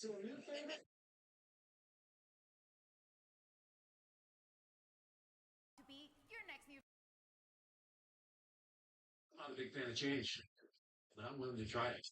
To be your next new I'm not a big fan of change, and I'm willing to try it.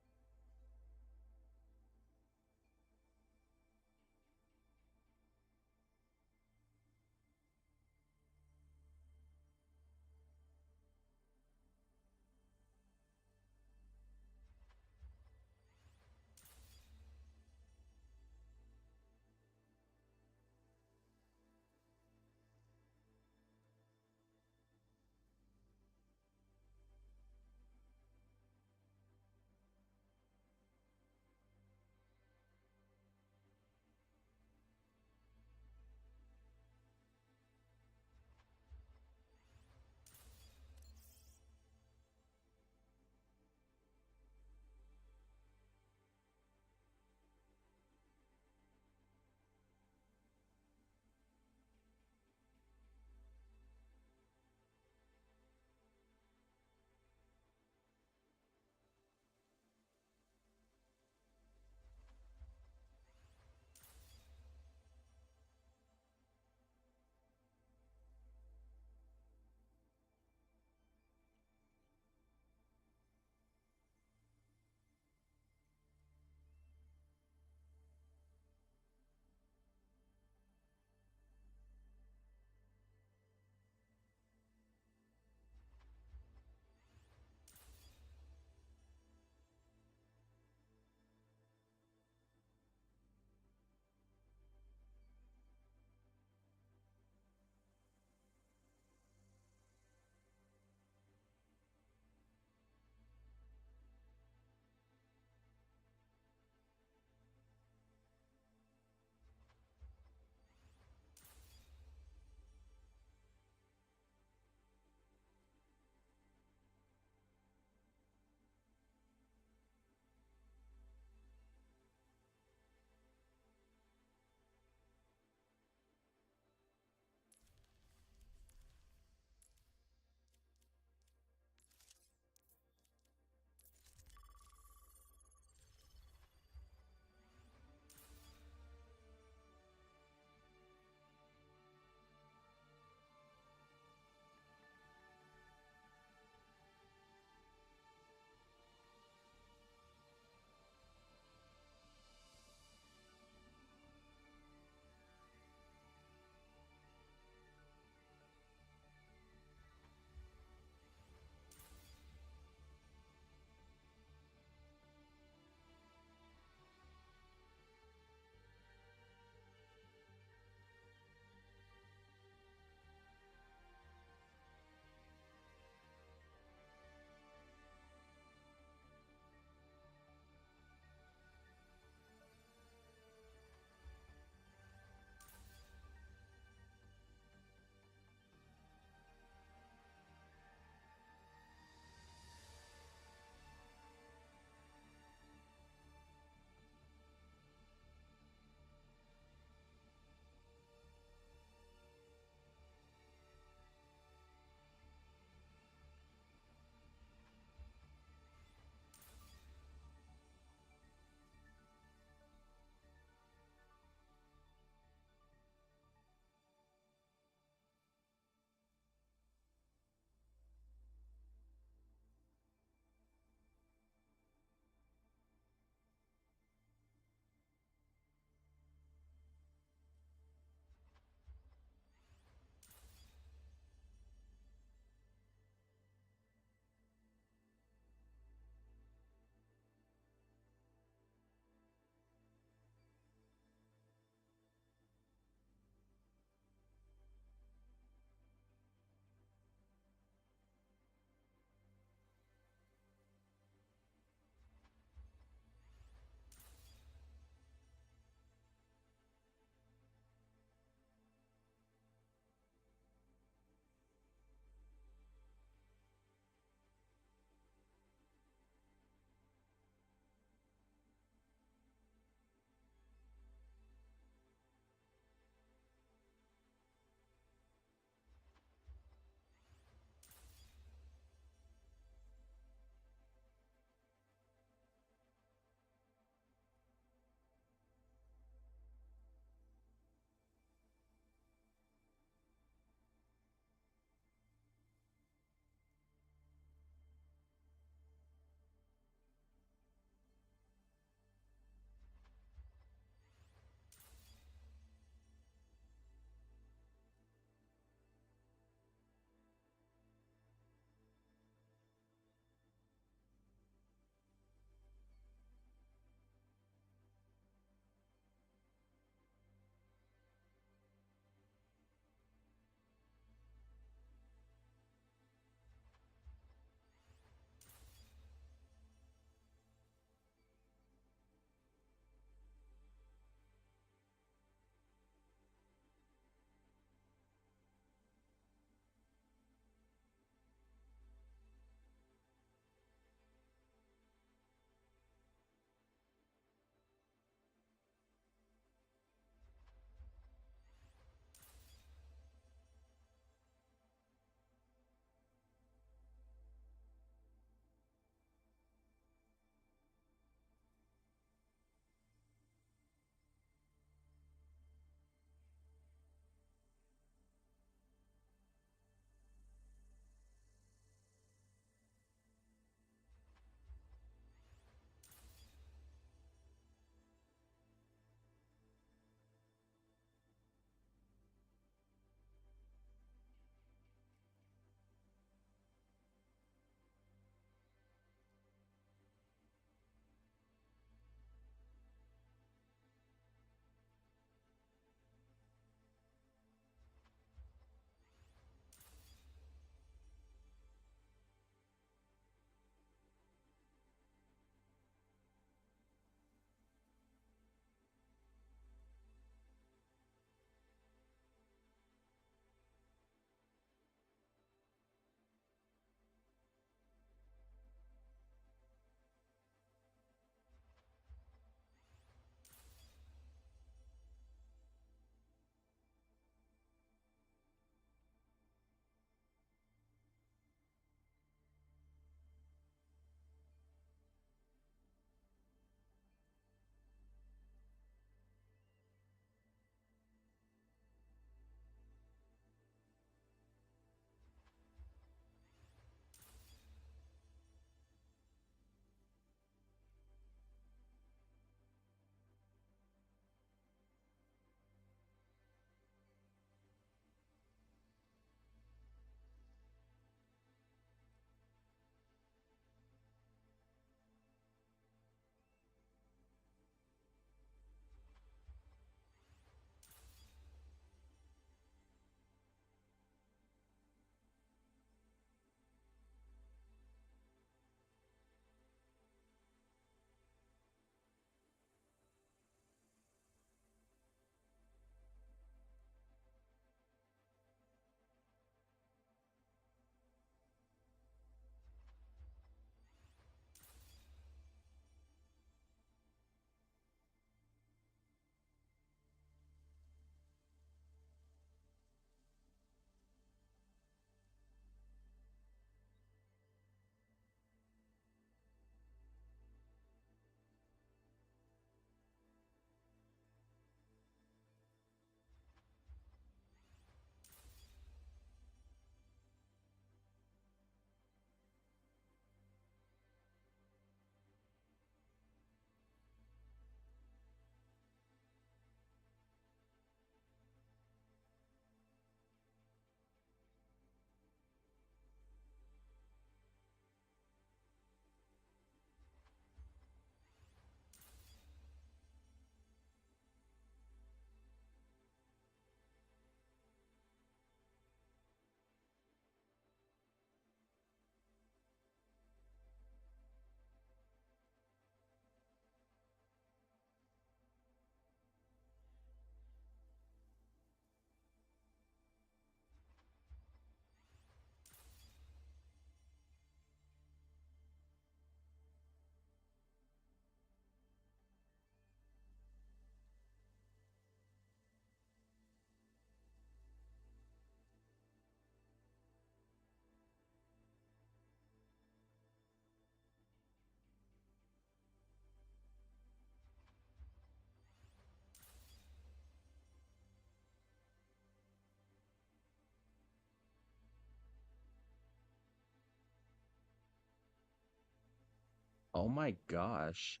Oh my gosh.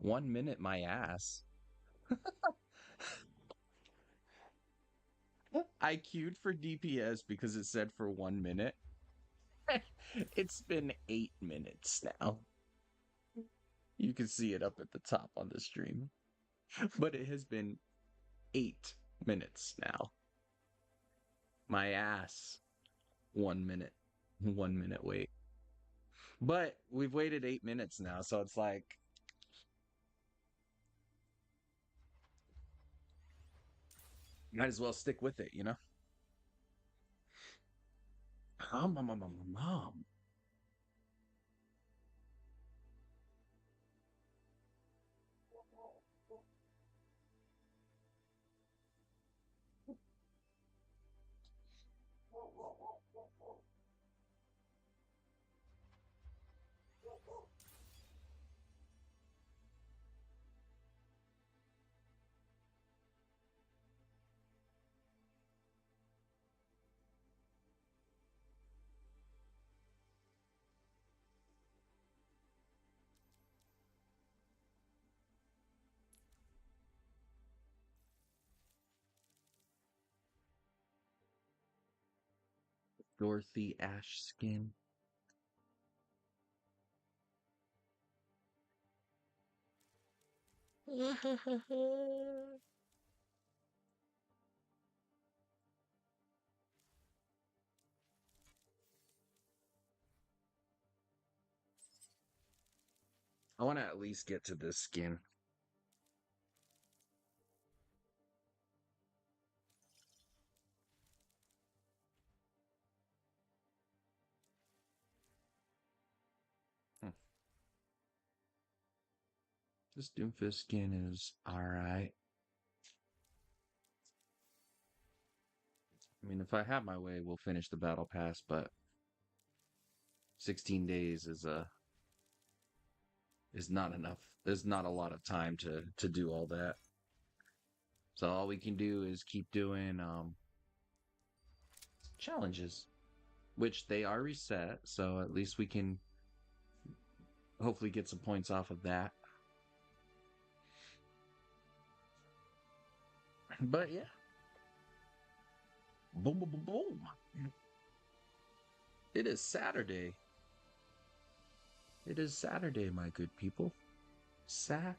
1 minute my ass. I queued for DPS because it said for 1 minute. It's been 8 minutes now. You can see it up at the top on the stream. But it has been 8 minutes now. My ass. 1 minute. 1 minute wait. But we've waited 8 minutes now, so it's like might as well stick with it, you know? Mom. Dorothy Ash skin. I want to at least get to this skin. This Doomfist skin is alright. I mean, if I have my way, we'll finish the battle pass, but 16 days is not enough. There's not a lot of time to do all that. So all we can do is keep doing challenges, which they are reset, so at least we can hopefully get some points off of that. But yeah. Boom, boom, boom, boom. It is Saturday. It is Saturday, my good people. Saturday.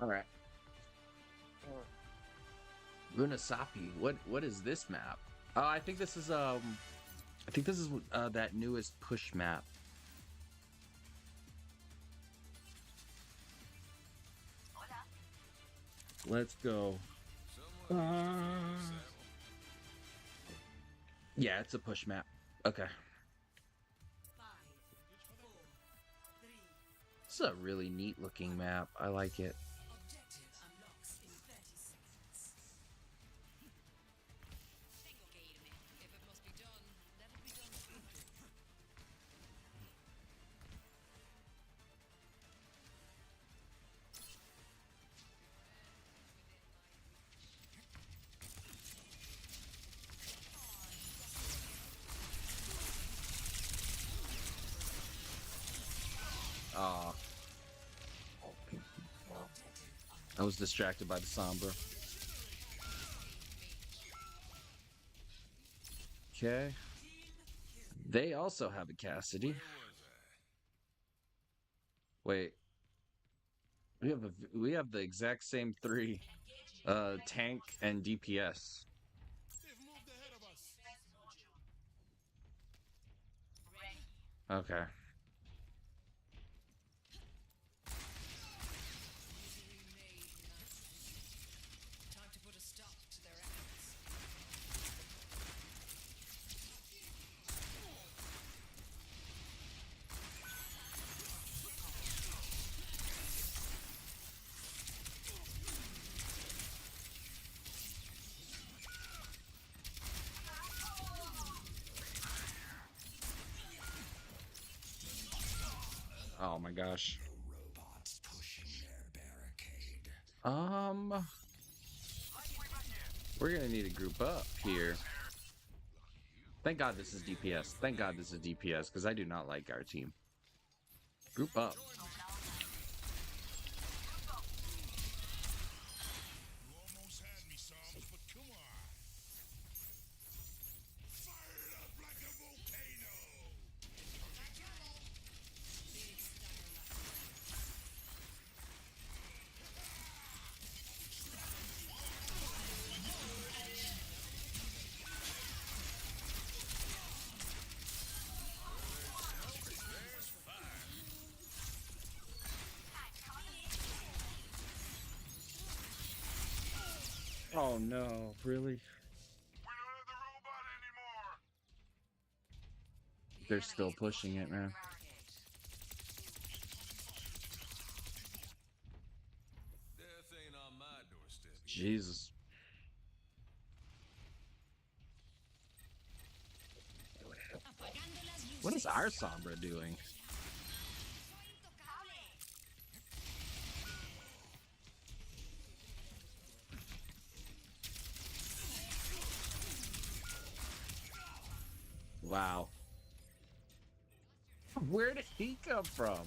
All right. Lunasapi. What is this map? I think this is that newest push map. Let's go. Yeah, it's a push map. Okay. This is a really neat looking map. I like it. I was distracted by the Sombra. Okay. They also have a Cassidy. Wait. We have the exact same three. Tank and DPS. Okay. Oh my gosh. We're gonna need to group up here. Thank God this is DPS. Thank God this is DPS, because I do not like our team. Group up. Oh no, really? They're still pushing it, man. Jesus. What is our Sombra doing? Wow. Where did he come from?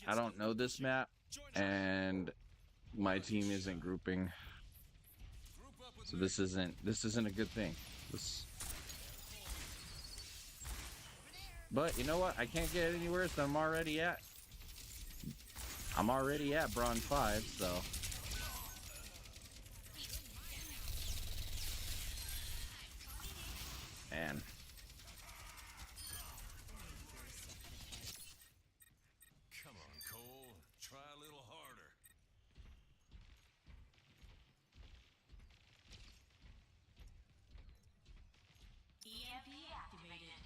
I don't know this map, and my team isn't grouping. So this isn't a good thing. But you know what? I can't get any worse than I'm already at. I'm already at Bronze 5, so. Man. Come on, Cole. Try a little harder. EMP activated.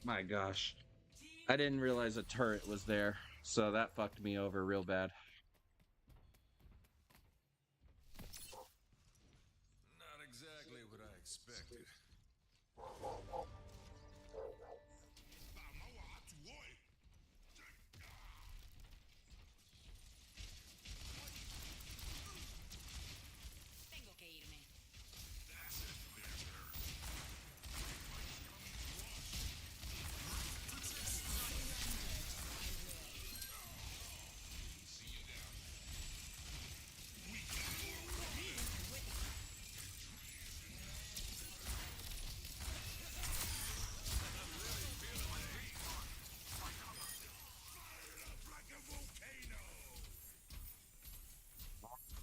My gosh. I didn't realize a turret was there, so that fucked me over real bad. Not exactly what I expected. Tengo que irme.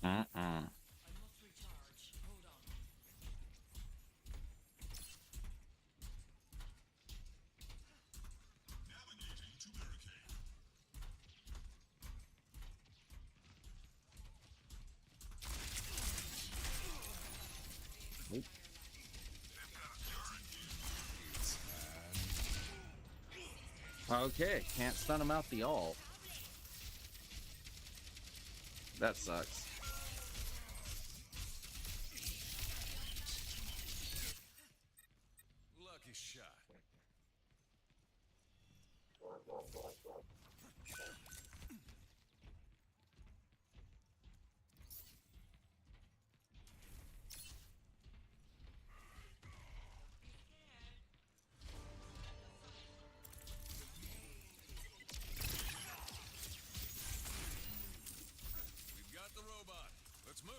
Mm-mm. Nope. Okay, can't stun him out the ult. That sucks. Lucky shot. We've got the robot. Let's move.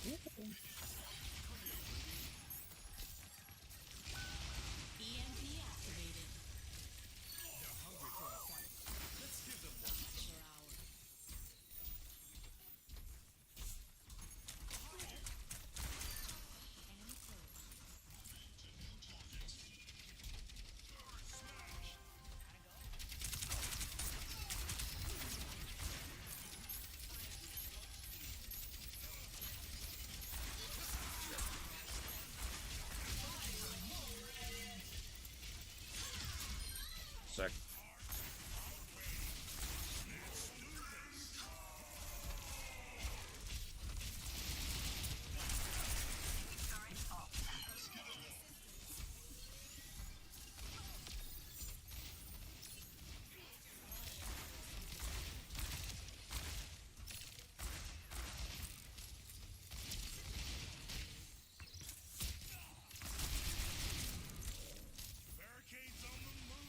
EMP activated. Let's give them one. For hour. Enemy killed. Sec. Barricades on the move.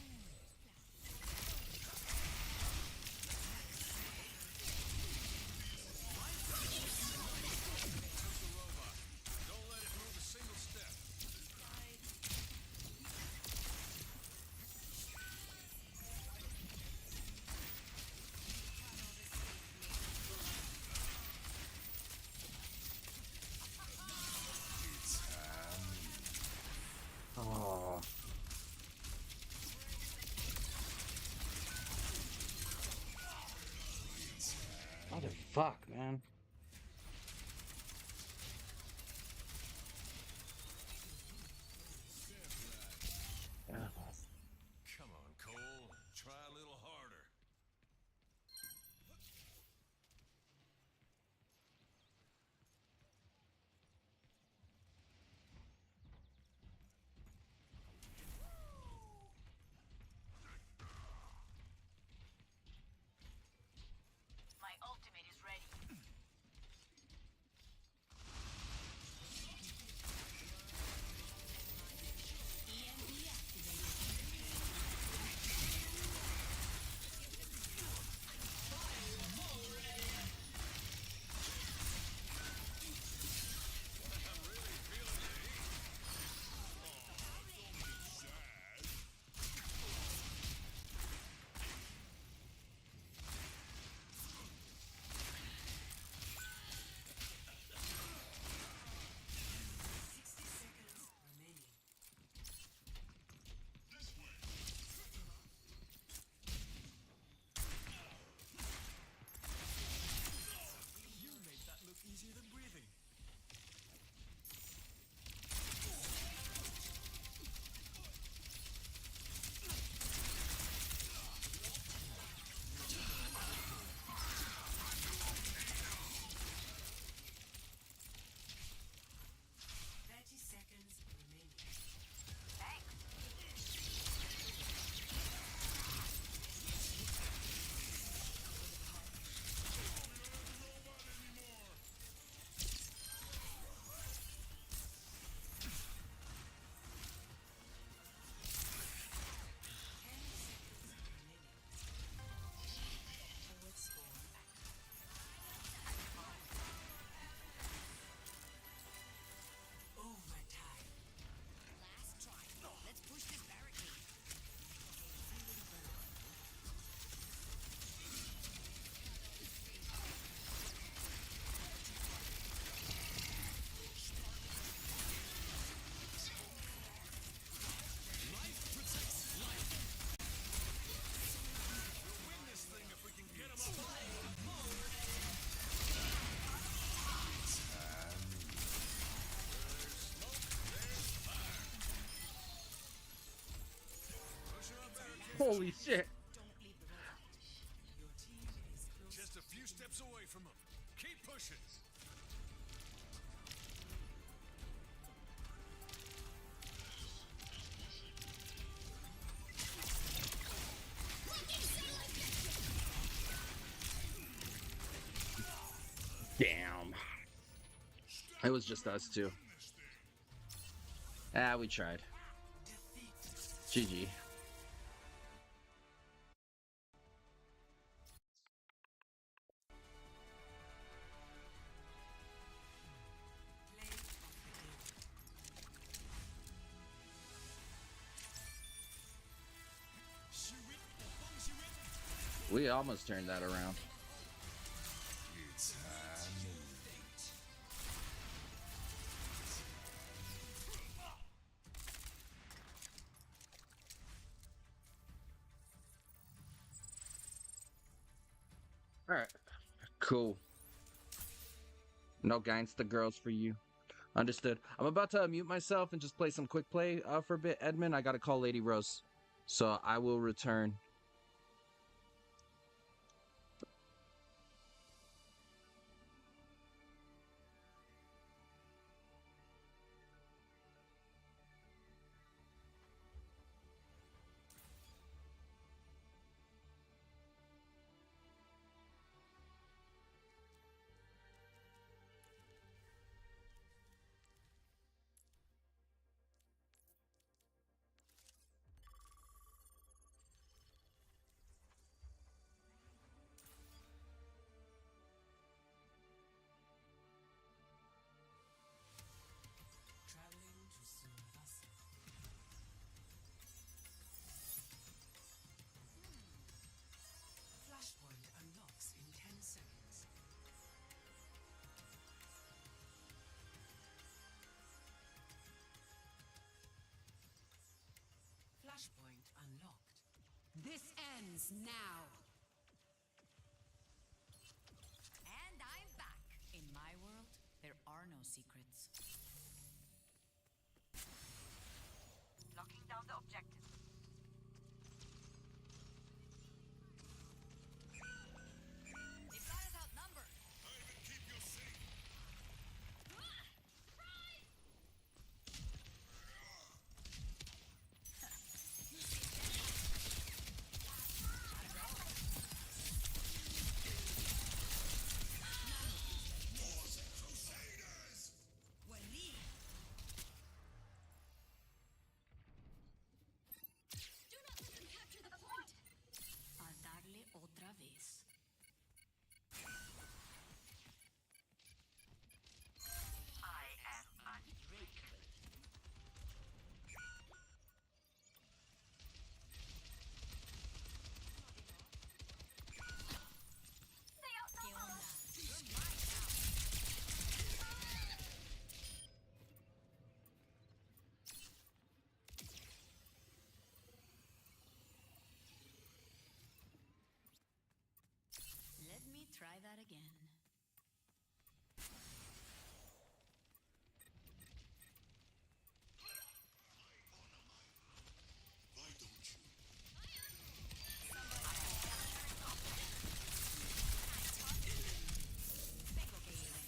Took the robot. Don't let it move a single step. Oh. What the fuck, man? Come on, Cole. Try a little harder. My ultimate is ready. Holy shit. Don't leave the road. Your team is close. Just a few steps away from him. Keep pushing. Damn. It was just us two. Ah, we tried. GG. We almost turned that around. It's Alright. Cool. No gangsta girls for you. Understood. I'm about to mute myself and just play some quick play for a bit. Edmund, I gotta call Lady Rose. So I will return. Traveling to Sulvasa. Flashpoint unlocks in 10 seconds. Flashpoint unlocked. This ends now. And I'm back. In my world, there are no secrets. Locking down the objective. They've got us outnumbered. keep you safe. A darle otra vez. I am unbreakable. ¿Qué onda? You're mine now. Let me try that again. Why don't you? Tengo que irme.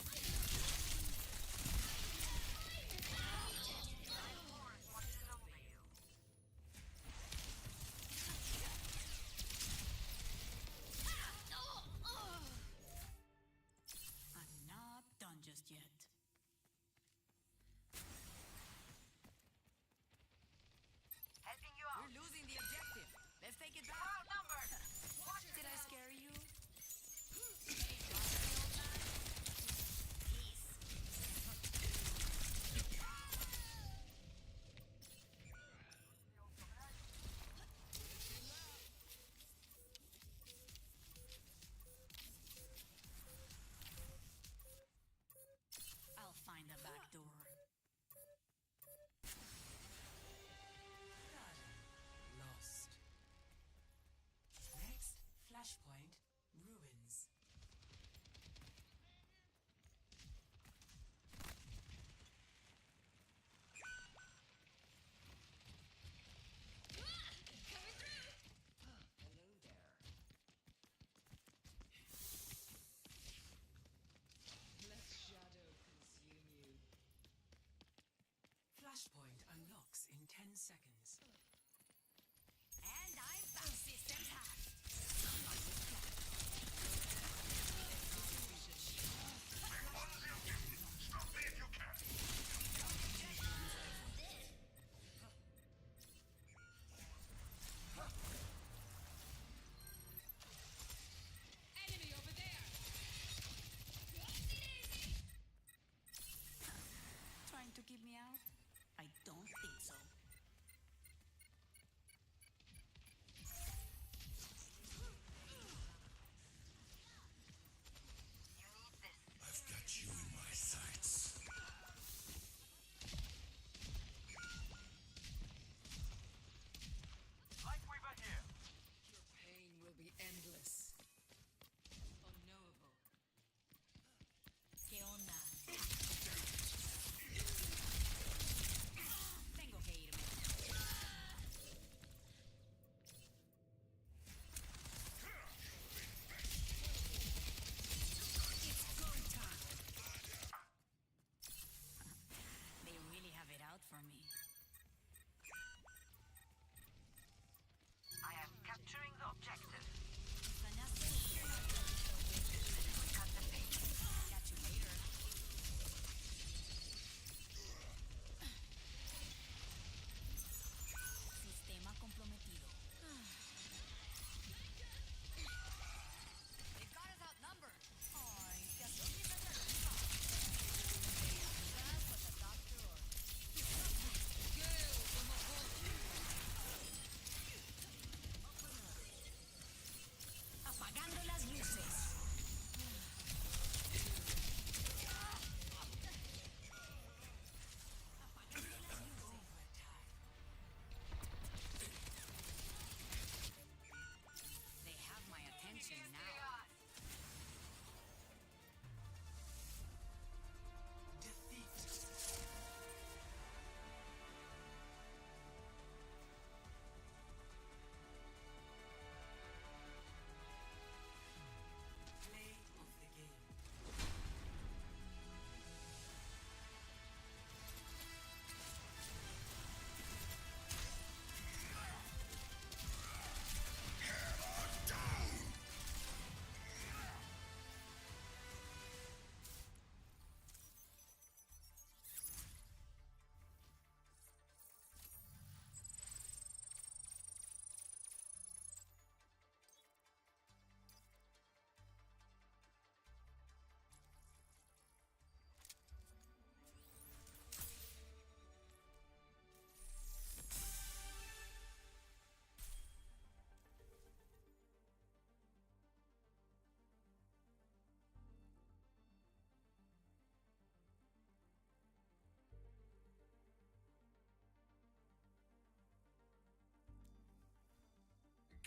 seconds. And I'm back. Systems hacked. Enemy over there. Trying to keep me out? I don't think so. I've got you in my sights. Your pain will be endless. Unknowable. ¿Qué onda? Tengo que irme. It's go time. They really have it out for me. I am capturing the objective. Cut the pace. Catch you later. Sistema comprometido. They got us outnumbered. Ay, te asustas de arriba. That's what the doctor ordered. Apagando las luces. They have my attention now. Play of the game.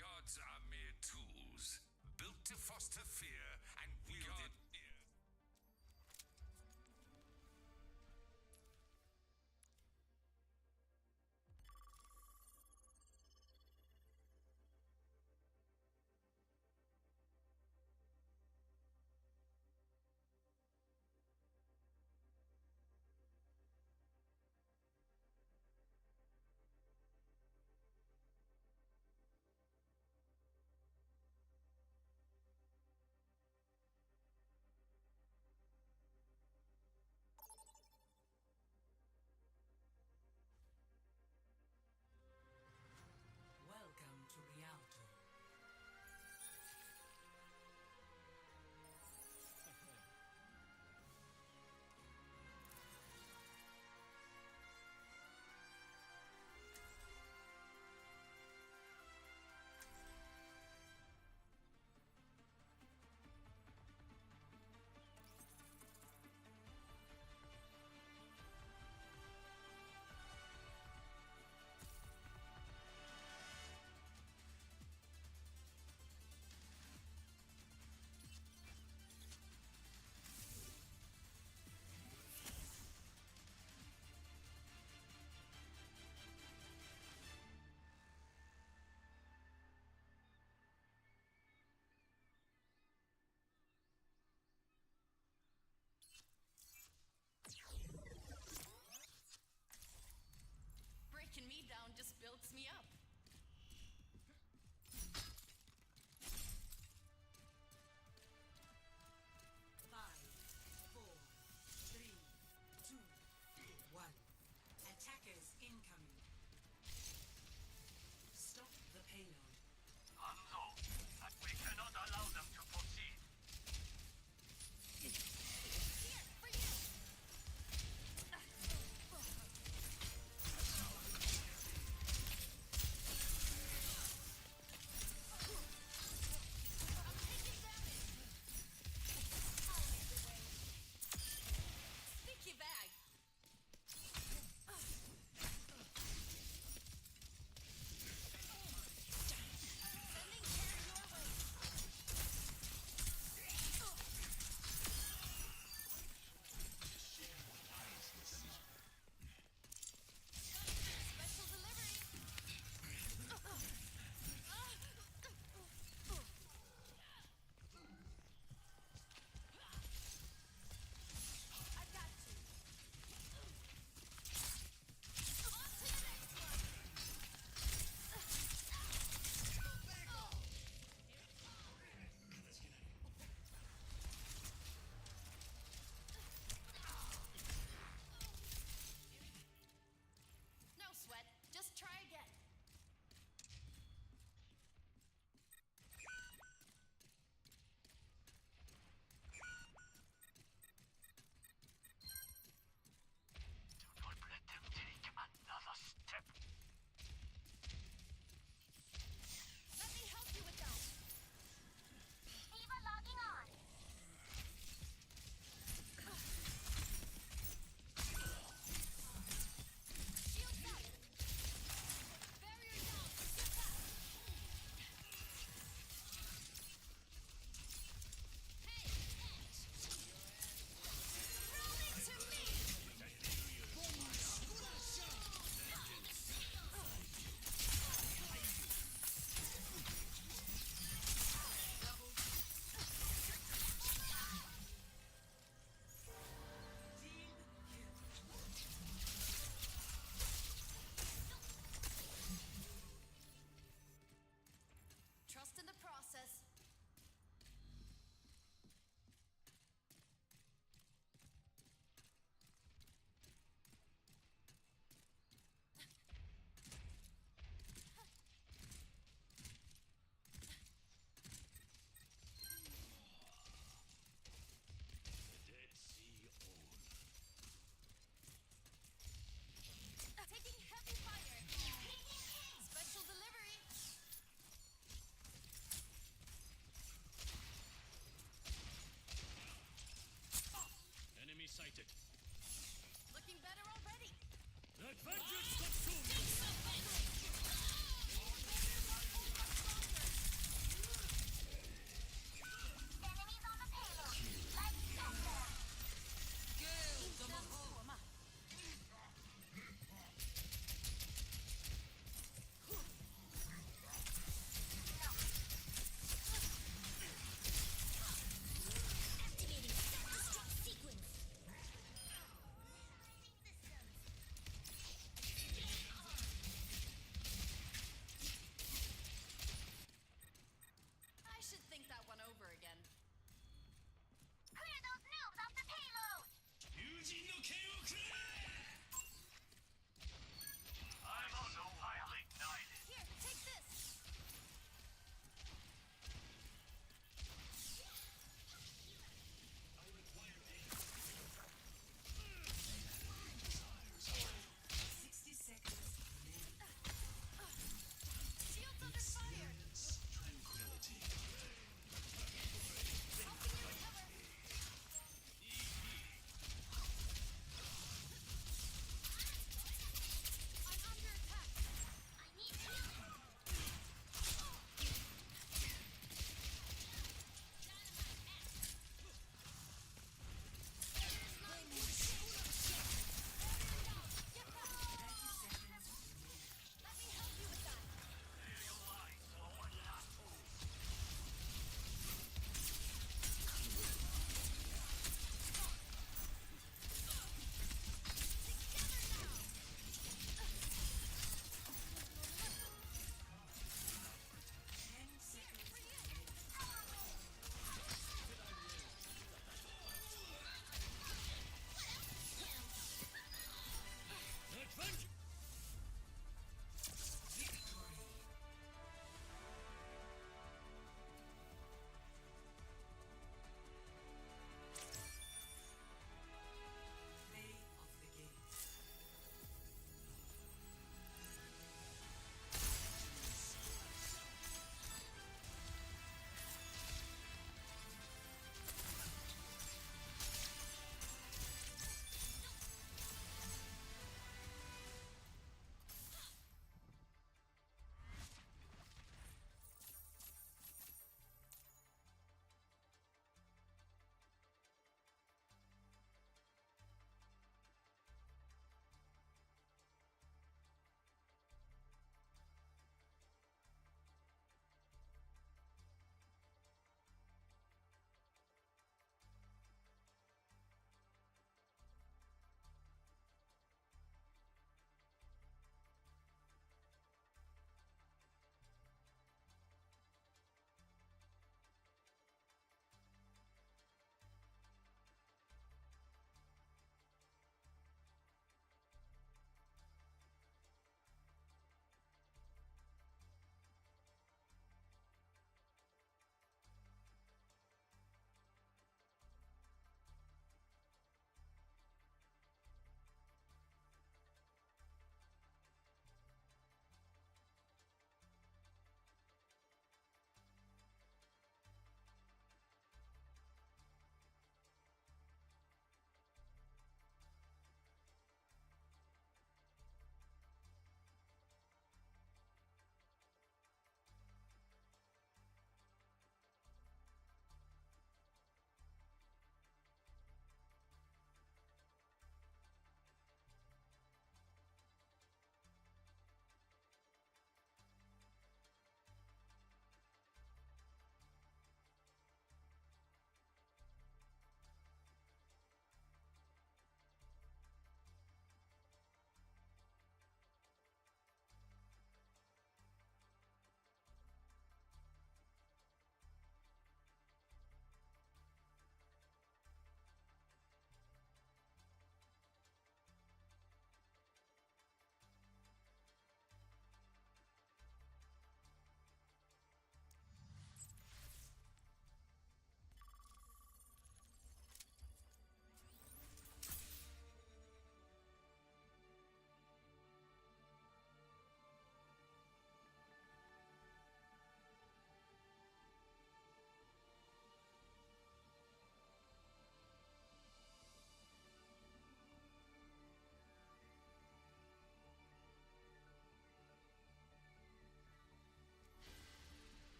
Gods are mere tools, built to foster fear and wielded.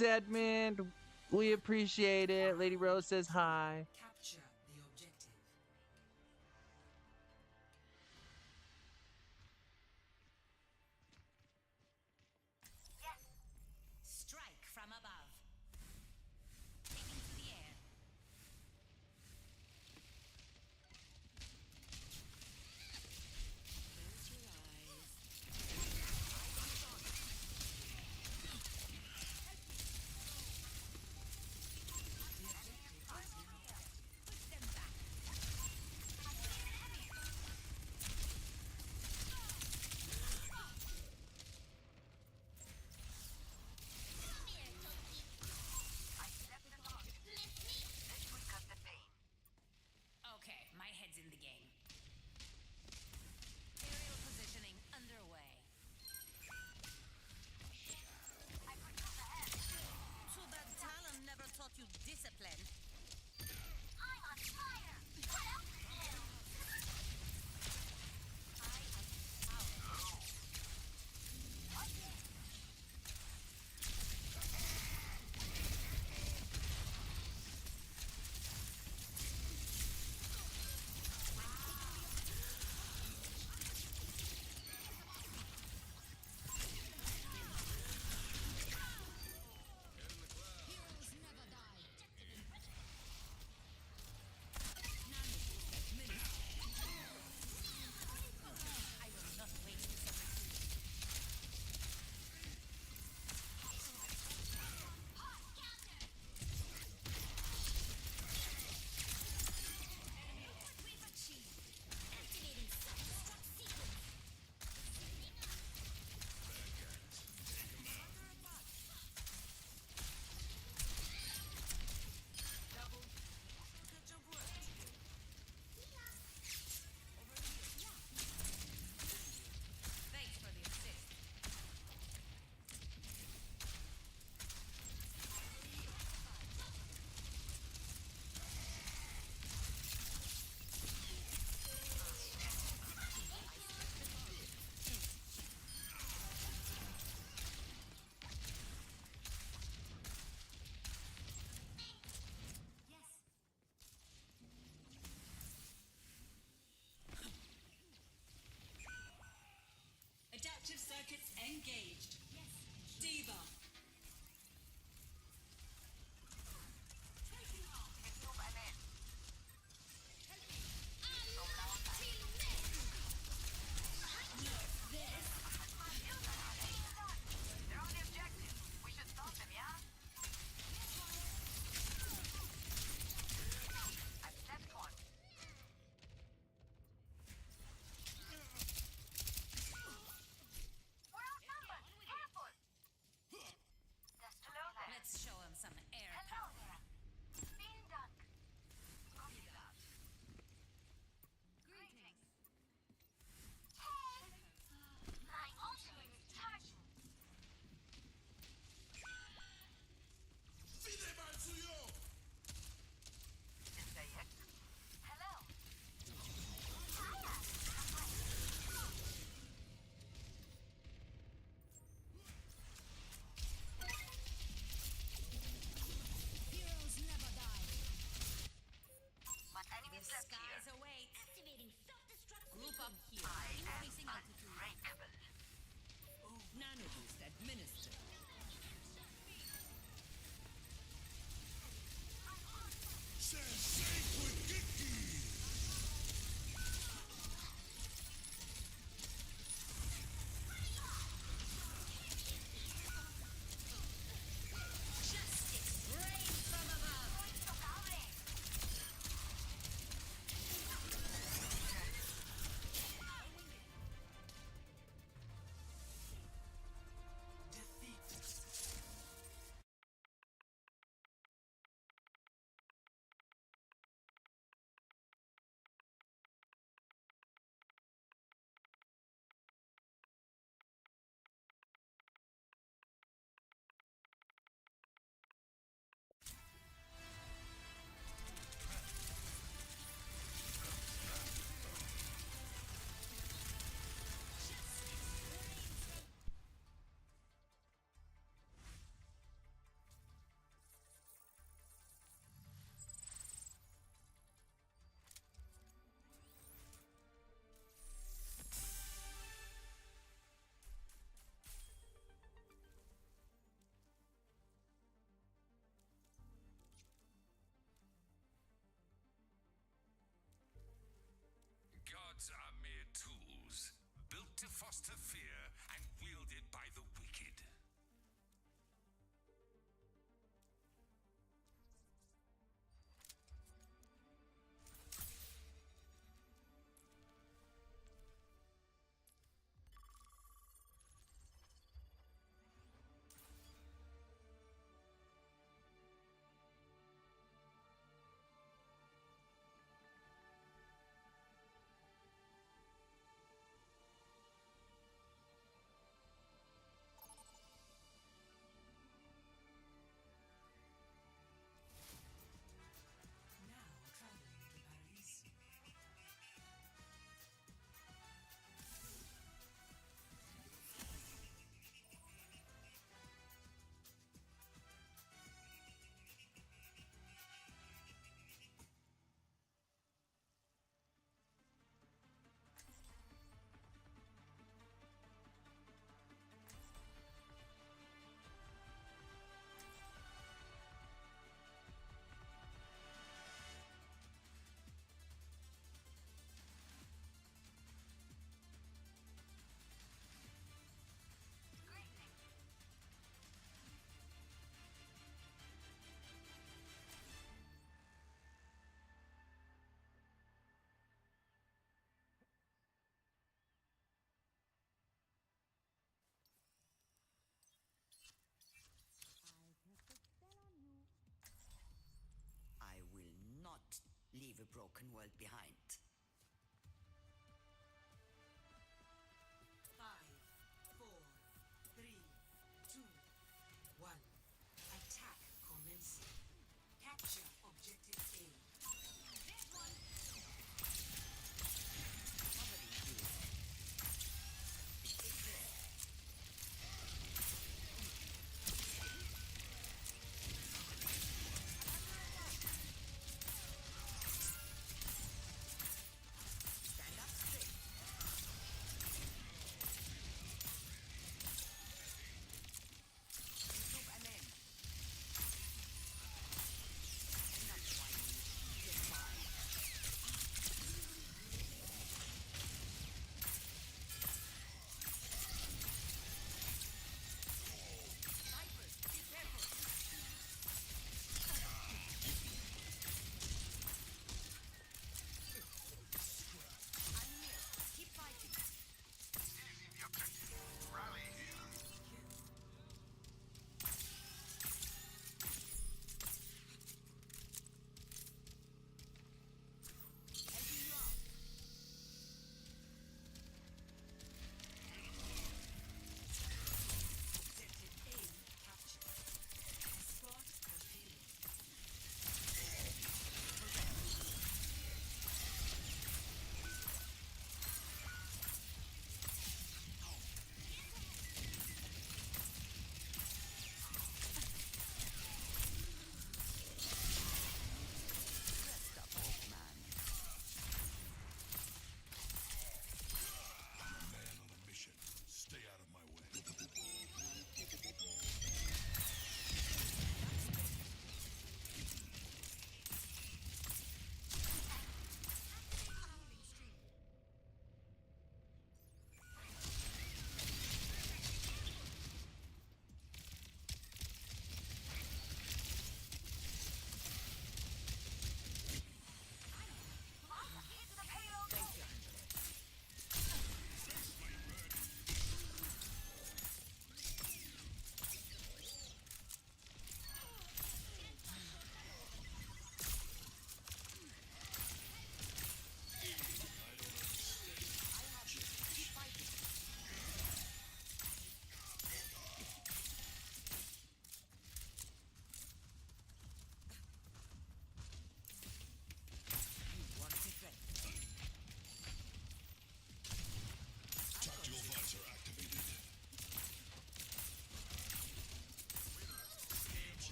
Thanks, Edmund. We appreciate it. Lady Rose says hi. Capture the objective. Strike from above. Taking to the air. Close your eyes. Push them back. I stepped the target. This would cut the pain. Okay, my head's in the game. Aerial positioning underway. I put you ahead. Too bad Talon never taught you discipline. I'm on fire. What else is new? I am power. Heroes never die. I will not waste this opportunity. What we've achieved. Activating self-destruct sequence. Thanks for the assist. Yes. Adaptive circuits engaged. Diva. It's no by men. They're on the objective. We should stop them, yeah? I've stepped one. We're outnumbered. foster fear and wielded by the wicked. Now traveling to Paris. I will not leave a broken world behind. 5, 4, 3, 2, 1. Attack commencing. Capture objective A. Somebody do it. It's there.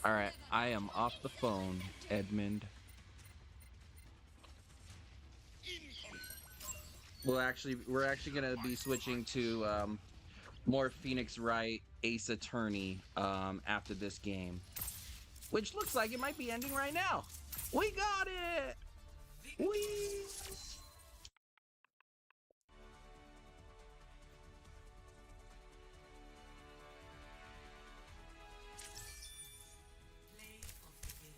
All right, I am off the phone, Edmund. We're actually gonna be switching to more Phoenix Wright, Ace Attorney after this game, which looks like it might be ending right now. We got it. We. Play of the game.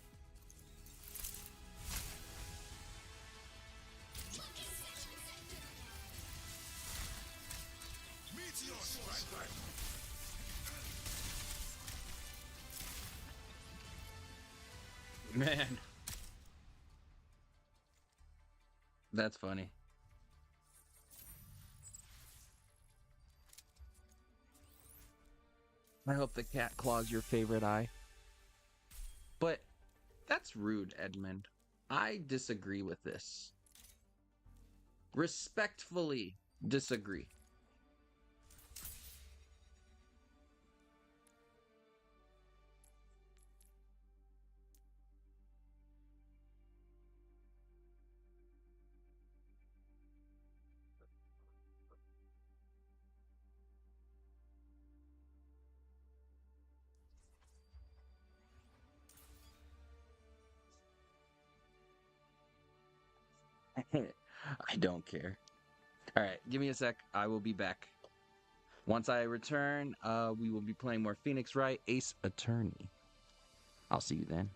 Meteor strike. Man, that's funny. I hope the cat claws your favorite eye. But that's rude, Edmund. I disagree with this. Respectfully disagree. I don't care. All right, give me a sec. I will be back. Once I return, we will be playing more Phoenix Wright, Ace Attorney. I'll see you then.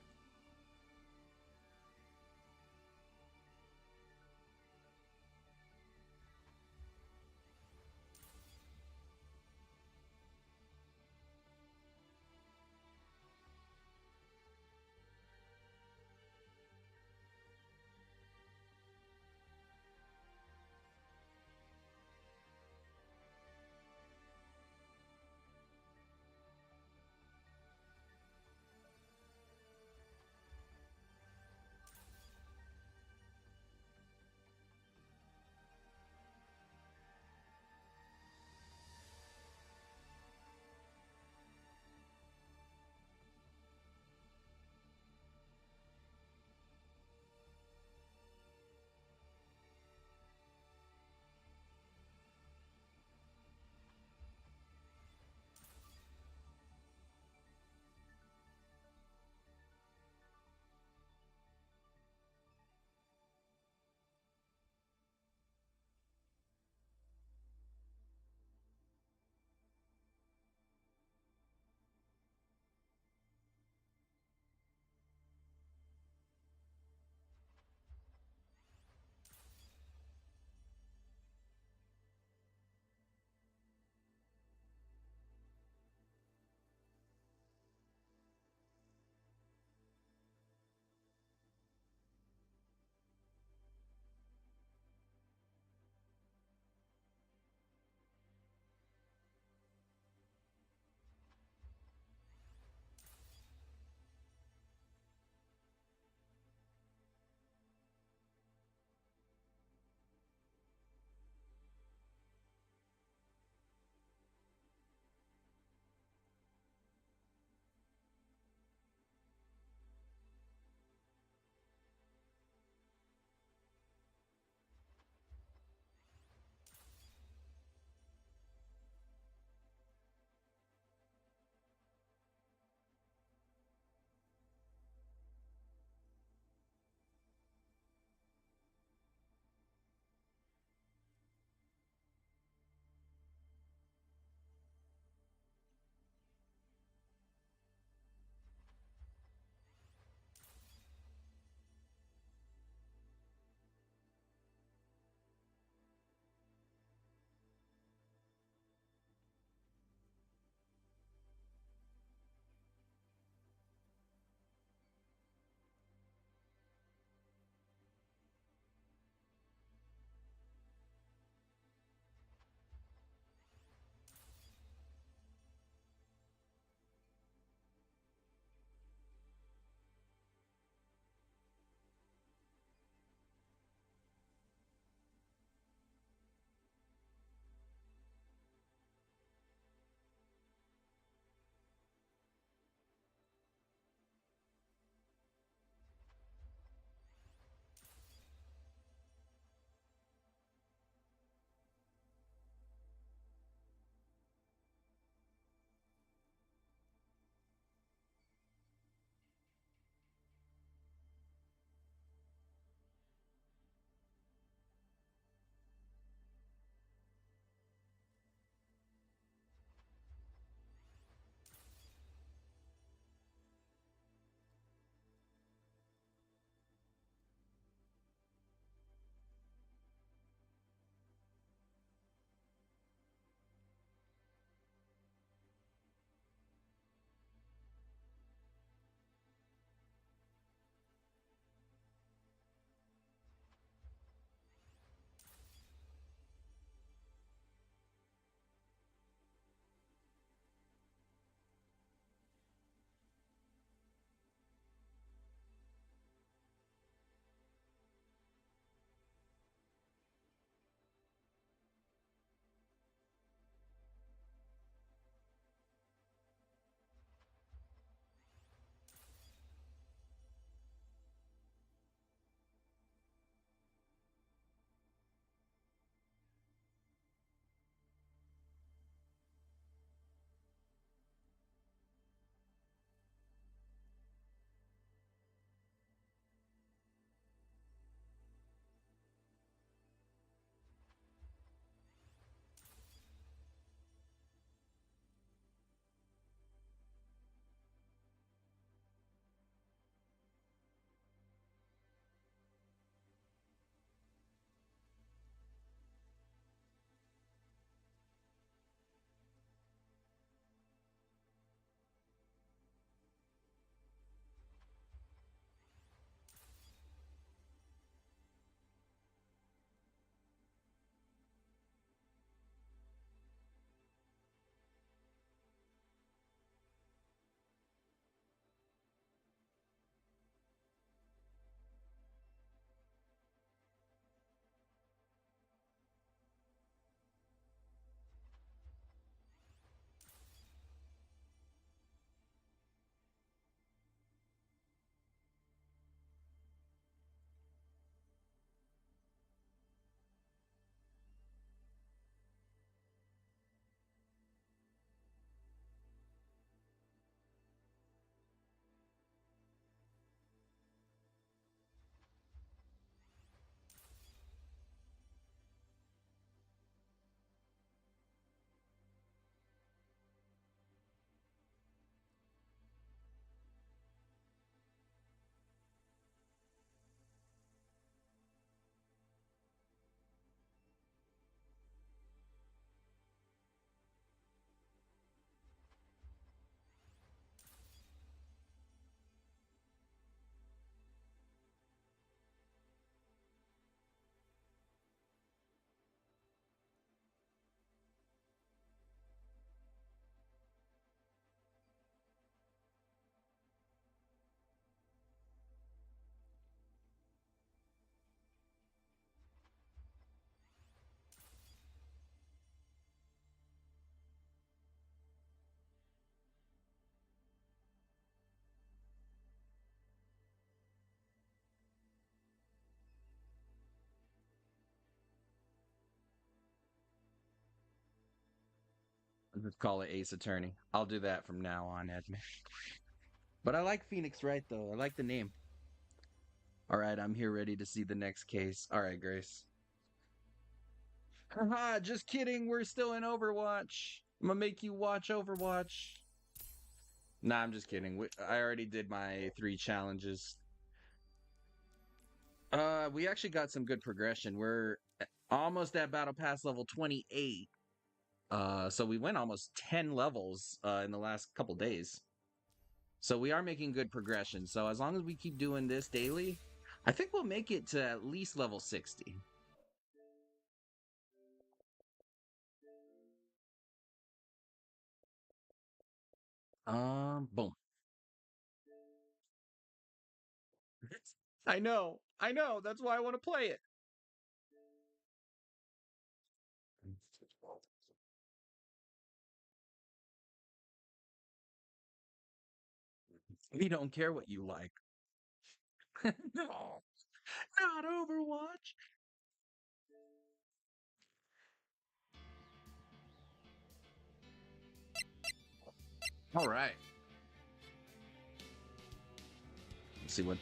Just call it Ace Attorney. I'll do that from now on, Edmund. But I like Phoenix Wright, though. I like the name. All right, I'm here ready to see the next case. All right, Grace. Haha, just kidding. We're still in Overwatch. I'm gonna make you watch Overwatch. Nah, I'm just kidding. I already did my 3 challenges. We actually got some good progression. We're almost at Battle Pass level 28. So we went almost 10 levels in the last couple days. So we are making good progression. So as long as we keep doing this daily, I think we'll make it to at least level 60. Boom. I know. That's why I want to play it. We don't care what you like. No, not Overwatch. All right. Let's see what.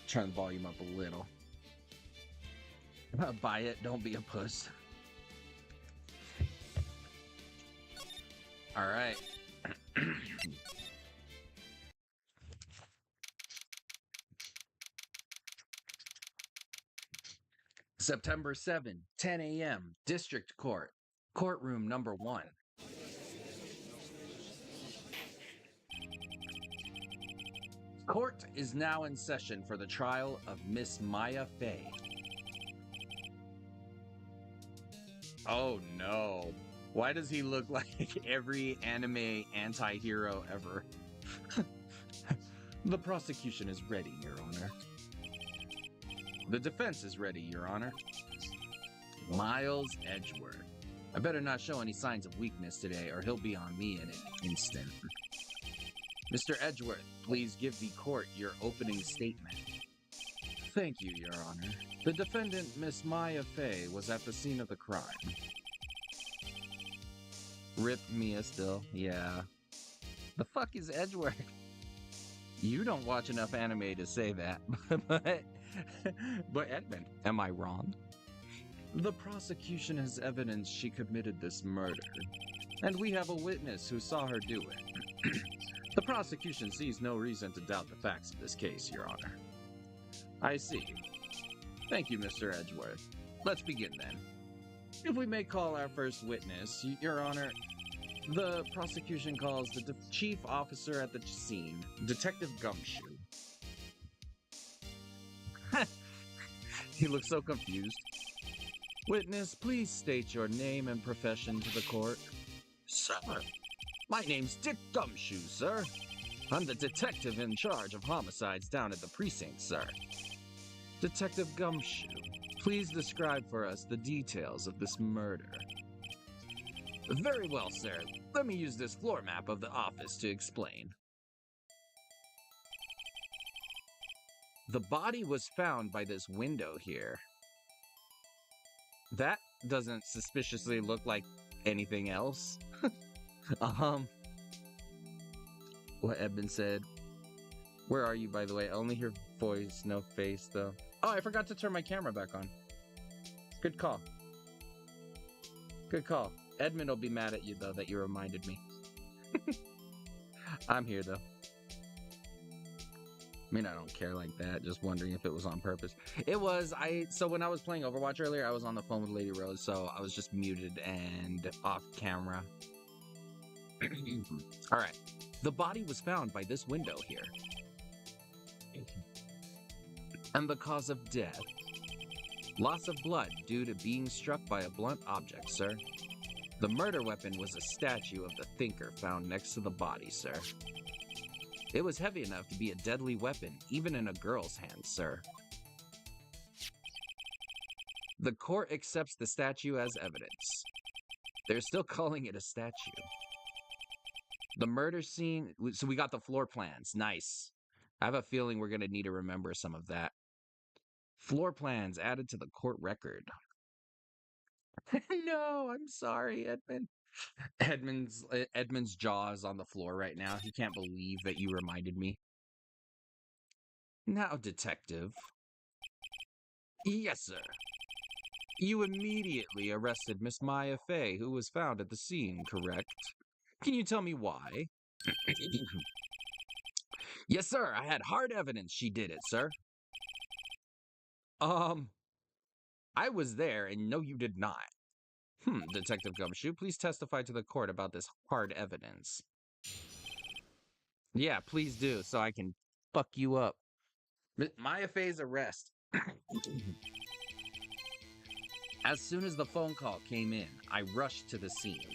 Turn the volume up a little. Buy it. Don't be a puss. All right. September 7, 10 a.m. District Court. Courtroom number 1. Court is now in session for the trial of Miss Maya Fey. Oh no. Why does he look like every anime anti-hero ever? The prosecution is ready, Your Honor. The defense is ready, Your Honor. Miles Edgeworth. I better not show any signs of weakness today, or he'll be on me in an instant. Mr. Edgeworth, please give the court your opening statement. Thank you, Your Honor. The defendant, Miss Maya Fey, was at the scene of the crime. Rip Mia still. Yeah. The fuck is Edgeworth? You don't watch enough anime to say that, but Edmund, am I wrong? The prosecution has evidence she committed this murder, and we have a witness who saw her do it. The prosecution sees no reason to doubt the facts of this case, Your Honor. I see. Thank you, Mr. Edgeworth. Let's begin then. If we may call our first witness, Your Honor, the prosecution calls the chief officer at the scene, Detective Gumshoe. He looks so confused. Witness, please state your name and profession to the court. Sir, my name's Dick Gumshoe, sir. I'm the detective in charge of homicides down at the precinct, sir. Detective Gumshoe, please describe for us the details of this murder. Very well, sir. Let me use this floor map of the office to explain. The body was found by this window here. That doesn't suspiciously look like anything else. What Edmund said. Where are you, by the way? I only hear voice, no face, though. Oh, I forgot to turn my camera back on. Good call. Good call. Edmund will be mad at you, though, that you reminded me. I'm here, though. I mean, I don't care like that. Just wondering if it was on purpose. It was. So when I was playing Overwatch earlier, I was on the phone with Lady Rose, so I was just muted and off camera. All right. The body was found by this window here. And the cause of death. Loss of blood due to being struck by a blunt object, sir. The murder weapon was a statue of the Thinker found next to the body, sir. It was heavy enough to be a deadly weapon, even in a girl's hands, sir. The court accepts the statue as evidence. They're still calling it a statue. The murder scene, so we got the floor plans. Nice. I have a feeling we're going to need to remember some of that. Floor plans added to the court record. No, I'm sorry, Edmund. Edmund's jaw is on the floor right now. He can't believe that you reminded me. Now, detective. Yes, sir. You immediately arrested Miss Maya Fey, who was found at the scene, correct? Can you tell me why? Yes, sir. I had hard evidence she did it, sir. I was there, and no, you did not. Detective Gumshoe, please testify to the court about this hard evidence. Yeah, please do, so I can fuck you up. Maya Fey's arrest. As soon as the phone call came in, I rushed to the scene.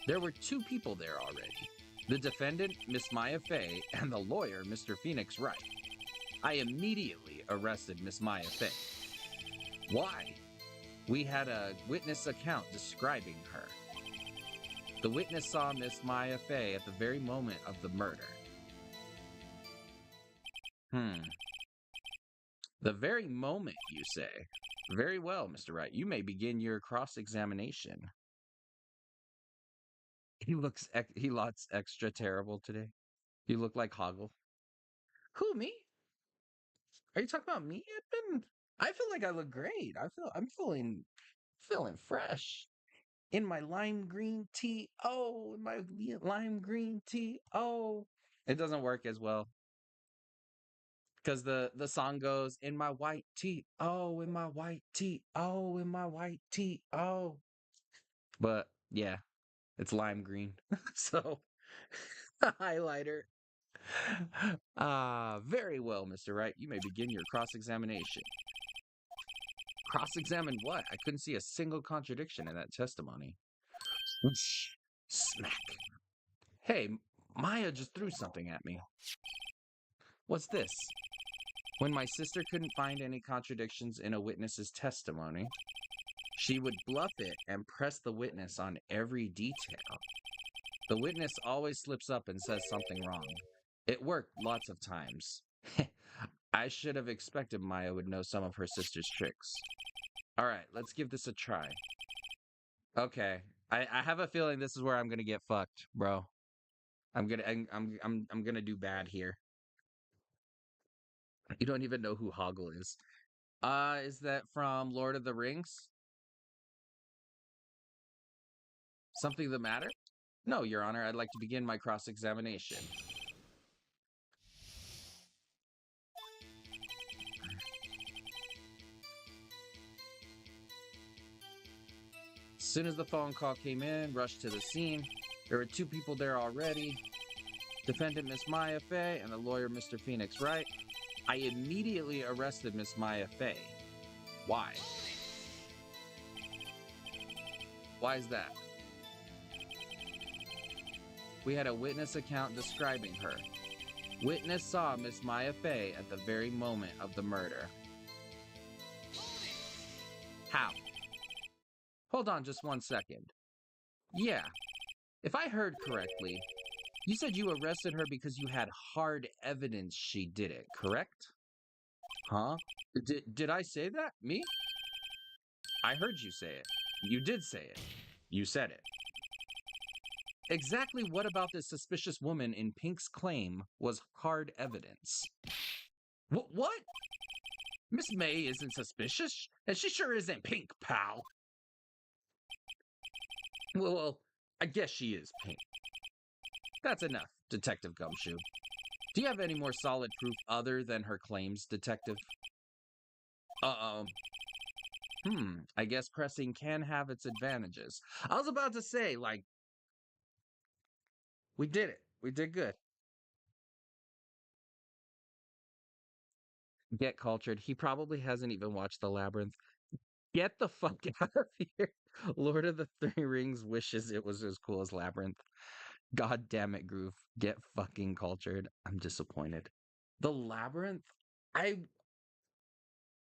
There were 2 people there already. The defendant, Miss Maya Fey, and the lawyer, Mr. Phoenix Wright. I immediately arrested Miss Maya Fey. Why? We had a witness account describing her. The witness saw Miss Maya Fey at the very moment of the murder. The very moment, you say? Very well, Mr. Wright. You may begin your cross-examination. He looks extra terrible today. You look like Hoggle. Who, me? Are you talking about me, Edmund? I feel like I look great. I'm feeling fresh. In my lime green tea. Oh, in my lime green tea. Oh. It doesn't work as well. Because the song goes, in my white tee. Oh, in my white tee. Oh, in my white tee. Oh. But yeah, it's lime green. So highlighter. Very well, Mr. Wright. You may begin your cross-examination. Cross-examine what? I couldn't see a single contradiction in that testimony. Whoosh. Smack. Hey, Maya just threw something at me. What's this? When my sister couldn't find any contradictions in a witness's testimony, she would bluff it and press the witness on every detail. The witness always slips up and says something wrong. It worked lots of times. I should have expected Maya would know some of her sister's tricks. All right, let's give this a try. Okay, I have a feeling this is where I'm gonna get fucked, bro. I'm gonna do bad here. You don't even know who Hoggle is. Is that from Lord of the Rings? Something the matter? No, Your Honor, I'd like to begin my cross-examination. As soon as the phone call came in, rushed to the scene. There were 2 people there already. Defendant Miss Maya Fey and the lawyer Mr. Phoenix Wright. I immediately arrested Miss Maya Fey. Why? Why is that? We had a witness account describing her. Witness saw Miss Maya Fey at the very moment of the murder. How? Hold on just 1 second. Yeah, if I heard correctly, you said you arrested her because you had hard evidence she did it, correct? Huh? Did I say that? Me? I heard you say it. You did say it. You said it. Exactly what about this suspicious woman in Pink's claim was hard evidence? What? Miss May isn't suspicious, and she sure isn't Pink, pal. Well, I guess she is Pink. That's enough, Detective Gumshoe. Do you have any more solid proof other than her claims, Detective? I guess pressing can have its advantages. I was about to say, like, we did it. We did good. Get cultured. He probably hasn't even watched The Labyrinth. Get the fuck out of here. Lord of the 3 Rings wishes it was as cool as Labyrinth. God damn it, Groove. Get fucking cultured. I'm disappointed. The Labyrinth? I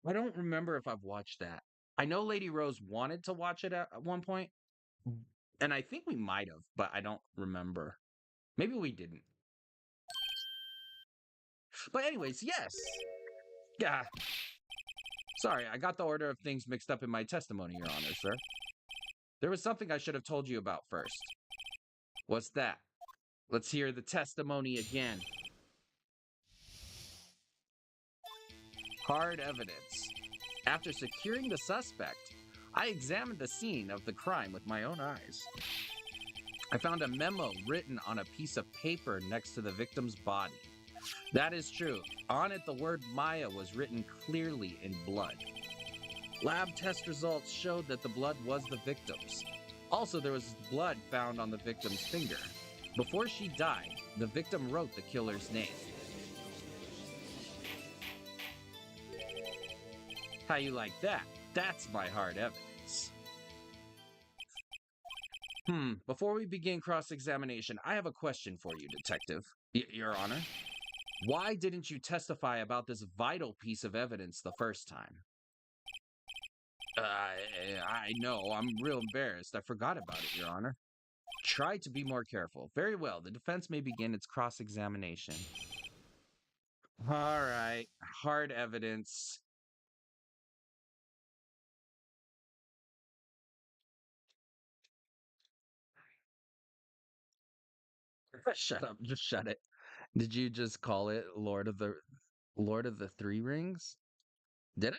don't remember if I've watched that. I know Lady Rose wanted to watch it at one point, and I think we might have, but I don't remember. Maybe we didn't. But anyways, yes. Yeah. Sorry, I got the order of things mixed up in my testimony, Your Honor, sir. There was something I should have told you about first. What's that? Let's hear the testimony again. Hard evidence. After securing the suspect, I examined the scene of the crime with my own eyes. I found a memo written on a piece of paper next to the victim's body. That is true. On it, the word Maya was written clearly in blood. Lab test results showed that the blood was the victim's. Also, there was blood found on the victim's finger. Before she died, the victim wrote the killer's name. How you like that? That's my hard evidence. Before we begin cross-examination, I have a question for you, Detective. Your Honor? Why didn't you testify about this vital piece of evidence the first time? I know, I'm real embarrassed. I forgot about it, Your Honor. Try to be more careful. Very well, the defense may begin its cross-examination. All right, hard evidence. Shut up, just shut it. Did you just call it Lord of the Three Rings? Did I?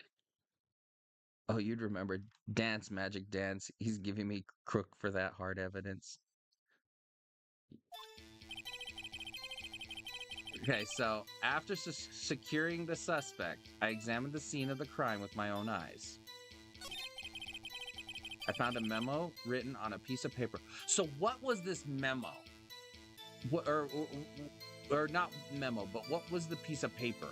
Oh, you'd remember Dance Magic Dance. He's giving me crook for that hard evidence. Okay, so after securing the suspect, I examined the scene of the crime with my own eyes. I found a memo written on a piece of paper. So what was this memo? What, or not memo, but what was the piece of paper?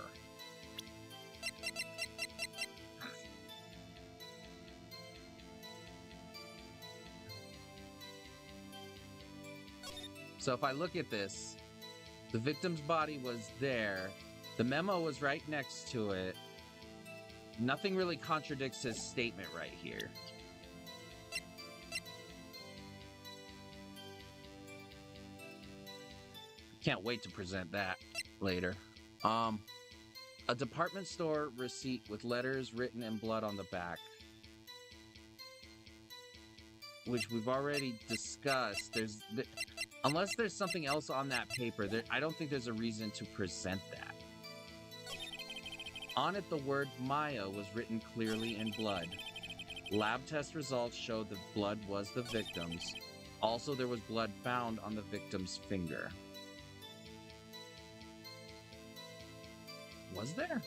So if I look at this, the victim's body was there. The memo was right next to it. Nothing really contradicts his statement right here. Can't wait to present that later. A department store receipt with letters written in blood on the back, which we've already discussed. Unless there's something else on that paper, I don't think there's a reason to present that. On it, the word Maya was written clearly in blood. Lab test results showed the blood was the victim's. Also, there was blood found on the victim's finger. Was there?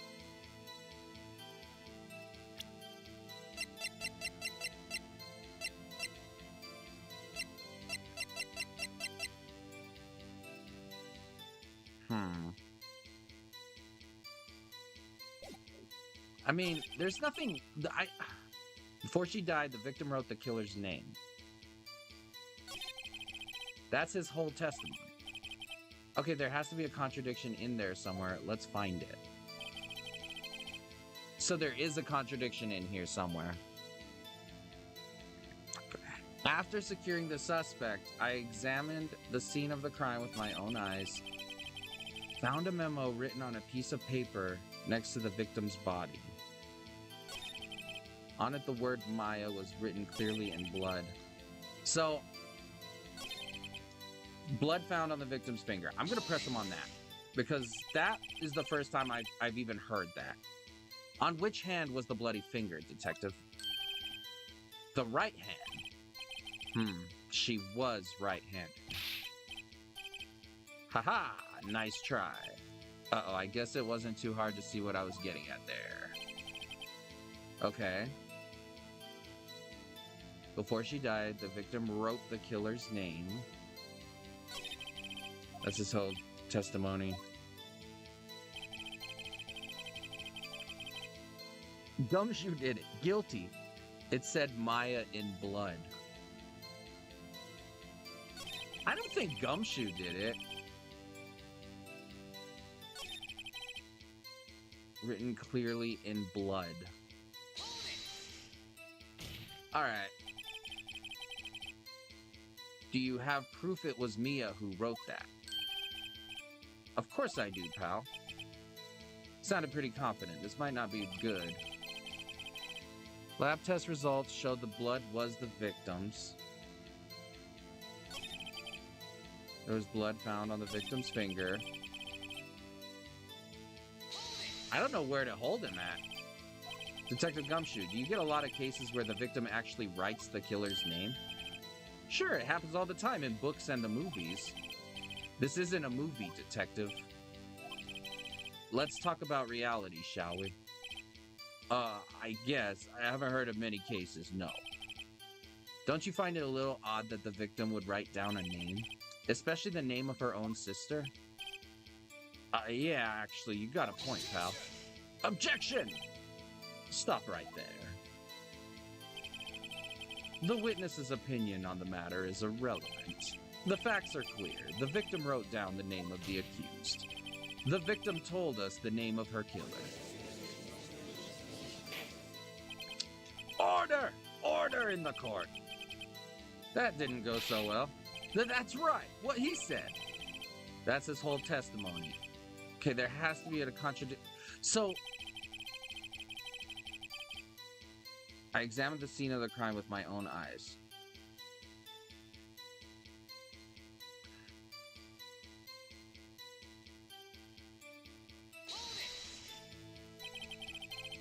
I mean, there's nothing... Before she died, the victim wrote the killer's name. That's his whole testimony. Okay, there has to be a contradiction in there somewhere. Let's find it. So there is a contradiction in here somewhere. After securing the suspect, I examined the scene of the crime with my own eyes. Found a memo written on a piece of paper next to the victim's body. On it, the word Maya was written clearly in blood. So, blood found on the victim's finger. I'm going to press him on that, because that is the first time I've even heard that. On which hand was the bloody finger, Detective? The right hand. She was right-handed. Haha, nice try. Uh-oh, I guess it wasn't too hard to see what I was getting at there. Okay. Before she died, the victim wrote the killer's name. That's his whole testimony. Gumshoe did it. Guilty. It said Maya in blood. I don't think Gumshoe did it. Written clearly in blood. Alright. Do you have proof it was Mia who wrote that? Of course I do, pal. Sounded pretty confident. This might not be good. Lab test results showed the blood was the victim's. There was blood found on the victim's finger. I don't know where to hold him at. Detective Gumshoe, do you get a lot of cases where the victim actually writes the killer's name? Sure, it happens all the time in books and the movies. This isn't a movie, Detective. Let's talk about reality, shall we? I guess. I haven't heard of many cases, no. Don't you find it a little odd that the victim would write down a name? Especially the name of her own sister? Yeah, actually, you got a point, pal. Objection! Stop right there. The witness's opinion on the matter is irrelevant. The facts are clear. The victim wrote down the name of the accused. The victim told us the name of her killer. Order! Order in the court! That didn't go so well. That's right, what he said. That's his whole testimony. Okay, there has to be a contradiction. So, I examined the scene of the crime with my own eyes.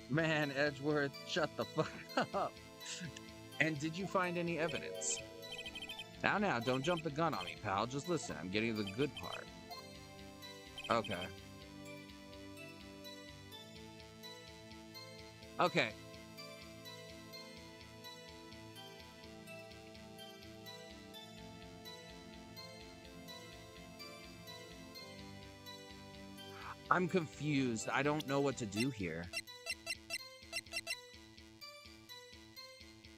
Man, Edgeworth, shut the fuck up. And did you find any evidence? Now, don't jump the gun on me, pal. Just listen, I'm getting to the good part. Okay. Okay. I'm confused. I don't know what to do here.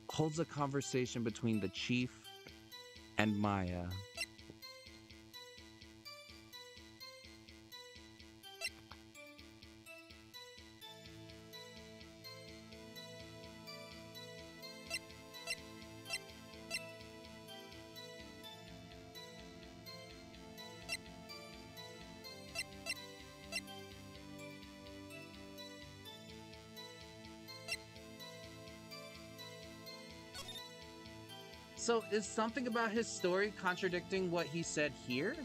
Holds a conversation between the chief and Maya. So is something about his story contradicting what he said here?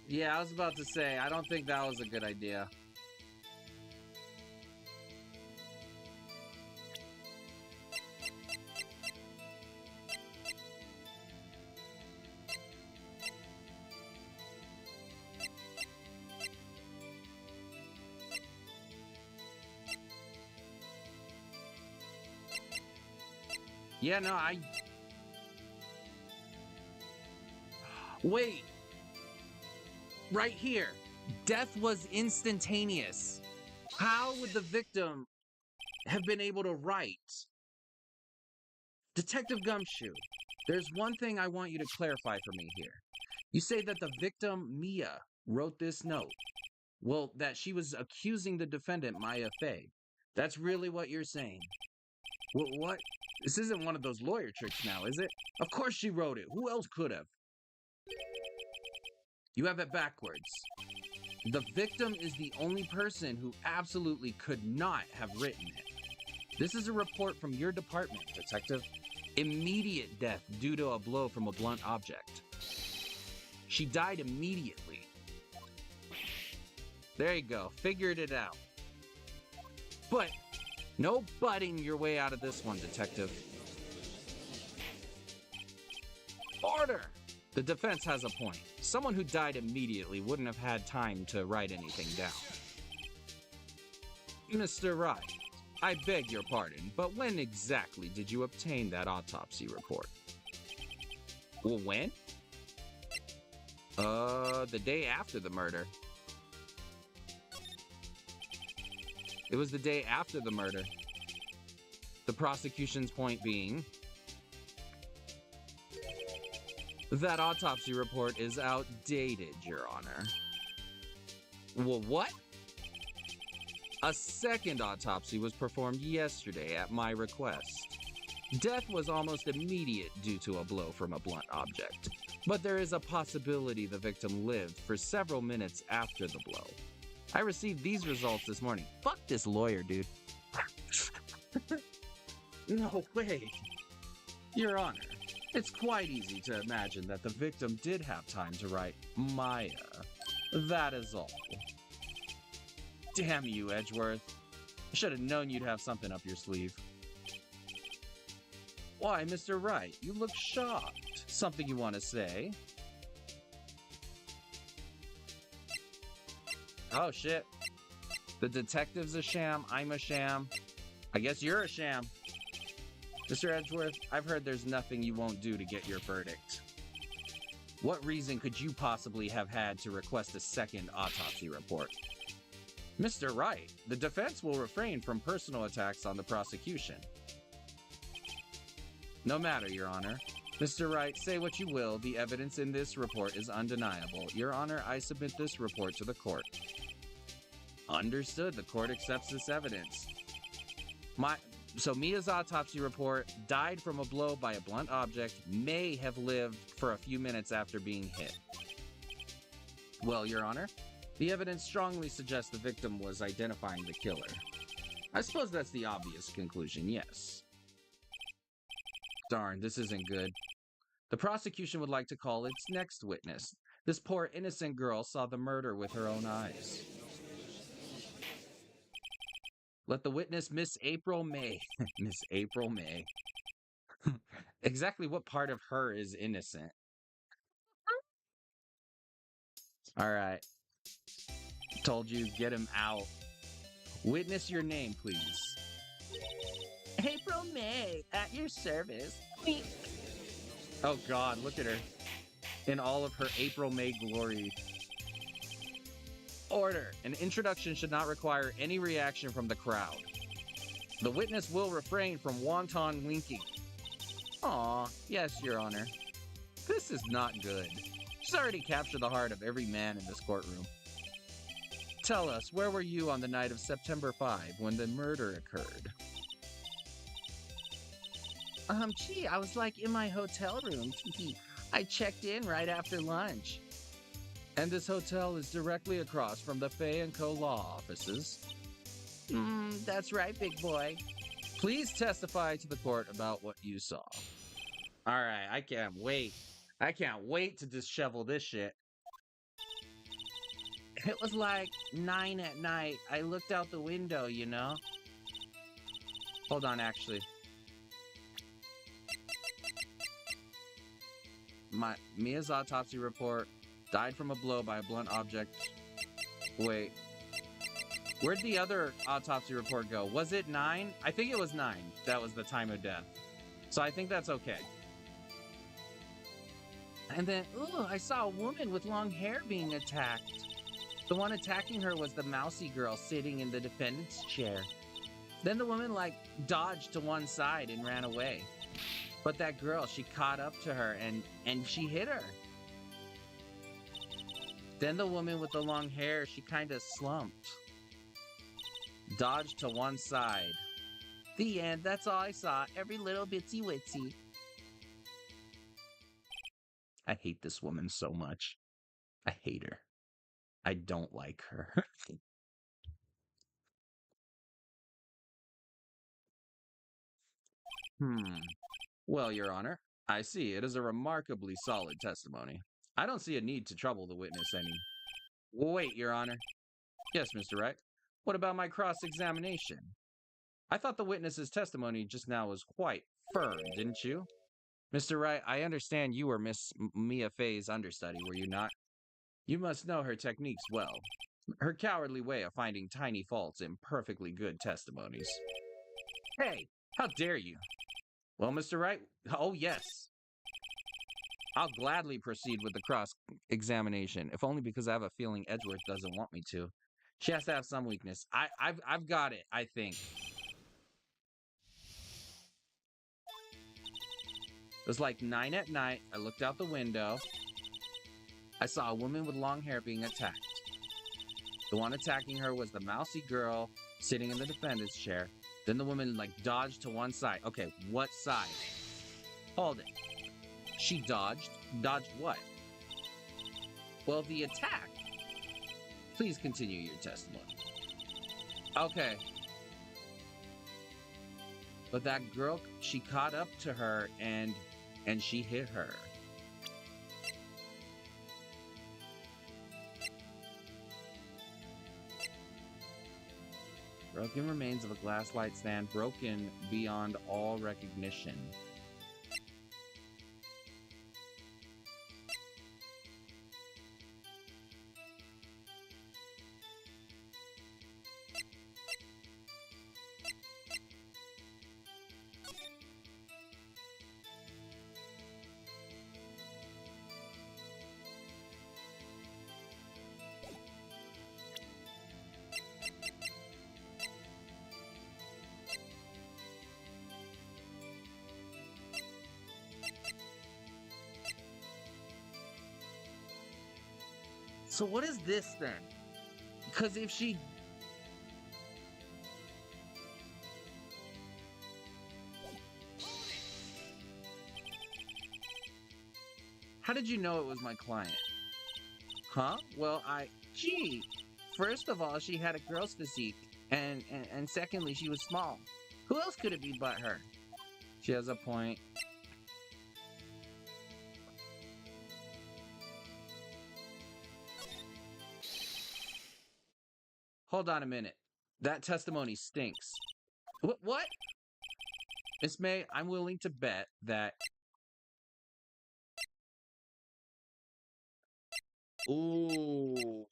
Yeah, I was about to say, I don't think that was a good idea. Yeah, no, Wait! Right here. Death was instantaneous. How would the victim have been able to write? Detective Gumshoe, there's one thing I want you to clarify for me here. You say that the victim, Mia, wrote this note. Well, that she was accusing the defendant, Maya Fey. That's really what you're saying. What? This isn't one of those lawyer tricks now, is it? Of course she wrote it. Who else could have? You have it backwards. The victim is the only person who absolutely could not have written it. This is a report from your department, Detective. Immediate death due to a blow from a blunt object. She died immediately. There you go. Figured it out. But no butting your way out of this one, Detective. Order! The defense has a point. Someone who died immediately wouldn't have had time to write anything down. Mr. Wright, I beg your pardon, but when exactly did you obtain that autopsy report? Well, when? The day after the murder. It was the day after the murder. The prosecution's point being that autopsy report is outdated, Your Honor. Well, what? A second autopsy was performed yesterday at my request. Death was almost immediate due to a blow from a blunt object, but there is a possibility the victim lived for several minutes after the blow. I received these results this morning. Fuck this lawyer, dude. No way. Your Honor, it's quite easy to imagine that the victim did have time to write Maya. That is all. Damn you, Edgeworth. I should have known you'd have something up your sleeve. Why, Mr. Wright, you look shocked. Something you want to say? Oh, shit. The detective's a sham, I'm a sham. I guess you're a sham. Mr. Edgeworth, I've heard there's nothing you won't do to get your verdict. What reason could you possibly have had to request a second autopsy report? Mr. Wright, the defense will refrain from personal attacks on the prosecution. No matter, Your Honor. Mr. Wright, say what you will, the evidence in this report is undeniable. Your Honor, I submit this report to the court. Understood. The court accepts this evidence. So Mia's autopsy report died from a blow by a blunt object, may have lived for a few minutes after being hit. Well, Your Honor, the evidence strongly suggests the victim was identifying the killer. I suppose that's the obvious conclusion, yes. Darn, this isn't good. The prosecution would like to call its next witness. This poor innocent girl saw the murder with her own eyes. Let the witness Miss April May. Miss April May. Exactly what part of her is innocent? Alright. Told you, get him out. Witness your name, please. April May, at your service. Oh god, look at her. In all of her April May glory. Order. An introduction should not require any reaction from the crowd. The witness will refrain from wanton winking. Aw, yes, Your Honor. This is not good. She's already captured the heart of every man in this courtroom. Tell us, where were you on the night of September 5 when the murder occurred? Gee, I was like in my hotel room. I checked in right after lunch. And this hotel is directly across from the Fay & Co. law offices. That's right, big boy. Please testify to the court about what you saw. Alright, I can't wait. I can't wait to dishevel this shit. It was like 9 at night. I looked out the window, you know? Hold on, actually. Mia's autopsy report died from a blow by a blunt object. Wait. Where'd the other autopsy report go? Was it 9? I think it was 9. That was the time of death. So I think that's okay. And then, ooh, I saw a woman with long hair being attacked. The one attacking her was the mousy girl sitting in the defendant's chair. Then the woman, dodged to one side and ran away. But that girl, she caught up to her and she hit her. Then the woman with the long hair, she kind of slumped. Dodged to one side. The end, that's all I saw. Every little bitsy witsy. I hate this woman so much. I hate her. I don't like her. Well, Your Honor, I see. It is a remarkably solid testimony. I don't see a need to trouble the witness any. Wait, Your Honor. Yes, Mr. Wright. What about my cross-examination? I thought the witness's testimony just now was quite firm, didn't you? Mr. Wright, I understand you were Miss Mia Fey's understudy, were you not? You must know her techniques well. Her cowardly way of finding tiny faults in perfectly good testimonies. Hey, how dare you? Well, Mr. Wright, oh yes. I'll gladly proceed with the cross-examination, if only because I have a feeling Edgeworth doesn't want me to. She has to have some weakness. I've got it, I think. It was like 9 at night. I looked out the window. I saw a woman with long hair being attacked. The one attacking her was the mousy girl sitting in the defendant's chair. Then the woman, dodged to one side. Okay, what side? Hold it. She dodged? Dodged what? Well, the attack. Please continue your testimony. Okay. But that girl, she caught up to her and she hit her. Broken remains of a glass light stand, broken beyond all recognition. So what is this then? Because if she... How did you know it was my client? Huh? Well, Gee, first of all, she had a girl's physique. And secondly, she was small. Who else could it be but her? She has a point. Hold on a minute. That testimony stinks. What? Miss May, I'm willing to bet that... Ooh.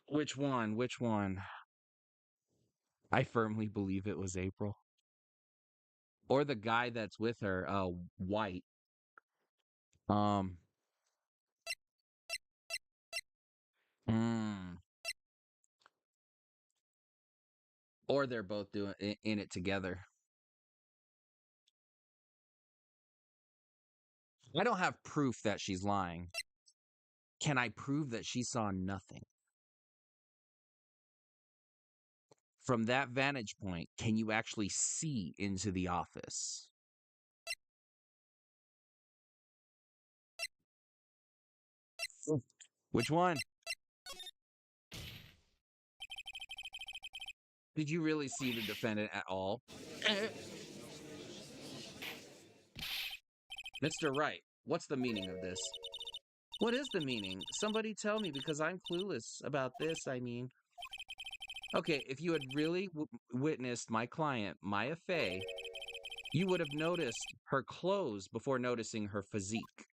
Which one? Which one? I firmly believe it was April. Or the guy that's with her, White. Or they're both doing in it together. I don't have proof that she's lying. Can I prove that she saw nothing? From that vantage point, can you actually see into the office? Which one? Did you really see the defendant at all? Mr. Wright, what's the meaning of this? What is the meaning? Somebody tell me, because I'm clueless about this, I mean. Okay, if you had really witnessed my client, Maya Fey, you would have noticed her clothes before noticing her physique.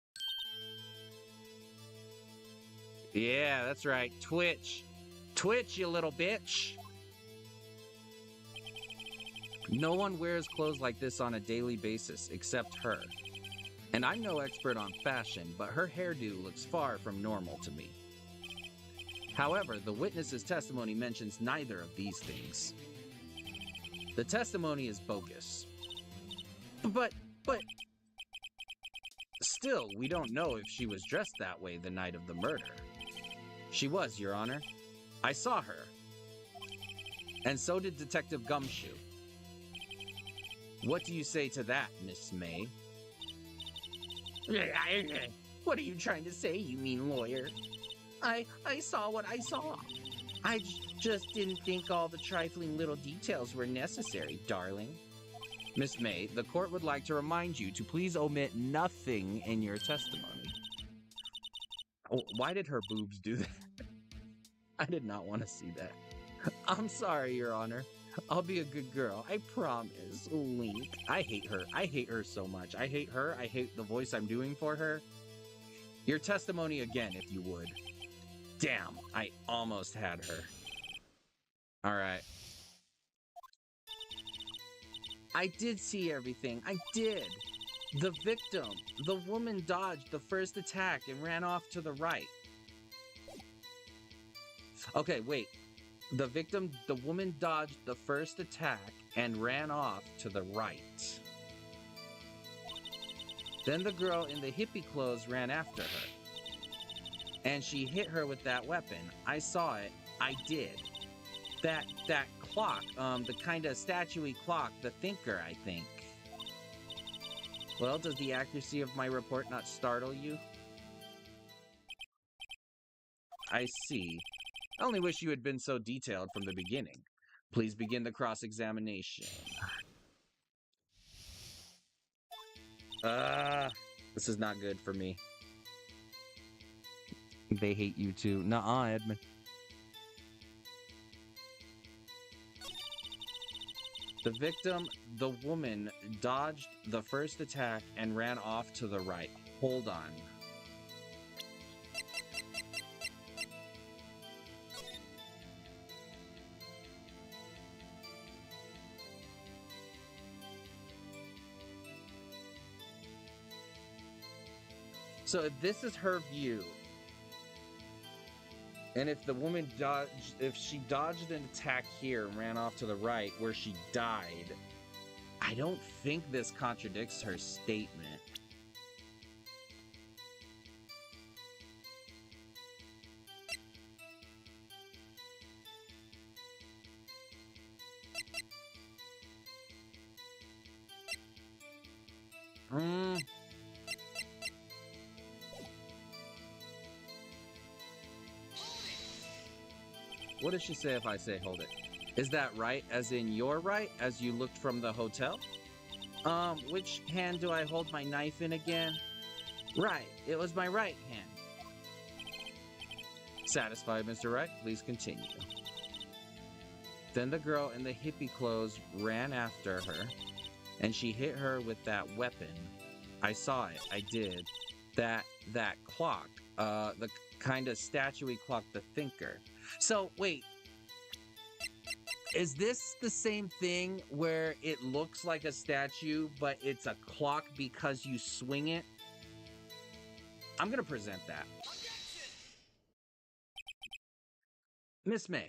Yeah, that's right. Twitch. Twitch, you little bitch. No one wears clothes like this on a daily basis except her. And I'm no expert on fashion, but her hairdo looks far from normal to me. However, the witness's testimony mentions neither of these things. The testimony is bogus. But... Still, we don't know if she was dressed that way the night of the murder. She was, Your Honor. I saw her. And so did Detective Gumshoe. What do you say to that, Miss May? What are you trying to say, you mean lawyer? I saw what I saw. I just didn't think all the trifling little details were necessary, darling. Miss May, the court would like to remind you to please omit nothing in your testimony. Oh, why did her boobs do that? I did not want to see that. I'm sorry, Your Honor. I'll be a good girl. I promise. Link. I hate her. I hate her so much. I hate her. I hate the voice I'm doing for her. Your testimony again, if you would. Damn, I almost had her. All right. I did see everything. I did. The victim, the woman dodged the first attack and ran off to the right. Okay, wait. The victim, the woman dodged the first attack and ran off to the right. Then the girl in the hippie clothes ran after her. And she hit her with that weapon. I saw it. I did. That clock, the kind of statuey clock, the thinker, I think. Well, does the accuracy of my report not startle you? I see. I only wish you had been so detailed from the beginning. Please begin the cross-examination. This is not good for me. They hate you too. Nuh-uh, Edmund. The victim, the woman, dodged the first attack and ran off to the right. Hold on. So if this is her view, and if the woman if she dodged an attack here and ran off to the right where she died, I don't think this contradicts her statement. What does she say if I say hold it? Is that right, as in your right, as you looked from the hotel? Which hand do I hold my knife in again? Right, it was my right hand. Satisfied, Mr. Wright? Please continue. Then the girl in the hippie clothes ran after her, and she hit her with that weapon. I saw it, I did. That clock, the kind of statuey clock, the thinker. So, wait. Is this the same thing where it looks like a statue, but it's a clock because you swing it? I'm gonna present that. Miss May,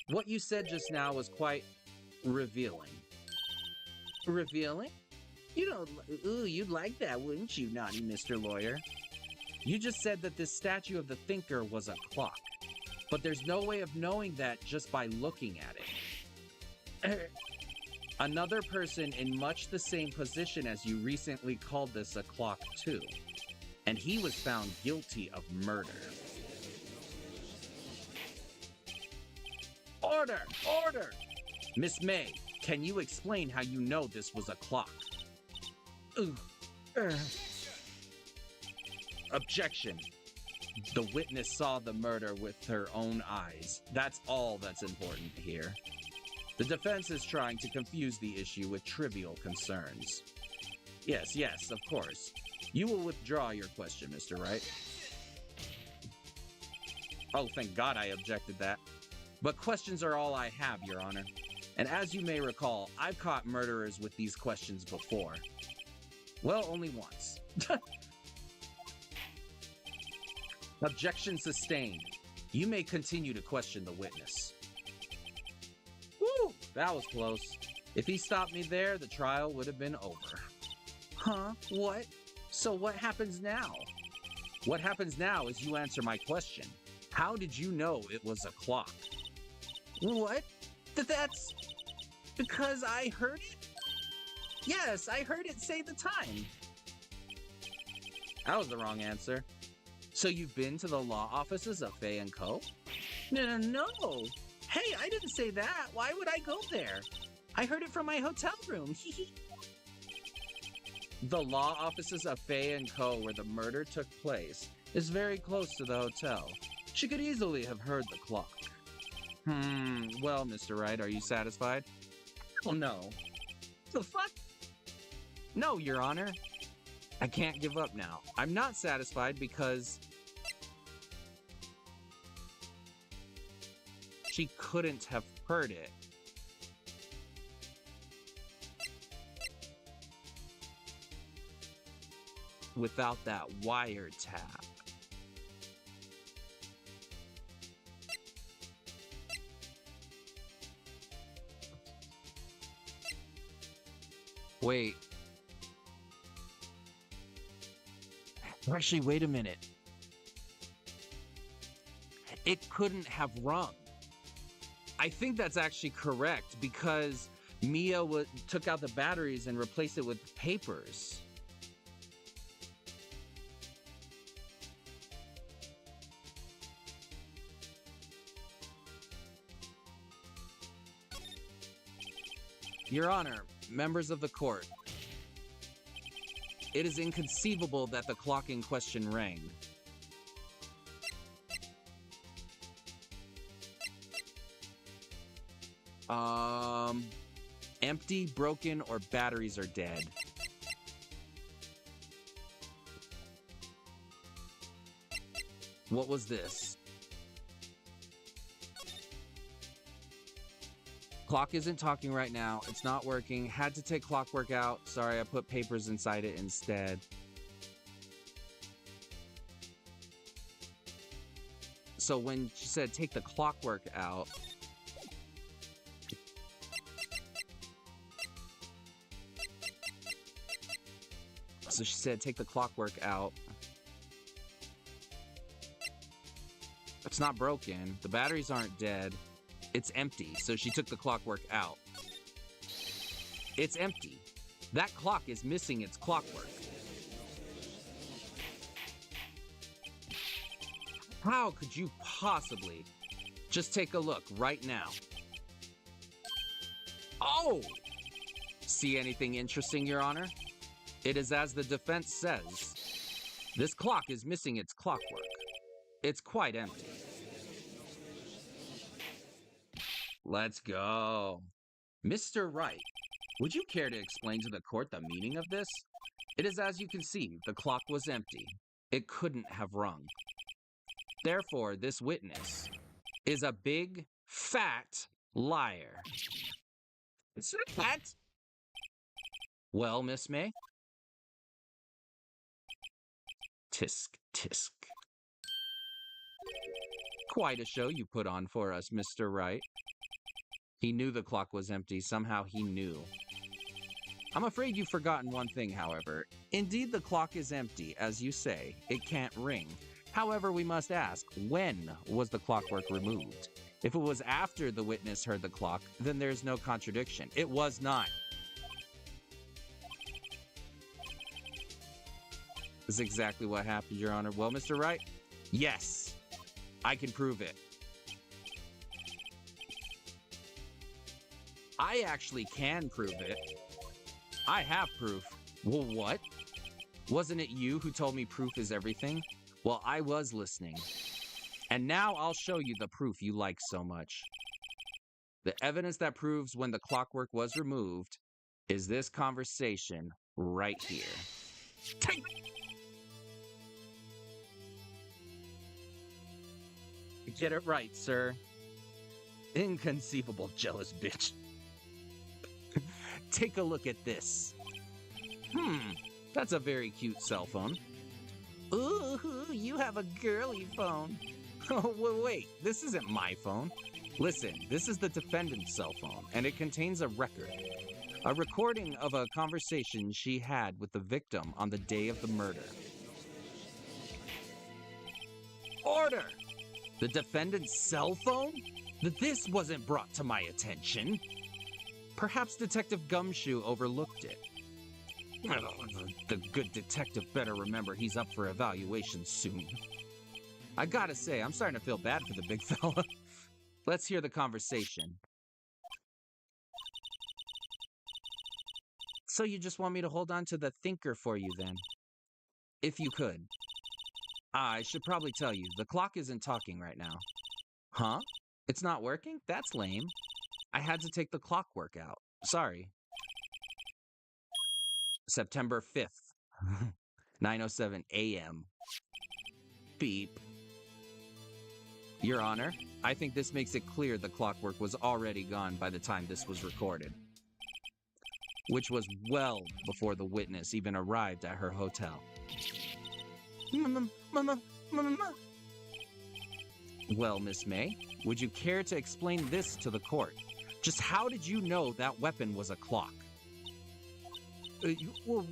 what you said just now was quite revealing. Revealing? You don't... Ooh, you'd like that, wouldn't you, naughty Mr. Lawyer? You just said that this statue of the thinker was a clock. But there's no way of knowing that just by looking at it. Another person in much the same position as you recently called this a clock too. And he was found guilty of murder. Order! Order! Miss May, can you explain how you know this was a clock? Objection. The witness saw the murder with her own eyes. That's all that's important here. The defense is trying to confuse the issue with trivial concerns. Yes, of course. You will withdraw your question, Mr. Wright. Oh, thank God I objected that. But questions are all I have, Your Honor. And as you may recall, I've caught murderers with these questions before. Well, only once. Objection sustained. You may continue to question the witness. Woo! That was close. If he stopped me there, the trial would have been over. Huh? What? So what happens now? What happens now is you answer my question. How did you know it was a clock? What? That's... because I heard it? Yes, I heard it say the time. That was the wrong answer. So you've been to the law offices of Faye & Co.? No. Hey, I didn't say that. Why would I go there? I heard it from my hotel room. The law offices of Faye & Co., where the murder took place, is very close to the hotel. She could easily have heard the clock. Well, Mr. Wright, are you satisfied? Oh, no. The fuck? No, Your Honor. I can't give up now. I'm not satisfied because she couldn't have heard it. Without that wiretap. Wait. Actually, wait a minute. It couldn't have rung. I think that's actually correct because Mia took out the batteries and replaced it with papers. Your Honor, members of the court, it is inconceivable that the clock in question rang. Empty, broken, or batteries are dead. What was this? Clock isn't talking right now. It's not working. Had to take clockwork out. Sorry, I put papers inside it instead. So when she said take the clockwork out, so she said take the clockwork out. It's not broken. The batteries aren't dead. It's empty, so she took the clockwork out. It's empty. That clock is missing its clockwork. How could you possibly? Just take a look right now. Oh! See anything interesting, Your Honor? It is as the defense says. This clock is missing its clockwork. It's quite empty. Let's go. Mr. Wright, would you care to explain to the court the meaning of this? It is as you can see, the clock was empty. It couldn't have rung. Therefore, this witness is a big, fat liar. It's fat. Well, Miss May? Tisk, tisk. Quite a show you put on for us, Mr. Wright. He knew the clock was empty. Somehow he knew. I'm afraid you've forgotten one thing, however. Indeed, the clock is empty, as you say. It can't ring. However, we must ask, when was the clockwork removed? If it was after the witness heard the clock, then there's no contradiction. It was not. This is exactly what happened, Your Honor. Well, Mr. Wright? Yes. I can prove it. I actually can prove it. I have proof. Well, what? Wasn't it you who told me proof is everything? Well, I was listening. And now I'll show you the proof you like so much. The evidence that proves when the clockwork was removed is this conversation right here. Take. Get it right, sir. Inconceivable jealous bitch. Take a look at this. That's a very cute cell phone. Ooh, you have a girly phone. Oh, wait, this isn't my phone. Listen, this is the defendant's cell phone, and it contains a record. A recording of a conversation she had with the victim on the day of the murder. Order! The defendant's cell phone? This wasn't brought to my attention. Perhaps Detective Gumshoe overlooked it. The good detective better remember he's up for evaluation soon. I gotta say, I'm starting to feel bad for the big fella. Let's hear the conversation. So you just want me to hold on to the thinker for you then? If you could. I should probably tell you, the clock isn't talking right now. Huh? It's not working? That's lame. I had to take the clockwork out. Sorry. September 5th, 9:07 a.m. Beep. Your Honor, I think this makes it clear the clockwork was already gone by the time this was recorded, which was well before the witness even arrived at her hotel. Well, Miss May, would you care to explain this to the court? Just how did you know that weapon was a clock? Well,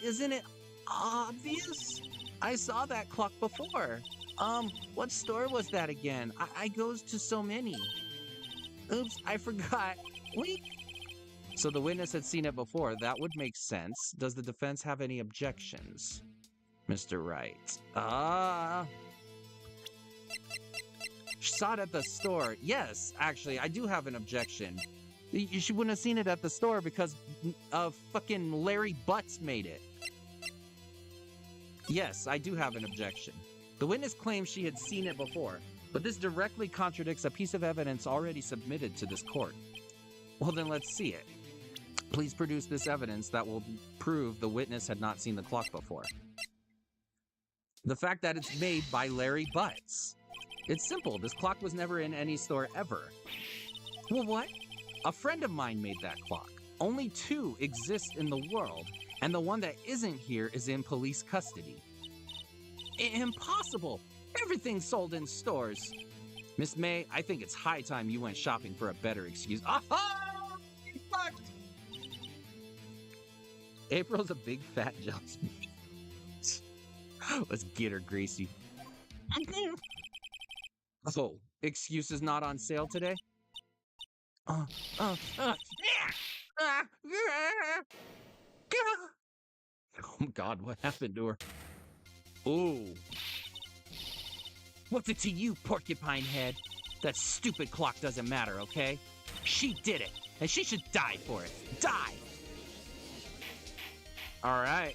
isn't it obvious? I saw that clock before. What store was that again? I goes to so many. Oops, I forgot. Wait. So the witness had seen it before. That would make sense. Does the defense have any objections? Mr. Wright. She saw it at the store. Yes, actually, I do have an objection. She wouldn't have seen it at the store because fucking Larry Butts made it. Yes, I do have an objection. The witness claims she had seen it before, but this directly contradicts a piece of evidence already submitted to this court. Well, then let's see it. Please produce this evidence that will prove the witness had not seen the clock before. The fact that it's made by Larry Butts. It's simple. This clock was never in any store ever. Well, what? A friend of mine made that clock. Only 2 exist in the world, and the one that isn't here is in police custody. Impossible! Everything's sold in stores. Miss May, I think it's high time you went shopping for a better excuse. Aha! You fucked! April's a big fat jealous. Let's get her, Gracie. Oh, excuse is not on sale today? Oh God, what happened to her? Ooh. What's it to you, porcupine head? That stupid clock doesn't matter, okay? She did it, and she should die for it. Die! All right.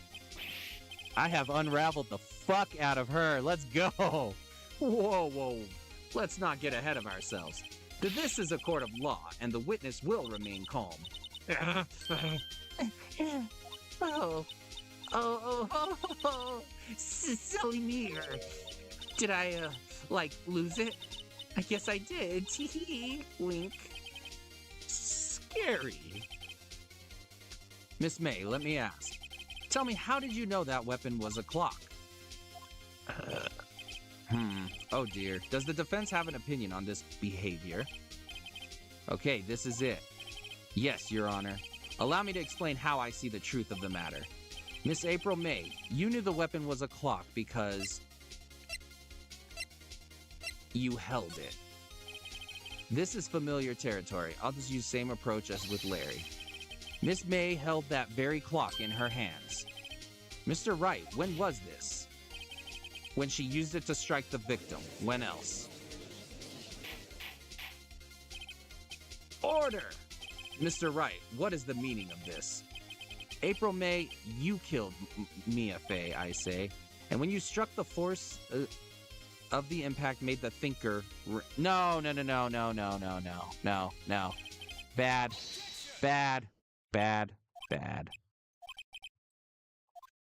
I have unraveled the fuck out of her. Let's go. Whoa. Let's not get ahead of ourselves. This is a court of law, and the witness will remain calm. Silly me. Did I, lose it? I guess I did. Tee wink. Scary. Miss May, let me ask. Tell me, how did you know that weapon was a clock? Oh dear. Does the defense have an opinion on this behavior? Okay, this is it. Yes, Your Honor. Allow me to explain how I see the truth of the matter. Miss April May, you knew the weapon was a clock because you held it. This is familiar territory. I'll just use same approach as with Larry. Miss May held that very clock in her hands. Mr. Wright, when was this? When she used it to strike the victim. When else? Order! Mr. Wright, what is the meaning of this? April May, you killed Mia Fey, I say. And when you struck, the force of the impact made the thinker... No.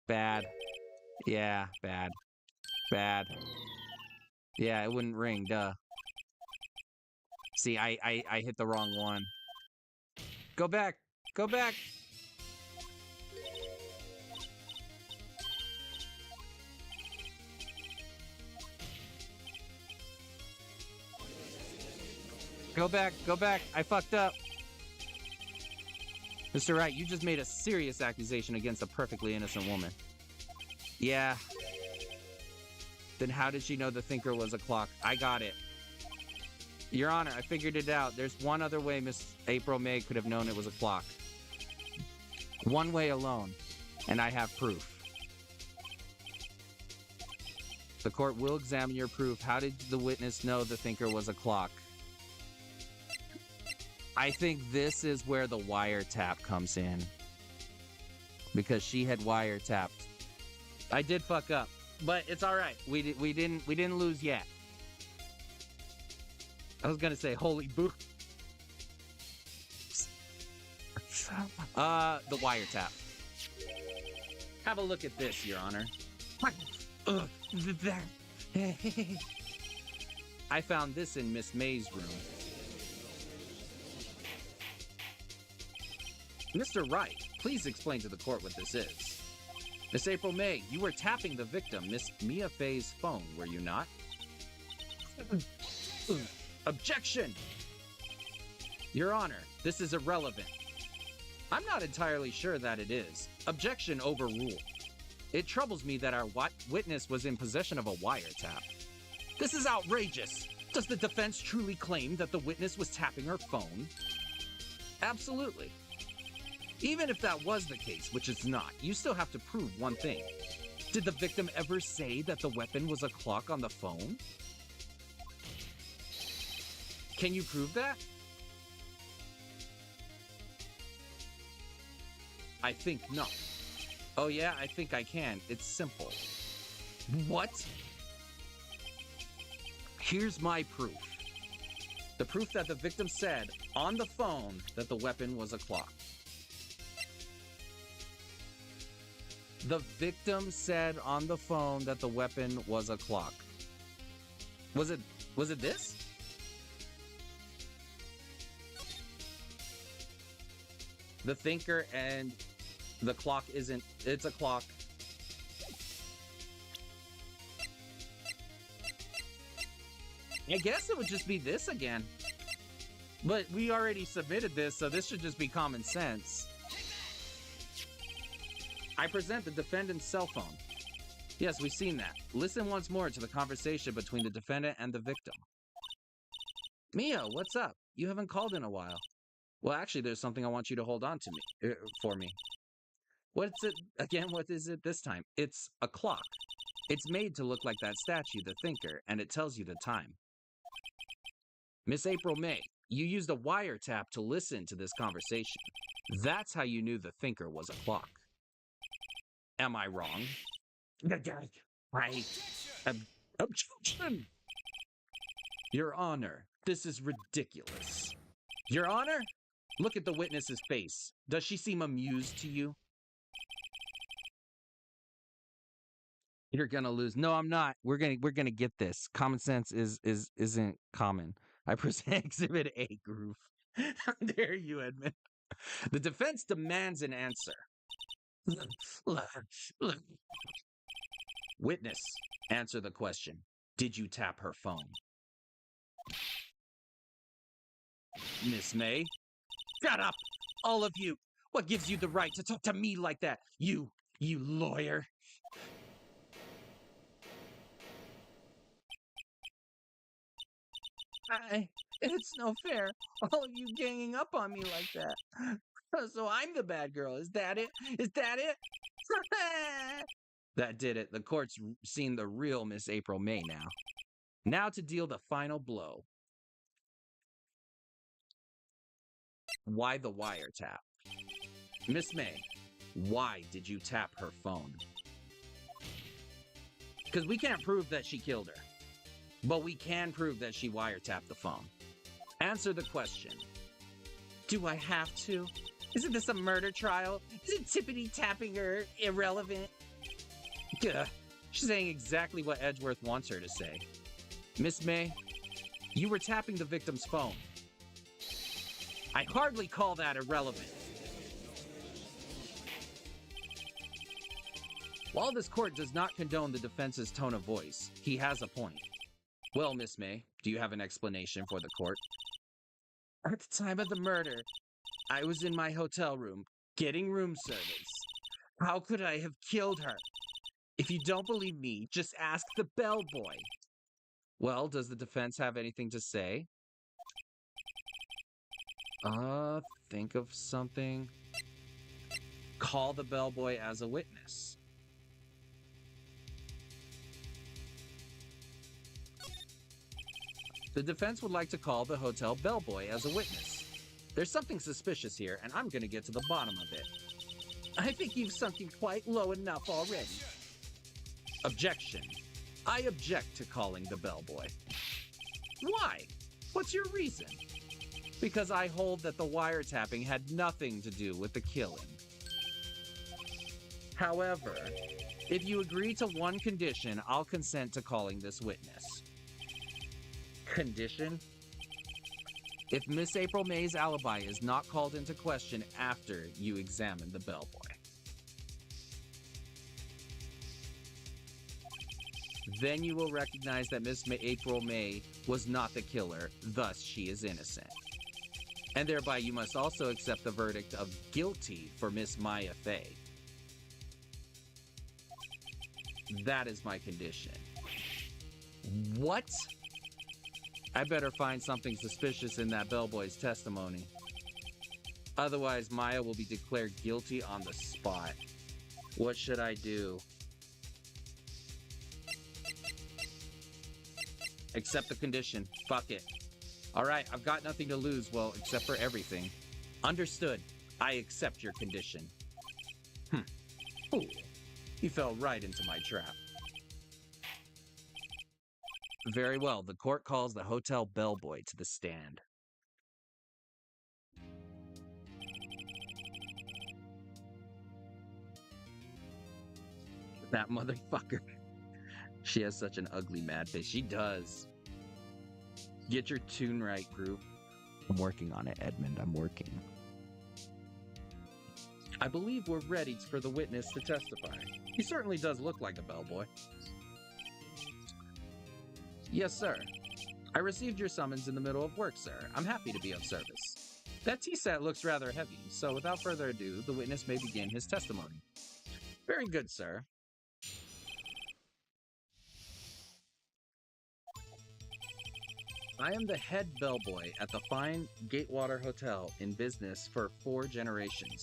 Bad. Yeah, bad. Yeah, it wouldn't ring, duh. See, I hit the wrong one. Go back! Go back! Go back! I fucked up! Mr. Wright, you just made a serious accusation against a perfectly innocent woman. Yeah. Then how did she know the thinker was a clock? I got it. Your Honor, I figured it out. There's one other way Miss April May could have known it was a clock. One way alone. And I have proof. The court will examine your proof. How did the witness know the thinker was a clock? I think this is where the wiretap comes in. Because she had wiretapped I did fuck up, but it's all right. We didn't lose yet. I was gonna say holy boo. The wiretap. Have a look at this, Your Honor. I found this in Miss May's room. Mr. Wright, please explain to the court what this is. Miss April May, you were tapping the victim, Miss Mia Fey's phone, were you not? Objection! Your Honor, this is irrelevant. I'm not entirely sure that it is. Objection overruled. It troubles me that our witness was in possession of a wiretap. This is outrageous! Does the defense truly claim that the witness was tapping her phone? Absolutely. Even if that was the case, which it's not, you still have to prove one thing. Did the victim ever say that the weapon was a clock on the phone? Can you prove that? I think not. Oh yeah, I think I can. It's simple. What? Here's my proof. The proof that the victim said on the phone that the weapon was a clock. The victim said on the phone that the weapon was a clock. Was it this? The thinker and the clock isn't, it's a clock. I guess it would just be this again. But we already submitted this, so this should just be common sense. I present the defendant's cell phone. Yes, we've seen that. Listen once more to the conversation between the defendant and the victim. Mia, what's up? You haven't called in a while. Well, actually, there's something I want you to hold on to me, for me. What's it, again, what is it this time? It's a clock. It's made to look like that statue, the thinker, and it tells you the time. Miss April May, you used a wiretap to listen to this conversation. That's how you knew the thinker was a clock. Am I wrong? Objection! Your Honor, this is ridiculous. Your Honor, look at the witness's face. Does she seem amused to you? You're gonna lose. No, I'm not. We're gonna get this. Common sense isn't common. I present Exhibit A, Groove. How dare you, Edmund? The defense demands an answer. Witness, answer the question. Did you tap her phone? Miss May? Shut up! All of you! What gives you the right to talk to me like that? You lawyer! It's no fair. All of you ganging up on me like that. So I'm the bad girl. Is that it? Is that it? That did it. The court's seen the real Miss April May now. Now to deal the final blow. Why the wiretap? Miss May, why did you tap her phone? Because we can't prove that she killed her. But we can prove that she wiretapped the phone. Answer the question. Do I have to? Isn't this a murder trial? Isn't tippity-tapping her irrelevant? Gah. She's saying exactly what Edgeworth wants her to say. Miss May, you were tapping the victim's phone. I hardly call that irrelevant. While this court does not condone the defense's tone of voice, he has a point. Well, Miss May, do you have an explanation for the court? At the time of the murder, I was in my hotel room, getting room service. How could I have killed her? If you don't believe me, just ask the bellboy. Well, does the defense have anything to say? Think of something. Call the bellboy as a witness. The defense would like to call the hotel bellboy as a witness. There's something suspicious here, and I'm going to get to the bottom of it. I think you've sunk in quite low enough already. Objection. I object to calling the bellboy. Why? What's your reason? Because I hold that the wiretapping had nothing to do with the killing. However, if you agree to one condition, I'll consent to calling this witness. Condition? If Miss April May's alibi is not called into question after you examine the bellboy. Then you will recognize that April May was not the killer, thus she is innocent. And thereby you must also accept the verdict of guilty for Miss Maya Fey. That is my condition. What? I better find something suspicious in that bellboy's testimony. Otherwise, Maya will be declared guilty on the spot. What should I do? Accept the condition. Fuck it. Alright, I've got nothing to lose, well, except for everything. Understood. I accept your condition. Ooh, you fell right into my trap. Very well, the court calls the hotel bellboy to the stand. That motherfucker. She has such an ugly mad face. She does. Get your tune right, group. I'm working on it, Edmund. I'm working. I believe we're ready for the witness to testify. He certainly does look like a bellboy. Yes, sir. I received your summons in the middle of work, sir. I'm happy to be of service. That tea set looks rather heavy, so without further ado, the witness may begin his testimony. Very good, sir. I am the head bellboy at the fine Gatewater Hotel in business for 4 generations.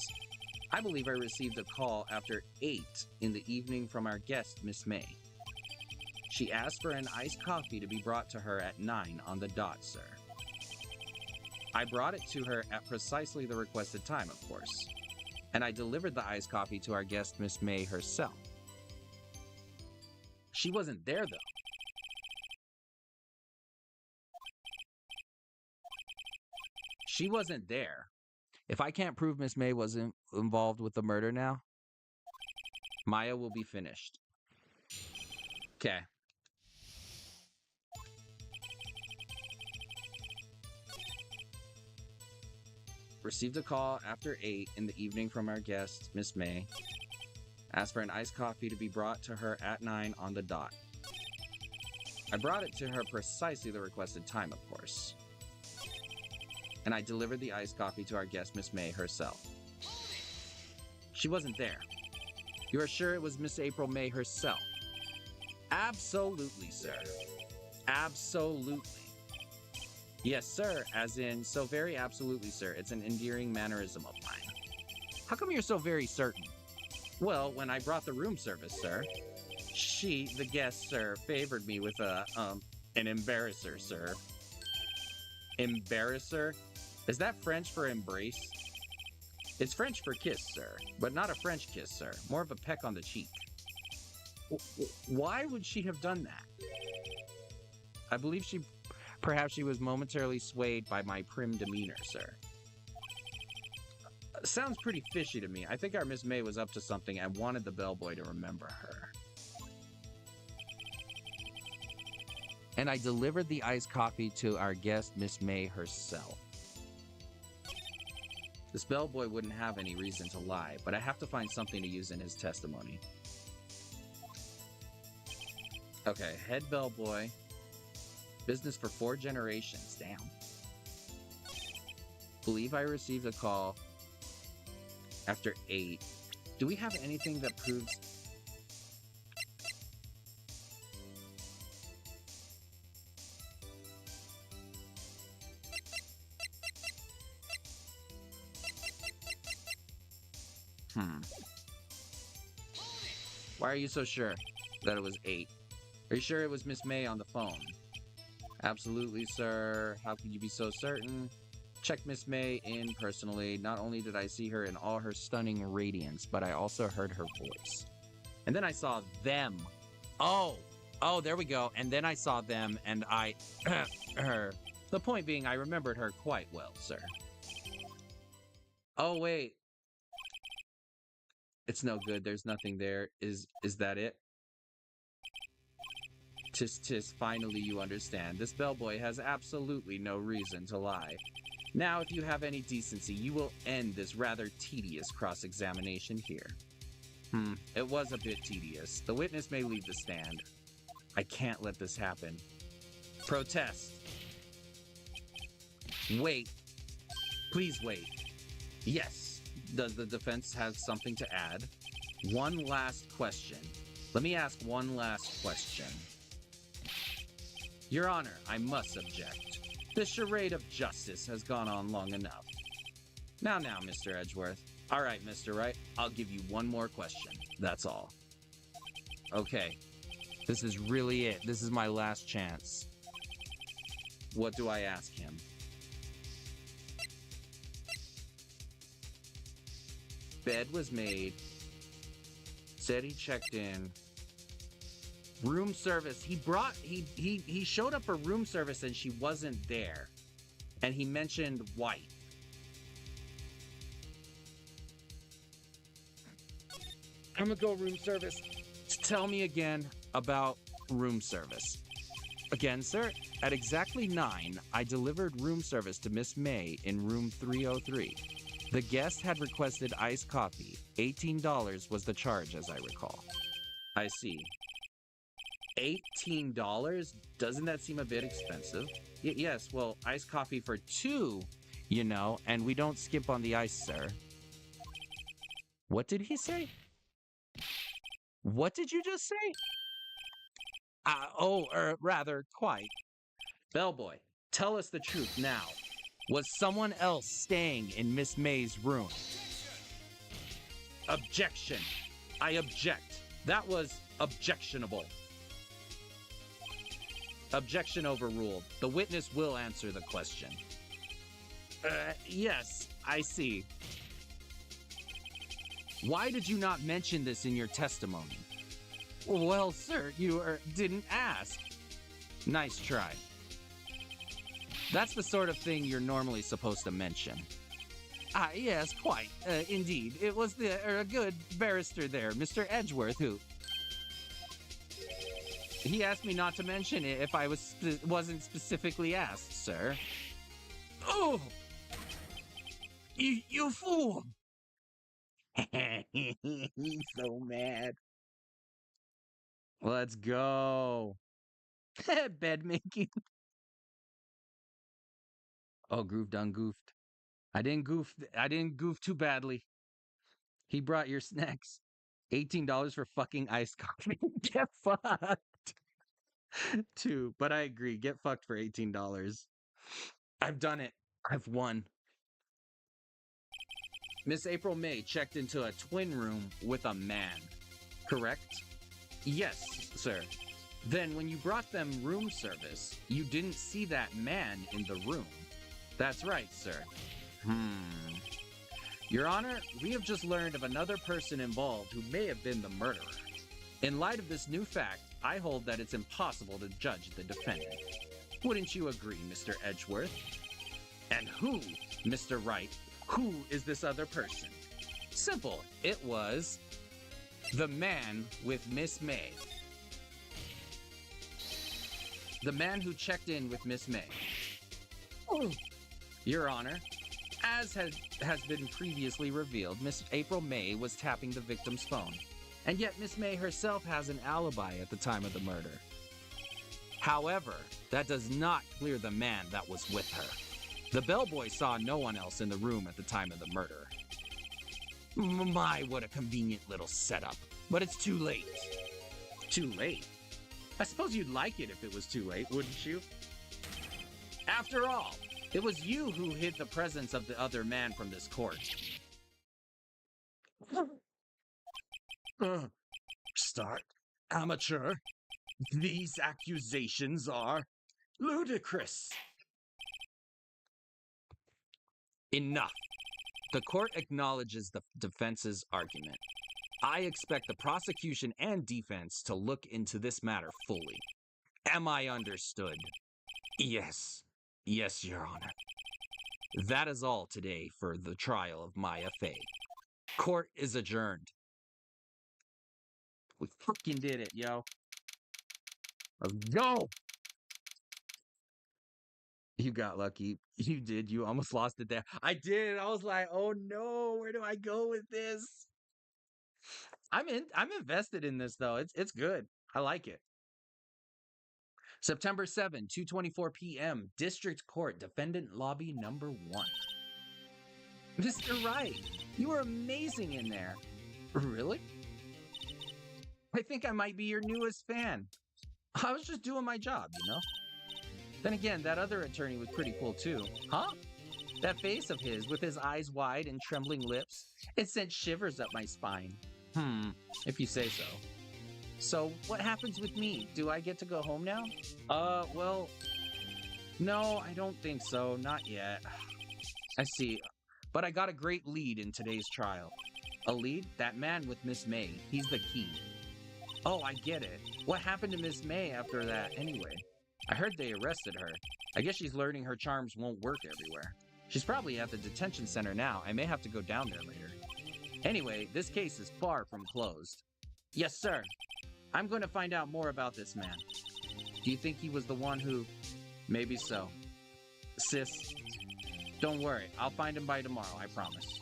I believe I received a call after 8 in the evening from our guest, Miss May. She asked for an iced coffee to be brought to her at 9 on the dot, sir. I brought it to her at precisely the requested time, of course. And I delivered the iced coffee to our guest, Miss May herself. She wasn't there, though. She wasn't there. If I can't prove Miss May wasn't involved with the murder now, Maya will be finished. Okay. Received a call after 8 in the evening from our guest, Miss May. Asked for an iced coffee to be brought to her at 9 on the dot. I brought it to her precisely the requested time, of course. And I delivered the iced coffee to our guest, Miss May herself. She wasn't there. You are sure it was Miss April May herself? Absolutely, sir. Absolutely. Yes, sir, as in, so very absolutely, sir. It's an endearing mannerism of mine. How come you're so very certain? Well, when I brought the room service, sir, she, the guest, sir, favored me with an embarrasser, sir. Embarrasser? Is that French for embrace? It's French for kiss, sir, but not a French kiss, sir. More of a peck on the cheek. Why would she have done that? I believe perhaps she was momentarily swayed by my prim demeanor, sir. Sounds pretty fishy to me. I think our Miss May was up to something and wanted the bellboy to remember her. And I delivered the iced coffee to our guest, Miss May herself. This bellboy wouldn't have any reason to lie, but I have to find something to use in his testimony. Okay, head bellboy. Business for 4 generations. Damn. Believe I received a call after 8. Do we have anything that proves... Why are you so sure that it was 8? Are you sure it was Miss May on the phone? Absolutely, sir. How could you be so certain? Check Miss May in personally. Not only did I see her in all her stunning radiance, but I also heard her voice. And then I saw them Oh, there we go. And then I saw them and I her. The point being, I remembered her quite well, sir. Oh, wait. It's no good. There's nothing there. Is that it? Tis, finally you understand. This bellboy has absolutely no reason to lie. Now, if you have any decency, you will end this rather tedious cross-examination here. It was a bit tedious. The witness may leave the stand. I can't let this happen. Protest. Wait. Please wait. Yes. Does the defense have something to add? One last question. Let me ask one last question. Your Honor, I must object. The charade of justice has gone on long enough. Now, Mr. Edgeworth. All right, Mr. Wright, I'll give you one more question. That's all. Okay. This is really it. This is my last chance. What do I ask him? Bed was made. Said he checked in. Room service. He showed up for room service and she wasn't there. And he mentioned White. I'm gonna go room service. Tell me again about room service. Again, sir, at exactly 9, I delivered room service to Miss May in room 303. The guest had requested iced coffee. $18 was the charge, as I recall. I see. $18? Doesn't that seem a bit expensive? Yes, well, iced coffee for 2, you know, and we don't skip on the ice, sir. What did he say? What did you just say? Rather, quite. Bellboy, tell us the truth now. Was someone else staying in Miss May's room? Objection. I object. That was objectionable. Objection overruled. The witness will answer the question. Yes, I see. Why did you not mention this in your testimony? Well, sir, you didn't ask. Nice try. That's the sort of thing you're normally supposed to mention. Yes, quite. Indeed. It was the good barrister there, Mr. Edgeworth, who... He asked me not to mention it if I wasn't specifically asked, sir. Oh! You fool! He's so mad. Let's go. Bed making. Oh, Groove done goofed. I didn't goof too badly. He brought your snacks. $18 for fucking iced coffee. Get fucked. 2, but I agree. Get fucked for $18. I've done it. I've won. Miss April May checked into a twin room with a man, correct? Yes, sir. Then when you brought them room service, you didn't see that man in the room. That's right, sir. Your Honor, we have just learned of another person involved who may have been the murderer. In light of this new fact, I hold that it's impossible to judge the defendant. Wouldn't you agree, Mr. Edgeworth? And who, Mr. Wright, who is this other person? Simple. It was the man with Miss May. The man who checked in with Miss May. Oh. Your Honor, as has been previously revealed, Miss April May was tapping the victim's phone. And yet Miss May herself has an alibi at the time of the murder. However, that does not clear the man that was with her. The bellboy saw no one else in the room at the time of the murder. My, what a convenient little setup. But it's too late. Too late? I suppose you'd like it if it was too late, wouldn't you? After all, it was you who hid the presence of the other man from this court. Start. Amateur. These accusations are ludicrous. Enough. The court acknowledges the defense's argument. I expect the prosecution and defense to look into this matter fully. Am I understood? Yes. Yes, Your Honor. That is all today for the trial of Maya Fey. Court is adjourned. We fucking did it, yo. Let's go! You got lucky. You did. You almost lost it there. I did. I was like, oh no, where do I go with this? I'm invested in this though. It's good. I like it. September 7, 2:24 p.m. District Court, Defendant Lobby number 1. Mr. Wright, you were amazing in there. Really? I think I might be your newest fan. I was just doing my job, you know? Then again, that other attorney was pretty cool too. Huh? That face of his with his eyes wide and trembling lips, it sent shivers up my spine. If you say so. So, what happens with me? Do I get to go home now? Well, no, I don't think so. Not yet. I see. But I got a great lead in today's trial. A lead? That man with Miss May. He's the key. Oh, I get it. What happened to Miss May after that anyway? I heard they arrested her. I guess she's learning her charms won't work everywhere. She's probably at the detention center now. I may have to go down there later. Anyway, this case is far from closed. Yes, sir. I'm going to find out more about this man. Do you think he was the one who... Maybe so. Sis, don't worry. I'll find him by tomorrow, I promise.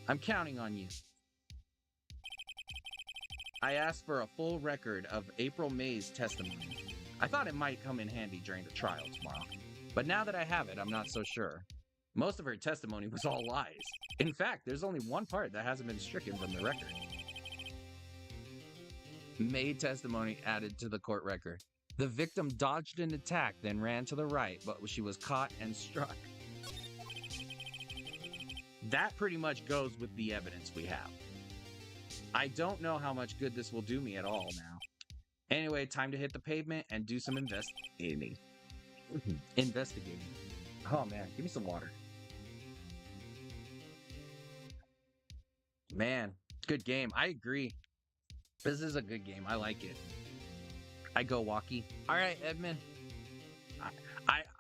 I'm counting on you. I asked for a full record of April May's testimony. I thought it might come in handy during the trial tomorrow. But now that I have it, I'm not so sure. Most of her testimony was all lies. In fact, there's only one part that hasn't been stricken from the record. May testimony added to the court record. The victim dodged an attack, then ran to the right, but she was caught and struck. That pretty much goes with the evidence we have. I don't know how much good this will do me at all now. Anyway, time to hit the pavement and do some investigating. Investigating. Oh man, give me some water. Man, good game. I agree. This is a good game. I like it. I go walkie. All right, Edmund.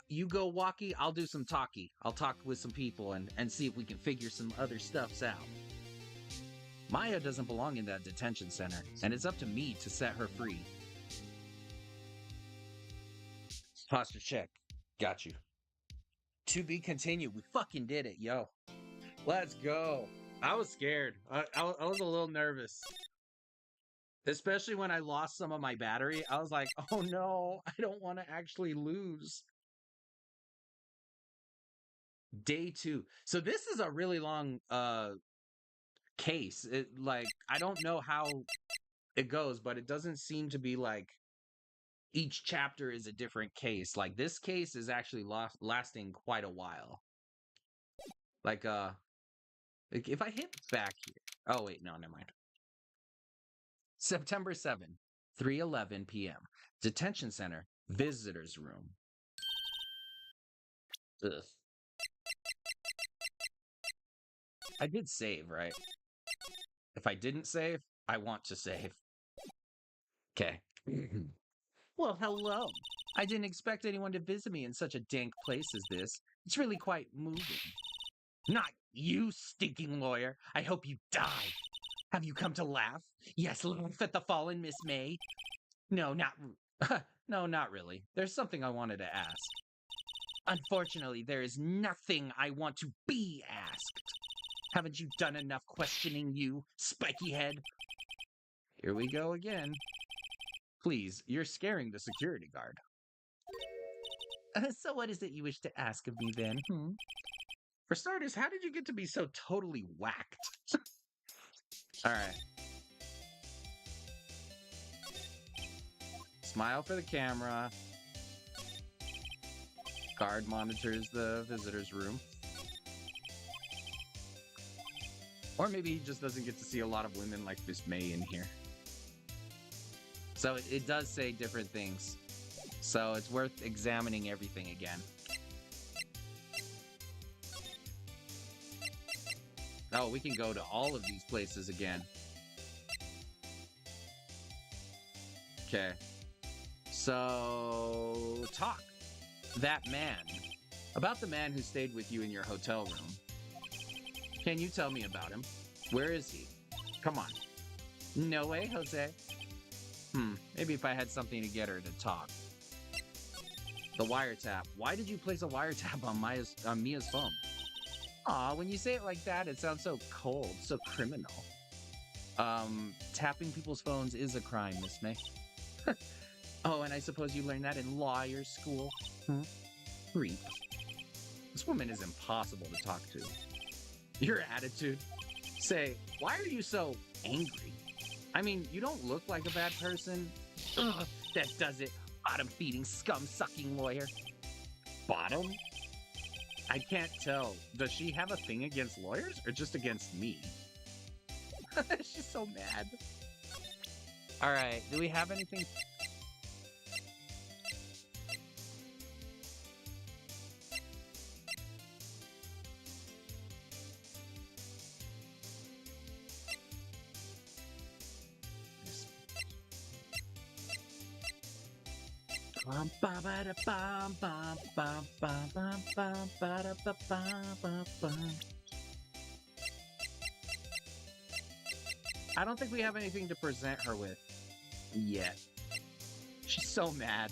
You go walkie. I'll do some talkie. I'll talk with some people and see if we can figure some other stuffs out. Maya doesn't belong in that detention center, and it's up to me to set her free. Posture check. Got you. To be continued. We fucking did it, yo. Let's go. I was scared. I was a little nervous. Especially when I lost some of my battery. I was like, oh no, I don't want to actually lose. Day 2. So this is a really long case. I don't know how it goes, but it doesn't seem to be like each chapter is a different case. Like this case is actually lasting quite a while. Like if I hit back here. Oh wait, no, never mind. September 7, 3:11 p.m. Detention Center, Visitors Room. Ugh. I did save, right? If I didn't save, I want to save. Okay. Well, hello. I didn't expect anyone to visit me in such a dank place as this. It's really quite moving. Not you, stinking lawyer. I hope you die. Have you come to laugh? Yes, laugh at the fallen Miss May. No, not really. There's something I wanted to ask. Unfortunately, there is nothing I want to be asked. Haven't you done enough questioning, you spiky head? Here we go again. Please, you're scaring the security guard. So what is it you wish to ask of me then? For starters, how did you get to be so totally whacked? Alright. Smile for the camera. Guard monitors the visitor's room. Or maybe he just doesn't get to see a lot of women like Miss May in here. So it does say different things. So it's worth examining everything again. Oh, we can go to all of these places again. Okay. So, talk. That man. About the man who stayed with you in your hotel room. Can you tell me about him? Where is he? Come on. No way, Jose. Maybe if I had something to get her to talk. The wiretap. Why did you place a wiretap on Mia's phone? Aw, when you say it like that, it sounds so cold, so criminal. Tapping people's phones is a crime, Miss May. Oh, and I suppose you learned that in lawyer school? Creep. This woman is impossible to talk to. Your attitude? Say, why are you so angry? I mean, you don't look like a bad person. Ugh, that does it. Bottom-feeding, scum-sucking lawyer. Bottom? I can't tell. Does she have a thing against lawyers or just against me? She's so mad. All right, do we have anything? I don't think we have anything to present her with yet. She's so mad.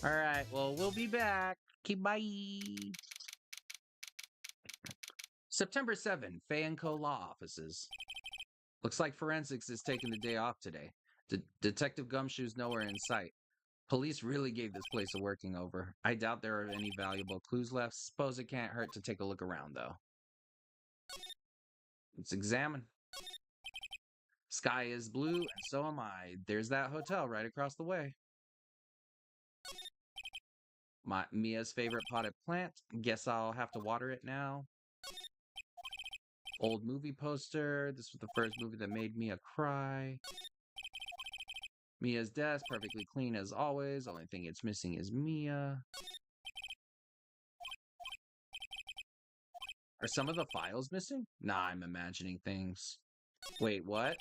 All right, well, we'll be back. Okay, bye. September 7, Fay & Co. Law Offices. Looks like forensics is taking the day off today. Detective Gumshoe's nowhere in sight. Police really gave this place a working over. I doubt there are any valuable clues left. Suppose it can't hurt to take a look around, though. Let's examine. Sky is blue, and so am I. There's that hotel right across the way. Mia's favorite potted plant. Guess I'll have to water it now. Old movie poster. This was the first movie that made Mia cry. Mia's desk, perfectly clean as always. Only thing it's missing is Mia. Are some of the files missing? Nah, I'm imagining things. Wait, what?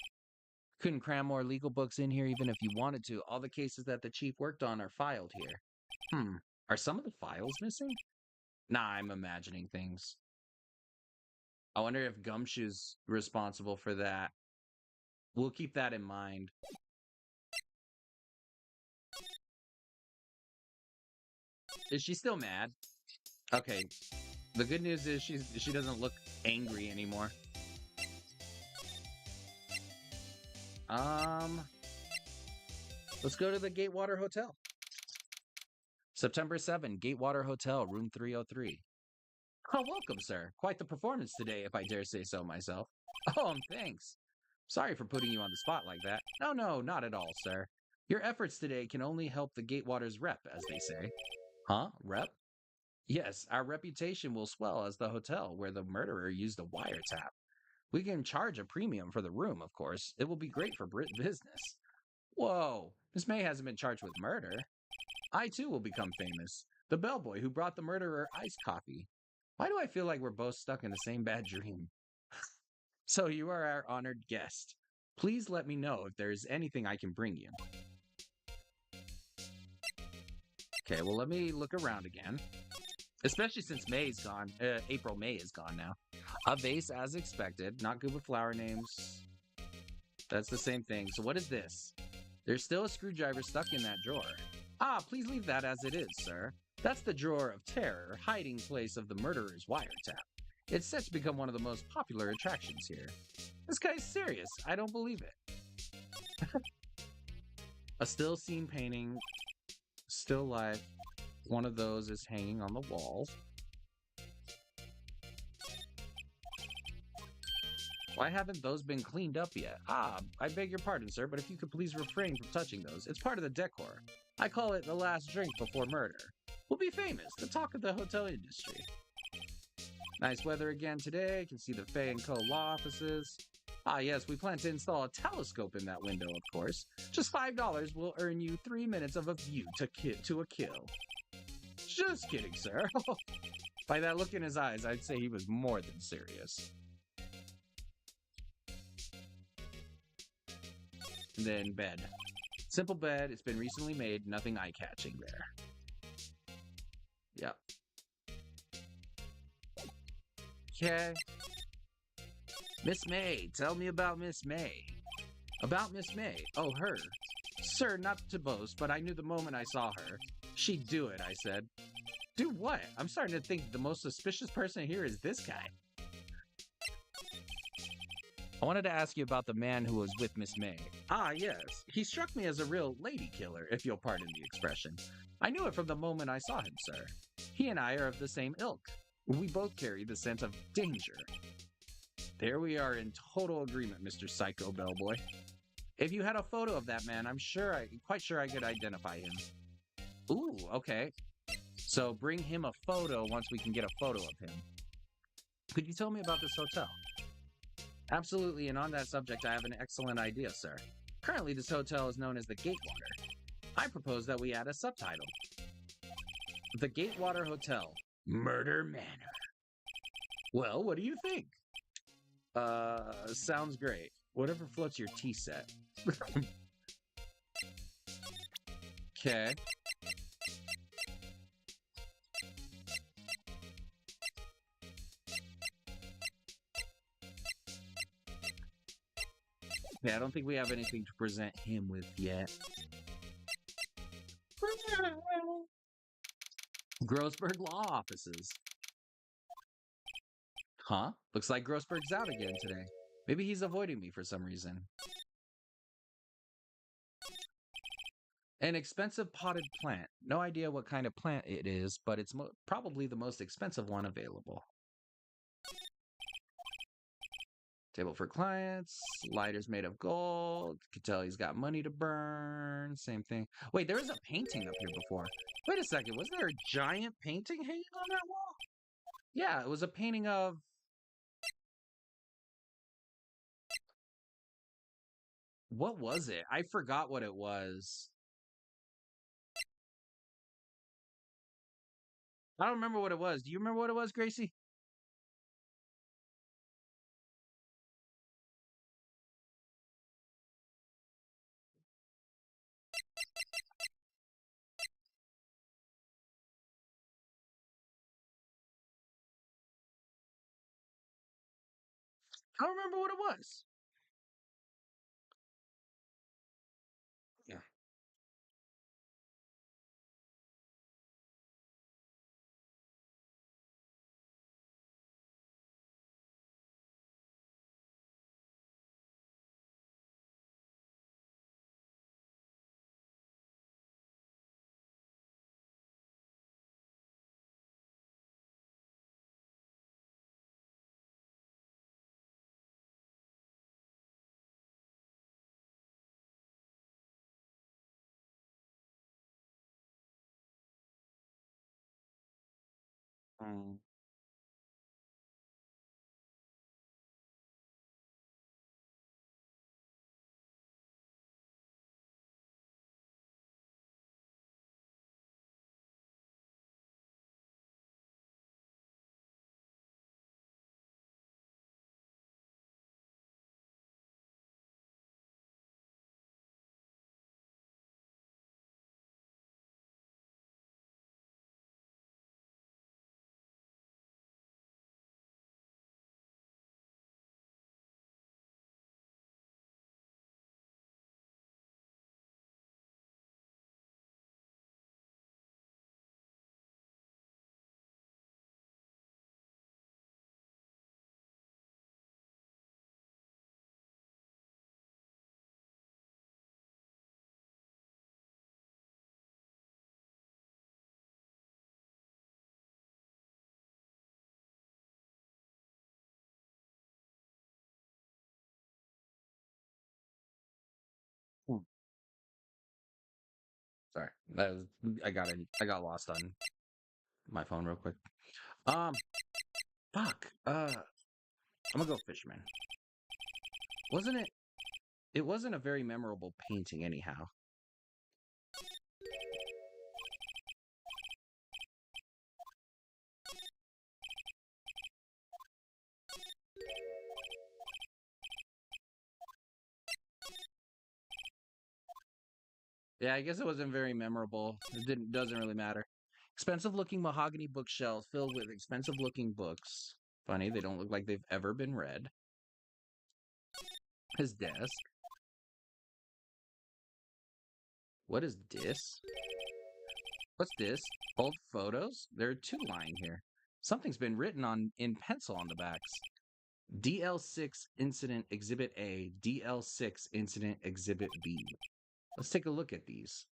Couldn't cram more legal books in here even if you wanted to. All the cases that the chief worked on are filed here. Are some of the files missing? Nah, I'm imagining things. I wonder if Gumshoe's responsible for that. We'll keep that in mind. Is she still mad? Okay. The good news is she doesn't look angry anymore. Let's go to the Gatewater Hotel. September 7, Gatewater Hotel, room 303. Oh, welcome, sir. Quite the performance today, if I dare say so myself. Oh, thanks. Sorry for putting you on the spot like that. No, not at all, sir. Your efforts today can only help the Gatewater's rep, as they say. Huh? Rep? Yes, our reputation will swell as the hotel where the murderer used a wiretap. We can charge a premium for the room, of course. It will be great for business. Whoa, Miss May hasn't been charged with murder. I, too, will become famous. The bellboy who brought the murderer iced coffee. Why do I feel like we're both stuck in the same bad dream? So you are our honored guest. Please let me know if there is anything I can bring you. Okay, well, let me look around again. Especially since May's gone. April May is gone now. A vase as expected. Not good with flower names. That's the same thing. So what is this? There's still a screwdriver stuck in that drawer. Ah, please leave that as it is, sir. That's the drawer of terror, hiding place of the murderer's wiretap. It's set to become one of the most popular attractions here. This guy's serious. I don't believe it. A still scene painting. Still life. One of those is hanging on the wall. Why haven't those been cleaned up yet? Ah, I beg your pardon, sir, but if you could please refrain from touching those. It's part of the decor. I call it the last drink before murder. We'll be famous, the talk of the hotel industry. Nice weather again today. You can see the Fay & Co. law offices. Ah, yes, we plan to install a telescope in that window, of course. Just $5 will earn you 3 minutes of a view to a kill. Just kidding, sir. By that look in his eyes, I'd say he was more than serious. And then bed. Simple bed. It's been recently made. Nothing eye-catching there. Yep. Okay. Miss May. Tell me about Miss May. About Miss May. Oh, her. Sir, not to boast, but I knew the moment I saw her. She'd do it, I said. Do what? I'm starting to think the most suspicious person here is this guy. I wanted to ask you about the man who was with Miss May. Ah, yes. He struck me as a real lady killer, if you'll pardon the expression. I knew it from the moment I saw him, sir. He and I are of the same ilk. We both carry the sense of danger. There we are in total agreement, Mr. Psycho Bellboy. If you had a photo of that man, I'm quite sure I could identify him. Ooh, okay. So bring him a photo once we can get a photo of him. Could you tell me about this hotel? Absolutely, and on that subject, I have an excellent idea, sir. Currently, this hotel is known as the Gatewater. I propose that we add a subtitle. The Gatewater Hotel, Murder Manor. Well, what do you think? Sounds great. Whatever floats your tea set. Okay. Yeah, I don't think we have anything to present him with yet. Grossberg Law Offices. Huh? Looks like Grossberg's out again today. Maybe he's avoiding me for some reason. An expensive potted plant. No idea what kind of plant it is, but it's probably the most expensive one available. Table for clients. Lighters made of gold. Could tell he's got money to burn. Same thing. Wait, there was a painting up here before. Wait a second. Was there a giant painting hanging on that wall? Yeah, it was a painting of... What was it? I forgot what it was. I don't remember what it was. Do you remember what it was, Gracie? I don't remember what it was. Yeah. Mm. Hmm. Sorry, that was I got lost on my phone real quick. Fuck. I'm gonna go Fishman. Wasn't it? It wasn't a very memorable painting, anyhow. Yeah, I guess it wasn't very memorable. Doesn't really matter. Expensive looking mahogany bookshelves filled with expensive looking books. Funny, they don't look like they've ever been read. His desk. What is this? What's this? Old photos? There are two lying here. Something's been written in pencil on the backs. DL6 Incident Exhibit A, DL6 Incident Exhibit B. Let's take a look at these.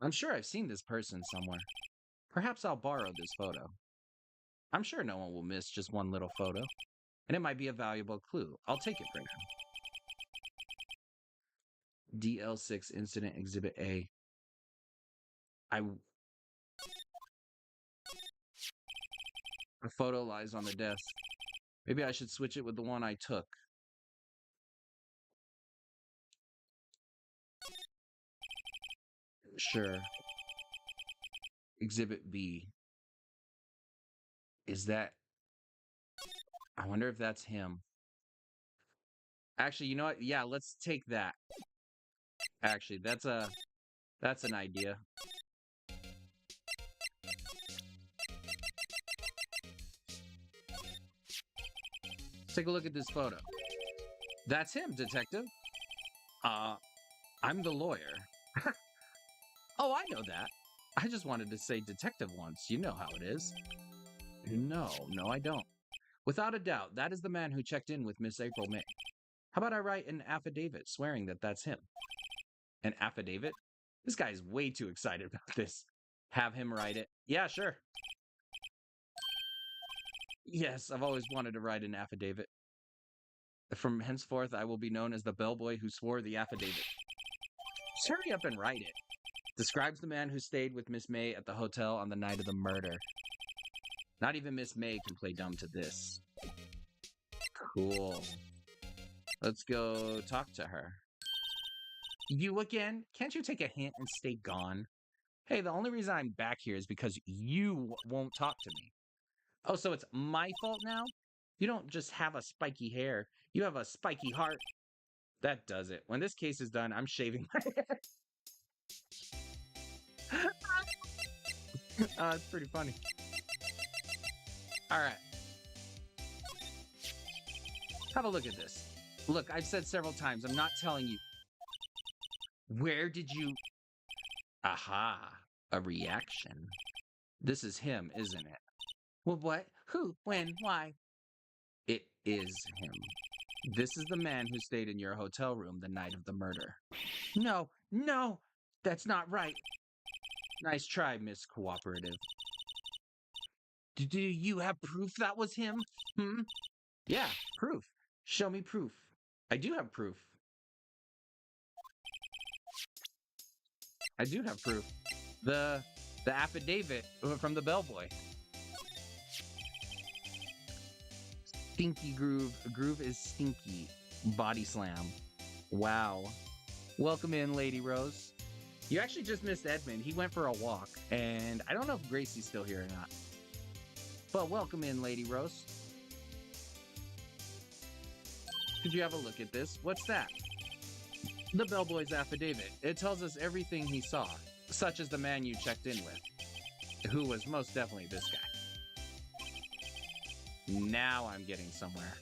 I'm sure I've seen this person somewhere. Perhaps I'll borrow this photo. I'm sure no one will miss just one little photo, and it might be a valuable clue. I'll take it for now. DL6 Incident Exhibit A. A photo lies on the desk. Maybe I should switch it with the one I took. Sure. Exhibit B. Is that... I wonder if that's him. Actually, you know what? Yeah, let's take that. Actually, that's an idea. Let's take a look at this photo. That's him, detective. I'm the lawyer. Oh, I know that. I just wanted to say detective once. You know how it is. No, I don't. Without a doubt, that is the man who checked in with Miss April May. How about I write an affidavit swearing that that's him? An affidavit? This guy is way too excited about this. Have him write it. Yeah, sure. Yes, I've always wanted to write an affidavit. From henceforth, I will be known as the bellboy who swore the affidavit. Just hurry up and write it. Describes the man who stayed with Miss May at the hotel on the night of the murder. Not even Miss May can play dumb to this. Cool. Let's go talk to her. You again? Can't you take a hint and stay gone? Hey, the only reason I'm back here is because you won't talk to me. Oh, so it's my fault now? You don't just have a spiky hair. You have a spiky heart. That does it. When this case is done, I'm shaving my hair. It's pretty funny. All right. Have a look at this. Look, I've said several times, I'm not telling you. Where did you... Aha. A reaction. This is him, isn't it? Well, what? Who? When? Why? It is him. This is the man who stayed in your hotel room the night of the murder. No, that's not right. Nice try, Miss Cooperative. Do you have proof that was him? Yeah, proof. Show me proof. I do have proof. I do have proof. The affidavit from the bellboy. Stinky groove. Groove is stinky. Body slam. Wow. Welcome in, Lady Rose. You actually just missed Edmund. He went for a walk. And I don't know if Gracie's still here or not. But welcome in, Lady Rose. Could you have a look at this? What's that? The bellboy's affidavit. It tells us everything he saw, such as the man you checked in with, who was most definitely this guy. Now I'm getting somewhere.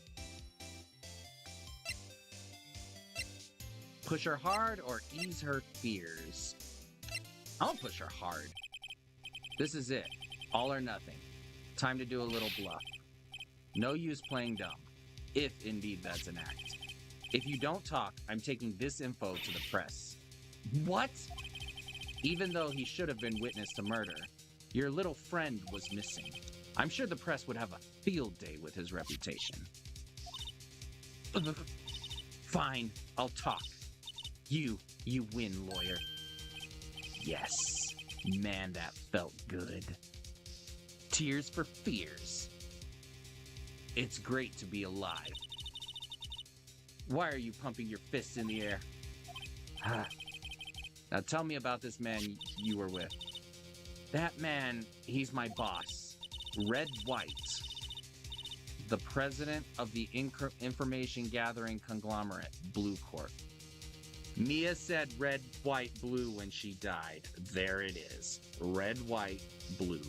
Push her hard or ease her fears? I'll push her hard. This is it. All or nothing. Time to do a little bluff. No use playing dumb, if indeed that's an act. If you don't talk, I'm taking this info to the press. What? Even though he should have been witness to murder, your little friend was missing. I'm sure the press would have a field day with his reputation. Fine, I'll talk. You win, lawyer. Yes. Man, that felt good. Tears for fears. It's great to be alive. Why are you pumping your fists in the air? Now tell me about this man you were with. That man, he's my boss. Red White. The president of the information gathering conglomerate, Blue Corp. Mia said red, white, blue when she died. There it is. Red, white, blue.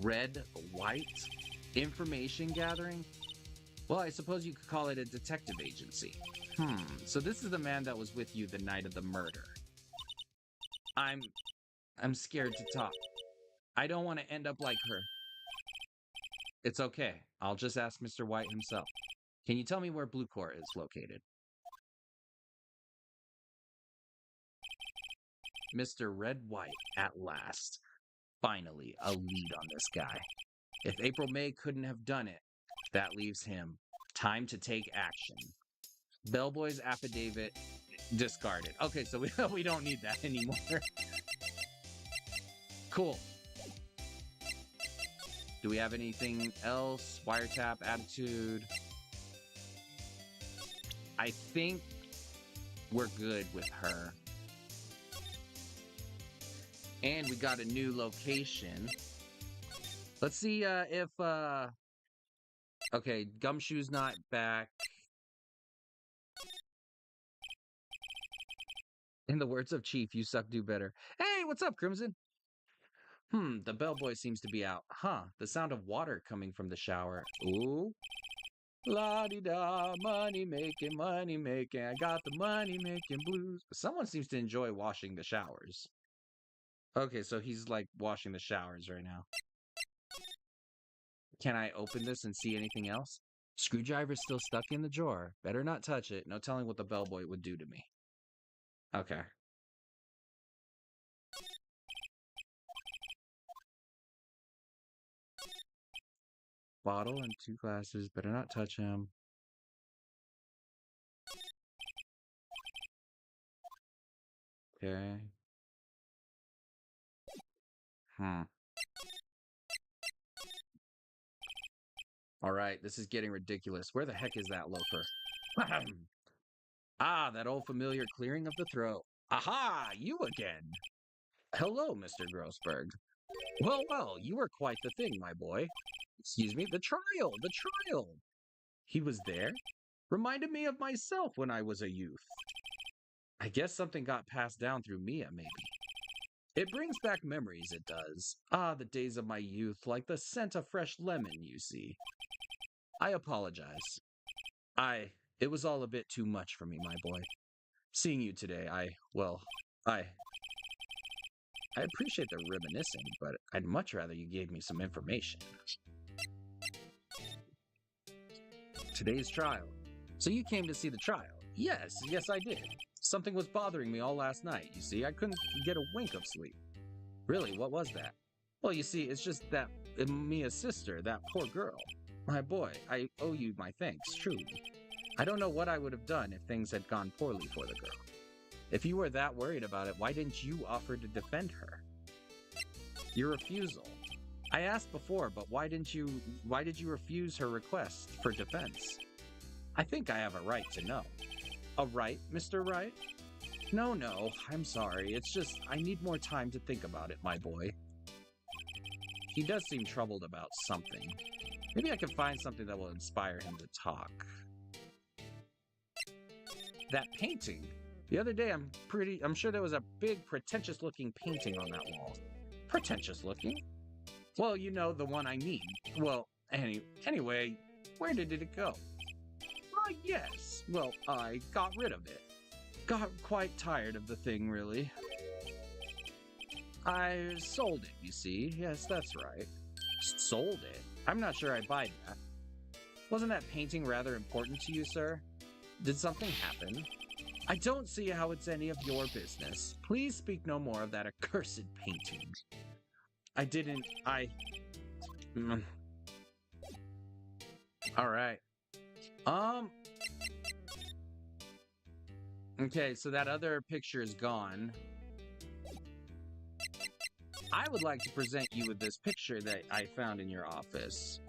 Red, white? Information gathering? Well, I suppose you could call it a detective agency. So this is the man that was with you the night of the murder. I'm scared to talk. I don't want to end up like her. It's okay. I'll just ask Mr. White himself. Can you tell me where Blue Core is located? Mr. Red White, at last. Finally, a lead on this guy. If April May couldn't have done it, that leaves him. Time to take action. Bellboy's affidavit discarded. Okay, so we don't need that anymore. Cool. Do we have anything else? Wiretap, attitude. I think we're good with her. And we got a new location. Let's see if okay, Gumshoe's not back. In the words of Chief, you suck, do better. Hey, what's up, Crimson? The bellboy seems to be out. The sound of water coming from the shower. Ooh. La-di-da, money making, I got the money making blues. Someone seems to enjoy washing the showers. Okay, so he's like washing the showers right now. Can I open this and see anything else? Screwdriver's still stuck in the drawer. Better not touch it. No telling what the bellboy would do to me. Okay. Bottle and 2 glasses. Better not touch him. Okay. Alright, this is getting ridiculous. Where the heck is that loafer? That old familiar clearing of the throat. Aha! You again! Hello, Mr. Grossberg. Well, you were quite the thing, my boy. Excuse me, the trial! He was there? Reminded me of myself when I was a youth. I guess something got passed down through Mia, maybe. It brings back memories, it does. The days of my youth, like the scent of fresh lemon, you see. I apologize. It was all a bit too much for me, my boy. Seeing you today, I appreciate the reminiscing, but I'd much rather you gave me some information. Today's trial. So you came to see the trial? Yes, I did. Something was bothering me all last night, you see. I couldn't get a wink of sleep. Really, what was that? Well, you see, it's just that Mia's sister, that poor girl. My boy, I owe you my thanks, truly. I don't know what I would have done if things had gone poorly for the girl. If you were that worried about it, why didn't you offer to defend her? Your refusal. I asked before, but why did you refuse her request for defense? I think I have a right to know. A right, Mr. Wright? No, I'm sorry. It's just, I need more time to think about it, my boy. He does seem troubled about something. Maybe I can find something that will inspire him to talk. That painting. The other day, I'm sure there was a big, pretentious-looking painting on that wall. Pretentious-looking? Well, you know, the one I mean. Well, anyway, where did it go? Yes. Well, I got rid of it. Got quite tired of the thing, really. I sold it, you see. Yes, that's right. Sold it? I'm not sure I buy that. Wasn't that painting rather important to you, sir? Did something happen? I don't see how it's any of your business. Please speak no more of that accursed painting. I didn't... Alright. Okay, so that other picture is gone. I would like to present you with this picture that I found in your office.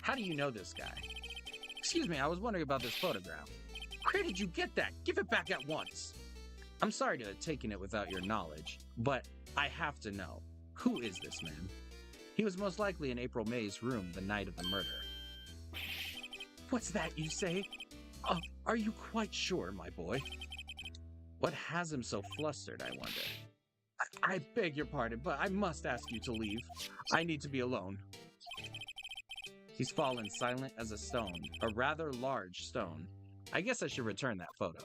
How do you know this guy? Excuse me, I was wondering about this photograph. Where did you get that? Give it back at once. I'm sorry to have taken it without your knowledge, but I have to know. Who is this man? He was most likely in April May's room the night of the murder. What's that you say? Are you quite sure, my boy? What has him so flustered, I wonder? I beg your pardon, but I must ask you to leave. I need to be alone. He's fallen silent as a stone, a rather large stone. I guess I should return that photo.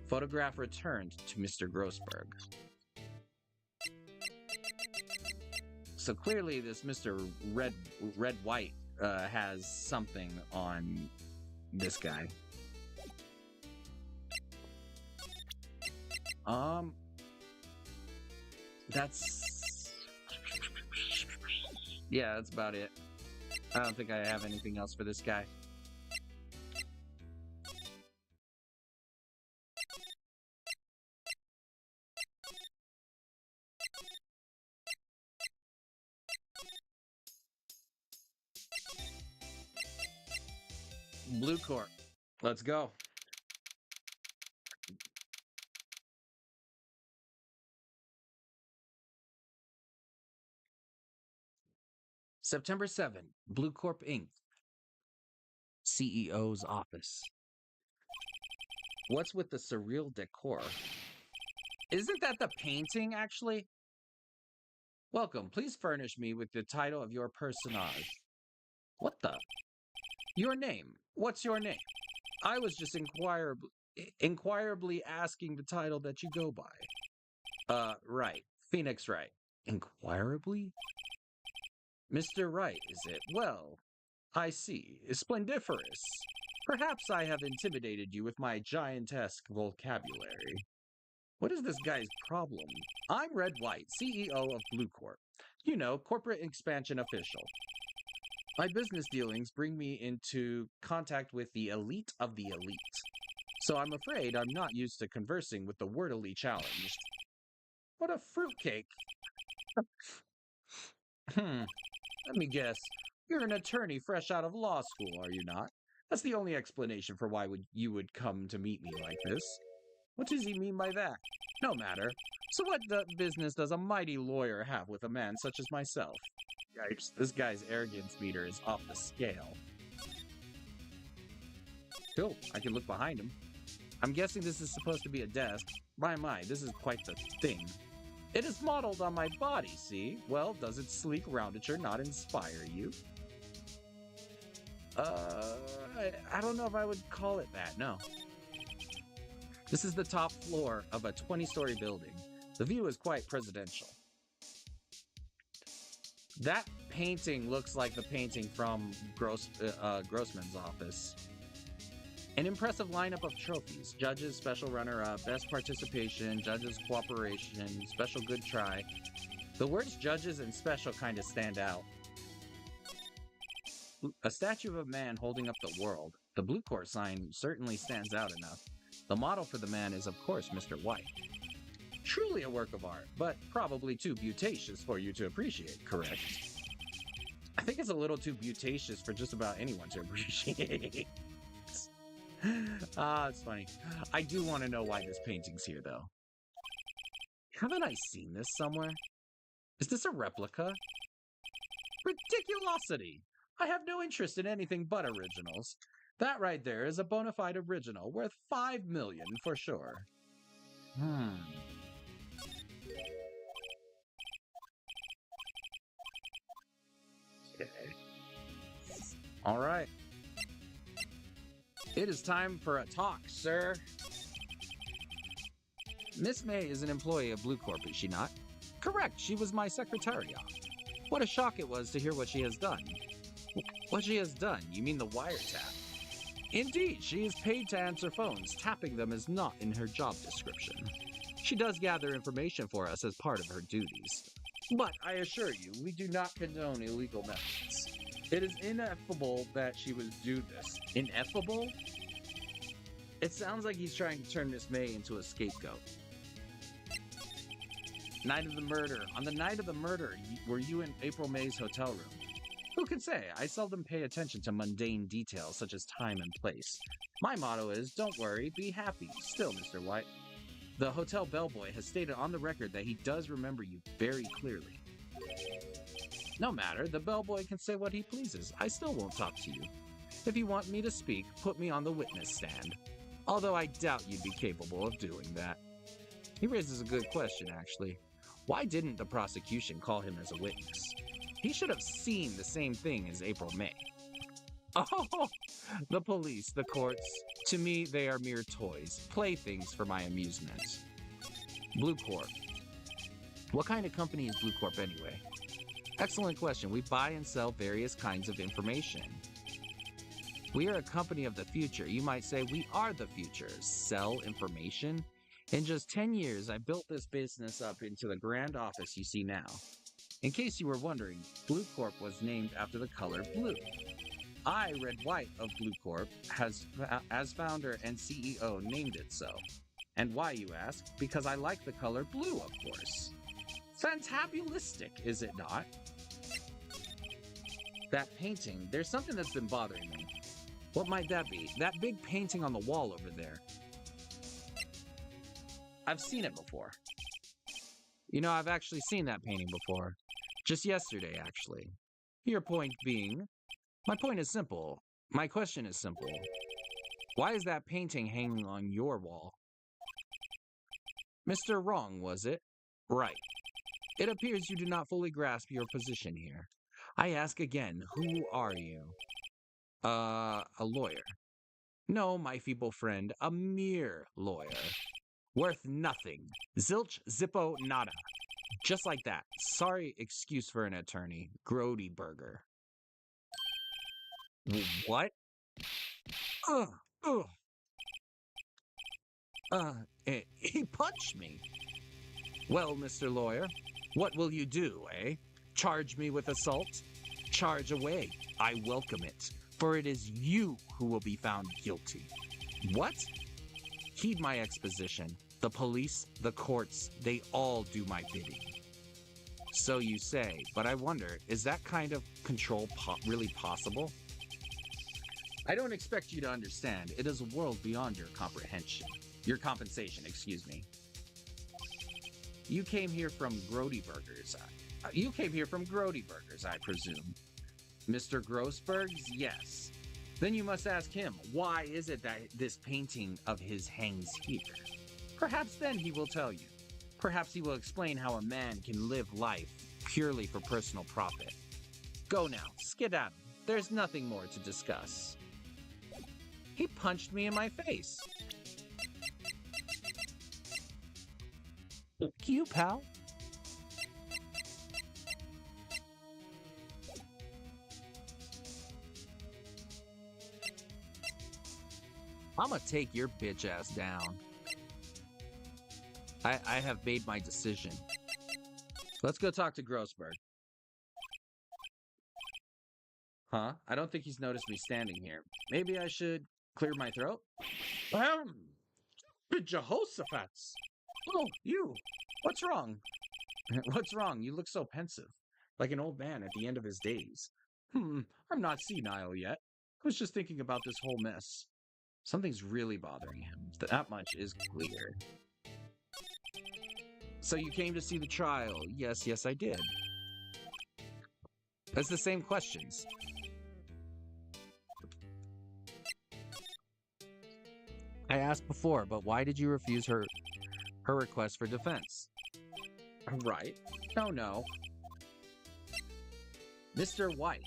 Photograph returned to Mr. Grossberg. So clearly this Mr. Red White has something on this guy. Yeah, that's about it. I don't think I have anything else for this guy. Blue Corp. Let's go. September 7, Blue Corp Inc. CEO's office. What's with the surreal decor? Isn't that the painting, actually? Welcome. Please furnish me with the title of your personage. What the? Your name. What's your name? I was just inquirably asking the title that you go by. Right. Phoenix Wright. Inquirably? Mr. Wright, is it? Well, I see. Splendiferous. Perhaps I have intimidated you with my giantesque vocabulary. What is this guy's problem? I'm Red White, CEO of Blue Corp. You know, corporate expansion official. My business dealings bring me into contact with the elite of the elite. So I'm afraid I'm not used to conversing with the wordily challenged. What a fruitcake. Let me guess. You're an attorney fresh out of law school, are you not? That's the only explanation for why you would come to meet me like this. What does he mean by that? No matter. So what business does a mighty lawyer have with a man such as myself? Yikes, this guy's arrogance meter is off the scale. Cool, I can look behind him. I'm guessing this is supposed to be a desk. My, this is quite the thing. It is modeled on my body, see? Well, does its sleek roundature not inspire you? I don't know if I would call it that, no. This is the top floor of a 20-story building. The view is quite presidential. That painting looks like the painting from Grossman's office. An impressive lineup of trophies. Judges, special runner-up, best participation, judges cooperation, special good try. The words judges and special kind of stand out. A statue of a man holding up the world. The Blue Corp sign certainly stands out enough. The model for the man is, of course, Mr. White. Truly a work of art, but probably too beautacious for you to appreciate, correct? I think it's a little too beautacious for just about anyone to appreciate. It's funny. I do want to know why this painting's here, though. Haven't I seen this somewhere? Is this a replica? Ridiculosity! I have no interest in anything but originals. That right there is a bona fide original, worth $5 million for sure. Okay. All right. It is time for a talk, sir. Miss May is an employee of Blue Corp, is she not? Correct, she was my secretariat. What a shock it was to hear what she has done. What she has done? You mean the wiretap? Indeed, she is paid to answer phones. Tapping them is not in her job description. She does gather information for us as part of her duties. But I assure you, we do not condone illegal methods. It is ineffable that she would do this. Ineffable? It sounds like he's trying to turn Miss May into a scapegoat. Night of the murder. On the night of the murder, were you in April May's hotel room? Who can say? I seldom pay attention to mundane details such as time and place. My motto is, don't worry, be happy. Still, Mr. White. The hotel bellboy has stated on the record that he does remember you very clearly. No matter, the bellboy can say what he pleases. I still won't talk to you. If you want me to speak, put me on the witness stand. Although I doubt you'd be capable of doing that. He raises a good question, actually. Why didn't the prosecution call him as a witness? He should have seen the same thing as April May. Oh, the police, the courts. To me, they are mere toys, playthings for my amusement. Blue Corp. What kind of company is Blue Corp anyway? Excellent question. We buy and sell various kinds of information. We are a company of the future. You might say we are the future. Sell information? In just 10 years, I built this business up into the grand office you see now. In case you were wondering, Blue Corp was named after the color blue. I, Red White of Blue Corp, as founder and CEO, named it so. And why, you ask? Because I like the color blue, of course. Fantabulistic, is it not? That painting, there's something that's been bothering me. What might that be? That big painting on the wall over there. I've seen it before. You know, I've actually seen that painting before. Just yesterday, actually. Your point being? My point is simple. My question is simple. Why is that painting hanging on your wall? Mr. Wrong, was it? Right. It appears you do not fully grasp your position here. I ask again, who are you? A lawyer. No, my feeble friend, a mere lawyer. Worth nothing. Zilch, zippo, nada. Just like that. Sorry excuse for an attorney. Grody Burger. What? He punched me. Well, Mr. Lawyer, what will you do, eh? Charge me with assault? Charge away. I welcome it, for it is you who will be found guilty. What? Heed my exposition. The police, the courts, they all do my bidding. So you say, but I wonder, is that kind of control really possible? I don't expect you to understand. It is a world beyond your comprehension. Your compensation, excuse me. You came here from Grody Burgers. I presume. Mr. Grossberg's? Yes. Then you must ask him, why is it that this painting of his hangs here? Perhaps then he will tell you. Perhaps he will explain how a man can live life purely for personal profit. Go now, skedaddle. There's nothing more to discuss. He punched me in my face. Fuck you, pal. I'ma take your bitch ass down. I have made my decision. Let's go talk to Grossberg. Huh? I don't think he's noticed me standing here. Maybe I should clear my throat? Jehoshaphat! Oh, you! What's wrong? What's wrong? You look so pensive. Like an old man at the end of his days. I'm not senile yet. I was just thinking about this whole mess. Something's really bothering him. That much is clear. So you came to see the trial? Yes, I did. That's the same questions. I asked before, but why did you refuse her request for defense? Right. No. Mr. White.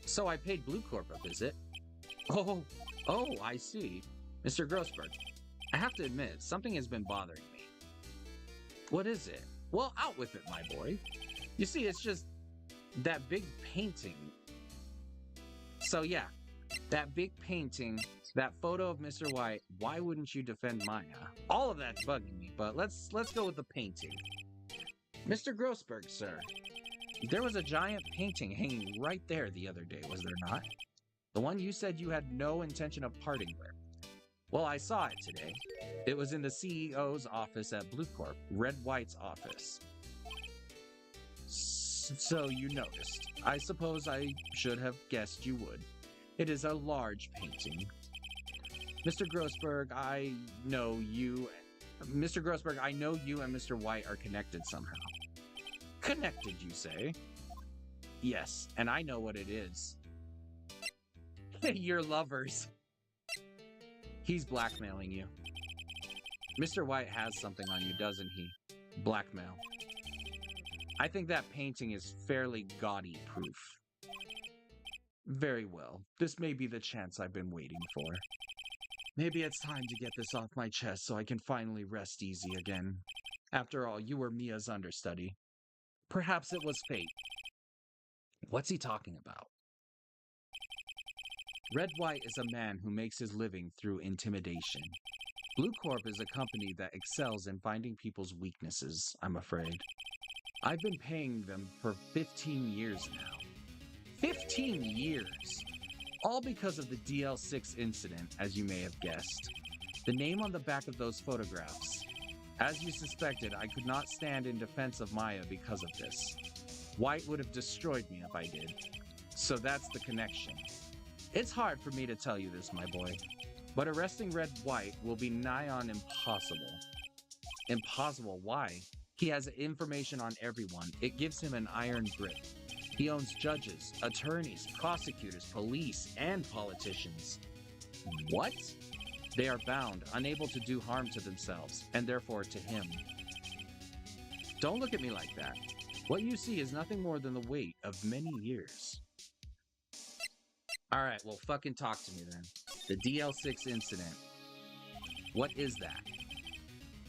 So I paid Blue Corp a visit. Oh, I see. Mr. Grossberg, I have to admit, something has been bothering me. What is it? Well, out with it, my boy. You see, it's just that big painting. So yeah, that big painting, that photo of Mr. White, why wouldn't you defend Maya? All of that's bugging me, but let's go with the painting. Mr. Grossberg, sir, there was a giant painting hanging right there the other day, was there not? The one you said you had no intention of parting with. Well, I saw it today. It was in the CEO's office at Blue Corp, Red White's office. So you noticed. I suppose I should have guessed you would. It is a large painting. Mr. Grossberg, I know you and Mr. White are connected somehow. Connected, you say? Yes, and I know what it is. Your lovers. He's blackmailing you. Mr. White has something on you, doesn't he? Blackmail. I think that painting is fairly gaudy proof. Very well. This may be the chance I've been waiting for. Maybe it's time to get this off my chest so I can finally rest easy again. After all, you were Mia's understudy. Perhaps it was fate. What's he talking about? Red White is a man who makes his living through intimidation. Blue Corp is a company that excels in finding people's weaknesses, I'm afraid. I've been paying them for 15 years now. 15 years! All because of the DL6 incident, as you may have guessed. The name on the back of those photographs. As you suspected, I could not stand in defense of Maya because of this. White would have destroyed me if I did. So that's the connection. It's hard for me to tell you this, my boy, but arresting Red White will be nigh on impossible. Impossible? Why? He has information on everyone. It gives him an iron grip. He owns judges, attorneys, prosecutors, police, and politicians. What? They are bound, unable to do harm to themselves, and therefore to him. Don't look at me like that. What you see is nothing more than the weight of many years. Alright, well, fucking talk to me then. The DL6 incident. What is that?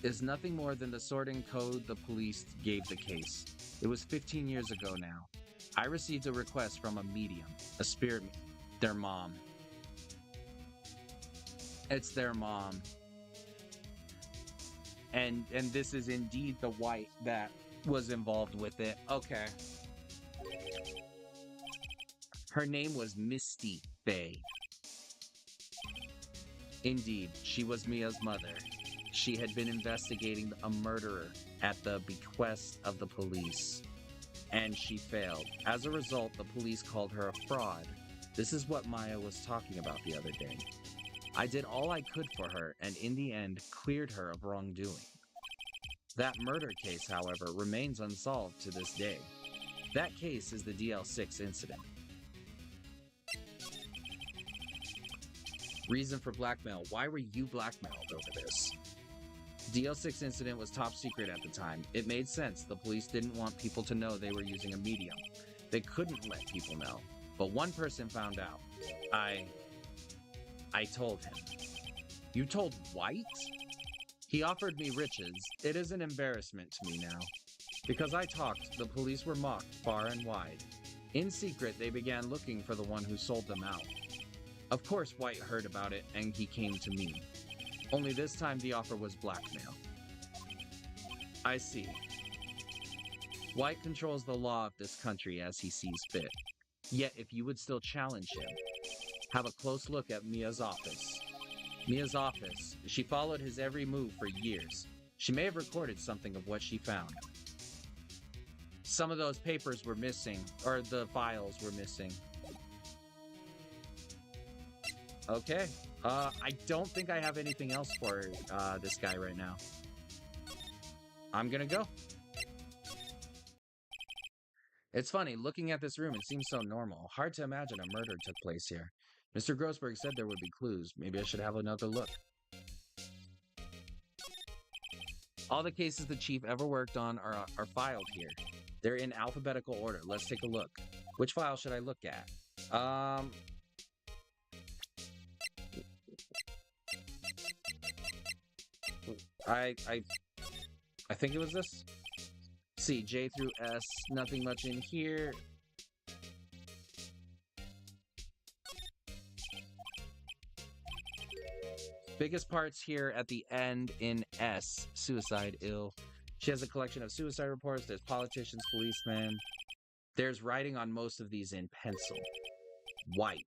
It's nothing more than the sorting code the police gave the case. It was 15 years ago now. I received a request from a medium, a spirit, their mom. It's their mom. And this is indeed the White that was involved with it. Okay. Her name was Misty Bay. Indeed, she was Mia's mother. She had been investigating a murderer at the bequest of the police, and she failed. As a result, the police called her a fraud. This is what Maya was talking about the other day. I did all I could for her, and in the end, cleared her of wrongdoing. That murder case, however, remains unsolved to this day. That case is the DL6 incident. Reason for blackmail. Why were you blackmailed over this? DL6 incident was top secret at the time. It made sense. The police didn't want people to know they were using a medium. They couldn't let people know. But one person found out. I told him. You told White? He offered me riches. It is an embarrassment to me now. Because I talked, the police were mocked far and wide. In secret, they began looking for the one who sold them out. Of course, White heard about it, and he came to me. Only this time the offer was blackmail. I see. White controls the law of this country as he sees fit. Yet, if you would still challenge him, have a close look at Mia's office. Mia's office. She followed his every move for years. She may have recorded something of what she found. Some of those papers were missing, or the files were missing. Okay. I don't think I have anything else for this guy right now. I'm gonna go. It's funny, looking at this room, it seems so normal. Hard to imagine a murder took place here. Mr. Grossberg said there would be clues. Maybe I should have another look. All the cases the chief ever worked on are filed here. They're in alphabetical order. Let's take a look. Which file should I look at? I think it was this. See, J through S, nothing much in here. Biggest parts here at the end in S, suicide, ill. She has a collection of suicide reports. There's politicians, policemen. There's writing on most of these in pencil. White.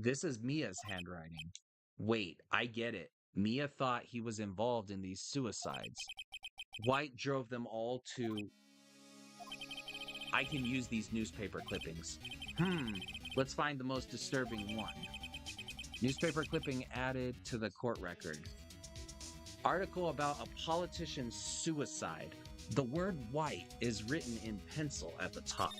This is Mia's handwriting. Wait, I get it. Mia thought he was involved in these suicides. White drove them all to... I can use these newspaper clippings. Let's find the most disturbing one. Newspaper clipping added to the court record. Article about a politician's suicide. The word White is written in pencil at the top.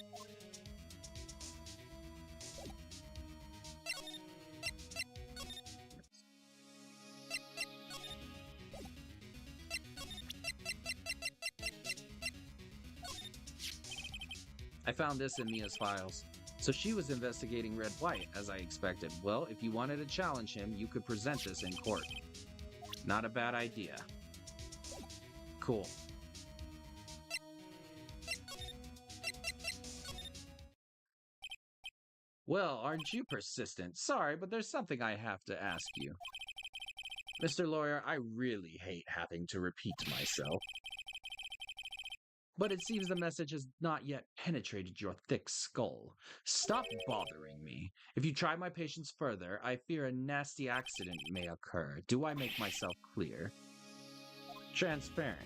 I found this in Mia's files. So she was investigating Red White, as I expected. Well, if you wanted to challenge him, you could present this in court. Not a bad idea. Cool. Well, aren't you persistent? Sorry, but there's something I have to ask you. Mr. Lawyer, I really hate having to repeat myself. But it seems the message has not yet penetrated your thick skull. Stop bothering me. If you try my patience further, I fear a nasty accident may occur. Do I make myself clear? Transparent.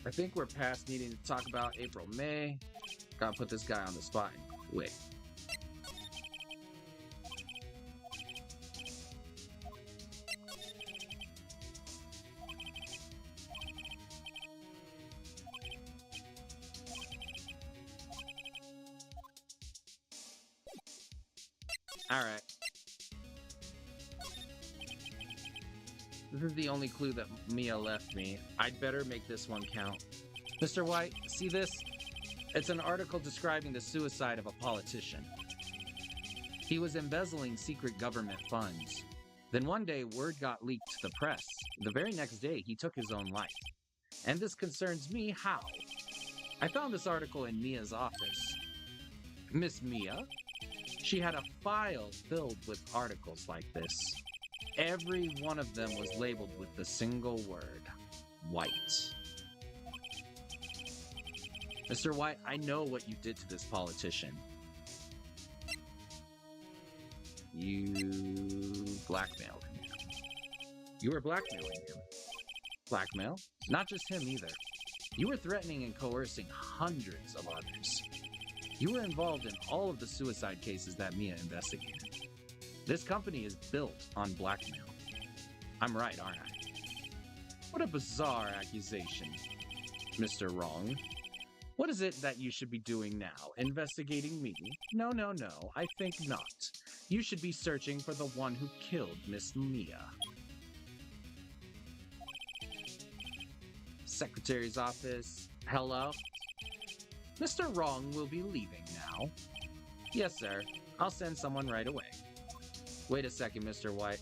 I think we're past needing to talk about April, May. Gotta put this guy on the spot. Wait. Alright. This is the only clue that Mia left me. I'd better make this one count. Mr. White, see this? It's an article describing the suicide of a politician. He was embezzling secret government funds. Then one day, word got leaked to the press. The very next day, he took his own life. And this concerns me how? I found this article in Mia's office. Miss Mia? She had a file filled with articles like this. Every one of them was labeled with the single word, White. Mr. White, I know what you did to this politician. You blackmailed him. You were blackmailing him. Blackmail? Not just him either. You were threatening and coercing hundreds of others. You were involved in all of the suicide cases that Mia investigated. This company is built on blackmail. I'm right, aren't I? What a bizarre accusation, Mr. Wrong. What is it that you should be doing now? Investigating me? No, no, no, I think not. You should be searching for the one who killed Miss Mia. Secretary's office. Hello? Mr. Wrong will be leaving now. Yes, sir. I'll send someone right away. Wait a second, Mr. White.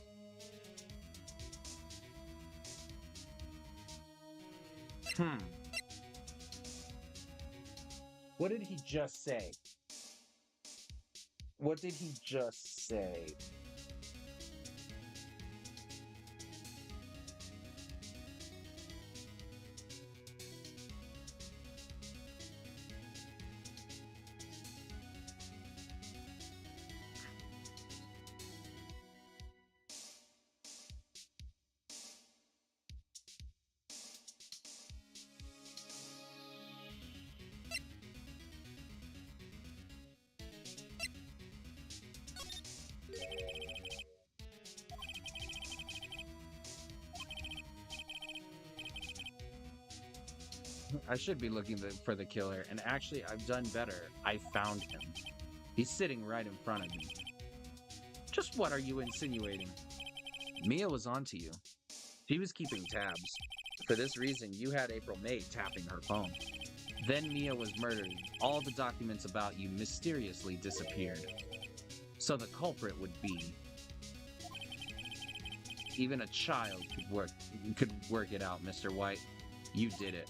What did he just say? What did he just say? I should be looking for the killer, and actually, I've done better. I found him. He's sitting right in front of me. Just what are you insinuating? Mia was onto you. She was keeping tabs. For this reason, you had April May tapping her phone. Then Mia was murdered. All the documents about you mysteriously disappeared. So the culprit would be... Even a child could work it out, Mr. White. You did it.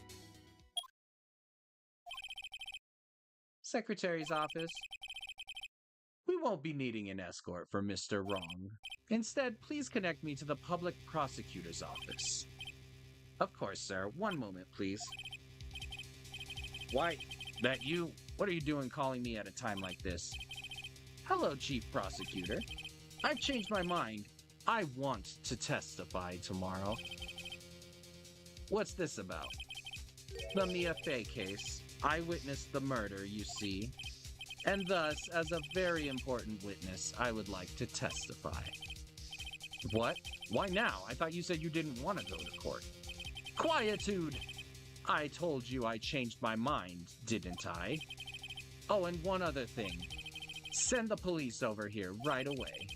Secretary's office. We won't be needing an escort for Mr. Wrong. Instead, please connect me to the public prosecutor's office. Of course, sir. One moment, please. White, that you? What are you doing calling me at a time like this? Hello, Chief Prosecutor. I've changed my mind. I want to testify tomorrow. What's this about? The Mia Fey case. I witnessed the murder, you see. And thus, as a very important witness, I would like to testify. What? Why now? I thought you said you didn't want to go to court. Quietude! I told you I changed my mind, didn't I? Oh, and one other thing. Send the police over here right away.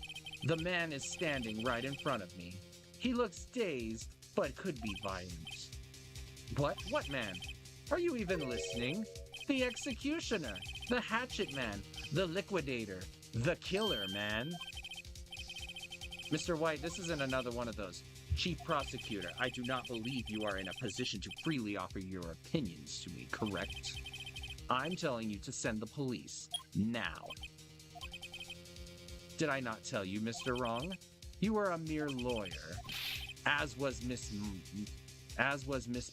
The man is standing right in front of me. He looks dazed, but could be violent. What? What man? Are you even listening? The executioner, the hatchet man, the liquidator, the killer, man. Mr. White, this isn't another one of those. Chief Prosecutor, I do not believe you are in a position to freely offer your opinions to me, correct? I'm telling you to send the police. Now. Did I not tell you, Mr. Wrong? You are a mere lawyer. As was Miss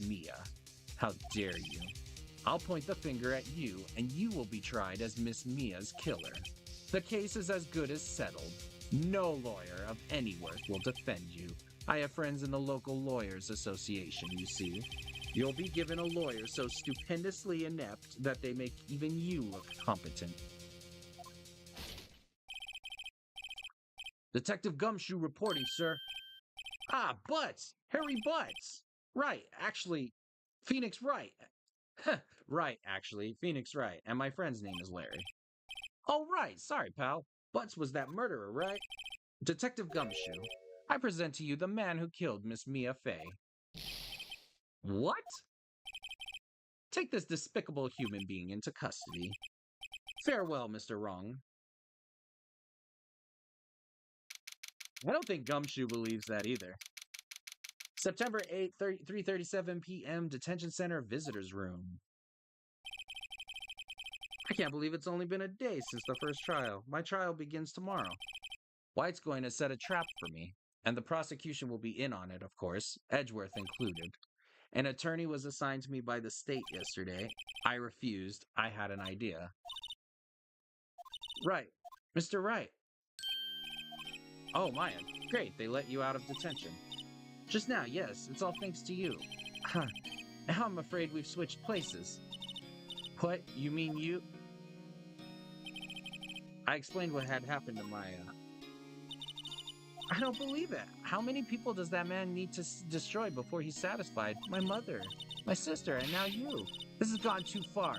Mia. How dare you? I'll point the finger at you, and you will be tried as Miss Mia's killer. The case is as good as settled. No lawyer of any worth will defend you. I have friends in the local lawyers association, you see. You'll be given a lawyer so stupendously inept that they make even you look competent. Detective Gumshoe reporting, sir. Ah, Butts! Harry Butts! Right, actually, Phoenix Wright. Right, actually, Phoenix Wright, and my friend's name is Larry. Oh, right, sorry, pal. Butts was that murderer, right? Detective Gumshoe, I present to you the man who killed Miss Mia Fey. What? Take this despicable human being into custody. Farewell, Mr. Wrong. I don't think Gumshoe believes that either. September 8th, 3:37 p.m., Detention Center Visitors Room. I can't believe it's only been a day since the first trial. My trial begins tomorrow. White's going to set a trap for me, and the prosecution will be in on it, of course, Edgeworth included. An attorney was assigned to me by the state yesterday. I refused. I had an idea. Right. Mr. Wright. Oh, Maya. Great, they let you out of detention. Just now, yes, it's all thanks to you. Now I'm afraid we've switched places. What? You mean you? I explained what had happened to Maya. I don't believe it. How many people does that man need to destroy before he's satisfied? My mother, my sister, and now you. This has gone too far.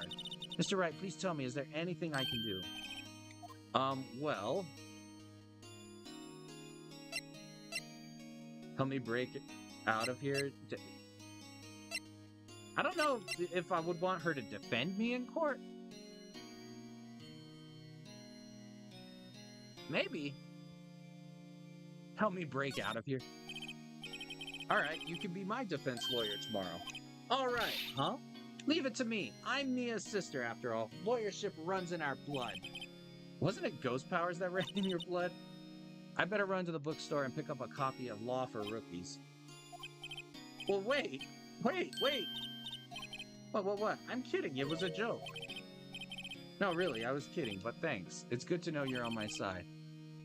Mr. Wright, please tell me, is there anything I can do? Well... Help me break it out of here. I don't know if I would want her to defend me in court. Maybe. Help me break out of here. All right, you can be my defense lawyer tomorrow. All right, huh? Leave it to me. I'm Mia's sister, after all. Lawyership runs in our blood. Wasn't it ghost powers that ran in your blood? I better run to the bookstore and pick up a copy of Law for Rookies. Well, wait. What? I'm kidding. It was a joke. No, really, I was kidding, but thanks. It's good to know you're on my side.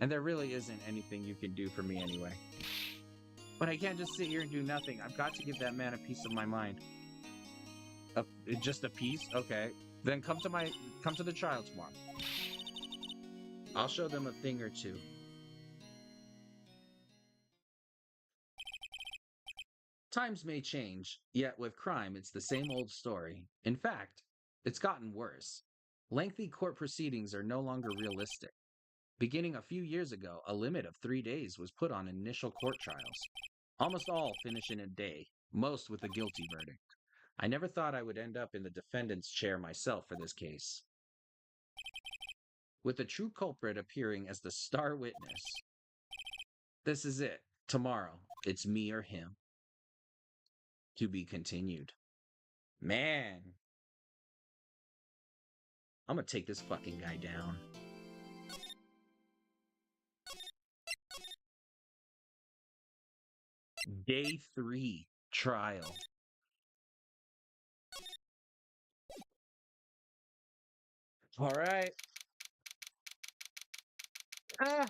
And there really isn't anything you can do for me anyway. But I can't just sit here and do nothing. I've got to give that man a piece of my mind. Just a piece? Okay. Then come to the trial tomorrow. I'll show them a thing or two. Times may change, yet with crime, it's the same old story. In fact, it's gotten worse. Lengthy court proceedings are no longer realistic. Beginning a few years ago, a limit of 3 days was put on initial court trials. Almost all finish in a day, most with a guilty verdict. I never thought I would end up in the defendant's chair myself for this case. With the true culprit appearing as the star witness. This is it. Tomorrow, it's me or him. To be continued. Man. I'm gonna take this fucking guy down. Day 3 trial. All right. Ah.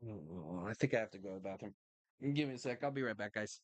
Oh, I think I have to go to the bathroom. Give me a sec. I'll be right back, guys.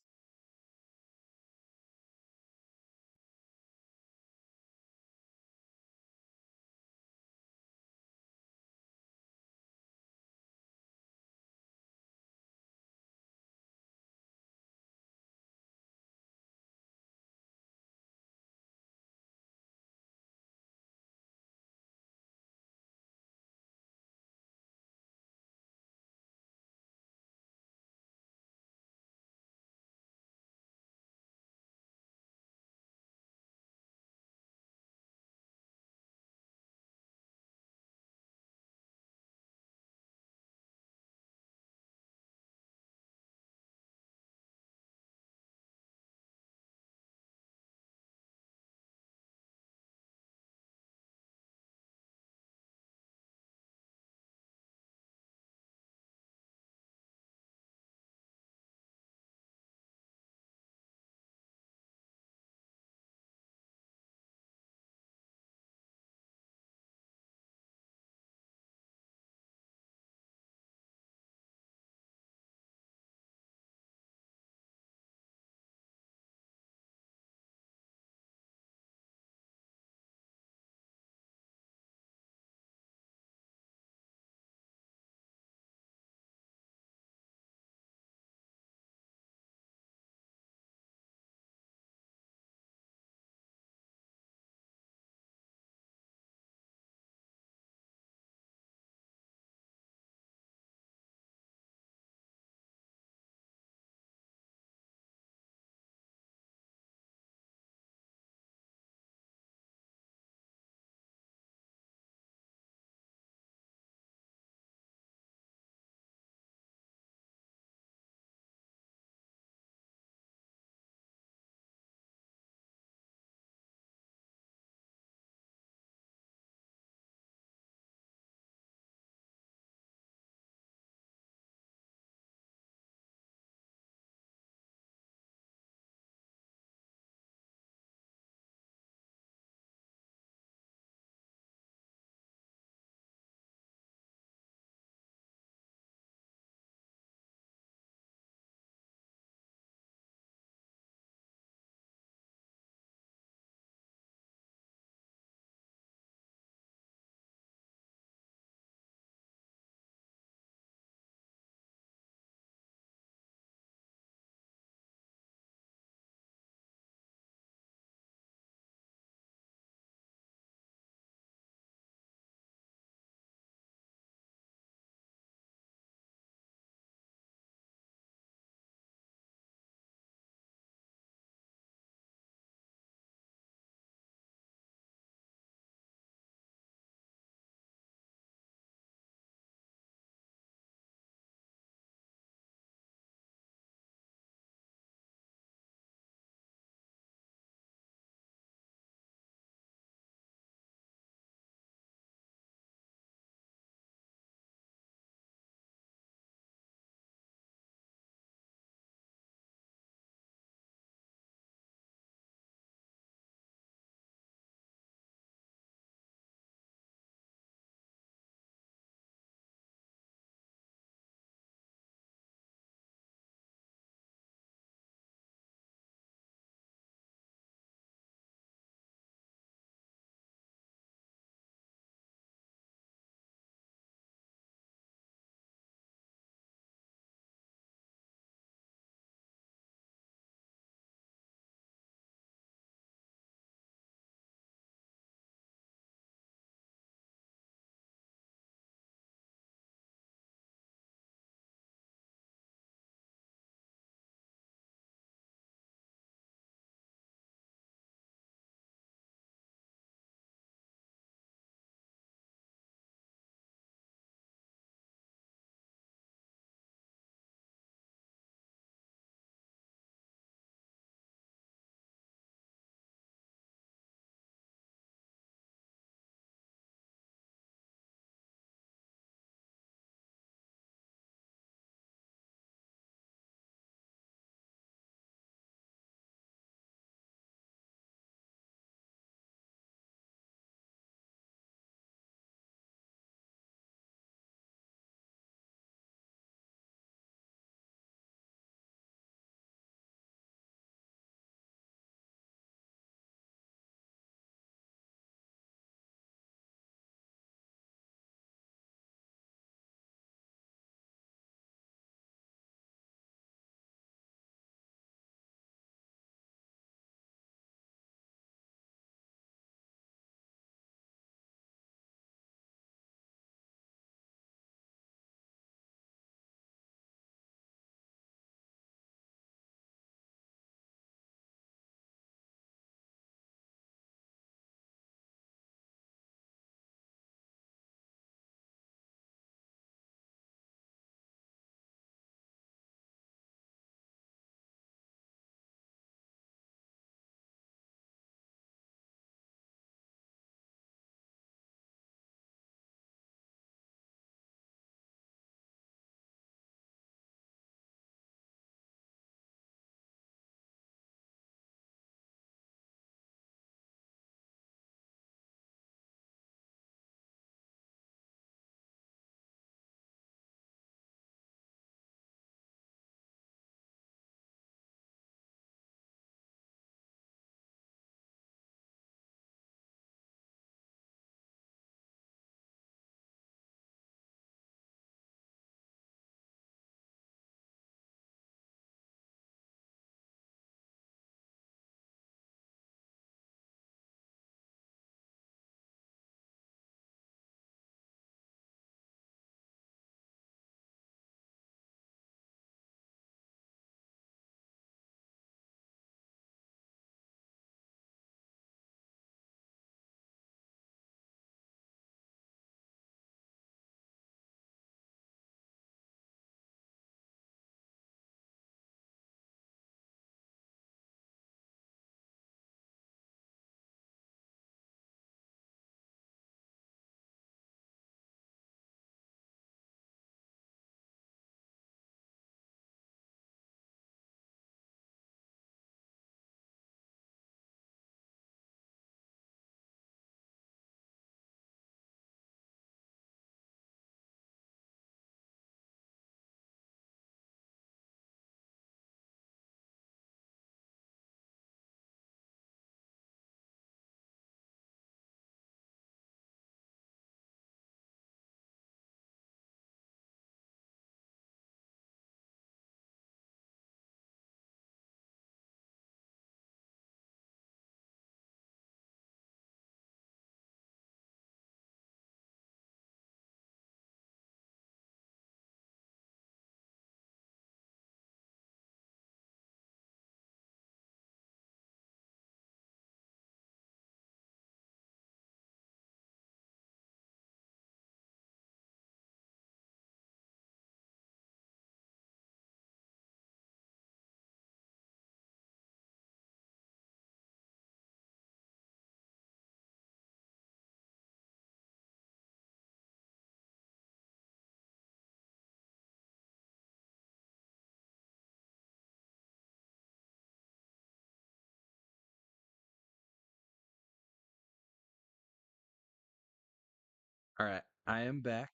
All right, I am back.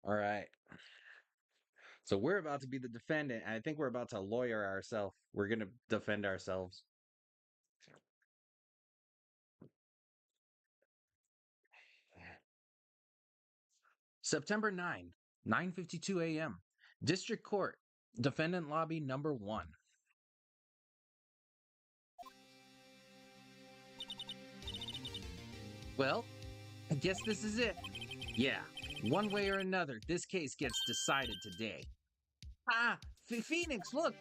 All right. So we're about to be the defendant, and I think we're about to lawyer ourselves. We're going to defend ourselves. September 9, 9:52 a.m. District Court, Defendant Lobby number 1. Well, I guess this is it. Yeah, one way or another, this case gets decided today. Ah, Phoenix, look!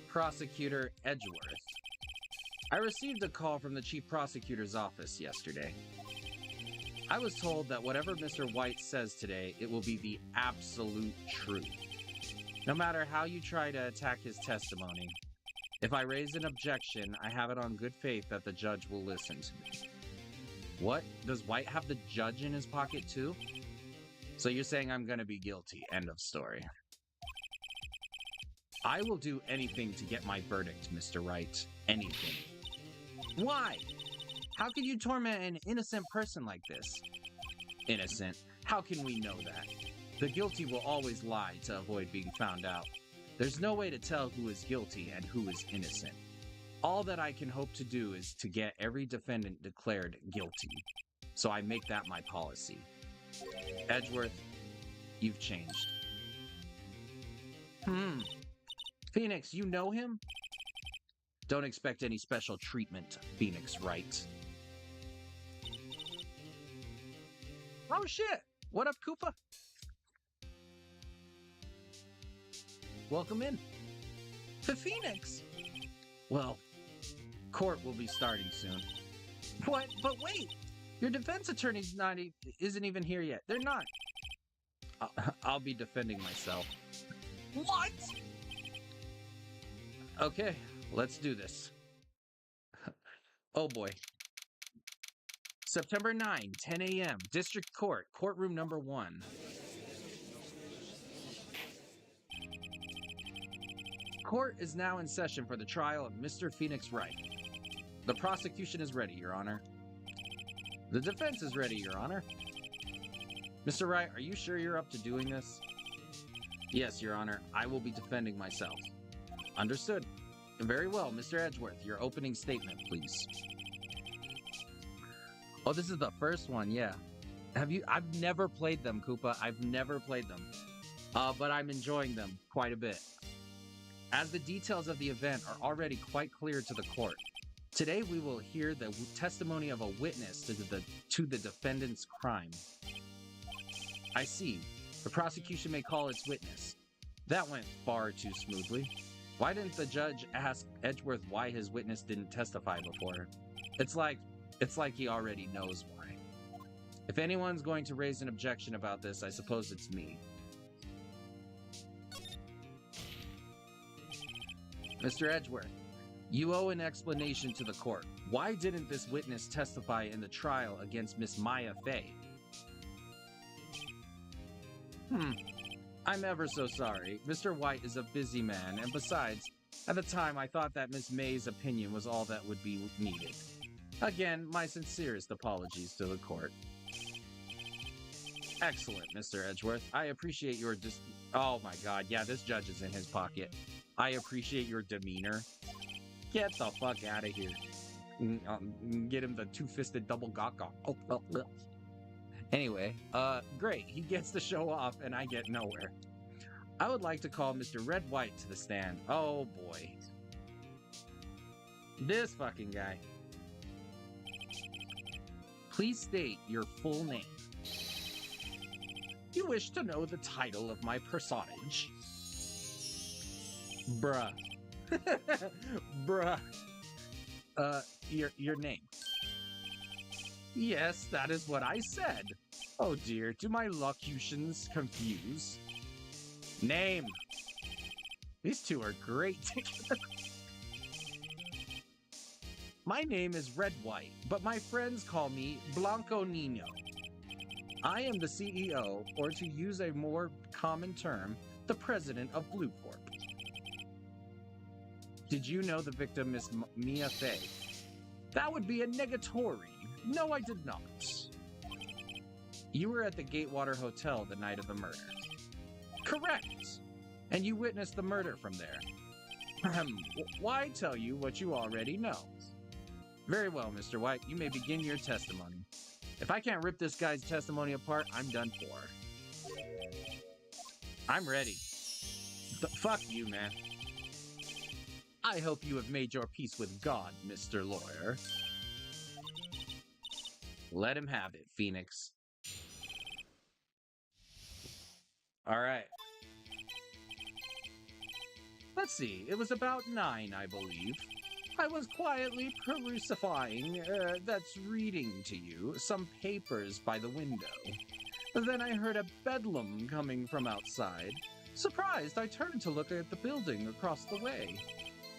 Prosecutor Edgeworth. I received a call from the Chief Prosecutor's office yesterday. I was told that whatever Mr. White says today, it will be the absolute truth. No matter how you try to attack his testimony, if I raise an objection, I have it on good faith that the judge will listen to me. What? Does White have the judge in his pocket too? So you're saying I'm going to be guilty. End of story. I will do anything to get my verdict, Mr. Wright. Anything. Why? How can you torment an innocent person like this? Innocent? How can we know that? The guilty will always lie to avoid being found out. There's no way to tell who is guilty and who is innocent. All that I can hope to do is to get every defendant declared guilty. So I make that my policy. Edgeworth, you've changed. Phoenix, you know him? Don't expect any special treatment, Phoenix Wright. Oh shit! What up, Koopa? Welcome in. To Phoenix! Well, court will be starting soon. What? But wait! Your defense attorney's isn't even here yet. They're not. I'll be defending myself. What? Okay, let's do this. Oh boy. September 9, 10 a.m. District Court, courtroom number 1. Court is now in session for the trial of Mr. Phoenix Wright. The prosecution is ready, Your Honor. The defense is ready, Your Honor. Mr. Wright, are you sure you're up to doing this? Yes, Your Honor. I will be defending myself. Understood. Very well, Mr. Edgeworth, your opening statement, please. Oh, this is the first one, yeah. I've never played them, Koopa. I've never played them. But I'm enjoying them quite a bit. As the details of the event are already quite clear to the court, today we will hear the testimony of a witness to the defendant's crime. I see. The prosecution may call its witness. That went far too smoothly. Why didn't the judge ask Edgeworth why his witness didn't testify before? It's like he already knows why. If anyone's going to raise an objection about this, I suppose it's me. Mr. Edgeworth, you owe an explanation to the court. Why didn't this witness testify in the trial against Miss Maya Fey? I'm ever so sorry. Mr. White is a busy man, and besides, at the time I thought that Miss May's opinion was all that would be needed. Again, my sincerest apologies to the court. Excellent, Mr. Edgeworth. I appreciate your Oh my god, yeah, this judge is in his pocket. I appreciate your demeanor. Get the fuck out of here. Get him the two-fisted double gawk. Oh. Anyway, great. He gets to show off and I get nowhere. I would like to call Mr. Red White to the stand. Oh boy. This fucking guy. Please state your full name. You wish to know the title of my personage? Bruh. Bruh. Your name. Yes, that is what I said. Oh dear, do my locutions confuse? Name. These two are great together. My name is Red White, but my friends call me Blanco Nino. I am the CEO, or to use a more common term, the president of Blue Corp. Did you know the victim is Mia Fey? That would be a negatory. No, I did not. You were at the Gatewater Hotel the night of the murder. Correct. And you witnessed the murder from there. Why tell you what you already know? Very well, Mr. White. You may begin your testimony. If I can't rip this guy's testimony apart, I'm done for. I'm ready. Fuck you, man. I hope you have made your peace with God, Mr. Lawyer. Let him have it, Phoenix. All right. Let's see. It was about 9, I believe. I was quietly that's reading to you some papers by the window. Then I heard a bedlam coming from outside. Surprised, I turned to look at the building across the way.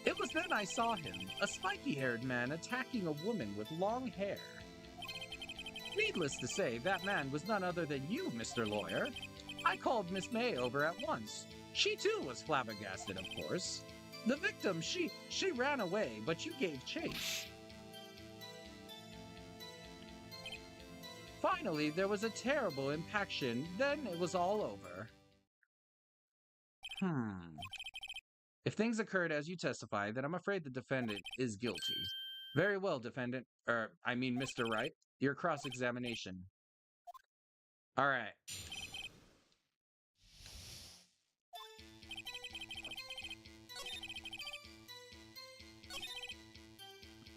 It was then I saw him, a spiky-haired man attacking a woman with long hair. Needless to say, that man was none other than you, Mr. Lawyer. I called Miss May over at once. She too was flabbergasted, of course. The victim, she ran away, but you gave chase. Finally, there was a terrible impaction, then it was all over. If things occurred as you testify, then I'm afraid the defendant is guilty. Very well, defendant. Mr. Wright. Your cross-examination. All right.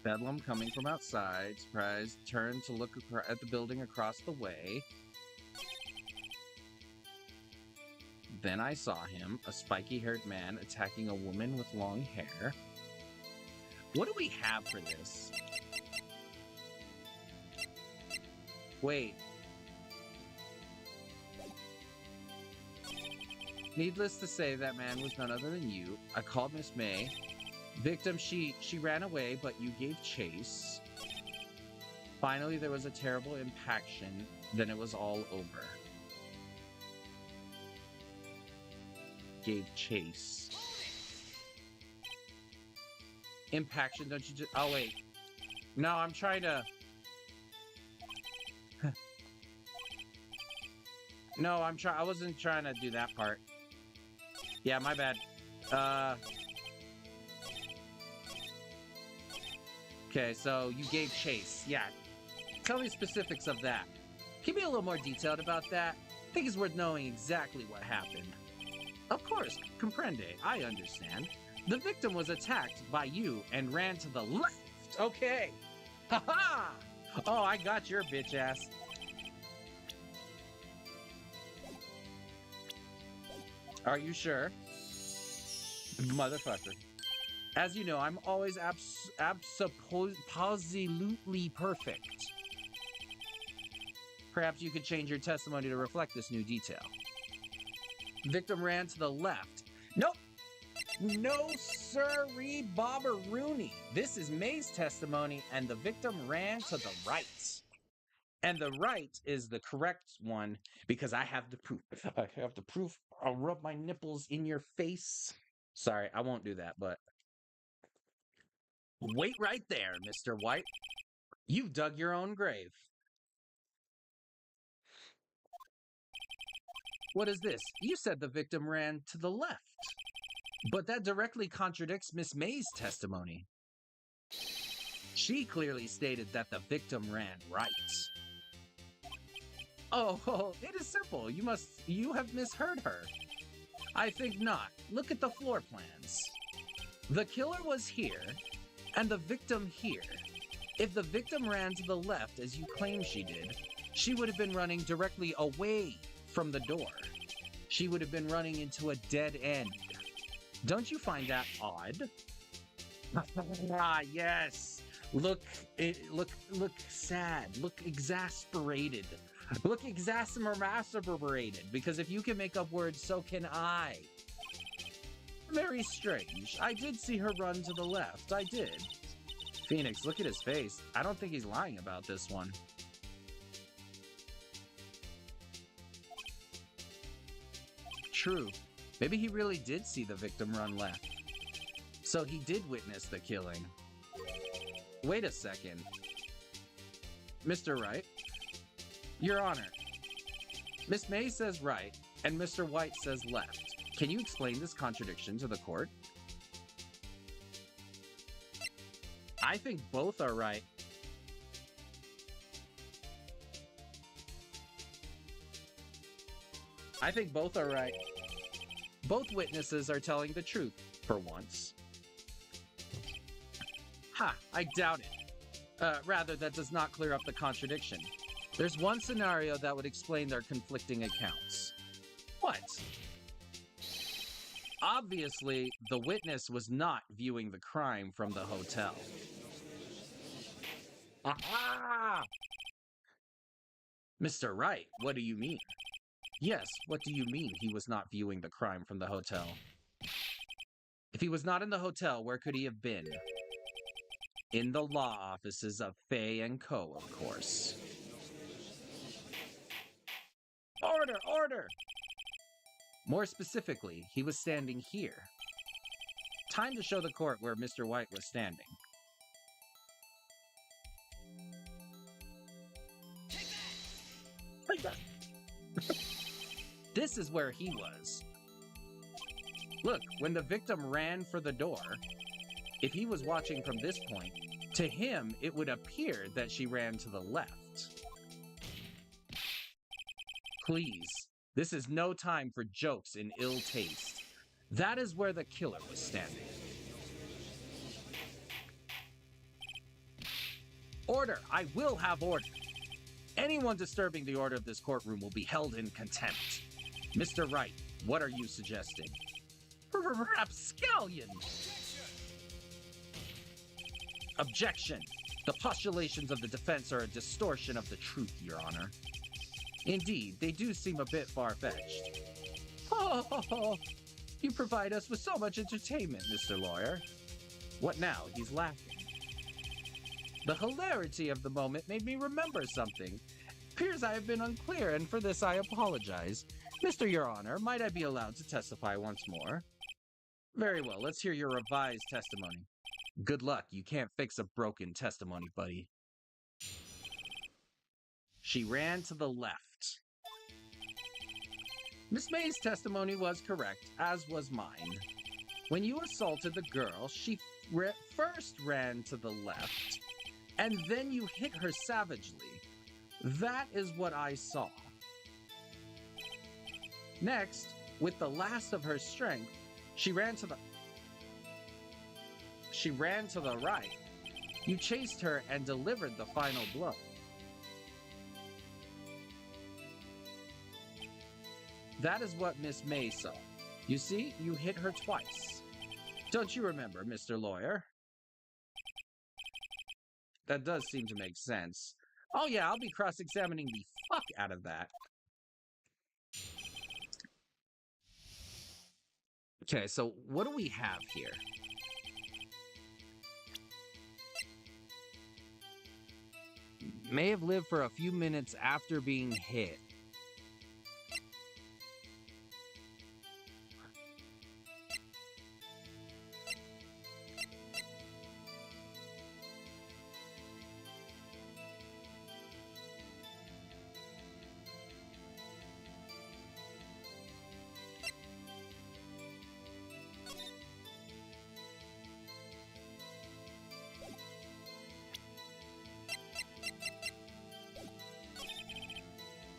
Bedlam coming from outside. Surprised. Turned to look at the building across the way. Then I saw him, a spiky-haired man attacking a woman with long hair. What do we have for this? Wait. Needless to say, that man was none other than you. I called Miss May. Victim, she ran away, but you gave chase. Finally, there was a terrible impaction. Then it was all over. Gave chase. Impaction, don't you just... Oh, wait. No, I'm trying to... No, I wasn't trying to do that part. Yeah, my bad. Okay, so you gave chase. Yeah. Tell me specifics of that. Can you be a little more detailed about that? I think it's worth knowing exactly what happened. Of course, comprende. I understand. The victim was attacked by you and ran to the left. Okay. Ha-ha! Oh, I got your bitch ass. Are you sure? Motherfucker. As you know, I'm always absolutely perfect. Perhaps you could change your testimony to reflect this new detail. Victim ran to the left. Nope. No sirree Bobberoonie. This is May's testimony, and the victim ran to the right. And the right is the correct one because I have the proof. I have the proof. I'll rub my nipples in your face. Sorry, I won't do that, but... Wait right there, Mr. White. You've dug your own grave. What is this? You said the victim ran to the left. But that directly contradicts Miss May's testimony. She clearly stated that the victim ran right. Oh, it is simple. You have misheard her. I think not. Look at the floor plans. The killer was here, and the victim here. If the victim ran to the left, as you claim she did, she would have been running directly away from the door. She would have been running into a dead end. Don't you find that odd? Ah, yes. Look sad. Look exasperated. Look exasperated. Because if you can make up words, so can I. Very strange. I did see her run to the left. I did. Phoenix, look at his face. I don't think he's lying about this one. True. Maybe he really did see the victim run left. So he did witness the killing. Wait a second. Mr. Wright? Your Honor, Miss May says right, and Mr. White says left. Can you explain this contradiction to the court? I think both are right. I think both are right. Both witnesses are telling the truth, for once. Ha, I doubt it. Rather, that does not clear up the contradiction. There's one scenario that would explain their conflicting accounts. What? Obviously, the witness was not viewing the crime from the hotel. Aha! Mr. Wright, what do you mean? Yes, what do you mean he was not viewing the crime from the hotel? If he was not in the hotel, where could he have been? In the law offices of Fay & Co., of course. Order! Order! More specifically, he was standing here. Time to show the court where Mr. White was standing. Take that! This is where he was. Look, when the victim ran for the door, if he was watching from this point, to him it would appear that she ran to the left. Please, this is no time for jokes in ill taste. That is where the killer was standing. Order! I will have order! Anyone disturbing the order of this courtroom will be held in contempt. Mr. Wright, what are you suggesting? Rapscallion! Objection! The postulations of the defense are a distortion of the truth, Your Honor. Indeed, they do seem a bit far-fetched. Oh, you provide us with so much entertainment, Mr. Lawyer. What now? He's laughing. The hilarity of the moment made me remember something. Appears I have been unclear, and for this I apologize. Mr. Your Honor, might I be allowed to testify once more? Very well, let's hear your revised testimony. Good luck, you can't fix a broken testimony, buddy. She ran to the left. Miss May's testimony was correct, as was mine. When you assaulted the girl, she first ran to the left, and then you hit her savagely. That is what I saw. Next, with the last of her strength, she ran to the right. You chased her and delivered the final blow. That is what Miss May saw. You see, you hit her twice. Don't you remember, Mr. Lawyer? That does seem to make sense. Oh yeah, I'll be cross-examining the fuck out of that. Okay, so what do we have here? May have lived for a few minutes after being hit.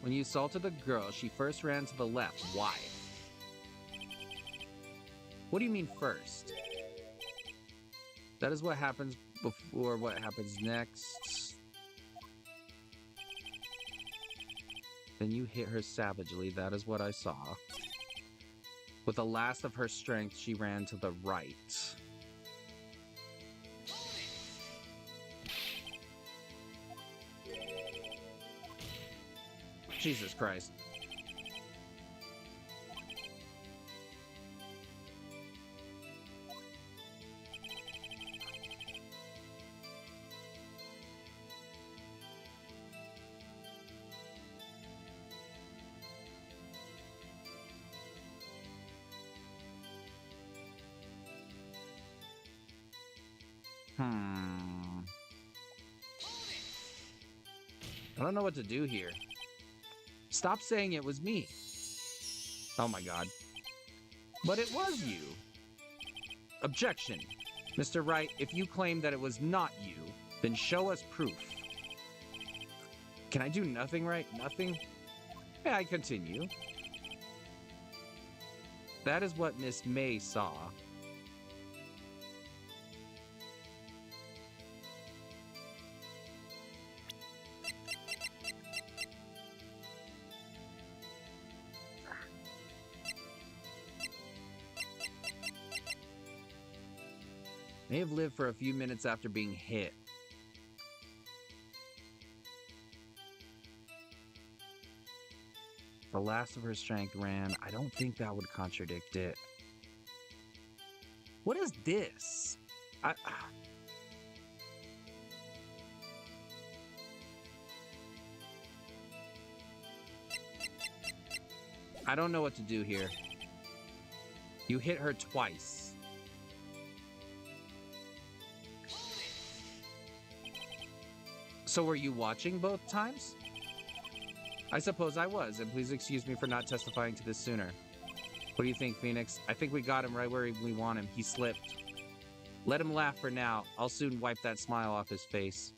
When you assaulted the girl, she first ran to the left. Why? What do you mean first? That is what happens before what happens next. Then you hit her savagely. That is what I saw. With the last of her strength, she ran to the right. Jesus Christ. I don't know what to do here. Stop saying it was me. Oh my god. But it was you. Objection. Mr. Wright, if you claim that it was not you, then show us proof. Can I do nothing, right? Nothing? May I continue? That is what Miss May saw. May have lived for a few minutes after being hit. The last of her strength ran. I don't think that would contradict it. What is this? I don't know what to do here. You hit her twice. So were you watching both times? I suppose I was, and please excuse me for not testifying to this sooner. What do you think, Phoenix? I think we got him right where we want him. He slipped. Let him laugh for now. I'll soon wipe that smile off his face.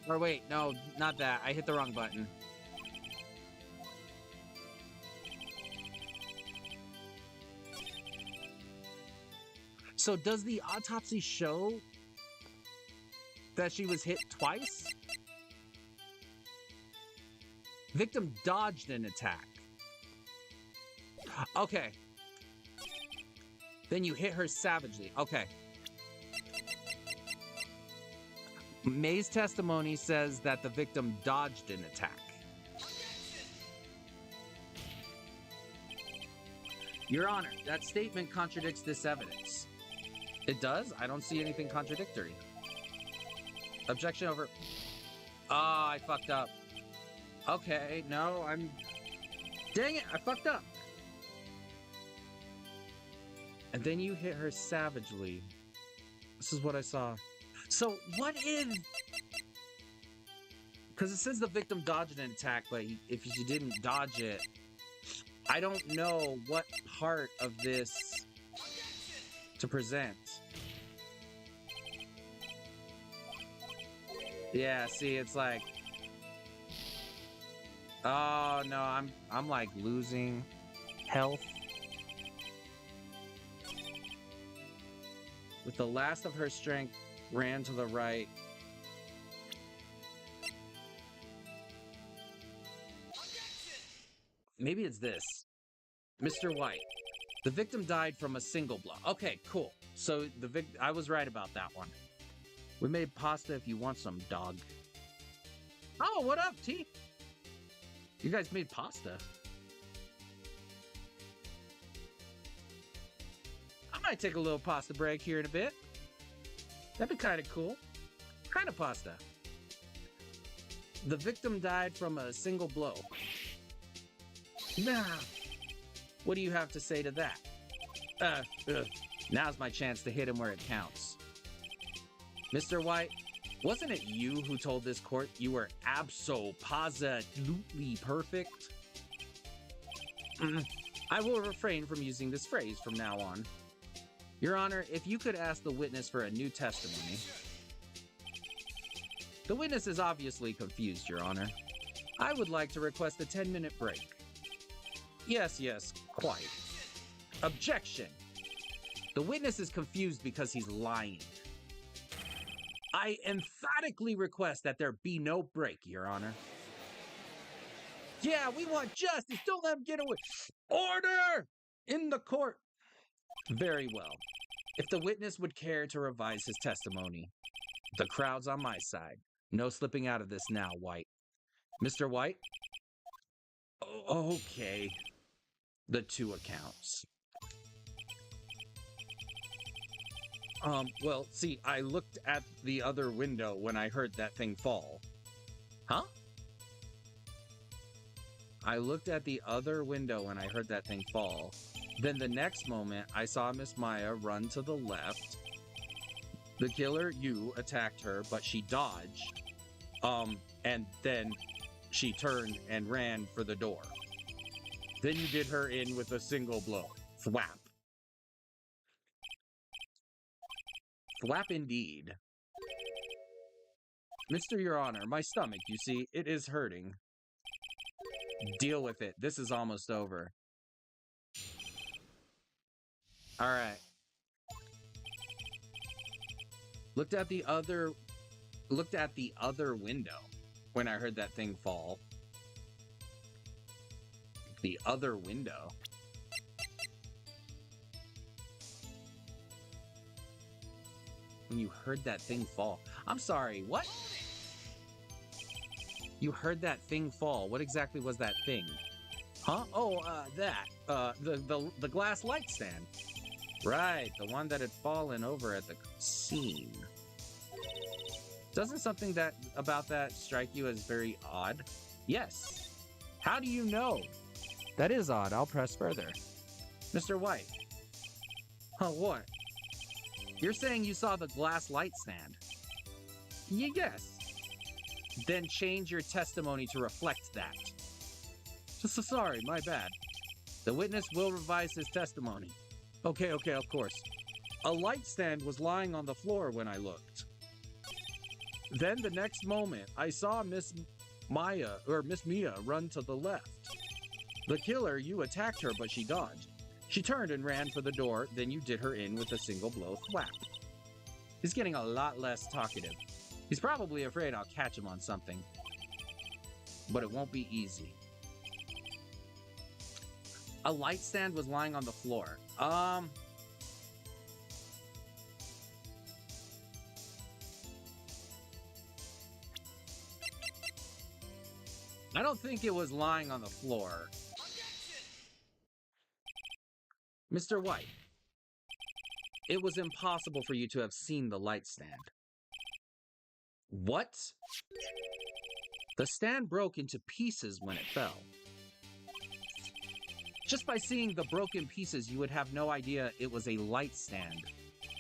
Or wait, no, not that. I hit the wrong button. So does the autopsy show that she was hit twice? Victim dodged an attack. Okay. Then you hit her savagely. Okay. May's testimony says that the victim dodged an attack. Your Honor, that statement contradicts this evidence. It does? I don't see anything contradictory. Objection over... Oh, I fucked up. Okay, no, I'm... Dang it, I fucked up. And then you hit her savagely. This is what I saw. So, what is... Because it says the victim dodged an attack, but if she didn't dodge it, I don't know what part of this to present. Yeah, see, it's like... Oh, no, I'm like losing health. With the last of her strength, ran to the right. Maybe it's this. Mr. White. The victim died from a single blow. Okay, cool. So I was right about that one. We made pasta if you want some, dog. Oh, what up, T? You guys made pasta. I might take a little pasta break here in a bit. That'd be kind of cool. Kind of pasta. The victim died from a single blow. Nah. What do you have to say to that? Now's my chance to hit him where it counts. Mr. White, wasn't it you who told this court you were abso-positively perfect? I will refrain from using this phrase from now on. Your Honor, if you could ask the witness for a new testimony. The witness is obviously confused, Your Honor. I would like to request a 10-minute break. Yes, quite. Objection. The witness is confused because he's lying. I emphatically request that there be no break, Your Honor. Yeah, we want justice. Don't let him get away. Order in the court. Very well. If the witness would care to revise his testimony, the crowd's on my side. No slipping out of this now, White. Mr. White? Okay. The two accounts. Well, see, I looked at the other window when I heard that thing fall. Huh? I looked at the other window when I heard that thing fall. Then the next moment, I saw Miss Maya run to the left. The killer, you, attacked her, but she dodged. And then she turned and ran for the door. Then you did her in with a single blow. Thwap. Thwap indeed. Mr. Your Honor, my stomach, you see, it is hurting. Deal with it. This is almost over. Alright. Looked at the other window when I heard that thing fall. The other window. When you heard that thing fall. I'm sorry, what? You heard that thing fall. What exactly was that thing? Huh? Oh, that. The glass light stand. Right, the one that had fallen over at the scene. Doesn't something about that strike you as very odd? Yes. How do you know? That is odd. I'll press further. Mr. White. Huh, what? You're saying you saw the glass light stand? Yes. Then change your testimony to reflect that. Sorry, my bad. The witness will revise his testimony. Okay, of course. A light stand was lying on the floor when I looked. Then the next moment, I saw Miss Mia run to the left. The killer, you attacked her, but she dodged. She turned and ran for the door, then you did her in with a single blow thwap. He's getting a lot less talkative. He's probably afraid I'll catch him on something. But it won't be easy. A light stand was lying on the floor. I don't think it was lying on the floor. Mr. White, it was impossible for you to have seen the light stand. What? The stand broke into pieces when it fell. Just by seeing the broken pieces, you would have no idea it was a light stand.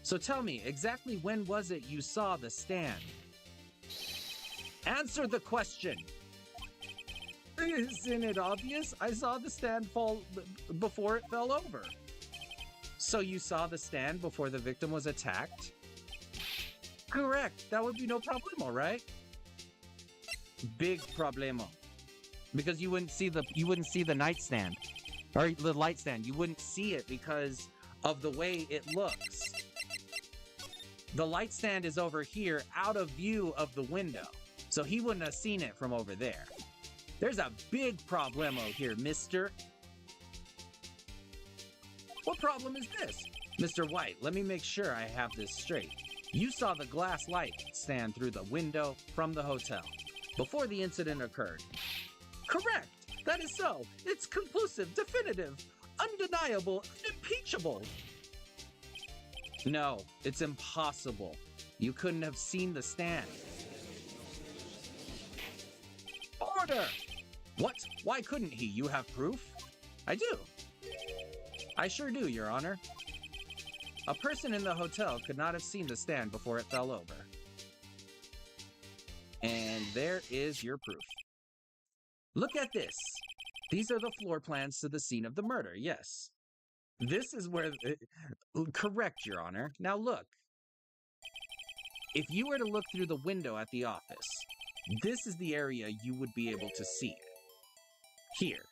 So tell me, exactly when was it you saw the stand? Answer the question! Isn't it obvious? I saw the stand fall before it fell over. So you saw the stand before the victim was attacked? Correct. That would be no problemo, right? Big problemo. Because you wouldn't see the nightstand. Or the light stand. You wouldn't see it because of the way it looks. The light stand is over here, out of view of the window. So he wouldn't have seen it from over there. There's a big problemo here, mister. What problem is this? Mr. White, let me make sure I have this straight. You saw the glass light stand through the window from the hotel before the incident occurred. Correct. That is so. It's conclusive, definitive, undeniable, unimpeachable. No, it's impossible. You couldn't have seen the stand. Order! What? Why couldn't he? You have proof? I do. I sure do, Your Honor. A person in the hotel could not have seen the stand before it fell over. And there is your proof. Look at this. These are the floor plans to the scene of the murder, yes. This is where... correct, Your Honor. Now look. If you were to look through the window at the office, this is the area you would be able to see it. Here.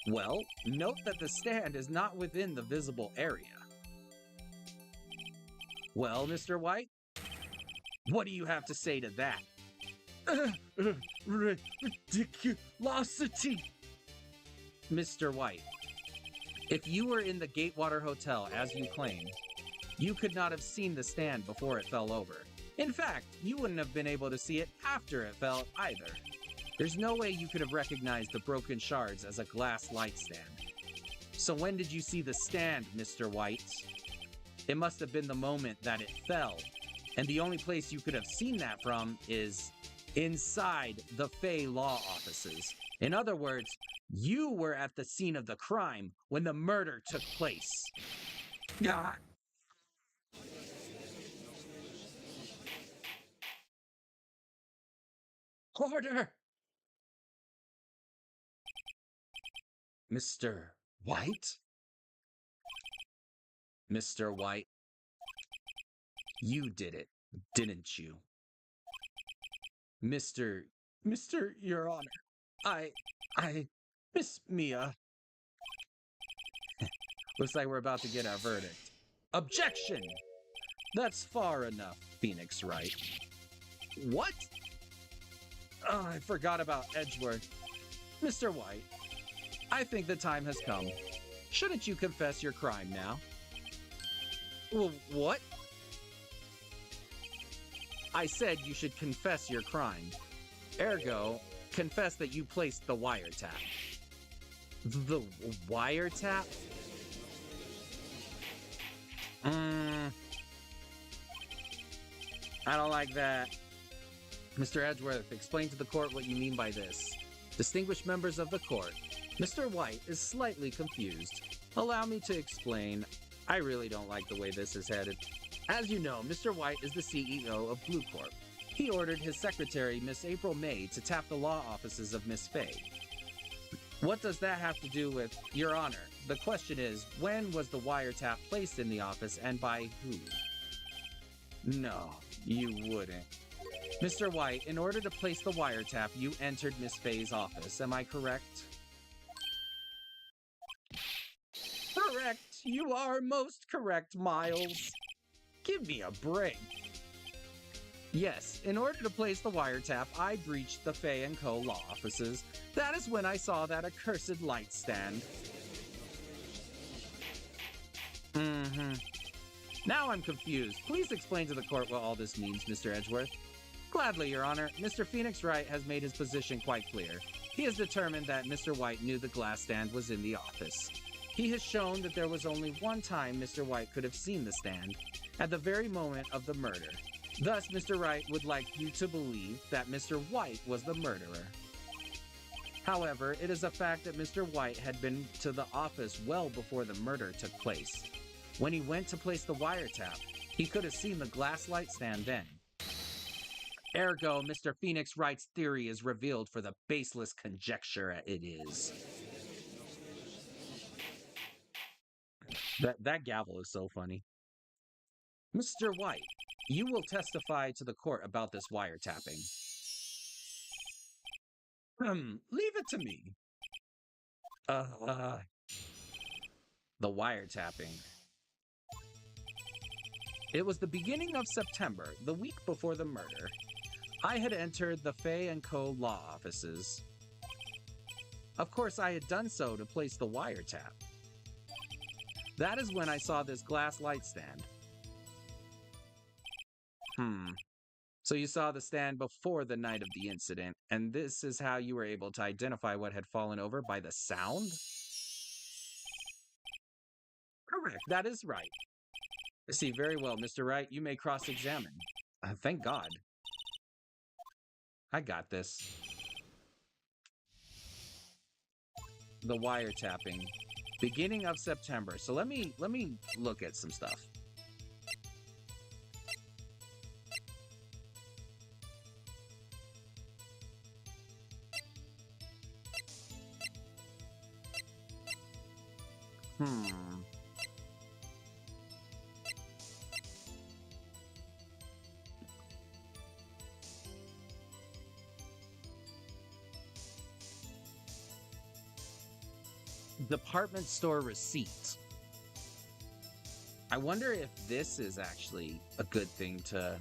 Well, note that the stand is not within the visible area. Well, Mr. White, what do you have to say to that? Ridiculosity! Mr. White, If you were in the Gatewater Hotel, as you claim, you could not have seen the stand before it fell over. In fact, you wouldn't have been able to see it after it fell either. There's no way you could have recognized the broken shards as a glass light stand. So when did you see the stand, Mr. White? It must have been the moment that it fell. And the only place you could have seen that from is inside the Fey Law offices. In other words, you were at the scene of the crime when the murder took place. Ah. Order! Mr. White? Mr. White, you did it, didn't you? Mr. Your Honor, I, Miss Mia. Looks like we're about to get our verdict. Objection! That's far enough, Phoenix Wright. What? Oh, I forgot about Edgeworth. Mr. White, I think the time has come. Shouldn't you confess your crime now? Well, what? I said you should confess your crime. Ergo, confess that you placed the wiretap. The wiretap? I don't like that. Mr. Edgeworth, explain to the court what you mean by this. Distinguished members of the court, Mr. White is slightly confused. Allow me to explain. I really don't like the way this is headed. As you know, Mr. White is the CEO of Blue Corp. He ordered his secretary, Miss April May, to tap the law offices of Miss Fay. What does that have to do with Your Honor? The question is, when was the wiretap placed in the office and by who? No, you wouldn't. Mr. White, in order to place the wiretap, you entered Miss Fay's office. Am I correct? Correct. You are most correct, Miles. Give me a break. Yes, in order to place the wiretap, I breached the Fay & Co. law offices. That is when I saw that accursed light stand. Now I'm confused. Please explain to the court what all this means, Mr. Edgeworth. Gladly, Your Honor. Mr. Phoenix Wright has made his position quite clear. He has determined that Mr. White knew the glass stand was in the office. He has shown that there was only one time Mr. White could have seen the stand, at the very moment of the murder. Thus, Mr. Wright would like you to believe that Mr. White was the murderer. However, it is a fact that Mr. White had been to the office well before the murder took place. When he went to place the wiretap, he could have seen the glass light stand then. Ergo, Mr. Phoenix Wright's theory is revealed for the baseless conjecture it is. That gavel is so funny. Mr. White, you will testify to the court about this wiretapping. Leave it to me. The wiretapping. It was the beginning of September, the week before the murder. I had entered the Fay & Co. law offices. Of course, I had done so to place the wiretap. That is when I saw this glass light stand. So you saw the stand before the night of the incident, and this is how you were able to identify what had fallen over by the sound? Correct, that is right. I see very well, Mr. Wright. You may cross-examine. Thank God. I got this. The wiretapping. Beginning of September. So let me look at some stuff. Department store receipt. I wonder if this is actually a good thing to,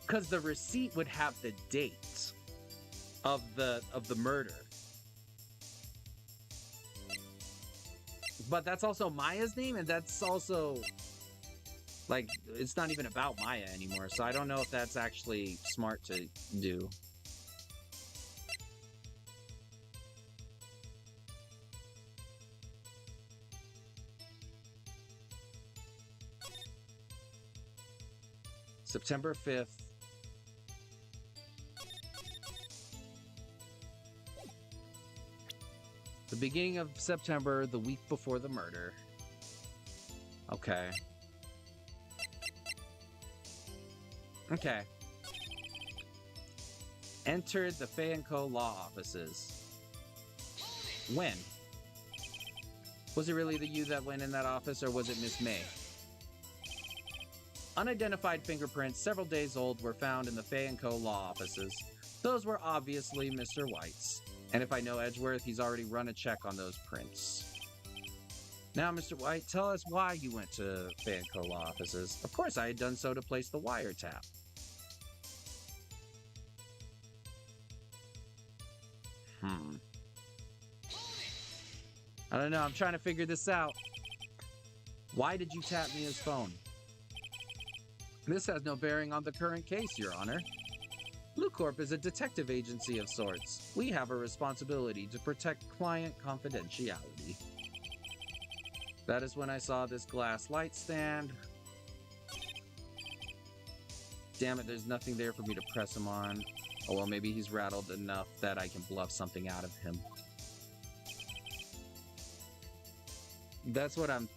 because the receipt would have the date of the murder. But that's also Maya's name, and that's also like it's not even about Maya anymore. So I don't know if that's actually smart to do. September 5th. The beginning of September, the week before the murder. Okay. Okay. Entered the Fay & Co. law offices. When? Was it really the you that went in that office, or was it Miss May? Unidentified fingerprints, several days old, were found in the Fay & Co. law offices. Those were obviously Mr. White's. And if I know Edgeworth, he's already run a check on those prints. Now, Mr. White, tell us why you went to Fay & Co. law offices. Of course, I had done so to place the wiretap. I don't know, I'm trying to figure this out. Why did you tap Mia's phone? This has no bearing on the current case, Your Honor. Blue Corp is a detective agency of sorts. We have a responsibility to protect client confidentiality. That is when I saw this glass light stand. Damn it, there's nothing there for me to press him on. Oh well, maybe he's rattled enough that I can bluff something out of him. That's what I'm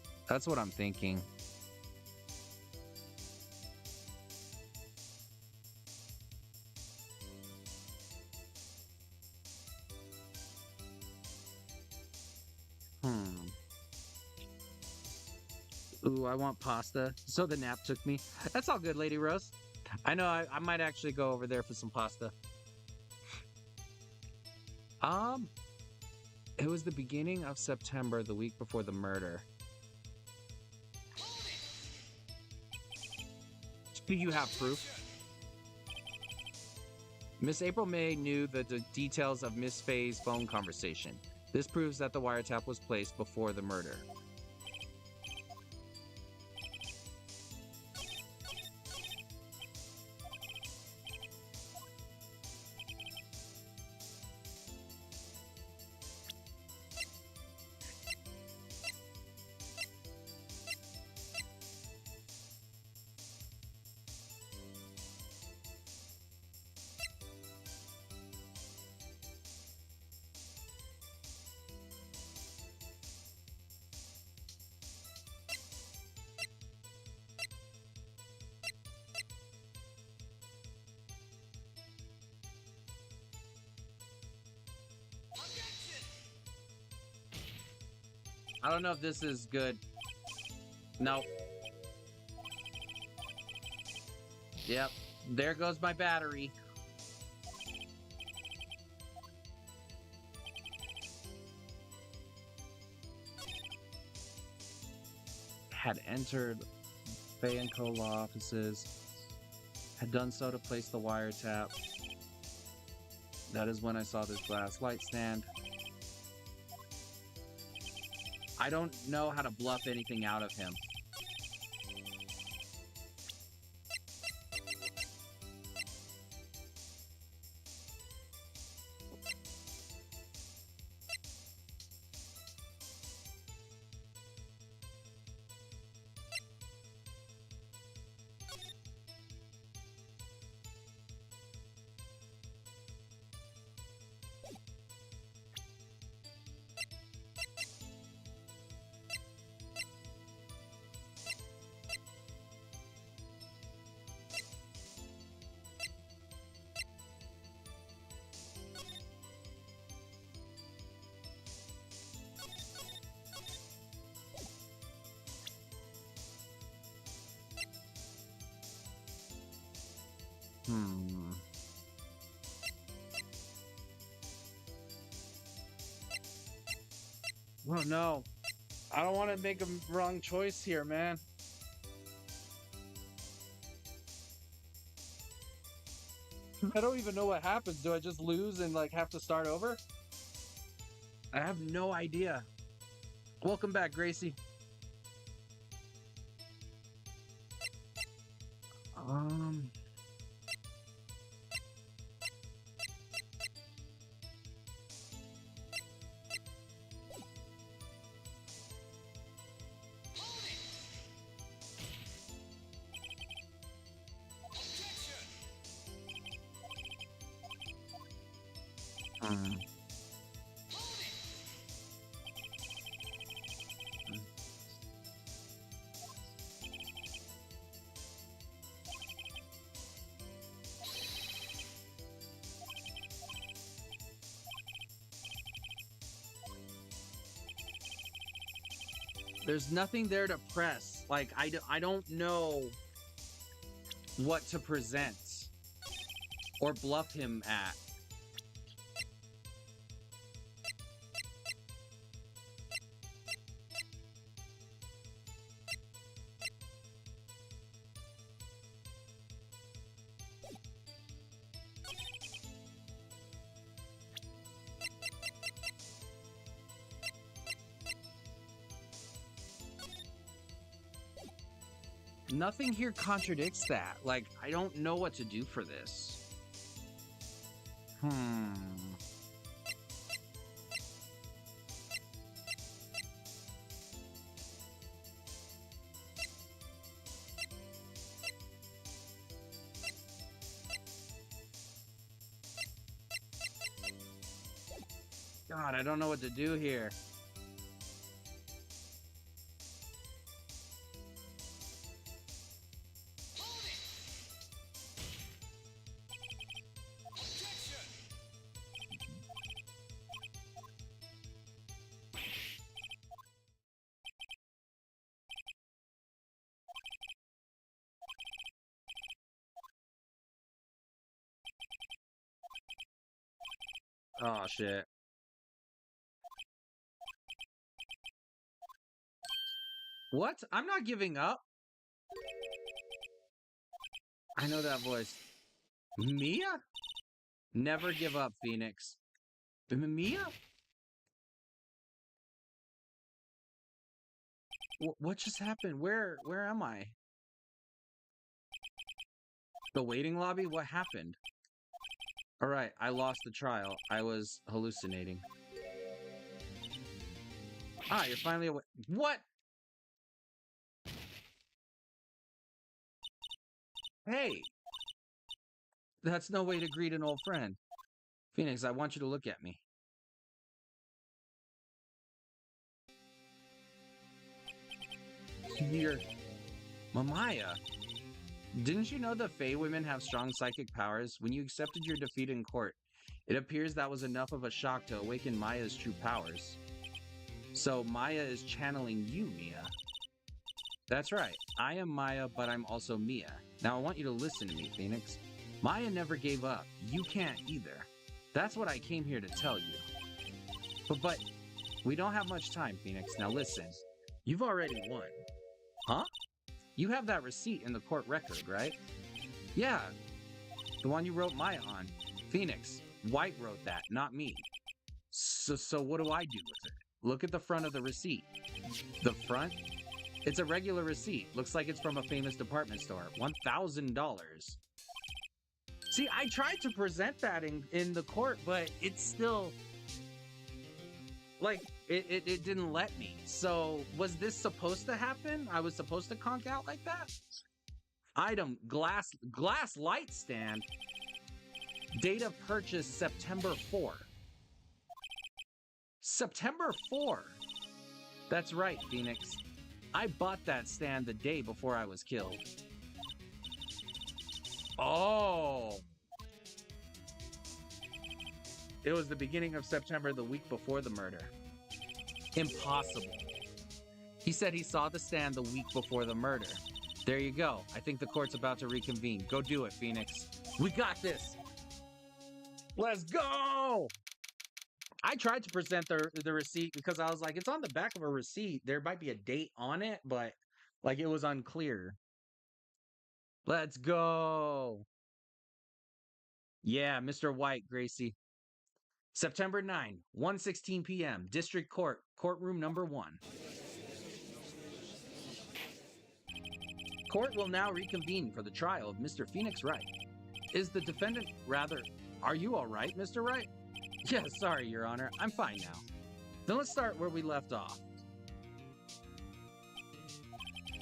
thinking. Ooh, I want pasta. So the nap took me. That's all good, Lady Rose. I know I might actually go over there for some pasta. It was the beginning of September, the week before the murder. Do you have proof? Miss April May knew the details of Miss Faye's phone conversation. This proves that the wiretap was placed before the murder. I don't know if this is good. Nope. Yep. There goes my battery. Had entered Fay & Co. law offices. Had done so to place the wiretap. That is when I saw this glass light stand. I don't know how to bluff anything out of him. Oh no. I don't want to make a wrong choice here, man. I don't even know what happens. Do I just lose and like have to start over? I have no idea. Welcome back, Gracie. Um, hmm. There's nothing there to press. Like, I don't know what to present or bluff him at. Nothing here contradicts that. Like, I don't know what to do for this. God, I don't know what to do here. Oh, shit. What? I'm not giving up. I know that voice. Mia? Never give up, Phoenix. Mia? What just happened? Where am I? The waiting lobby? What happened? All right, I lost the trial. I was hallucinating. Ah, you're finally awake. What? Hey, that's no way to greet an old friend. Phoenix, I want you to look at me. You're Mamaya. Didn't you know the Fey women have strong psychic powers? When you accepted your defeat in court, it appears that was enough of a shock to awaken Maya's true powers. So Maya is channeling you, Mia. That's right. I am Maya, but I'm also Mia. Now I want you to listen to me, Phoenix. Maya never gave up. You can't either. That's what I came here to tell you. But we don't have much time, Phoenix. Now listen. You've already won. Huh? You have that receipt in the court record, right? Yeah. The one you wrote Maya on. Phoenix, White wrote that, not me. So what do I do with it? Look at the front of the receipt. The front? It's a regular receipt. Looks like it's from a famous department store. $1,000. See, I tried to present that in the court, but it's still... Like, it didn't let me. So, was this supposed to happen? I was supposed to conk out like that? Item, glass light stand. Date of purchase, September 4. September 4? That's right, Phoenix. I bought that stand the day before I was killed. Oh. It was the beginning of September, the week before the murder. Impossible. He said he saw the stand the week before the murder. There you go. I think the court's about to reconvene. Go do it, Phoenix. We got this. Let's go. I tried to present the receipt because I was like, it's on the back of a receipt. There might be a date on it, but like it was unclear. Let's go. Yeah, Mr. White, Gracie. September 9, 1:16 p.m., District Court, Courtroom Number 1. Court will now reconvene for the trial of Mr. Phoenix Wright. Is the defendant, are you all right, Mr. Wright? Yeah, sorry, Your Honor. I'm fine now. Then let's start where we left off.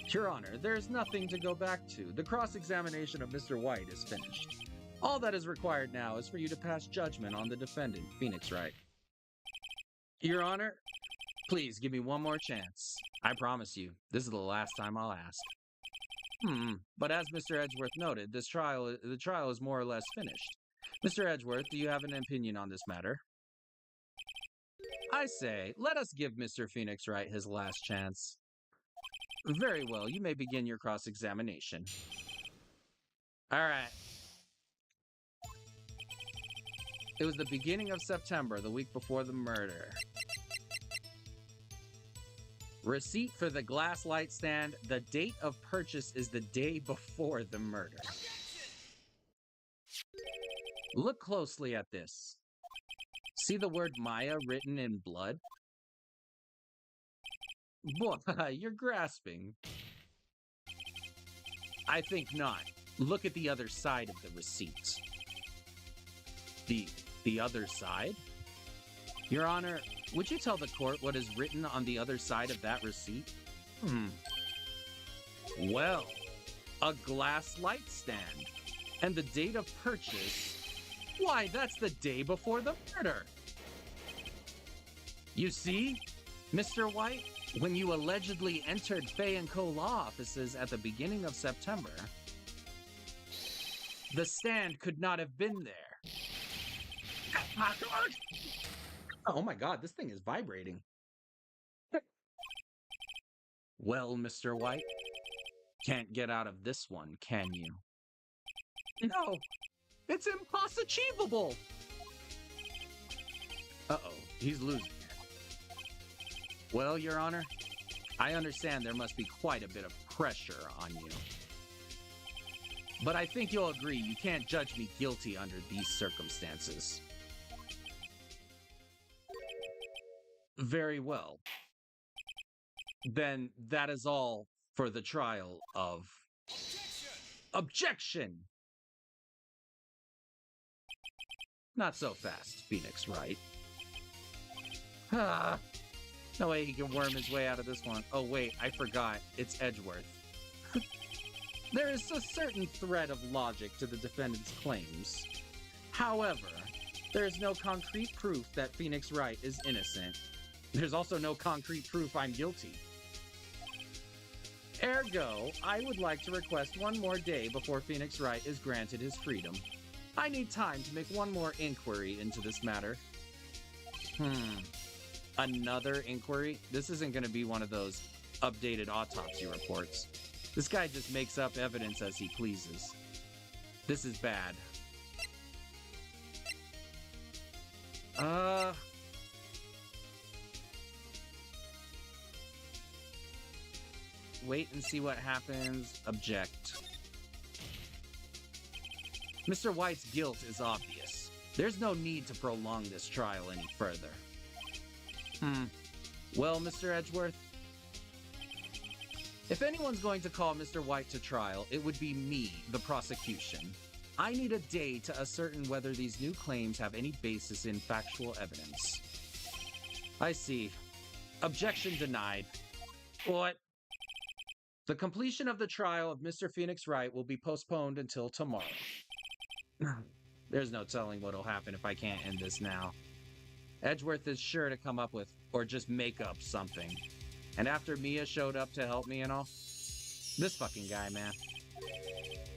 Your Honor, there's nothing to go back to. The cross-examination of Mr. White is finished. All that is required now is for you to pass judgment on the defendant, Phoenix Wright. Your Honor, please give me one more chance. I promise you, this is the last time I'll ask. But as Mr. Edgeworth noted, the trial is more or less finished. Mr. Edgeworth, do you have an opinion on this matter? I say, let us give Mr. Phoenix Wright his last chance. Very well, you may begin your cross-examination. All right. It was the beginning of September, the week before the murder. Receipt for the glass light stand. The date of purchase is the day before the murder. Look closely at this. See the word Maya written in blood? Boy, you're grasping. I think not. Look at the other side of the receipt. The other side? Your Honor, would you tell the court what is written on the other side of that receipt? Well, a glass light stand. And the date of purchase, why, that's the day before the murder. You see, Mr. White, when you allegedly entered Fay & Co. law offices at the beginning of September, the stand could not have been there. Oh my God, this thing is vibrating. Well, Mr. White, can't get out of this one, can you? No, it's impossible. Uh-oh, he's losing it. Well, Your Honor, I understand there must be quite a bit of pressure on you. But I think you'll agree you can't judge me guilty under these circumstances. Very well. Then that is all for the trial of... Objection! Not so fast, Phoenix Wright. No way he can worm his way out of this one. Oh wait, I forgot. It's Edgeworth. There is a certain thread of logic to the defendant's claims. However, there is no concrete proof that Phoenix Wright is innocent. There's also no concrete proof I'm guilty. Ergo, I would like to request one more day before Phoenix Wright is granted his freedom. I need time to make one more inquiry into this matter. Another inquiry? This isn't going to be one of those updated autopsy reports. This guy just makes up evidence as he pleases. This is bad. Wait and see what happens. Object. Mr. White's guilt is obvious. There's no need to prolong this trial any further. Well, Mr. Edgeworth, if anyone's going to call Mr. White to trial, it would be me, the prosecution. I need a day to ascertain whether these new claims have any basis in factual evidence. I see. Objection denied. What? The completion of the trial of Mr. Phoenix Wright will be postponed until tomorrow. There's no telling what'll happen if I can't end this now. Edgeworth is sure to come up with, or just make up something. And after Mia showed up to help me and all, this fucking guy, man.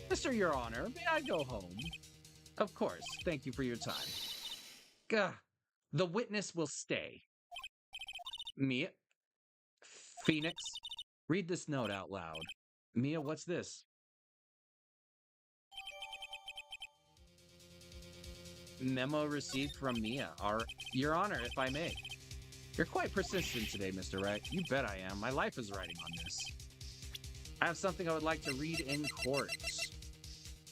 Mr. Your Honor, may I go home? Of course, thank you for your time. Gah, the witness will stay. Mia? Phoenix? Read this note out loud. Mia, what's this? Memo received from Mia. Your Honor, if I may. You're quite persistent today, Mr. Wright. You bet I am. My life is riding on this. I have something I would like to read in court.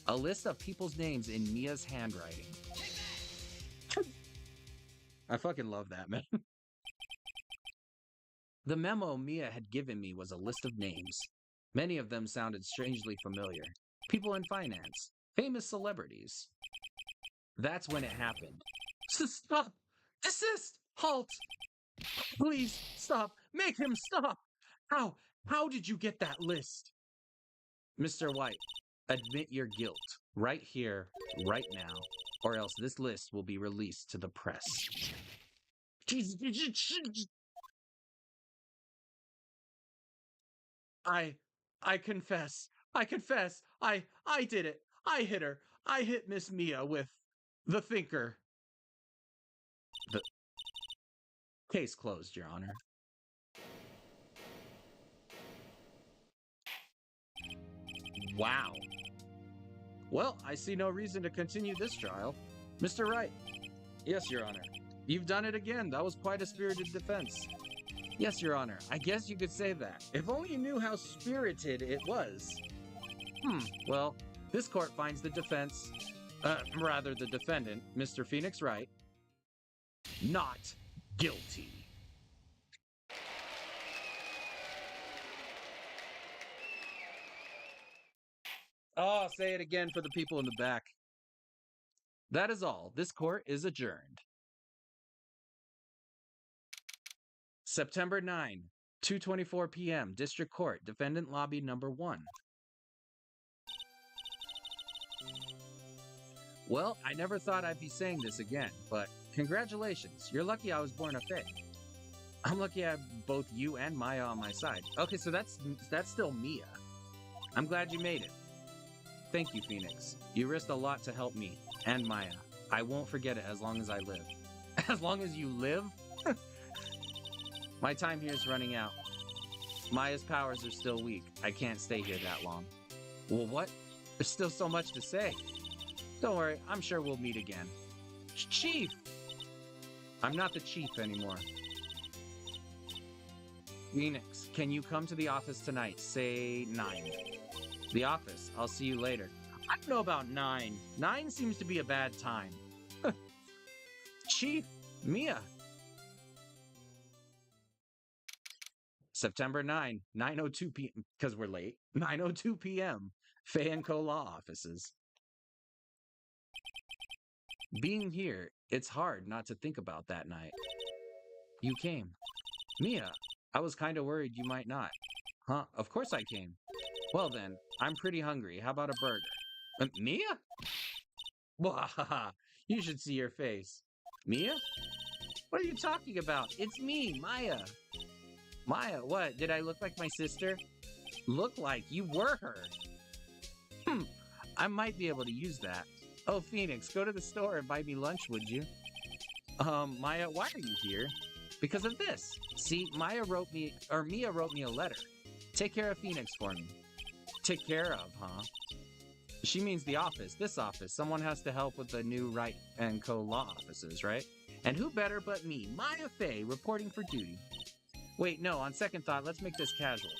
A list of people's names in Mia's handwriting. I fucking love that, man. The memo Mia had given me was a list of names. Many of them sounded strangely familiar. People in finance, famous celebrities. That's when it happened. Stop! Desist! Halt! Please stop! Make him stop! How? How did you get that list? Mr. White, admit your guilt right here, right now, or else this list will be released to the press. I I confess. I confess. I did it. I hit her. I hit Miss Mia with the thinker. The case closed, Your Honor. Wow. Well, I see no reason to continue this trial. Mr. Wright. Yes, Your Honor. You've done it again. That was quite a spirited defense. Yes, Your Honor. I guess you could say that. If only you knew how spirited it was. Well, this court finds the defense, rather the defendant, Mr. Phoenix Wright, not guilty. Oh, say it again for the people in the back. That is all. This court is adjourned. September 9, 2:24 p.m., District Court, Defendant Lobby Number 1. Well, I never thought I'd be saying this again, but congratulations. You're lucky I was born a Fae. I'm lucky I have both you and Maya on my side. Okay, so that's still Mia. I'm glad you made it. Thank you, Phoenix. You risked a lot to help me and Maya. I won't forget it as long as I live. As long as you live? My time here is running out. Maya's powers are still weak. I can't stay here that long. Well, what? There's still so much to say. Don't worry, I'm sure we'll meet again. Chief! I'm not the chief anymore. Phoenix, can you come to the office tonight? Say 9. The office. I'll see you later. I don't know about 9. 9 seems to be a bad time. Chief, Mia. September 9, 9:02 p.m. Because we're late. 9:02 p.m. Faye & Co. Law Offices. Being here, it's hard not to think about that night. You came. Mia, I was kind of worried you might not. Huh? Of course I came. Well then, I'm pretty hungry. How about a burger? Mia? Wahaha, you should see your face. Mia? What are you talking about? It's me, Maya. Maya, what? Did I look like my sister? Look like you were her. I might be able to use that. Oh, Phoenix, go to the store and buy me lunch, would you? Maya, why are you here? Because of this. See, Mia wrote me a letter. Take care of Phoenix for me. Take care of, huh? She means the office, this office. Someone has to help with the new Wright & Co. law offices, right? And who better but me, Maya Fey, reporting for duty. Wait, no, on second thought, let's make this casual.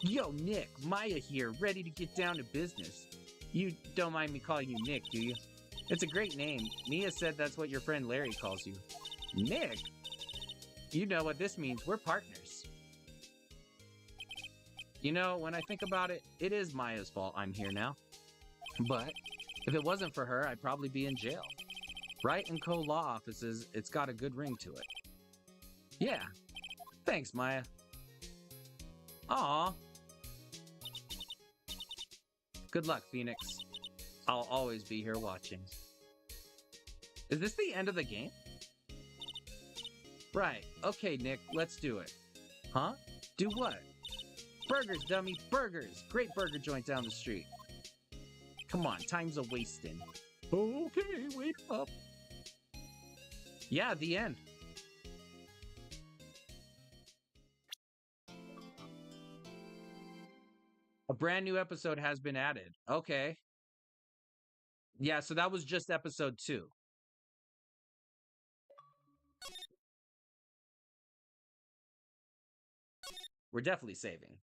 Yo, Nick, Maya here, ready to get down to business. You don't mind me calling you Nick, do you? It's a great name. Mia said that's what your friend Larry calls you. Nick? You know what this means. We're partners. You know, when I think about it, it is Maya's fault I'm here now. But if it wasn't for her, I'd probably be in jail. Wright & Co. law offices, it's got a good ring to it. Yeah. Thanks, Maya. Aw. Good luck, Phoenix. I'll always be here watching. Is this the end of the game? Right. Okay, Nick, let's do it. Huh? Do what? Burgers, dummy, burgers! Great burger joint down the street. Come on, time's a wasting. Okay, wake up. Yeah, the end. A brand new episode has been added. Okay. Yeah, so that was just episode 2. We're definitely saving.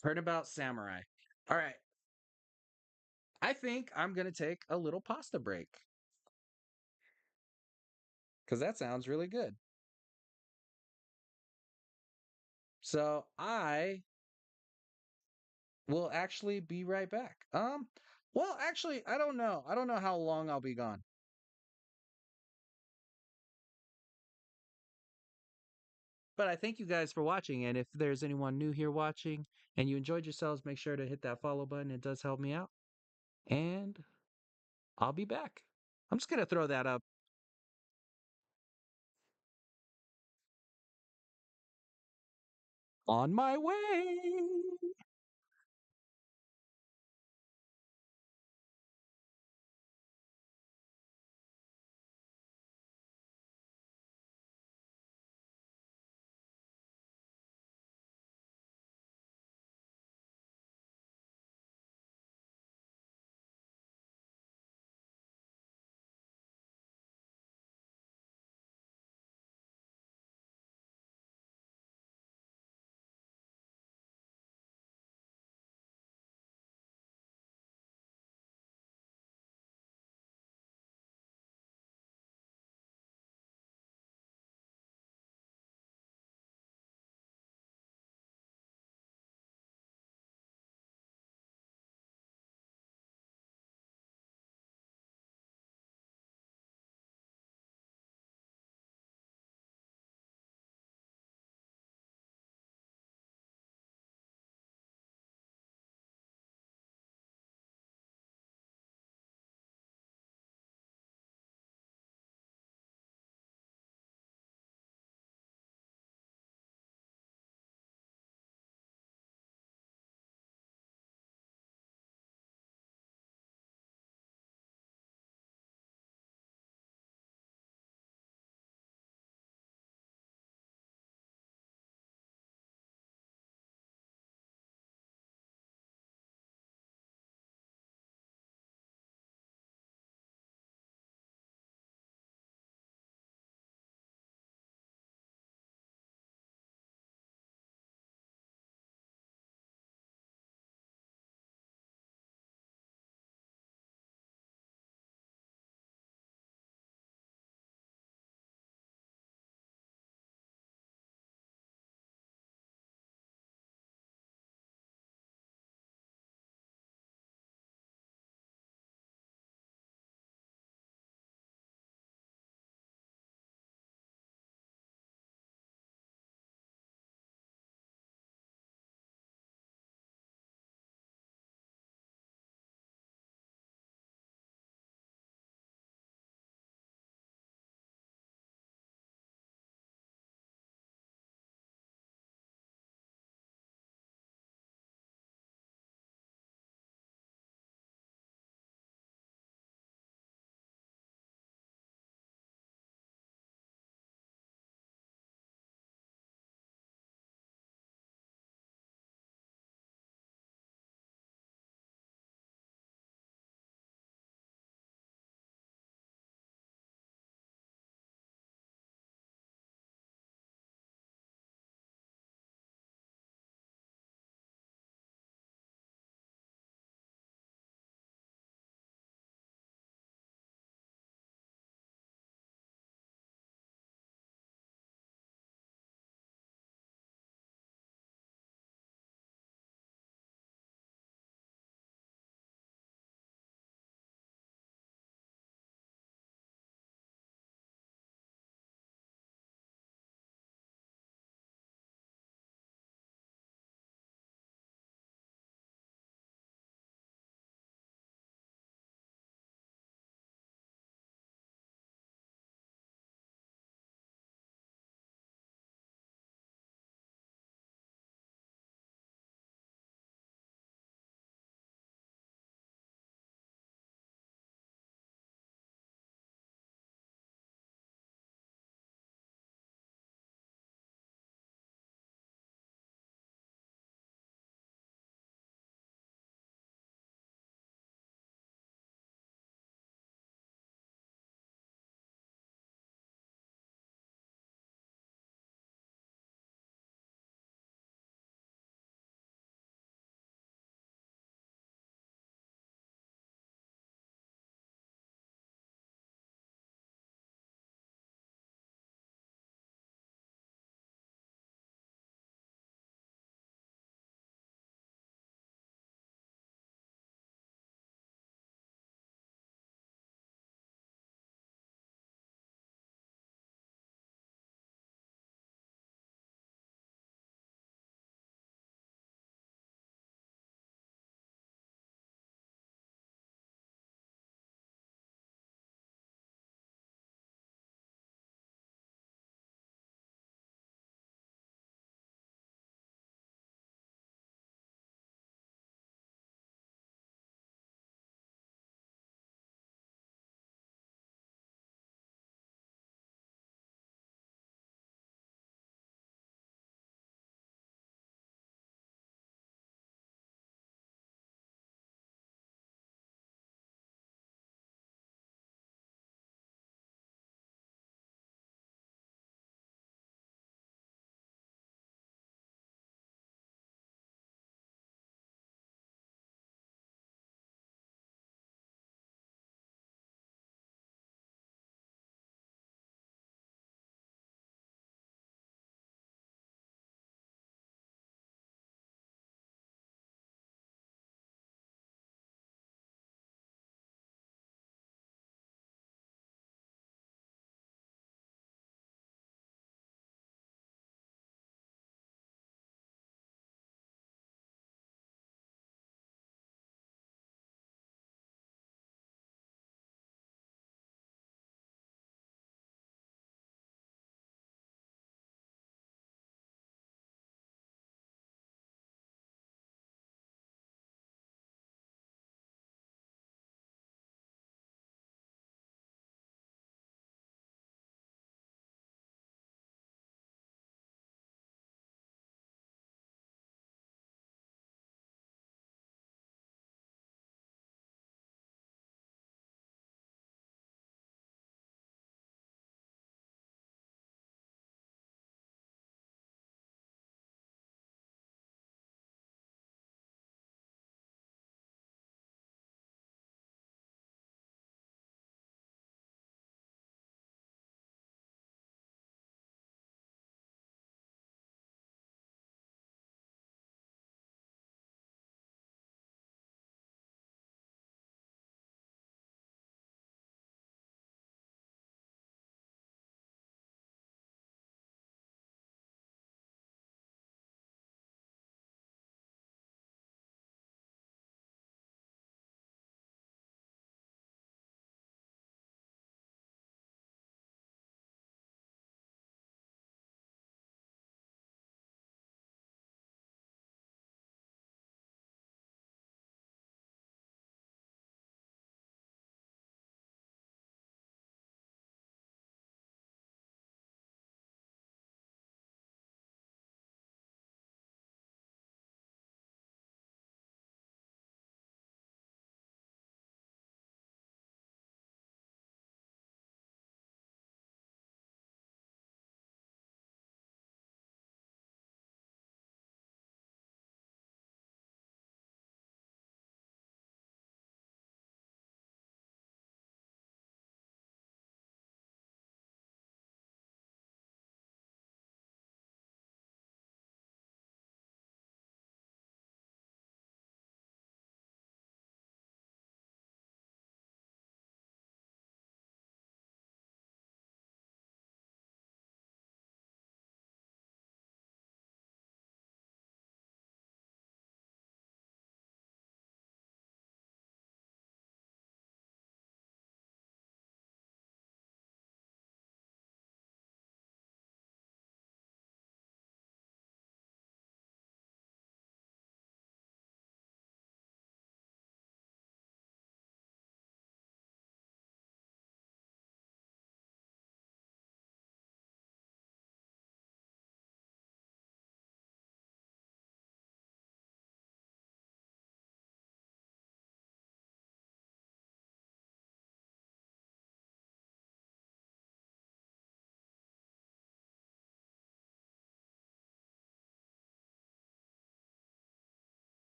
Turnabout Samurai. All right. I think I'm going to take a little pasta break because that sounds really good. So I will actually be right back. Well, actually, I don't know. I don't know how long I'll be gone. But I thank you guys for watching. And if there's anyone new here watching and you enjoyed yourselves, make sure to hit that follow button. It does help me out. And I'll be back. I'm just going to throw that up. On my way.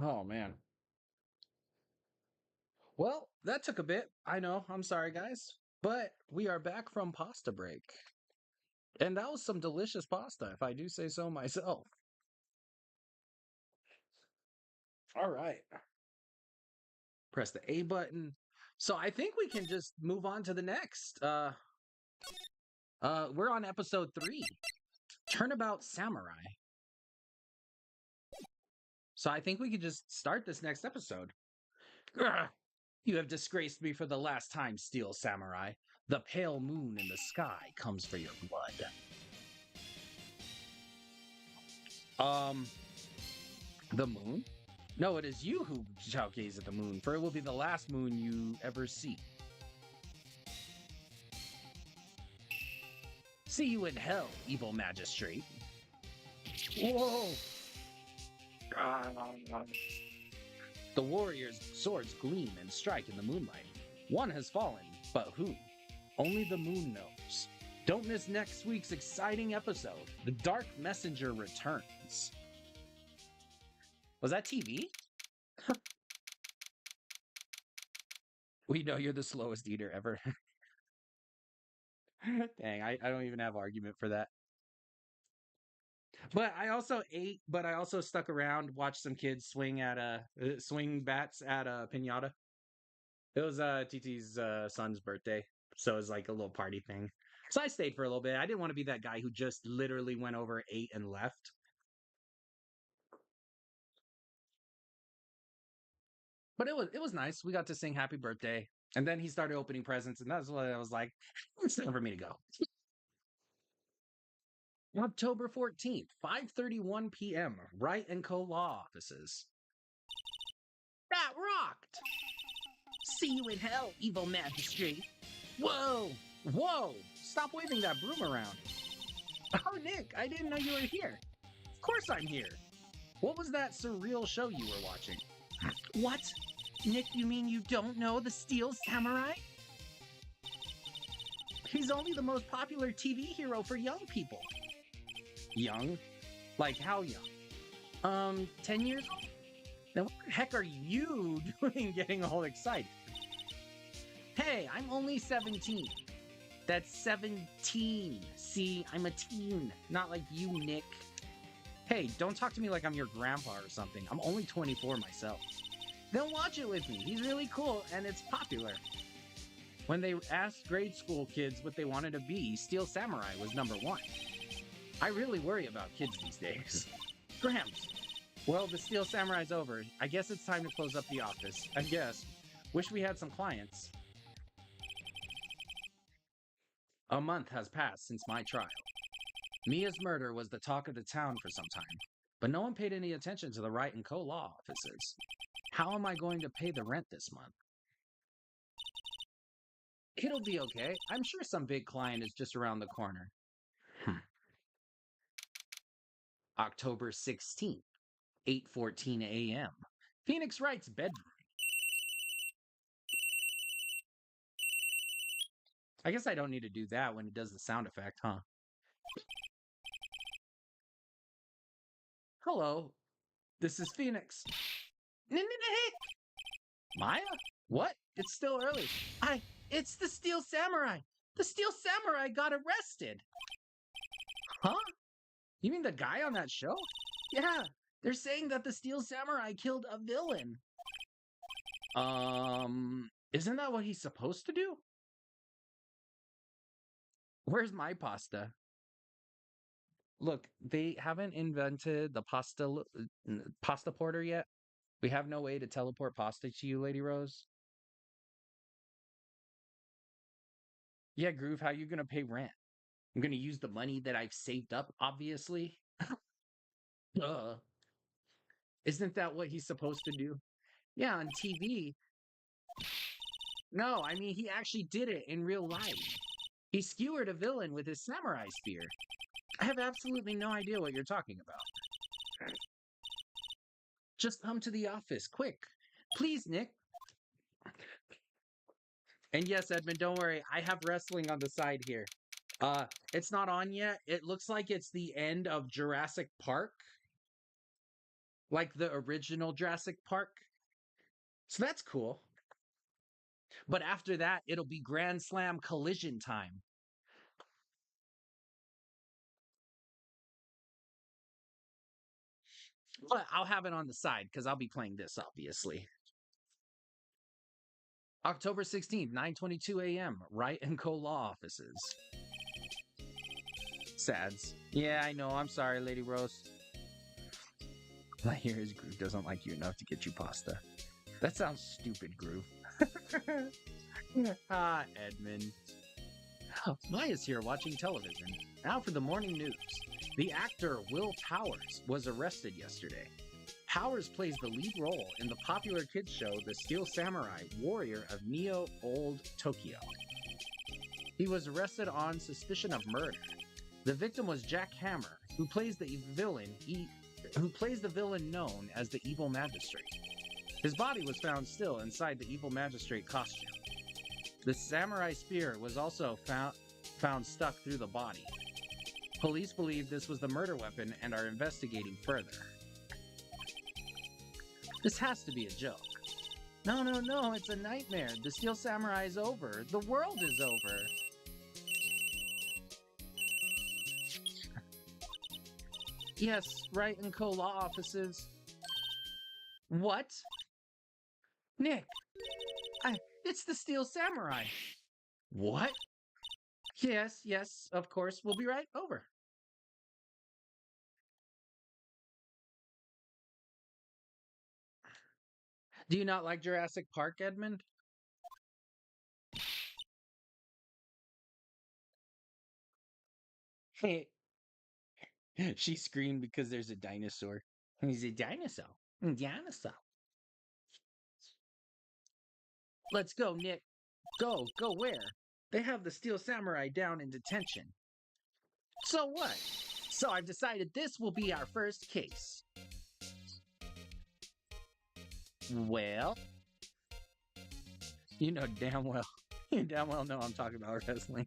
Oh man. Well, that took a bit. I know. I'm sorry, guys. But we are back from pasta break. And that was some delicious pasta, if I do say so myself. All right. Press the A button. So I think we can just move on to the next. We're on episode 3. Turnabout Samurai. So I think we could just start this next episode. Ugh. You have disgraced me for the last time, Steel Samurai. The pale moon in the sky comes for your blood. The moon? No, it is you who shall gaze at the moon, for it will be the last moon you ever see. See you in hell, evil magistrate. Whoa! The warriors' swords gleam and strike in the moonlight. One has fallen, but who? Only the moon knows. Don't miss next week's exciting episode. The Dark Messenger returns. Was that TV? We know you're the slowest eater ever. Dang, I don't even have argument for that. But I also ate, but I also stuck around, watched some kids swing at swing bats at a piñata. It was TT's son's birthday, so it was like a little party thing. So I stayed for a little bit. I didn't want to be that guy who just literally went over, ate, and left. But it was nice. We got to sing happy birthday. And then he started opening presents, and that's what I was like, it's time for me to go. October 14th, 5:31 p.m. Wright and Co. Law Offices. That rocked! See you in hell, evil magistrate. Whoa! Whoa! Stop waving that broom around. Oh, Nick, I didn't know you were here. Of course I'm here. What was that surreal show you were watching? What? Nick, you mean you don't know the Steel Samurai? He's only the most popular TV hero for young people. Young? Like how young? 10 years old? Then what the heck are you doing getting all excited? Hey, I'm only 17. That's 17. See, I'm a teen, not like you, Nick. Hey, don't talk to me like I'm your grandpa or something. I'm only 24 myself. Then watch it with me. He's really cool, and it's popular. When they asked grade school kids what they wanted to be, Steel Samurai was number 1. I really worry about kids these days. Gramps. Well, the Steel Samurai's over. I guess it's time to close up the office. I guess. Wish we had some clients. A month has passed since my trial. Mia's murder was the talk of the town for some time, but no one paid any attention to the Wright & Co. law offices. How am I going to pay the rent this month? It'll be okay. I'm sure some big client is just around the corner. October 16th, 8:14 a.m. Phoenix Wright's bedroom. I guess I don't need to do that when it does the sound effect, huh? Hello, this is Phoenix. Maya? What? It's still early. It's the Steel Samurai. The Steel Samurai got arrested. Huh? You mean the guy on that show? Yeah, they're saying that the Steel Samurai killed a villain. Isn't that what he's supposed to do? Where's my pasta? Look, they haven't invented the pasta porter yet. We have no way to teleport pasta to you, Lady Rose. Yeah, Groove, how you gonna pay rent? I'm gonna use the money that I've saved up, obviously. Duh. Isn't that what he's supposed to do? Yeah, on TV. No, I mean, he actually did it in real life. He skewered a villain with his samurai spear. I have absolutely no idea what you're talking about. Just come to the office, quick. Please, Nick. And yes, Edmund, don't worry. I have wrestling on the side here. It's not on yet. It looks like it's the end of Jurassic Park. like the original Jurassic Park. So that's cool. But after that, it'll be Grand Slam collision time. But I'll have it on the side because I'll be playing this, obviously. October 16th, 9:22 a.m. Wright and Co. Law Offices. Sads. Yeah, I know. I'm sorry, Lady Rose. I hear his Groove doesn't like you enough to get you pasta. That sounds stupid, Groove. Ah, Edmund. Maya's here watching television. Now for the morning news. The actor Will Powers was arrested yesterday. Powers plays the lead role in the popular kids show The Steel Samurai Warrior of Neo Old Tokyo. He was arrested on suspicion of murder. The victim was Jack Hammer, who plays the villain known as the Evil Magistrate. His body was found still inside the Evil Magistrate costume. The samurai spear was also found stuck through the body. Police believe this was the murder weapon and are investigating further. This has to be a joke. No, it's a nightmare. The Steel Samurai is over. The world is over. Yes, Wright and Co. Law Offices. What? Nick, it's the Steel Samurai. What? Yes, of course. We'll be right over. Do you not like Jurassic Park, Edmund? Hey, she screamed because there's a dinosaur. He's a dinosaur. Dinosaur. Let's go, Nick. Go where? They have the Steel Samurai down in detention. So what? So I've decided this will be our first case. Well, you damn well know I'm talking about wrestling.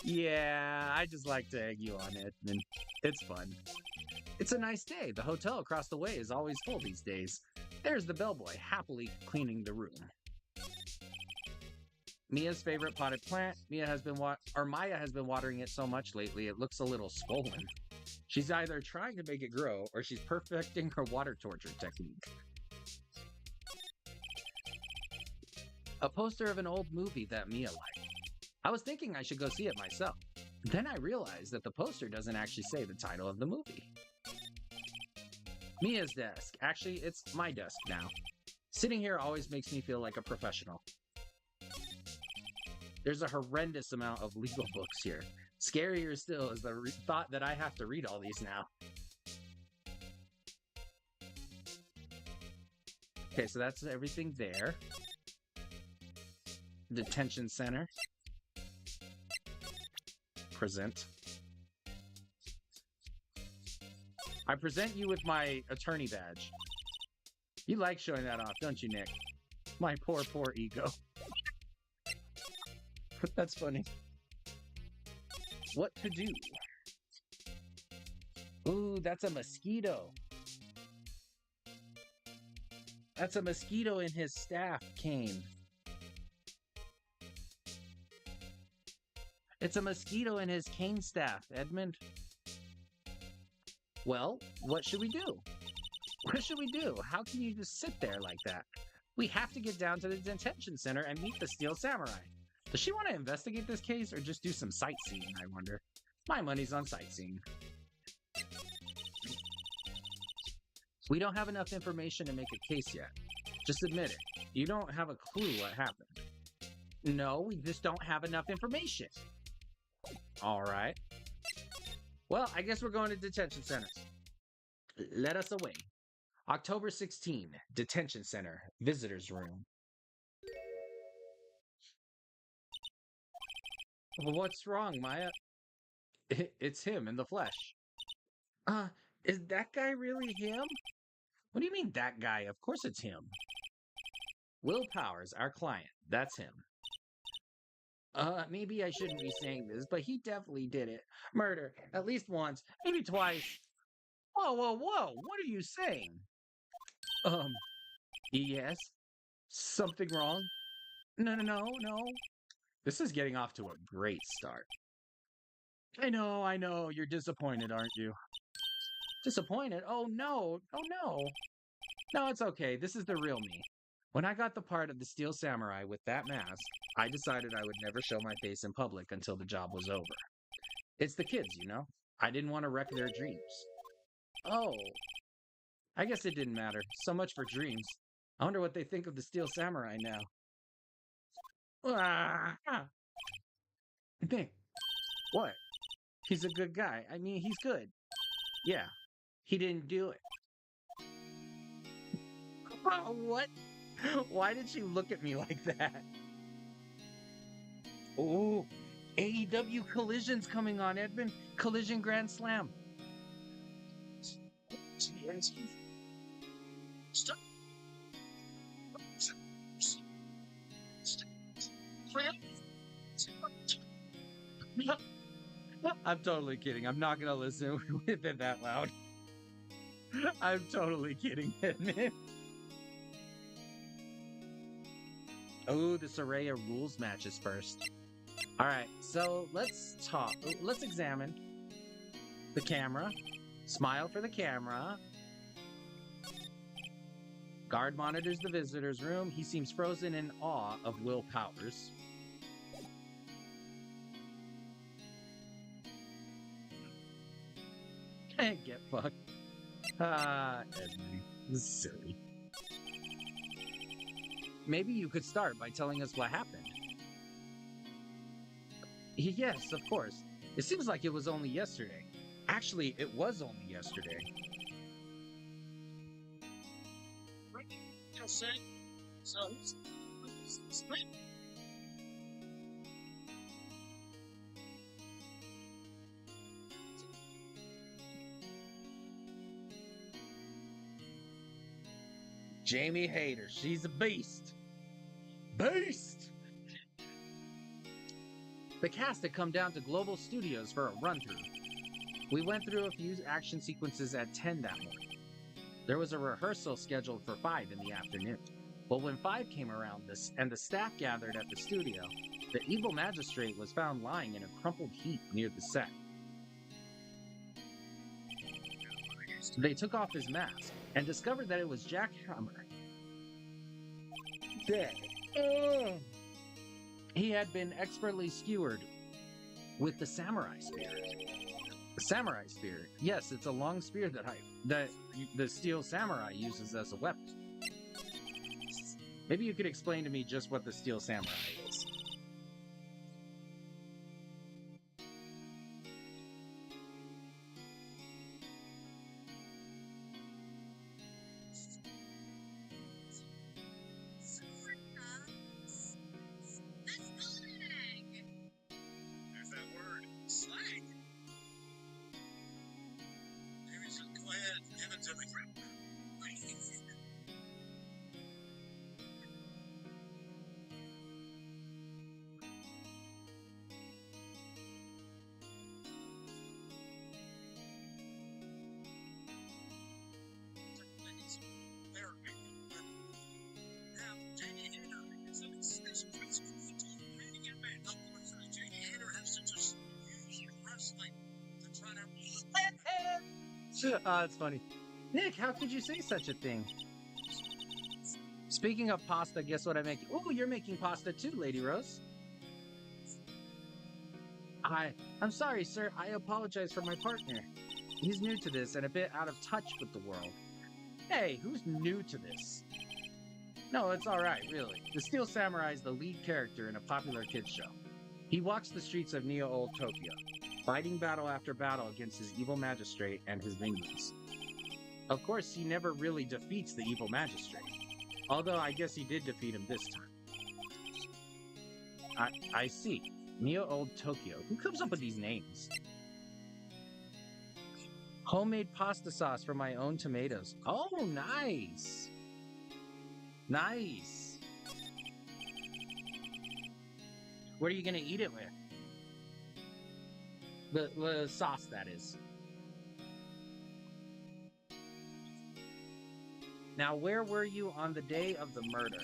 Yeah, I just like to egg you on it, and it's fun. It's a nice day. The hotel across the way is always full these days. There's the bellboy happily cleaning the room. Mia's favorite potted plant. Maya has been watering it so much lately it looks a little swollen. She's either trying to make it grow or she's perfecting her water torture technique. A poster of an old movie that Mia liked. I was thinking I should go see it myself. Then I realized that the poster doesn't actually say the title of the movie. Mia's desk. Actually, it's my desk now. Sitting here always makes me feel like a professional. There's a horrendous amount of legal books here. Scarier still is the thought that I have to read all these now. Okay, so that's everything there. Detention center. Present. I present you with my attorney badge. You like showing that off, don't you, Nick? My poor ego. That's funny. What to do? Ooh, that's a mosquito. That's a mosquito in his staff cane. It's a mosquito in his cane staff, Edmund. Well, what should we do? What should we do? How can you just sit there like that? We have to get down to the detention center and meet the Steel Samurai. Does she want to investigate this case or just do some sightseeing, I wonder? My money's on sightseeing. We don't have enough information to make a case yet. Just admit it. You don't have a clue what happened. No, we just don't have enough information. All right. Well, I guess we're going to detention centers. Let us away. October 16, detention center, visitor's room. Well, what's wrong, Maya? It's him in the flesh. Is that guy really him? What do you mean, that guy? Of course it's him. Will Powers, our client. That's him. Maybe I shouldn't be saying this, but he definitely did it. Murder. At least once. Maybe twice. Whoa, whoa, whoa! What are you saying? Um, yes? Something wrong? No, no, no, no. This is getting off to a great start. I know. You're disappointed, aren't you? Disappointed? Oh, no. Oh, no. No, it's okay. This is the real me. When I got the part of the Steel Samurai with that mask, I decided I would never show my face in public until the job was over. It's the kids, you know? I didn't want to wreck their dreams. Oh, I guess it didn't matter. So much for dreams. I wonder what they think of the Steel Samurai now. Ah! Nick, what? He's a good guy. I mean, he's good. Yeah, he didn't do it. What? Why did she look at me like that? Oh, AEW Collision's coming on, Edmund. Collision Grand Slam. Stop. I'm totally kidding. I'm not gonna listen with it that loud. I'm totally kidding, Edmund. Oh, this array of rules matches first. All right, so let's talk. Let's examine the camera. Smile for the camera. Guard monitors the visitor's room. He seems frozen in awe of Will Powers. Get fucked. Edmund. This is silly. Maybe you could start by telling us what happened. Yes, of course. It seems like it was only yesterday. Actually, it was only yesterday. Jamie Hayter, she's a beast. Beast! The cast had come down to Global Studios for a run-through. We went through a few action sequences at 10 that morning. There was a rehearsal scheduled for 5 in the afternoon. But when 5 came around and the staff gathered at the studio, the evil magistrate was found lying in a crumpled heap near the set. They took off his mask and discovered that it was Jack Hammer. Dead. He had been expertly skewered with the samurai spear. The samurai spear. Yes, it's a long spear that the Steel Samurai uses as a weapon. Maybe you could explain to me just what the Steel Samurai is. There's that word. Slang. Maybe just go ahead and give it to me. It's funny. Nick, how could you say such a thing? Speaking of pasta, guess what I'm making? Oh, you're making pasta too, Lady Rose. I'm sorry, sir. I apologize for my partner. He's new to this and a bit out of touch with the world. Hey, who's new to this? No, it's alright, really. The Steel Samurai is the lead character in a popular kids show. He walks the streets of Neo-Old Tokyo, fighting battle after battle against his evil magistrate and his minions. Of course, he never really defeats the evil magistrate. Although I guess he did defeat him this time. I see. Neo-Old Tokyo. Who comes up with these names? Homemade pasta sauce from my own tomatoes. Oh, nice. Nice. What are you gonna eat it with? The sauce, that is. Now, where were you on the day of the murder?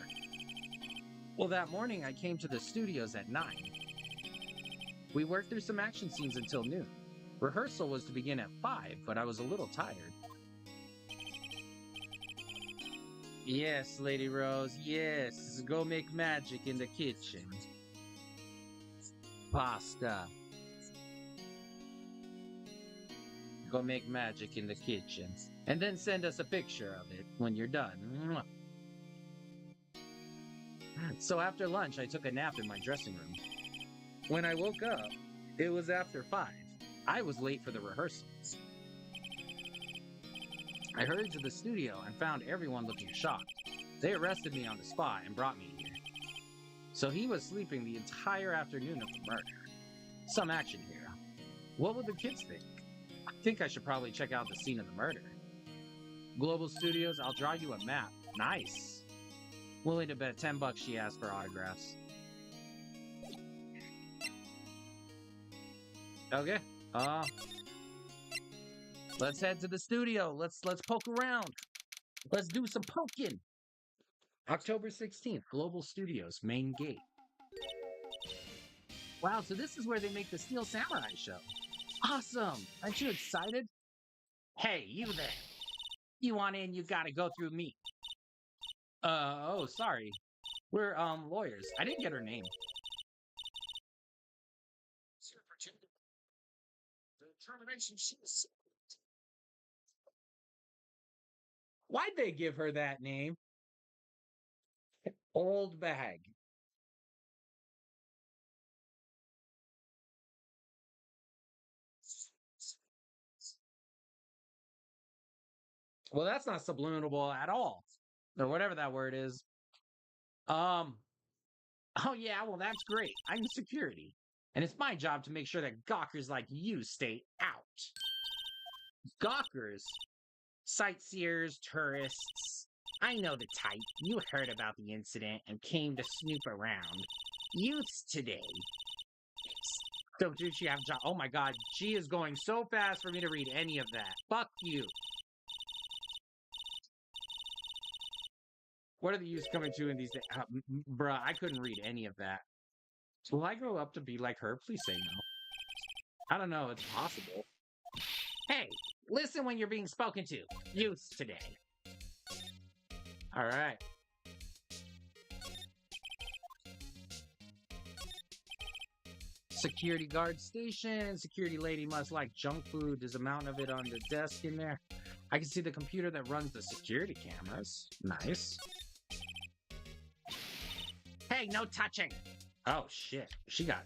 Well, that morning I came to the studios at 9. We worked through some action scenes until noon. Rehearsal was to begin at 5, but I was a little tired. Yes, Lady Rose, yes. Go make magic in the kitchen. Pasta. Go make magic in the kitchen. And then send us a picture of it when you're done. Mwah. So after lunch, I took a nap in my dressing room. When I woke up, it was after 5. I was late for the rehearsals. I hurried to the studio and found everyone looking shocked. They arrested me on the spot and brought me here. So he was sleeping the entire afternoon of the murder. Some action here. What would the kids think? I think I should probably check out the scene of the murder. Global Studios, I'll draw you a map. Nice. Willing to bet $10 she asked for autographs. Okay. Let's head to the studio. Let's poke around. Let's do some poking. October 16th, Global Studios, main gate. Wow, so this is where they make the Steel Samurai show. Awesome. Aren't you excited? Hey, you there. You want in, you gotta go through me. Oh, sorry. We're, lawyers. I didn't get her name. Why'd they give her that name? Old bag. Well, that's not subliminal at all. Or whatever that word is. Oh yeah, well that's great. I'm security. And it's my job to make sure that gawkers like you stay out. Gawkers? Sightseers, tourists. I know the type. You heard about the incident and came to snoop around. Youths today. So did she have a job? Oh my god, she is going so fast for me to read any of that. Fuck you. What are the youths coming to in these days? Bruh, I couldn't read any of that. Will I grow up to be like her? Please say no. I don't know, it's possible. Hey, listen when you're being spoken to. Youths today. Alright. Security guard station. Security lady must like junk food. There's a mountain of it on the desk in there. I can see the computer that runs the security cameras. Nice. Hey, no touching. Oh shit. She got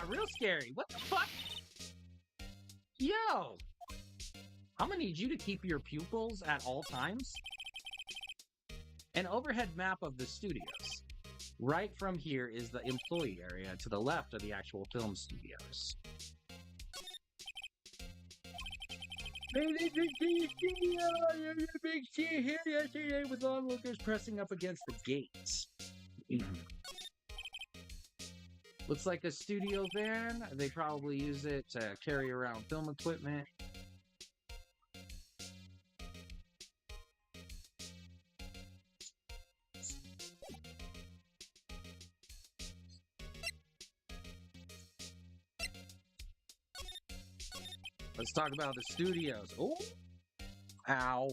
real scary. What the fuck? Yo! I'm gonna need you to keep your pupils at all times. An overhead map of the studios. Right from here is the employee area. To the left are the actual film studios. Big C here yesterday with onlookers pressing up against the gates. Looks like a studio van. They probably use it to carry around film equipment. Let's talk about the studios. Oh, ow.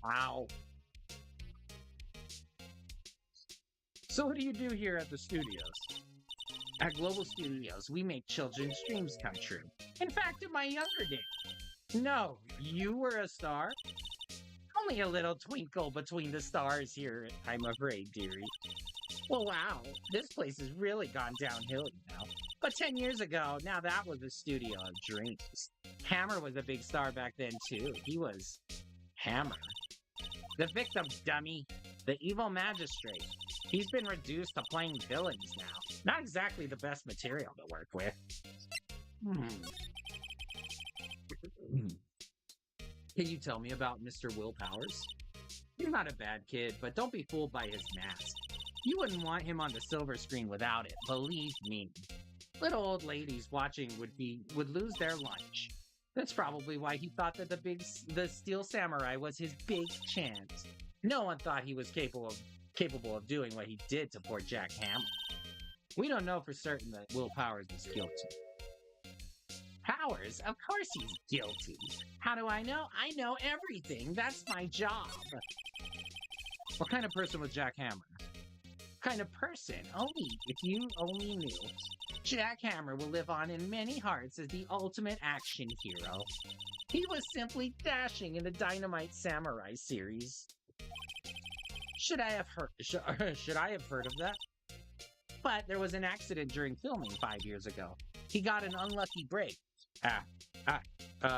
Ow. So what do you do here at the studios? At Global Studios, we make children's dreams come true. In fact, in my younger days. No, you were a star? Only a little twinkle between the stars here, I'm afraid, dearie. Well, wow, this place has really gone downhill, you know. But 10 years ago, now that was a studio of dreams. Hammer was a big star back then, too. He was Hammer. The victim, dummy. The evil magistrate. He's been reduced to playing villains now. Not exactly the best material to work with. Can you tell me about Mr. Will Powers? He's not a bad kid, but don't be fooled by his mask. You wouldn't want him on the silver screen without it, believe me. Little old ladies watching would lose their lunch. That's probably why he thought that the Steel Samurai was his big chance. No one thought he was capable of doing what he did to poor Jack Ham. We don't know for certain that Will Powers is guilty. Powers? Of course he's guilty. How do I know? I know everything. That's my job. What kind of person was Jack Hammer? Kind of person? If you only knew. Jack Hammer will live on in many hearts as the ultimate action hero. He was simply dashing in the Dynamite Samurai series. Should I have heard of that? But there was an accident during filming 5 years ago. He got an unlucky break.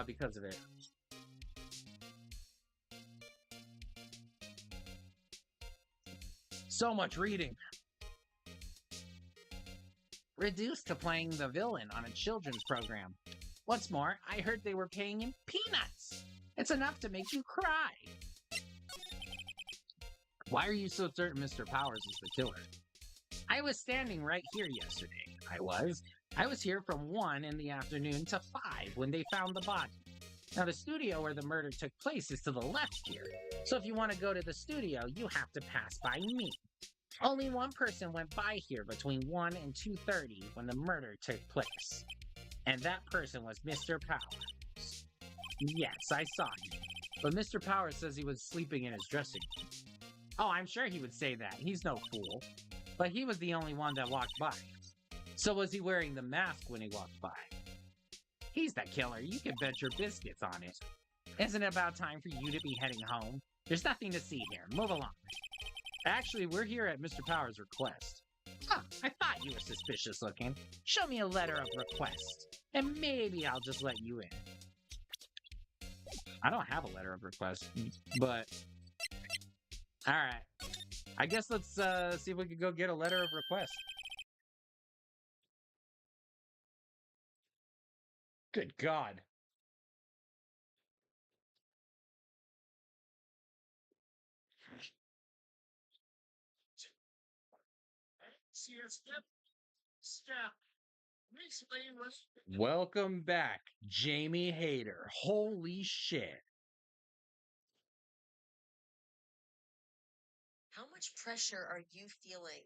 Because of it. So much reading. Reduced to playing the villain on a children's program. What's more, I heard they were paying him peanuts. It's enough to make you cry. Why are you so certain Mr. Powers is the killer? I was standing right here yesterday. I was here from 1 in the afternoon to 5 when they found the body. Now, the studio where the murder took place is to the left here. So if you want to go to the studio, you have to pass by me. Only one person went by here between 1 and 2:30 when the murder took place. And that person was Mr. Powers. Yes, I saw him. But Mr. Powers says he was sleeping in his dressing room. Oh, I'm sure he would say that. He's no fool. But he was the only one that walked by. So was he wearing the mask when he walked by? He's the killer. You can bet your biscuits on it. Isn't it about time for you to be heading home? There's nothing to see here. Move along. Actually, we're here at Mr. Powers' request. Huh, I thought you were suspicious looking. Show me a letter of request, and maybe I'll just let you in. I don't have a letter of request, but... Alright. I guess let's see if we can go get a letter of request. Good God. Welcome back, Jamie Hayter. Holy shit. How much pressure are you feeling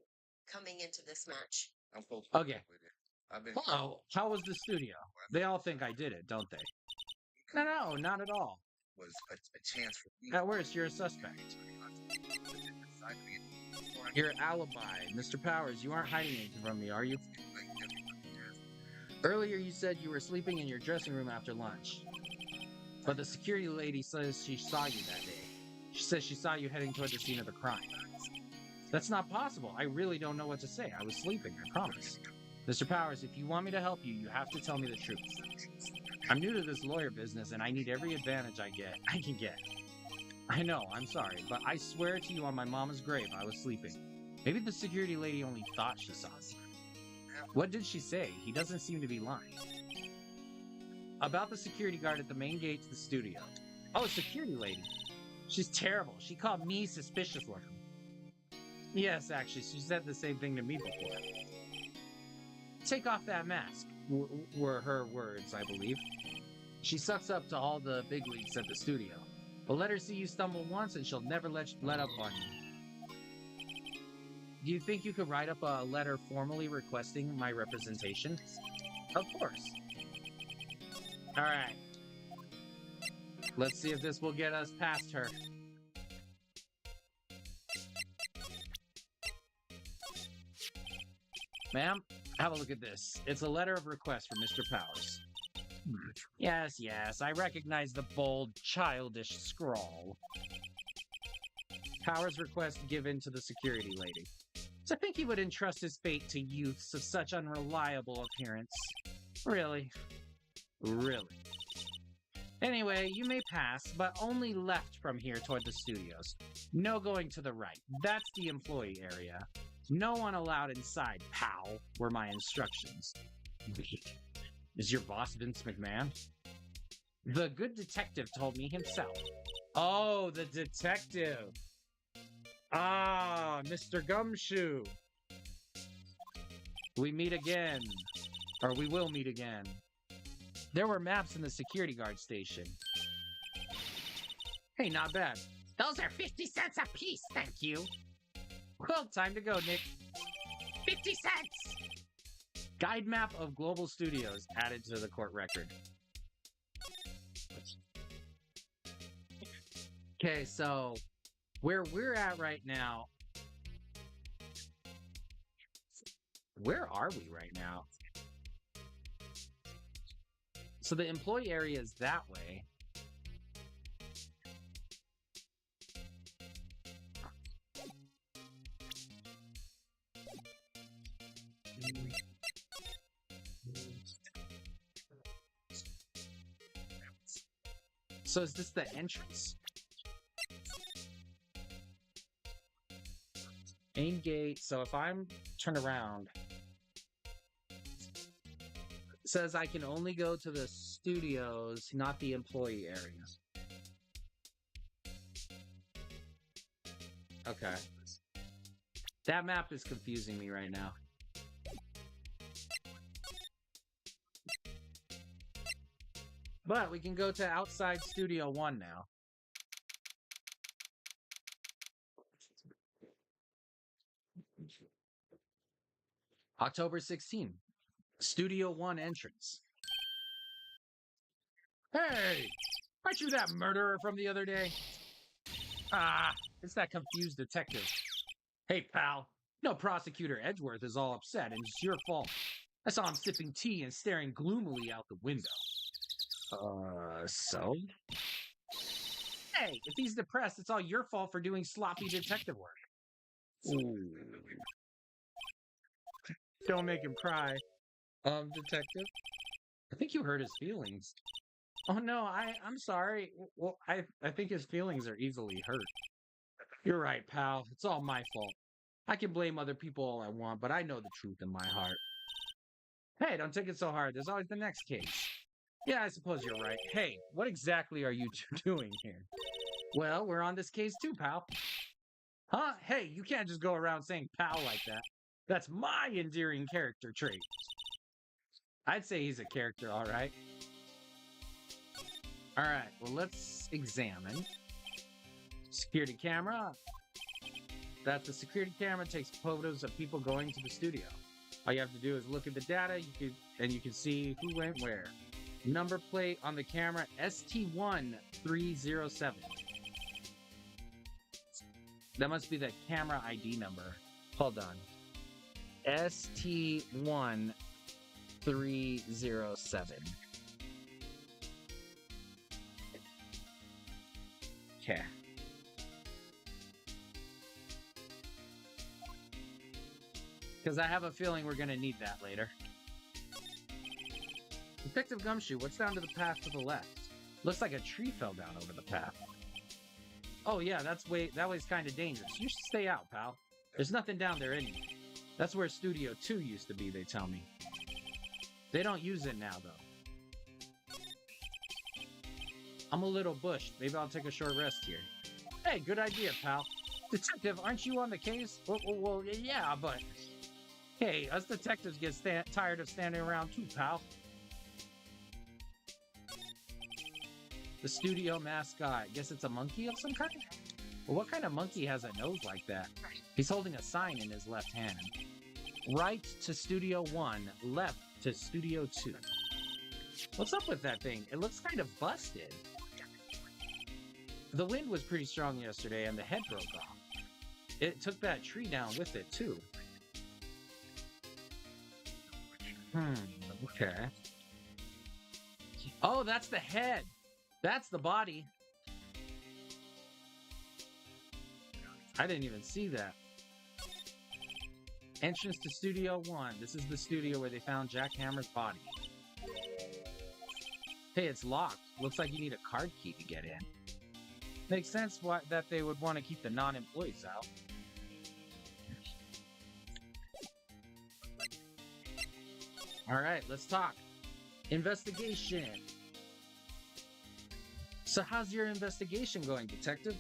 coming into this match? I'm supposed Okay. with it. I've been Hello. How was the studio? They all think I did it, don't they? No, not at all. was a chance for me. At worst, you're a suspect. Your alibi. Mr. Powers, you aren't hiding anything from me, are you? Earlier you said you were sleeping in your dressing room after lunch. But the security lady says she saw you that day. She says she saw you heading toward the scene of the crime. That's not possible. I really don't know what to say. I was sleeping, I promise. Mr. Powers, if you want me to help you, you have to tell me the truth. I'm new to this lawyer business, and I need every advantage I can get. I know, I'm sorry, but I swear to you on my mama's grave, I was sleeping. Maybe the security lady only thought she saw me. What did she say? He doesn't seem to be lying. About the security guard at the main gate to the studio. Oh, security lady. She's terrible. She called me suspicious looking. Yes, actually, she said the same thing to me before. Take off that mask, were her words, I believe. She sucks up to all the big leagues at the studio. But let her see you stumble once and she'll never let up on you. Do you think you could write up a letter formally requesting my representation? Of course. Alright. Let's see if this will get us past her. Ma'am, have a look at this. It's a letter of request for Mr. Powers. Yes, I recognize the bold, childish scrawl. Powers' request given to the security lady. To think he would entrust his fate to youths of such unreliable appearance. Really? Anyway, you may pass, but only left from here toward the studios. No going to the right. That's the employee area. No one allowed inside, pal, were my instructions. Is your boss Vince McMahon? The good detective told me himself. Oh, the detective. Ah, Mr. Gumshoe. We meet again. Or we will meet again. There were maps in the security guard station. Hey, not bad. Those are 50 cents a piece, thank you. Well, time to go, Nick. 50 cents! Guide map of Global Studios added to the court record. Okay, so where we're at right now. Where are we right now? So the employee area is that way. So is this the entrance? Main gate. So if I'm turned around, it says I can only go to the studios, not the employee areas. Okay. That map is confusing me right now. But we can go to outside Studio 1 now. October 16th. Studio 1 entrance. Hey! Aren't you that murderer from the other day? Ah, it's that confused detective. Hey, pal. No, Prosecutor Edgeworth is all upset, and it's your fault. I saw him sipping tea and staring gloomily out the window. So? Hey, if he's depressed, it's all your fault for doing sloppy detective work. Ooh. Don't make him cry. Detective? I think you hurt his feelings. Oh no, I'm sorry. Well, I think his feelings are easily hurt. You're right, pal. It's all my fault. I can blame other people all I want, but I know the truth in my heart. Hey, don't take it so hard. There's always the next case. Yeah, I suppose you're right. Hey, what exactly are you two doing here? Well, we're on this case too, pal. Huh? Hey, you can't just go around saying pal like that. That's my endearing character trait. I'd say he's a character, all right. All right, well, let's examine. Security camera. That's the security camera takes photos of people going to the studio. All you have to do is look at the data, you can see who went where. Number plate on the camera, ST1307. That must be the camera ID number. Hold on. ST1307. Okay. Because I have a feeling we're going to need that later. Detective Gumshoe, what's down to the path to the left? Looks like a tree fell down over the path. Oh yeah, that way's kind of dangerous. You should stay out, pal. There's nothing down there anyway. That's where Studio 2 used to be, they tell me. They don't use it now, though. I'm a little bushed. Maybe I'll take a short rest here. Hey, good idea, pal. Detective, aren't you on the case? Well, yeah, but... Hey, us detectives get tired of standing around too, pal. The studio mascot. Guess it's a monkey of some kind? Well, what kind of monkey has a nose like that? He's holding a sign in his left hand. Right to Studio 1, left to Studio 2. What's up with that thing? It looks kind of busted. The wind was pretty strong yesterday and the head broke off. It took that tree down with it, too. Okay. Oh, that's the head. That's the body. I didn't even see that. Entrance to Studio 1. This is the studio where they found Jack Hammer's body. Hey, it's locked. Looks like you need a card key to get in. Makes sense that they would want to keep the non-employees out. All right, let's talk. Investigation. So how's your investigation going, detective?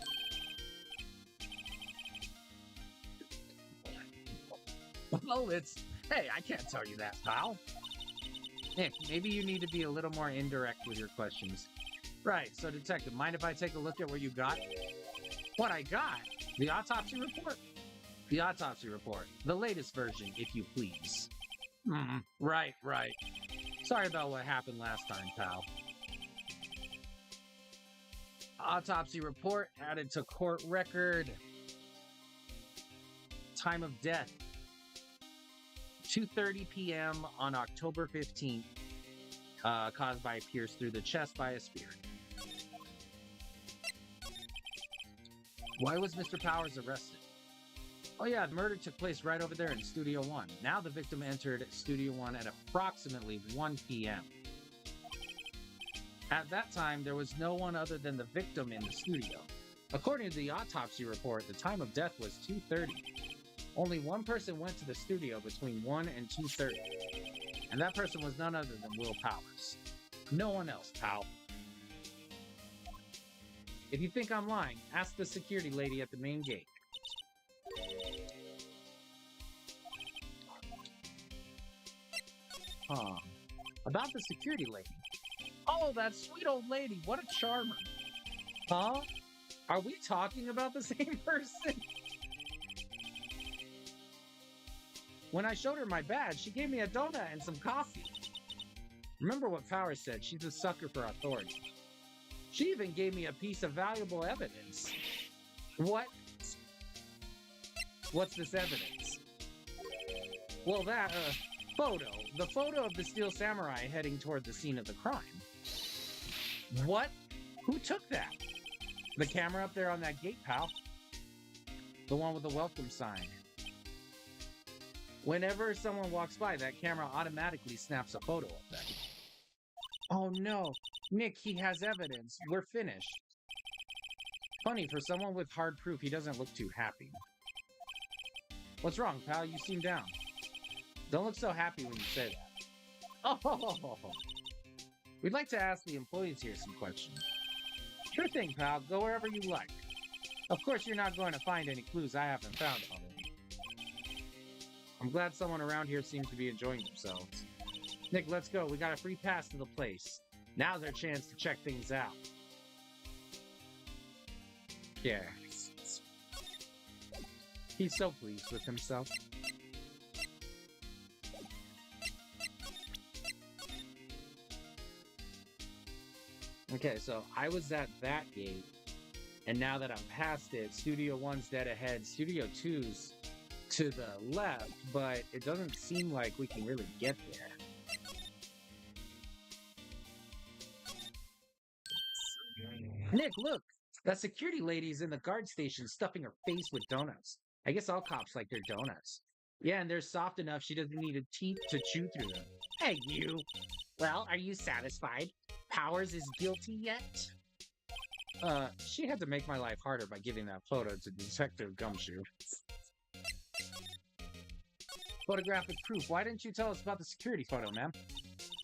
Well, hey, I can't tell you that, pal. Nick, maybe you need to be a little more indirect with your questions. Right, so detective, mind if I take a look at what you got? What I got? The autopsy report? The autopsy report. The latest version, if you please. Right. Sorry about what happened last time, pal. Autopsy report added to court record. Time of death. 2:30 p.m. on October 15th. Caused by a pierce through the chest by a spear. Why was Mr. Powers arrested? Oh yeah, the murder took place right over there in Studio 1. Now the victim entered Studio 1 at approximately 1 p.m. At that time, there was no one other than the victim in the studio. According to the autopsy report, the time of death was 2:30. Only one person went to the studio between 1 and 2:30. And that person was none other than Will Powers. No one else, pal. If you think I'm lying, ask the security lady at the main gate. About the security lady. Oh, that sweet old lady. What a charmer. Huh? Are we talking about the same person? When I showed her my badge, she gave me a donut and some coffee. Remember what Powers said, she's a sucker for authority. She even gave me a piece of valuable evidence. What? What's this evidence? Well, that, photo. The photo of the Steel Samurai heading toward the scene of the crime. What? Who took that? The camera up there on that gate, pal. The one with the welcome sign. Whenever someone walks by, that camera automatically snaps a photo of them. Oh no, Nick, he has evidence. We're finished. Funny, for someone with hard proof, he doesn't look too happy. What's wrong, pal? You seem down. Don't look so happy when you say that. Oh, we'd like to ask the employees here some questions. Sure thing, pal. Go wherever you like. Of course, you're not going to find any clues I haven't found already. I'm glad someone around here seems to be enjoying themselves. Nick, let's go. We got a free pass to the place. Now's our chance to check things out. Yeah. He's so pleased with himself. Okay, so I was at that gate, and now that I'm past it, Studio 1's dead ahead, Studio 2's to the left, but it doesn't seem like we can really get there. Nick, look! That security lady's in the guard station stuffing her face with donuts. I guess all cops like their donuts. Yeah, and they're soft enough she doesn't need a teeth to chew through them. Hey, you! Well, are you satisfied? Powers is guilty yet? She had to make my life harder by giving that photo to Detective Gumshoe. Photographic proof. Why didn't you tell us about the security photo, ma'am?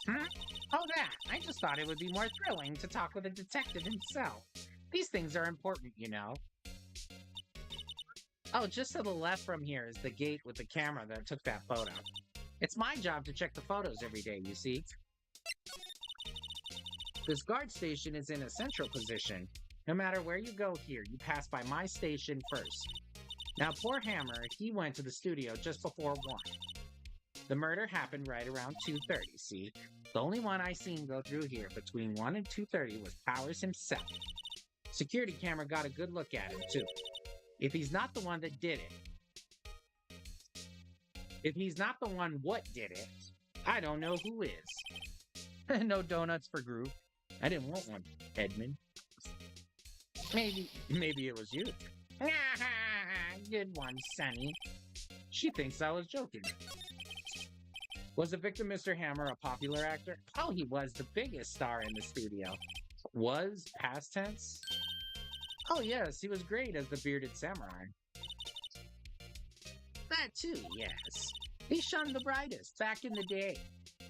Oh, that. I just thought it would be more thrilling to talk with a detective himself. These things are important, you know. Oh, just to the left from here is the gate with the camera that took that photo. It's my job to check the photos every day, you see. This guard station is in a central position. No matter where you go here, you pass by my station first. Now, poor Hammer, he went to the studio just before 1. The murder happened right around 2:30, see? The only one I seen go through here between 1 and 2:30 was Powers himself. Security camera got a good look at him, too. If he's not the one that did it, if he's not the one what did it, I don't know who is. No donuts for Groove. I didn't want one, Edmund. Maybe it was you. Good one, Sonny. She thinks I was joking. Was the victim Mr. Hammer a popular actor? Oh, he was the biggest star in the studio. Was? Past tense? Oh yes, he was great as the bearded samurai. That too, yes. He shone the brightest back in the day.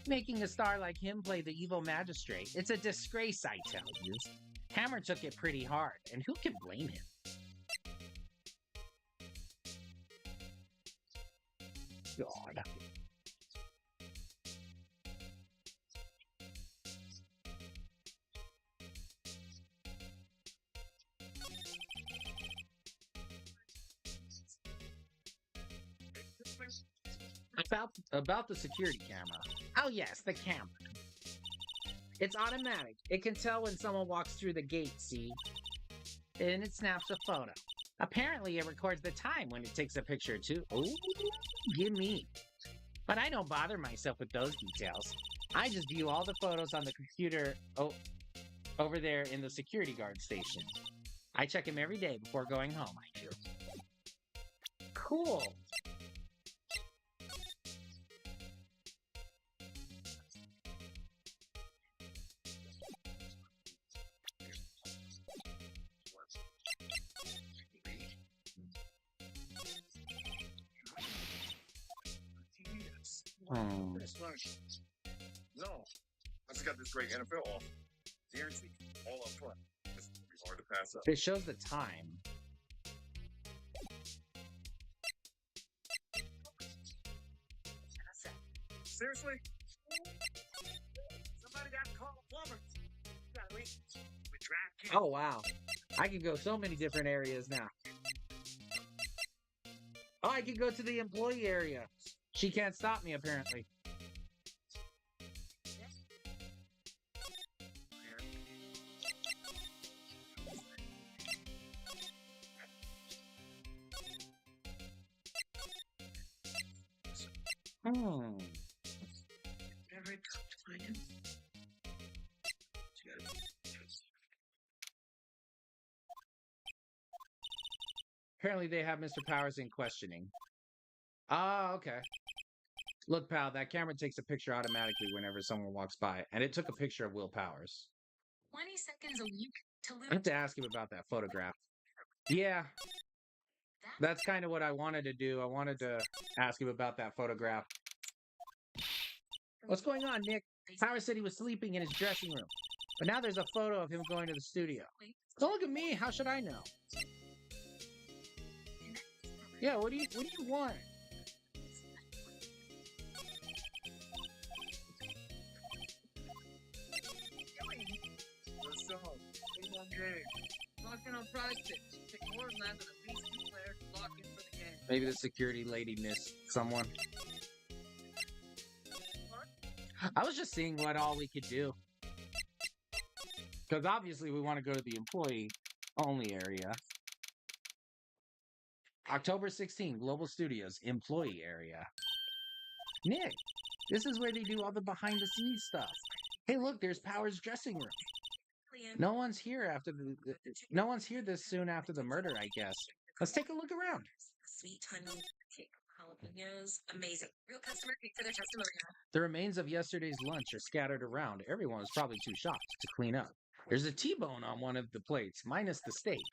Making a star like him play the evil magistrate, it's a disgrace, I tell you. Hammer took it pretty hard, and who can blame him? God. About the security camera. Oh yes, the camera. It's automatic. It can tell when someone walks through the gate, see? And it snaps a photo. Apparently, it records the time when it takes a picture, too. Oh, give me. But I don't bother myself with those details. I just view all the photos on the computer over there in the security guard station. I check them every day before going home, I do. Cool. No, I just got this great NFL offer. Guaranteed, all up front. It's gonna be hard to pass up. It shows the time. Seriously? Somebody got to call a plumber. Gotta leave. We drive. Oh, wow. I can go so many different areas now. Oh, I can go to the employee area. She can't stop me, apparently. Whatever it took to find him. Apparently they have Mr. Powers in questioning. Ah, okay. Look, pal, that camera takes a picture automatically whenever someone walks by, and it took a picture of Will Powers. 20 seconds a week to I have to ask him about that photograph. Yeah, that's kind of what I wanted to do. I wanted to ask him about that photograph. What's going on, Nick? Powers said he was sleeping in his dressing room, but now there's a photo of him going to the studio. Don't look at me. How should I know? Yeah, what do you want? What's up? Come on, game. Locking on prize picks. Pick more land than at least 2 players to lock in for the game. Maybe the security lady missed someone. I was just seeing what all we could do. Because obviously we want to go to the employee-only area. October 16, Global Studios, employee area. Nick, this is where they do all the behind-the-scenes stuff. Hey, look, there's Powers' dressing room. No one's here this soon after the murder, I guess. Let's take a look around. Sweet honey cake jalapenos. Amazing. Real customer cake for their testimonial. The remains of yesterday's lunch are scattered around. Everyone was probably too shocked to clean up. There's a T-bone on one of the plates, minus the steak.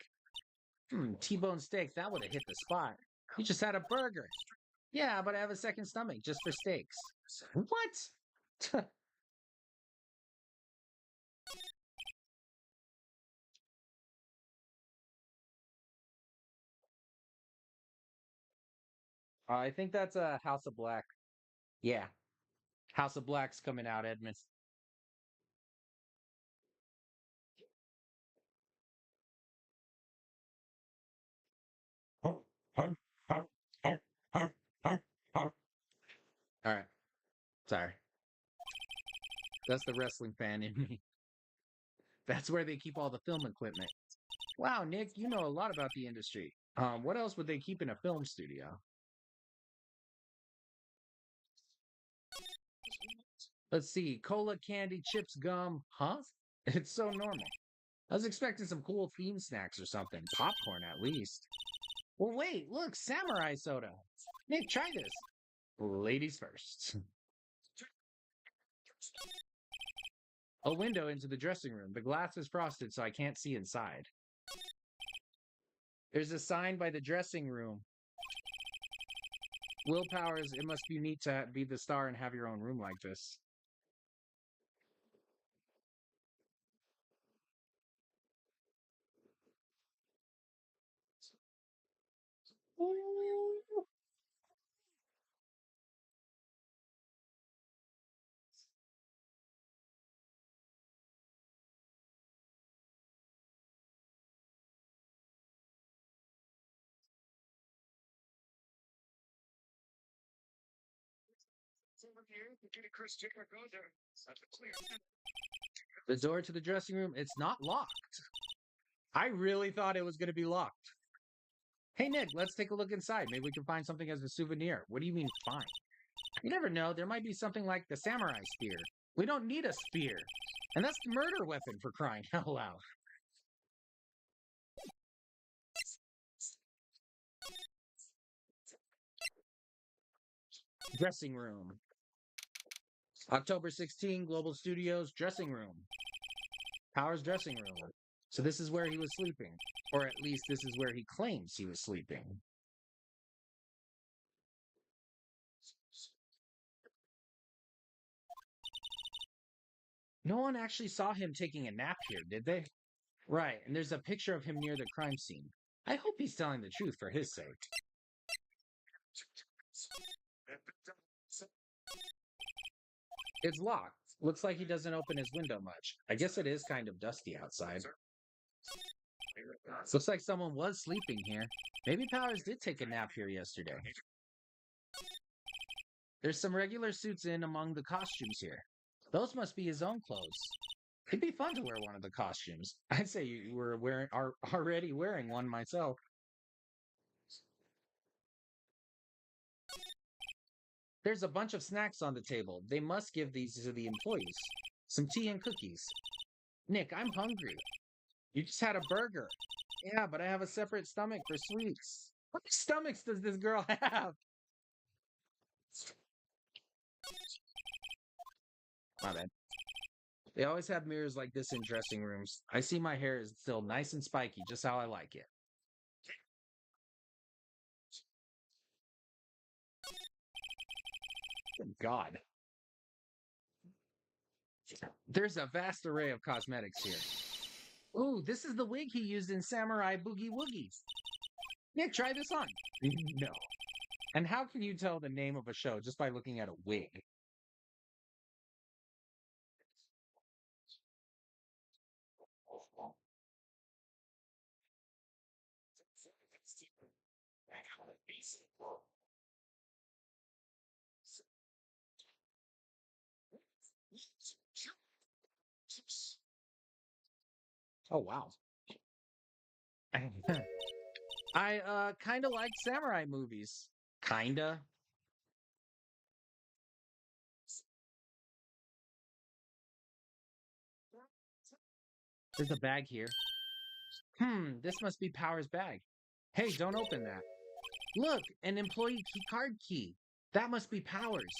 T-bone steak, that would have hit the spot. You just had a burger. Yeah, but I have a second stomach just for steaks. What? I think that's a House of Black. Yeah. House of Black's coming out, Edmund. All right. Sorry. That's the wrestling fan in me. That's where they keep all the film equipment. Wow, Nick, you know a lot about the industry. What else would they keep in a film studio? Let's see. Cola, candy, chips, gum. Huh? It's so normal. I was expecting some cool theme snacks or something. Popcorn, at least. Well, wait, look, samurai soda. Nick, try this. Ladies first. A window into the dressing room. The glass is frosted, so I can't see inside. There's a sign by the dressing room. Will Powers, it must be neat to be the star and have your own room like this. The door to the dressing room, it's not locked. I really thought it was going to be locked. Hey, Nick, let's take a look inside. Maybe we can find something as a souvenir. What do you mean, find? You never know. There might be something like the samurai spear. We don't need a spear. And that's the murder weapon, for crying out loud. Dressing room. October 16, Global Studios dressing room. Powers dressing room. So this is where he was sleeping. Or at least this is where he claims he was sleeping. No one actually saw him taking a nap here, did they? Right, and there's a picture of him near the crime scene. I hope he's telling the truth for his sake. It's locked. Looks like he doesn't open his window much. I guess it is kind of dusty outside. Looks like someone was sleeping here. Maybe Powers did take a nap here yesterday. There's some regular suits in among the costumes here. Those must be his own clothes. It'd be fun to wear one of the costumes. I'd say you are already wearing one myself. There's a bunch of snacks on the table. They must give these to the employees. Some tea and cookies. Nick, I'm hungry. You just had a burger. Yeah, but I have a separate stomach for sweets. What stomachs does this girl have? My bad. They always have mirrors like this in dressing rooms. I see my hair is still nice and spiky, just how I like it. Good God. There's a vast array of cosmetics here. Ooh, this is the wig he used in Samurai Boogie Woogies. Nick, try this on. No. And how can you tell the name of a show just by looking at a wig? Oh, wow. I kind of like samurai movies. Kinda. There's a bag here. This must be Power's bag. Hey, don't open that. Look, an employee key card key. That must be Powers.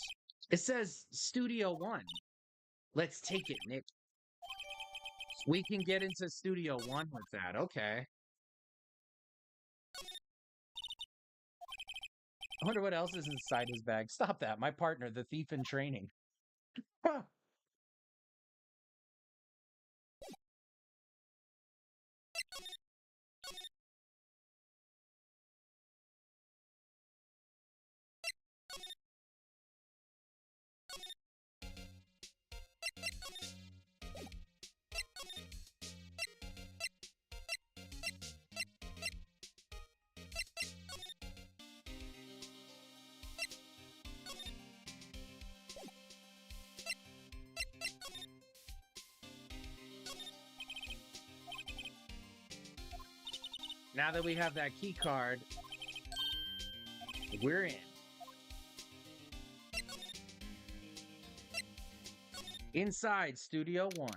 It says Studio One. Let's take it, Nick. We can get into Studio One with that. Okay. I wonder what else is inside his bag. Stop that. My partner, the thief in training. Huh. Now that we have that key card, we're in. Inside Studio One.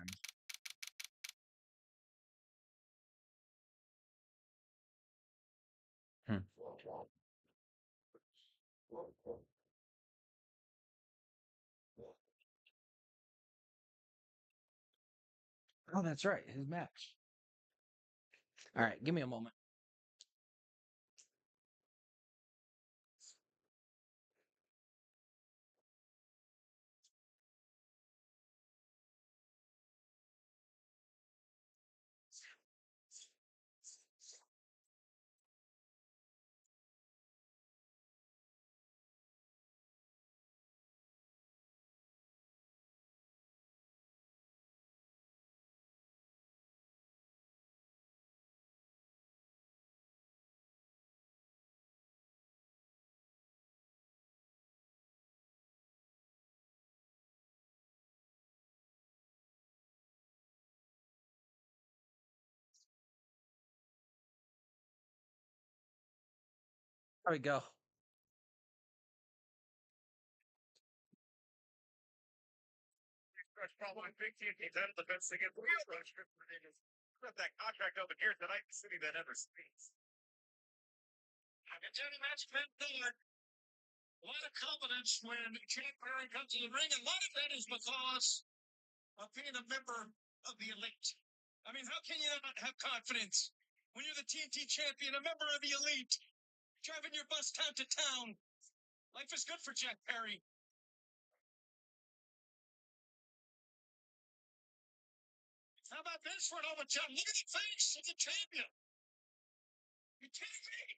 Oh, that's right. His match. All right, give me a moment. There we go. Probably big team out of the best thing in the world. Got that contract over here tonight, the city that never speaks. I can tell you that's been done. A lot of confidence when Jack Perry comes to the ring, and a lot of that is because of being a member of the elite. I mean, how can you not have confidence when you're the TNT champion, a member of the elite, driving your bus town to town? Life is good for Jack Perry. How about this for an over John? Look at the face of the champion. You kidding me?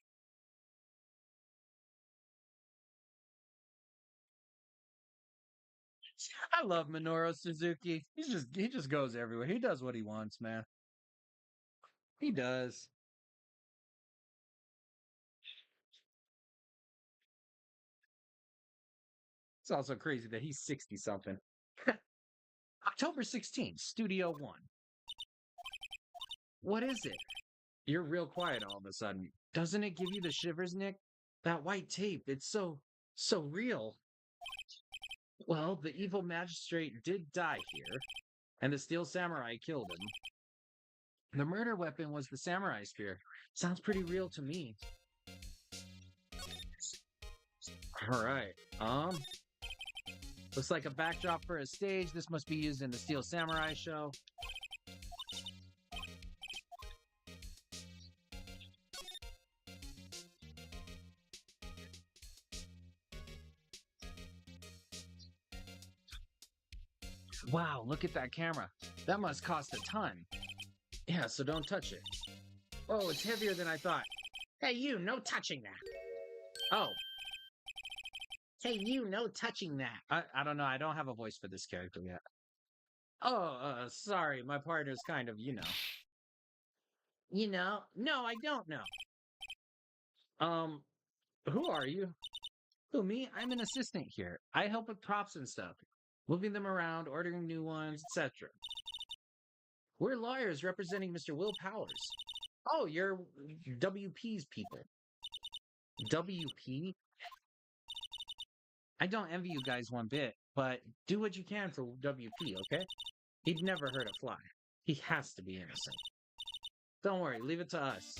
I love Minoru Suzuki. He just goes everywhere. He does what he wants, man. He does. It's also crazy that he's 60 something. October 16th, Studio One. What is it? You're real quiet all of a sudden. Doesn't it give you the shivers, Nick? That white tape, it's so real. Well, the evil magistrate did die here, and the steel samurai killed him. The murder weapon was the samurai spear. Sounds pretty real to me. Alright, looks like a backdrop for a stage. This must be used in the Steel Samurai show. Wow, look at that camera. That must cost a ton. Yeah, so don't touch it. Oh, it's heavier than I thought. Hey, you, no touching that. Oh. Hey, you, no touching that. I don't know. I don't have a voice for this character yet. Oh, sorry. My partner's kind of, you know. You know? No, I don't know. Who are you? Who, me? I'm an assistant here. I help with props and stuff. Moving them around, ordering new ones, etc. We're lawyers representing Mr. Will Powers. Oh, you're WP's people. WP? I don't envy you guys one bit, but do what you can for WP, okay? He'd never hurt a fly. He has to be innocent. Don't worry, leave it to us.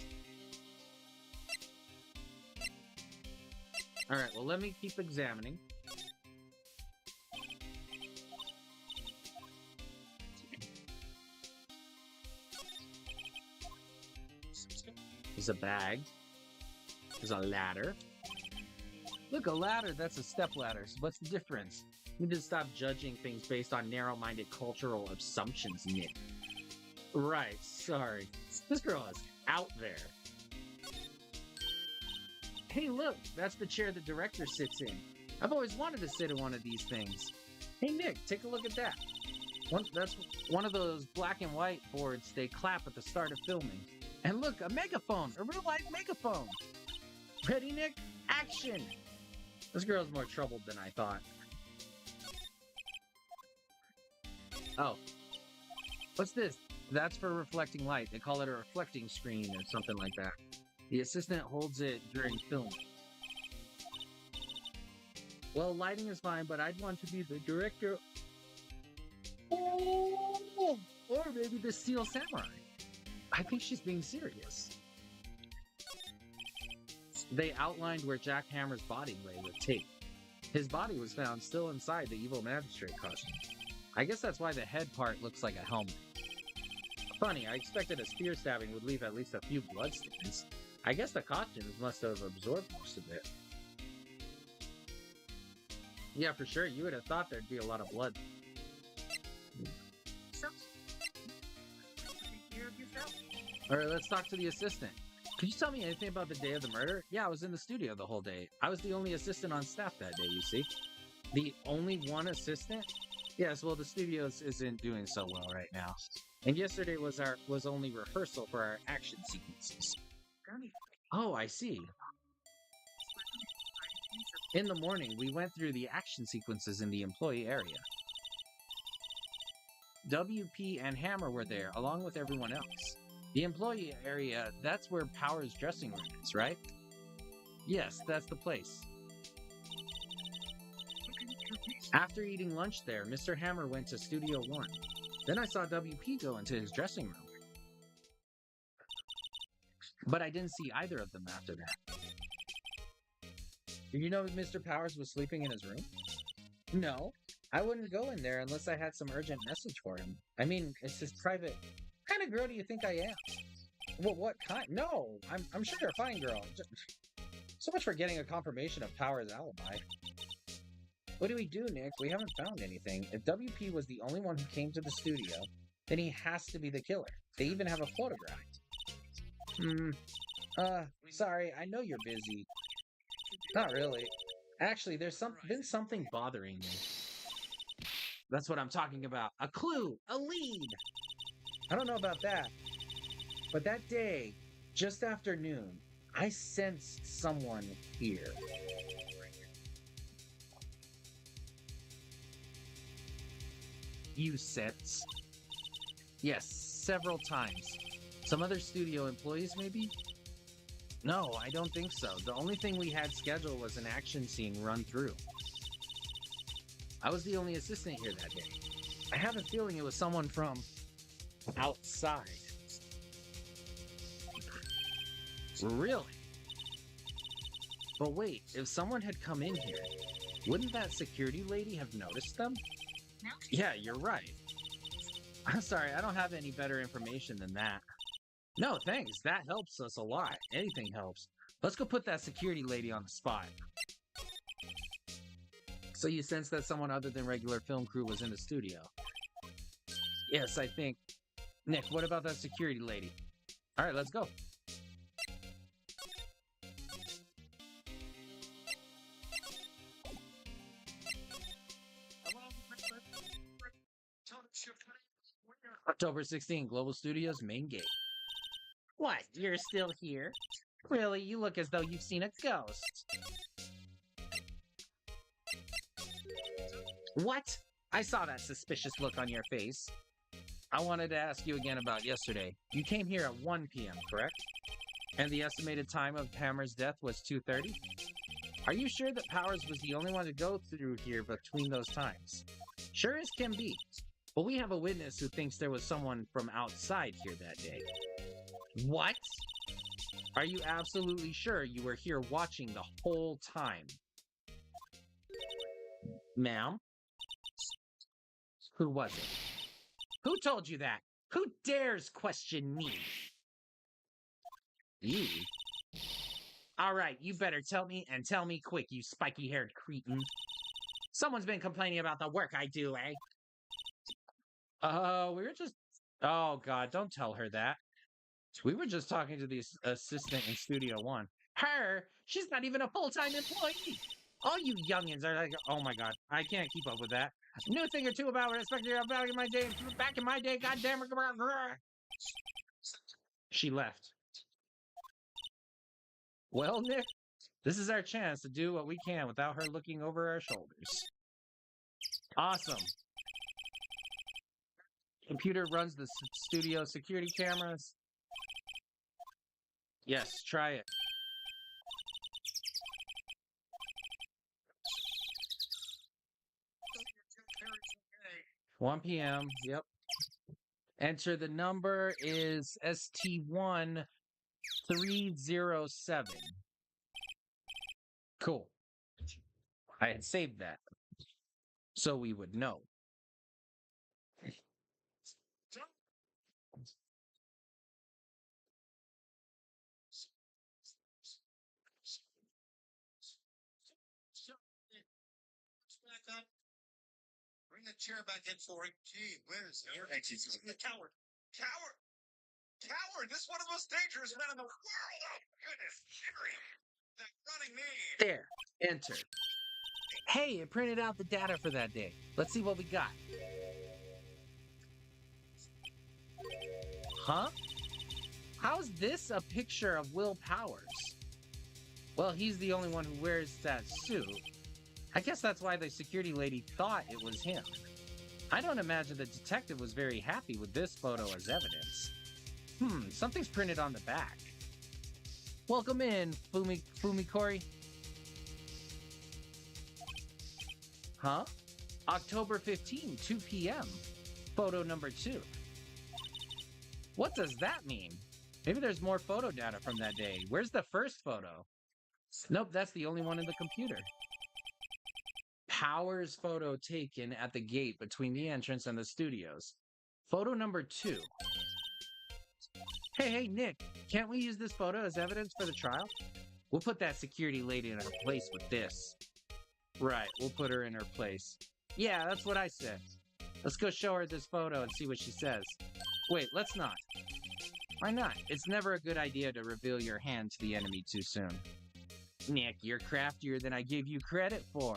Alright, well, let me keep examining. There's a bag. There's a ladder. Look, a ladder, that's a step ladder. So what's the difference? You need to stop judging things based on narrow-minded cultural assumptions, Nick. Right, sorry. This girl is out there. Hey, look, that's the chair the director sits in. I've always wanted to sit in one of these things. Hey, Nick, take a look at that. That's one of those black and white boards they clap at the start of filming. And look, a megaphone, a real-life megaphone. Ready, Nick? Action! This girl's more troubled than I thought. Oh. What's this? That's for reflecting light. They call it a reflecting screen or something like that. The assistant holds it during filming. Well, lighting is fine, but I'd want to be the director. Oh! Or maybe the Steel Samurai. I think she's being serious. They outlined where Jack Hammer's body lay with tape. His body was found still inside the evil magistrate costume. I guess that's why the head part looks like a helmet. Funny, I expected a spear stabbing would leave at least a few bloodstains. I guess the costumes must have absorbed most of it. Yeah, for sure, you would have thought there'd be a lot of blood. Alright, let's talk to the assistant. Could you tell me anything about the day of the murder? Yeah, I was in the studio the whole day. I was the only assistant on staff that day, you see. The only one assistant? Yes, well, the studio isn't doing so well right now. And yesterday was only rehearsal for our action sequences. Oh, I see. In the morning, we went through the action sequences in the employee area. WP and Hammer were there, along with everyone else. The employee area, that's where Power's dressing room is, right? Yes, that's the place. After eating lunch there, Mr. Hammer went to Studio 1. Then I saw WP go into his dressing room. But I didn't see either of them after that. Did you know Mr. Powers was sleeping in his room? No. I wouldn't go in there unless I had some urgent message for him. I mean, it's his private... What kind of girl do you think I am? Well, what kind? No, I'm sure you're a fine girl. So much for getting a confirmation of Powers' alibi. What do we do, Nick? We haven't found anything. If WP was the only one who came to the studio, then he has to be the killer. They even have a photograph. Sorry, I know you're busy. Not really. Actually, there's been something bothering me. That's what I'm talking about. A clue! A lead! I don't know about that. But that day, just after noon, I sensed someone here. You sense? Yes, several times. Some other studio employees, maybe? No, I don't think so. The only thing we had scheduled was an action scene run through. I was the only assistant here that day. I have a feeling it was someone from outside. Really? But wait, if someone had come in here, wouldn't that security lady have noticed them? Yeah, you're right. I'm sorry, I don't have any better information than that. No, thanks. That helps us a lot. Anything helps. Let's go put that security lady on the spot. So you sense that someone other than regular film crew was in the studio? Yes, I think. Nick, what about that security lady? All right, let's go. October 16, Global Studios main gate. What? You're still here? Really? You look as though you've seen a ghost. What? I saw that suspicious look on your face. I wanted to ask you again about yesterday. You came here at 1 p.m., correct? And the estimated time of Hammer's death was 2:30? Are you sure that Powers was the only one to go through here between those times? Sure as can be. But we have a witness who thinks there was someone from outside here that day. What? Are you absolutely sure you were here watching the whole time? Ma'am? Who was it? Who told you that? Who dares question me? You? Alright, you better tell me, and tell me quick, you spiky-haired cretin. Someone's been complaining about the work I do, eh? We were just... Oh, God, don't tell her that. We were just talking to the assistant in Studio 1. Her? She's not even a full-time employee! All you youngins are like, oh my God, I can't keep up with that. New thing or two about respect back in my day, goddamn it. She left. Well, Nick, this is our chance to do what we can without her looking over our shoulders. Awesome. Computer runs the studio security cameras. Yes, try it. $1 p.m. Yep. Enter the number is ST1307. Cool. I had saved that, so we would know. Bring the chair back in for it. Gee, where's your exit? The coward. Coward! Coward! This is one of the most dangerous men in the world! Oh, goodness! That running me! There. Enter. Hey, it printed out the data for that day. Let's see what we got. Huh? How's this a picture of Will Powers? Well, he's the only one who wears that suit. I guess that's why the security lady thought it was him. I don't imagine the detective was very happy with this photo as evidence. Something's printed on the back. Welcome in, Fumikori. Huh? October 15, 2 p.m. Photo number 2. What does that mean? Maybe there's more photo data from that day. Where's the first photo? Nope, that's the only one in the computer. Powers photo taken at the gate between the entrance and the studios. Photo number 2. Hey, Nick, can't we use this photo as evidence for the trial? We'll put that security lady in her place with this. Right, we'll put her in her place. Yeah, that's what I said. Let's go show her this photo and see what she says. Wait, let's not. Why not? It's never a good idea to reveal your hand to the enemy too soon. Nick, you're craftier than I gave you credit for.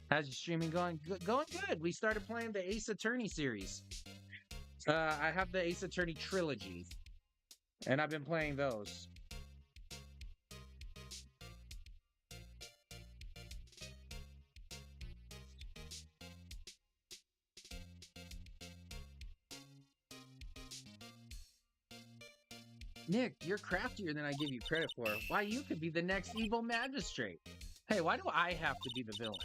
How's your streaming going? Going good. We started playing the Ace Attorney series. I have the Ace Attorney trilogy, and I've been playing those. Nick, you're craftier than I give you credit for. Why, you could be the next evil magistrate. Hey, why do I have to be the villain?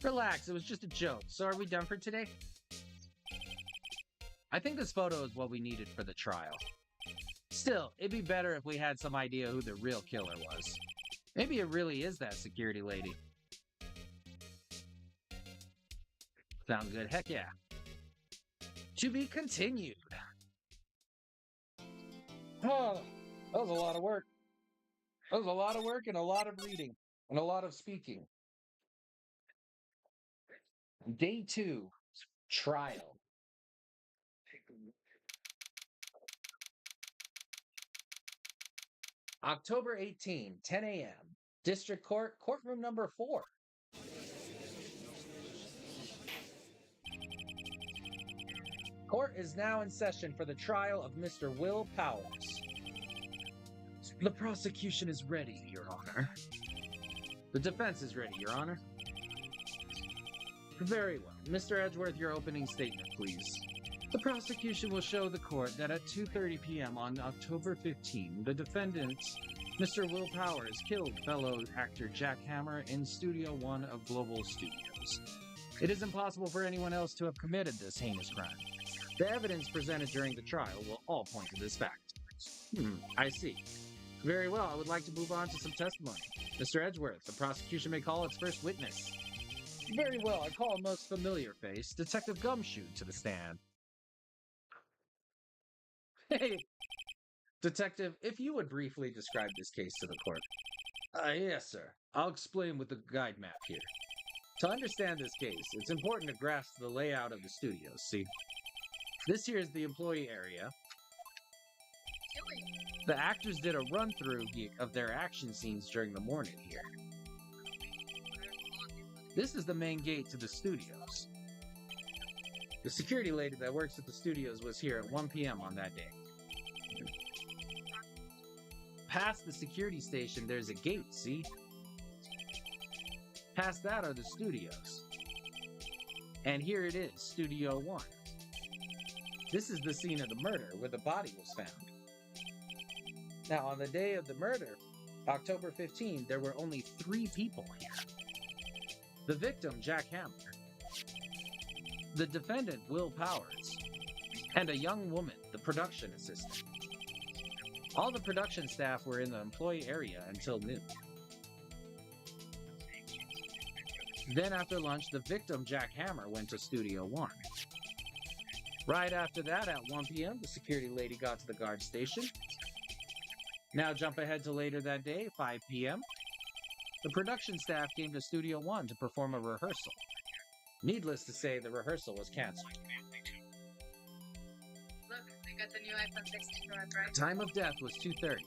Relax, it was just a joke. So are we done for today? I think this photo is what we needed for the trial. Still, it'd be better if we had some idea who the real killer was. Maybe it really is that security lady. Sounds good, heck yeah. To be continued. Oh, that was a lot of work. That was a lot of work and a lot of reading and a lot of speaking. Day 2, trial. October 18, 10 a.m. District Court, courtroom number 4. Court is now in session for the trial of Mr. Will Powers. The prosecution is ready, Your Honor. The defense is ready, Your Honor. Very well. Mr. Edgeworth, your opening statement, please. The prosecution will show the court that at 2:30 p.m. on October 15, the defendant, Mr. Will Powers, killed fellow actor Jack Hammer in Studio 1 of Global Studios. It is impossible for anyone else to have committed this heinous crime. The evidence presented during the trial will all point to this fact. I see. Very well, I would like to move on to some testimony. Mr. Edgeworth, the prosecution may call its first witness. Very well, I call a most familiar face, Detective Gumshoe, to the stand. Hey, Detective, if you would briefly describe this case to the court. Yes, sir. I'll explain with the guide map here. To understand this case, it's important to grasp the layout of the studios, see? This here is the employee area. The actors did a run-through of their action scenes during the morning here. This is the main gate to the studios. The security lady that works at the studios was here at 1 p.m. on that day. Past the security station, there's a gate, see? Past that are the studios. And here it is, Studio 1. This is the scene of the murder, where the body was found. Now, on the day of the murder, October 15, there were only 3 people here. The victim, Jack Hammer. The defendant, Will Powers. And a young woman, the production assistant. All the production staff were in the employee area until noon. Then after lunch, the victim, Jack Hammer, went to Studio 1. Right after that, at 1 p.m., the security lady got to the guard station. Now jump ahead to later that day, 5 p.m. The production staff came to Studio 1 to perform a rehearsal. Needless to say, the rehearsal was canceled. Look, I got the new iPhone 16 Pro, right? Time of death was 2:30.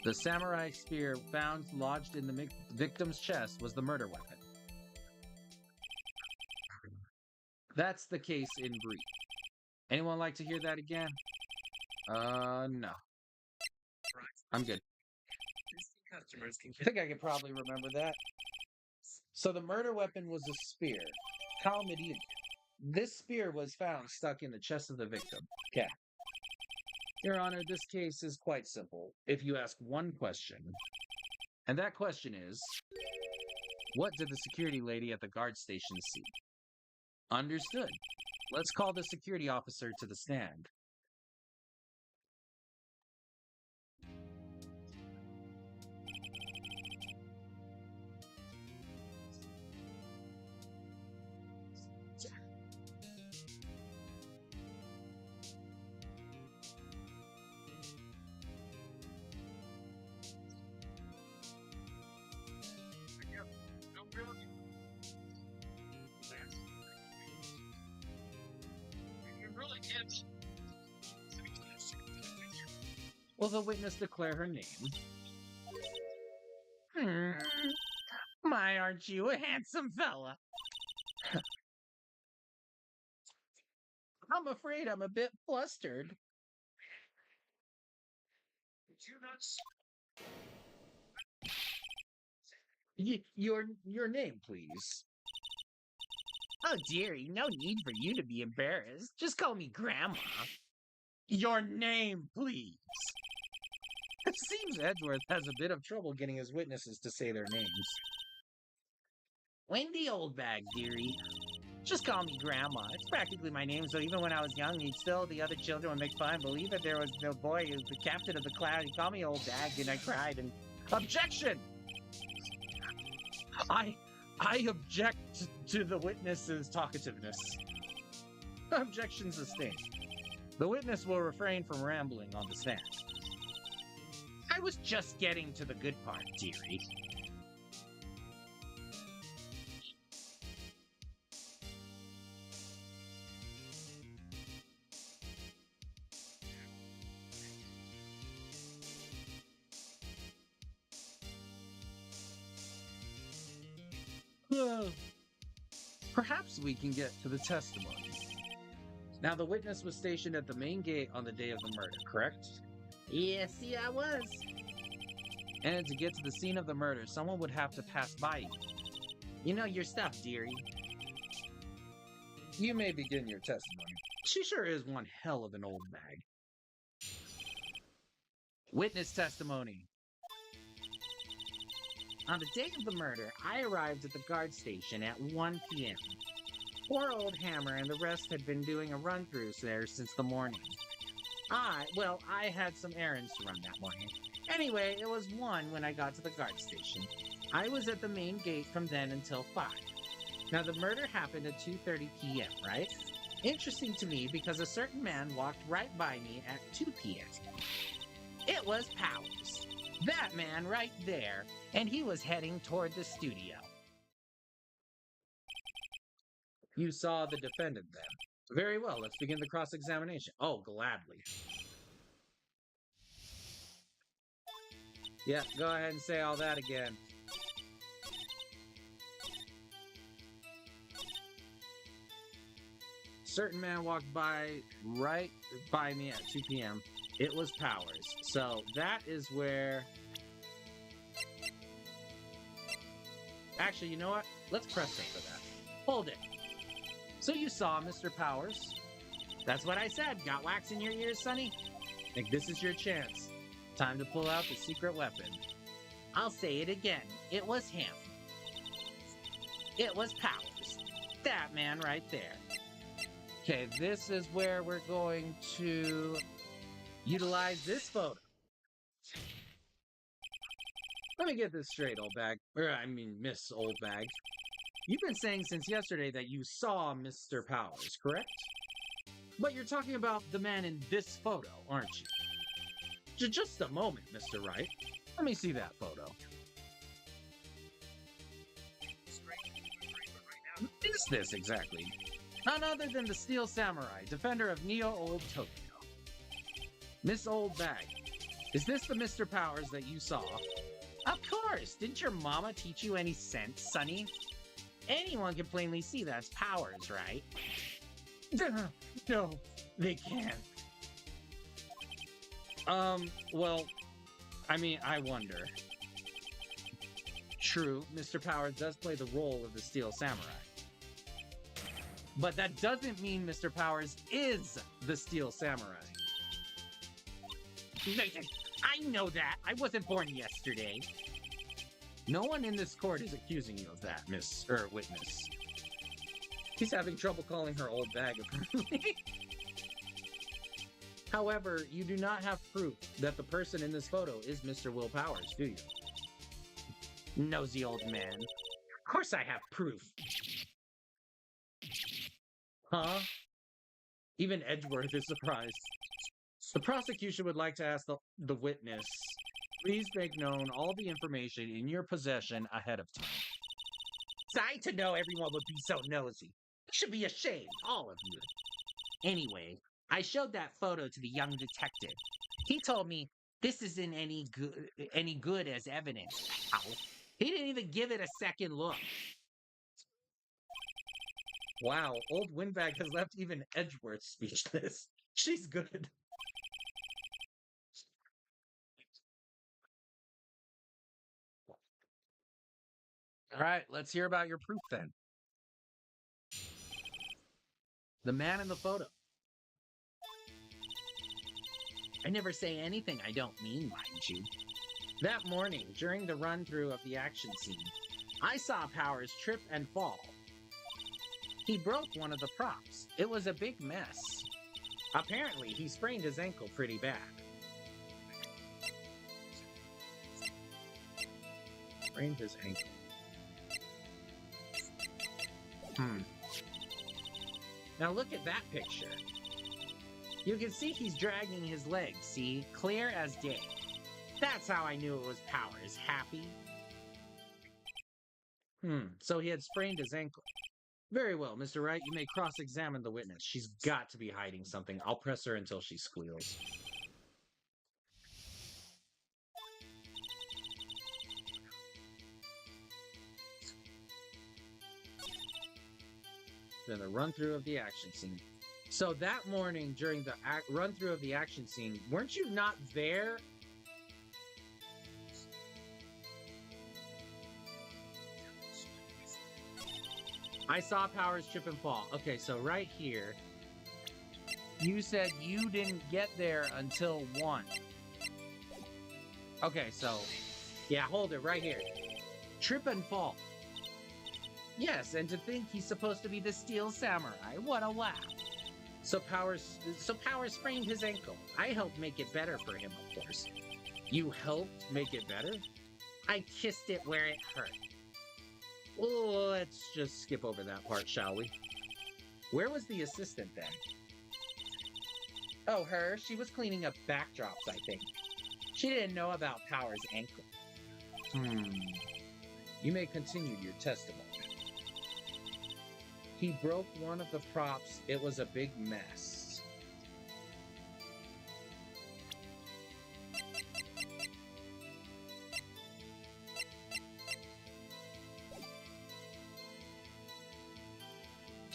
The samurai spear found lodged in the victim's chest was the murder weapon. That's the case in brief. Anyone like to hear that again? No. I'm good. Customers can I think I could probably remember that. So the murder weapon was a spear. How medieval. This spear was found stuck in the chest of the victim. Okay. Your Honor, this case is quite simple if you ask one question. And that question is, what did the security lady at the guard station see? Understood. Let's call the security officer to the stand. You really can't. Will the witness declare her name? My, aren't you a handsome fella? I'm afraid I'm a bit flustered. Your name, please. Oh, dearie, no need for you to be embarrassed. Just call me Grandma. Your name, please. It seems Edgeworth has a bit of trouble getting his witnesses to say their names. Wendy Oldbag, dearie. Just call me Grandma. It's practically my name, so even when I was young, the other children would make fun. Believe it, there was no boy who was the captain of the cloud. He called me Old Bag, and I cried, and... Objection! I object to the witness's talkativeness. Objection sustained. The witness will refrain from rambling on the stand. I was just getting to the good part, dearie. Perhaps we can get to the testimony. Now, the witness was stationed at the main gate on the day of the murder, correct? Yes, yeah, I was. And to get to the scene of the murder, someone would have to pass by you. You know your stuff, dearie. You may begin your testimony. She sure is one hell of an old bag. Witness testimony. On the day of the murder, I arrived at the guard station at 1 p.m. Poor old Hammer and the rest had been doing a run-through there since the morning. I had some errands to run that morning. Anyway, it was 1 when I got to the guard station. I was at the main gate from then until 5. Now, the murder happened at 2:30 p.m., right? Interesting to me because a certain man walked right by me at 2 p.m. It was Powers. That man right there, and he was heading toward the studio. You saw the defendant then. Very well, let's begin the cross-examination. Oh, gladly. Yeah, go ahead and say all that again. Certain man walked right by me at 2 p.m. It was Powers. So that is where... Actually, you know what? Let's press it for that. Hold it. So you saw Mr. Powers? That's what I said. Got wax in your ears, Sonny? Think this is your chance. Time to pull out the secret weapon. I'll say it again. It was him. It was Powers. That man right there. Okay, this is where we're going to utilize this photo. Let me get this straight, old bag. Miss Old Bag. You've been saying since yesterday that you saw Mr. Powers, correct? But you're talking about the man in this photo, aren't you? Just a moment, Mr. Wright. Let me see that photo. Who is this exactly? None other than the Steel Samurai, defender of Neo Old Tokyo. Miss Old Bag, is this the Mr. Powers that you saw? Of course! Didn't your mama teach you any sense, Sonny? Anyone can plainly see that's Powers, right? No, they can't. Well, I wonder. True, Mr. Powers does play the role of the Steel Samurai. But that doesn't mean Mr. Powers is the Steel Samurai. Nathan, I know that. I wasn't born yesterday. No one in this court is accusing you of that, witness. He's having trouble calling her old bag, apparently. However, you do not have proof that the person in this photo is Mr. Will Powers, do you? Nosy old man. Of course I have proof. Huh? Even Edgeworth is surprised. The prosecution would like to ask the witness, please make known all the information in your possession ahead of time. Sigh to know everyone would be so nosy. You should be ashamed, all of you. Anyway, I showed that photo to the young detective. He told me this isn't any good as evidence. Ow. He didn't even give it a second look. Wow, old Windbag has left even Edgeworth speechless. She's good. All right, let's hear about your proof then. The man in the photo. I never say anything I don't mean, mind you. That morning, during the run-through of the action scene, I saw Powers trip and fall. He broke one of the props. It was a big mess. Apparently, he sprained his ankle pretty bad. Sprained his ankle. Now look at that picture. You can see he's dragging his legs, see? Clear as day. That's how I knew it was Powers. Happy? So he had sprained his ankle. Very well, Mr. Wright, you may cross-examine the witness. She's got to be hiding something. I'll press her until she squeals. Then the run-through of the action scene. So that morning during the run-through of the action scene, weren't you not there? I saw Powers trip and fall. Okay, so right here, you said you didn't get there until 1. Okay, so, yeah, hold it right here. Trip and fall. Yes, and to think he's supposed to be the Steel Samurai. What a laugh. So Powers sprained his ankle. I helped make it better for him, of course. You helped make it better? I kissed it where it hurt. Oh, let's just skip over that part, shall we? Where was the assistant then? Oh, her? She was cleaning up backdrops, I think. She didn't know about Powers' ankle. You may continue your testimony. He broke one of the props. It was a big mess.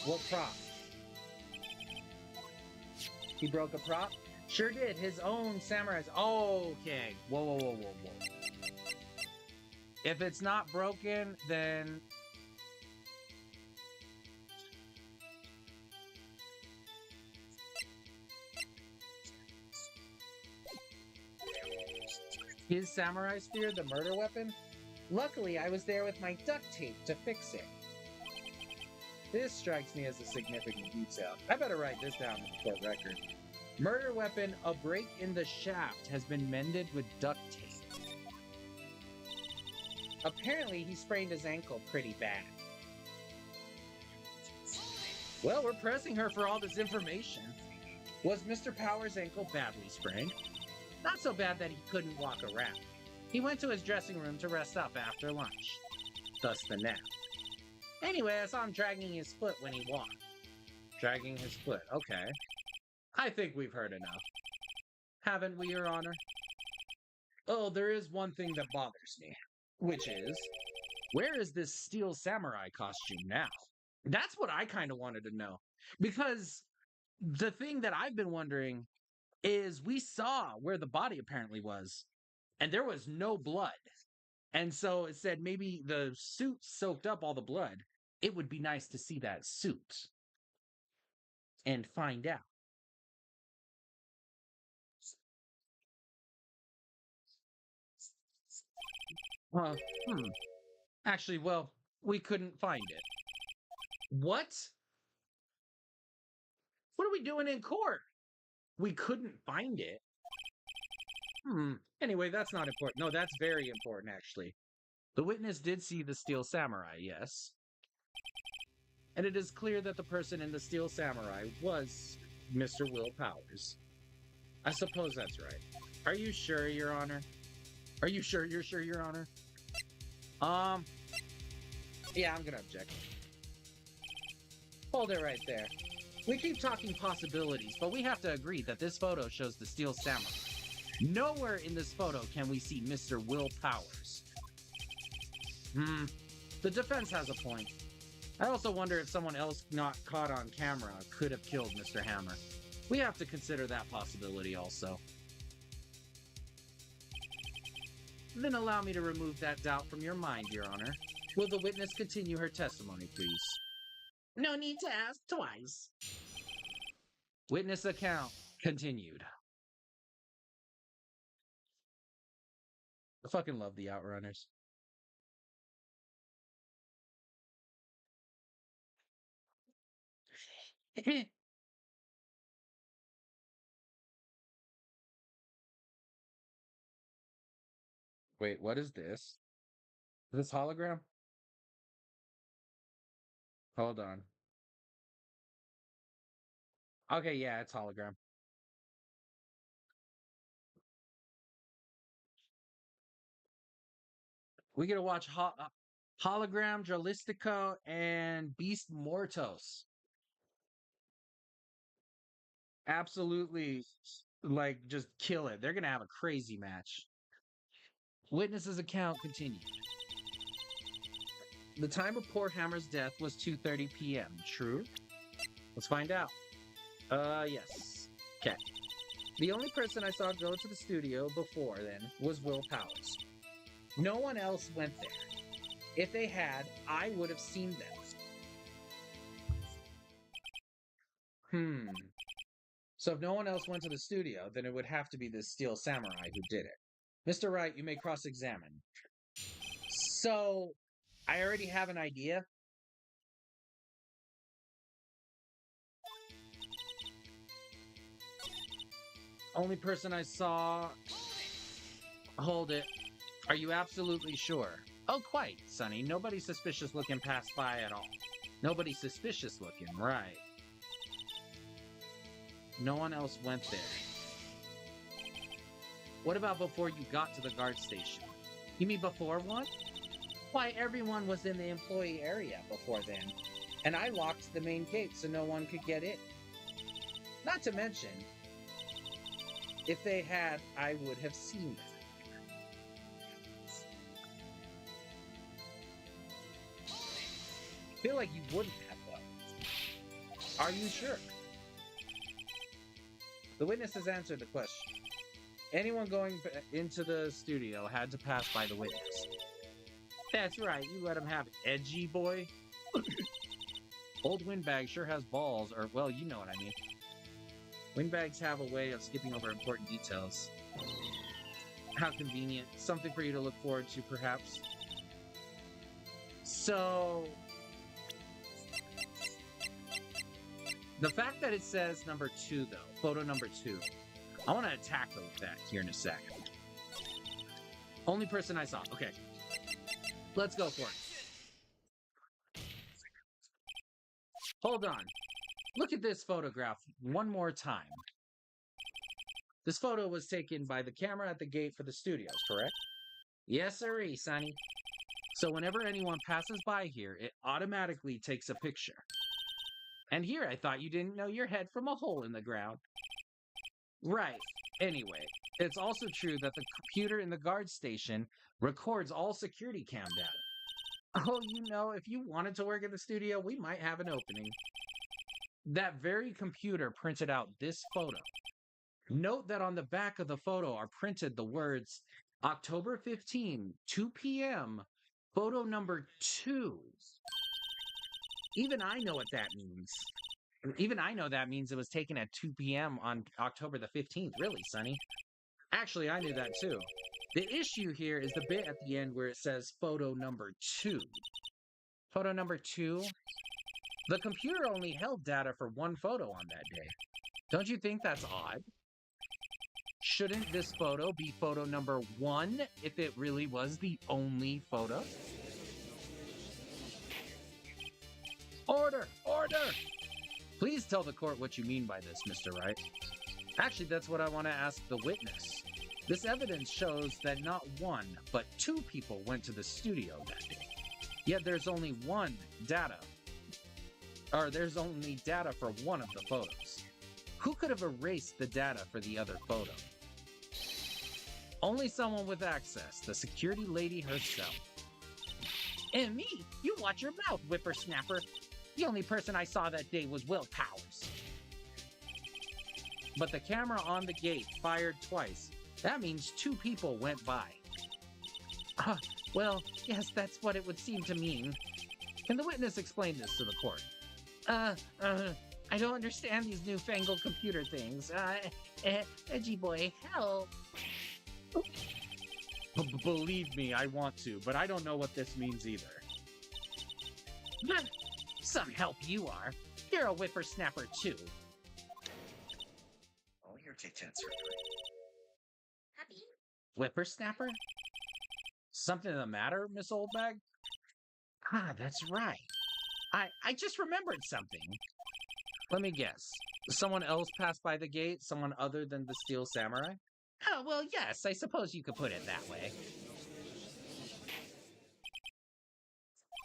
What prop? He broke a prop? Sure did. His own samurai's. Oh, okay. Whoa. If it's not broken, then... His samurai spear, the murder weapon? Luckily, I was there with my duct tape to fix it. This strikes me as a significant detail. I better write this down in the court record. Murder weapon, a break in the shaft, has been mended with duct tape. Apparently, he sprained his ankle pretty bad. Well, we're pressing her for all this information. Was Mr. Powers' ankle badly sprained? Not so bad that he couldn't walk around. He went to his dressing room to rest up after lunch. Thus the nap. Anyway, I saw him dragging his foot when he walked. Dragging his foot, okay. I think we've heard enough. Haven't we, Your Honor? Oh, there is one thing that bothers me. Which is, where is this Steel Samurai costume now? That's what I kind of wanted to know. Because the thing that I've been wondering is we saw where the body apparently was, and there was no blood. And so it said maybe the suit soaked up all the blood. It would be nice to see that suit and find out. Uh, hmm. Actually, well, we couldn't find it. What? What are we doing in court? We couldn't find it. Anyway, that's not important. No, that's very important, actually. The witness did see the Steel Samurai, yes. And it is clear that the person in the Steel Samurai was Mr. Will Powers. I suppose that's right. Are you sure, Your Honor? Are you sure you're sure, Your Honor? Yeah, I'm gonna object. Hold it right there. We keep talking possibilities, but we have to agree that this photo shows the Steel Samurai. Nowhere in this photo can we see Mr. Will Powers. The defense has a point. I also wonder if someone else not caught on camera could have killed Mr. Hammer. We have to consider that possibility also. Then allow me to remove that doubt from your mind, Your Honor. Will the witness continue her testimony, please? No need to ask twice. Witness account continued. I fucking love the Outrunners. Wait, what is this? Is this hologram? Hold on. Okay, yeah, it's hologram. We get to watch Hologram, Jalistico, and Beast Mortos. Absolutely, like, just kill it. They're gonna have a crazy match. Witness's account continued. The time of poor Hammer's death was 2:30 p.m. True? Let's find out. Yes. Okay. The only person I saw go to the studio before then was Will Powers. No one else went there. If they had, I would have seen them. So if no one else went to the studio, then it would have to be this Steel Samurai who did it. Mr. Wright, you may cross-examine. So, I already have an idea. Only person I saw... Hold it. Are you absolutely sure? Oh, quite, Sonny. Nobody suspicious looking passed by at all. Nobody suspicious looking, right. No one else went there. What about before you got to the guard station? You mean before one? Why, everyone was in the employee area before then. And I locked the main gate so no one could get in. Not to mention, if they had, I would have seen them. I feel like you wouldn't have, though. Are you sure? The witness has answered the question. Anyone going into the studio had to pass by the witness. That's right, you let him have it, edgy boy. Old Windbag sure has balls, or, well, you know what I mean. Windbags have a way of skipping over important details. How convenient. Something for you to look forward to, perhaps. So... the fact that it says number 2, though, photo number 2, I want to attack her with that here in a second. Only person I saw. Okay. Let's go for it. Hold on. Look at this photograph one more time. This photo was taken by the camera at the gate for the studios, correct? Yes, sirree, Sonny. So whenever anyone passes by here, it automatically takes a picture. And here I thought you didn't know your head from a hole in the ground. Right. Anyway, it's also true that the computer in the guard station records all security cam data. Oh, you know, if you wanted to work at the studio, we might have an opening. That very computer printed out this photo. Note that on the back of the photo are printed the words October 15, 2 p.m., photo number 2. Even I know what that means. Even I know that means it was taken at 2 p.m. on October the 15th. Really, Sonny? Actually, I knew that too. The issue here is the bit at the end where it says photo number 2. Photo number 2? The computer only held data for one photo on that day. Don't you think that's odd? Shouldn't this photo be photo number 1 if it really was the only photo? Order! Order! Please tell the court what you mean by this, Mr. Wright. Actually, that's what I want to ask the witness. This evidence shows that not one, but 2 people went to the studio that day. Yet there's only there's only data for one of the photos. Who could have erased the data for the other photo? Only someone with access, the security lady herself. And me? You watch your mouth, whippersnapper. The only person I saw that day was Will Powers. But the camera on the gate fired twice. That means 2 people went by. Well, yes, that's what it would seem to mean. Can the witness explain this to the court? I don't understand these newfangled computer things. Edgy boy, help. Believe me, I want to, but I don't know what this means either. Some help you are. You're a whippersnapper too. Oh, you're taking surgery. Happy? Whippersnapper? Something the matter, Miss Oldbag? Ah, that's right. I just remembered something. Let me guess. Someone else passed by the gate? Someone other than the Steel Samurai? Oh, well, yes, I suppose you could put it that way.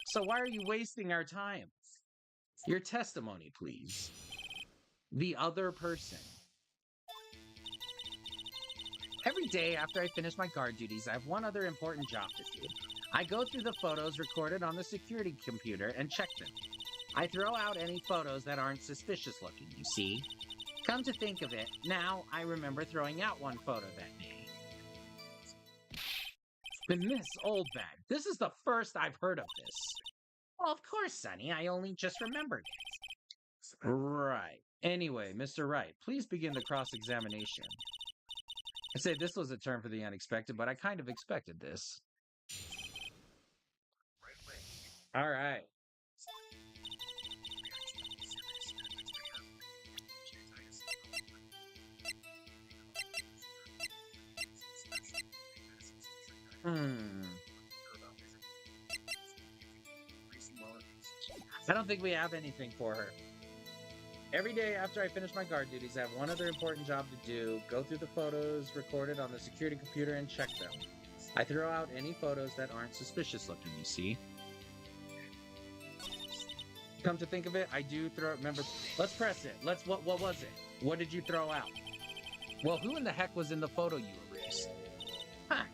So why are you wasting our time? Your testimony, please. The other person. Every day after I finish my guard duties, I have one other important job to do. I go through the photos recorded on the security computer and check them. I throw out any photos that aren't suspicious looking, you see. Come to think of it, now I remember throwing out one photo that day. But Miss Oldbag, this is the first I've heard of this. Well, of course, Sonny, I only just remembered it. Right. Anyway, Mr. Wright, please begin the cross-examination. I say this was a turn for the unexpected, but I kind of expected this. All right. I don't think we have anything for her. Every day after I finish my guard duties, I have one other important job to do. Go through the photos recorded on the security computer and check them. I throw out any photos that aren't suspicious looking, you see. Come to think of it, I do remember. Let's press it. What was it? What did you throw out? Well, who in the heck was in the photo you erased? Huh,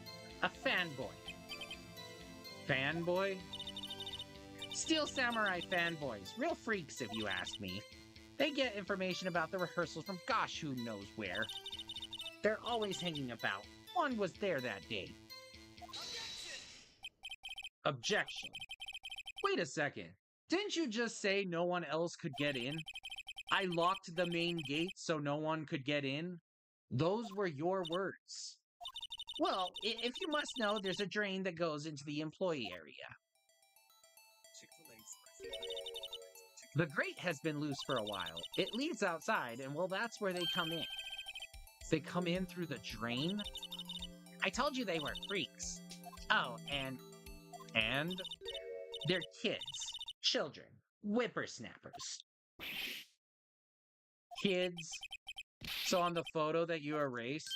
a fanboy. Fanboy? Steel Samurai fanboys. Real freaks, if you ask me. They get information about the rehearsals from gosh who knows where. They're always hanging about. One was there that day. Objection. Wait a second. Didn't you just say no one else could get in? I locked the main gate so no one could get in? Those were your words. Well, if you must know, there's a drain that goes into the employee area. The grate has been loose for a while. It leads outside, and well, that's where they come in. They come in through the drain? I told you they were freaks. Oh, and they're kids. Children. Whippersnappers. Kids. So on the photo that you erased,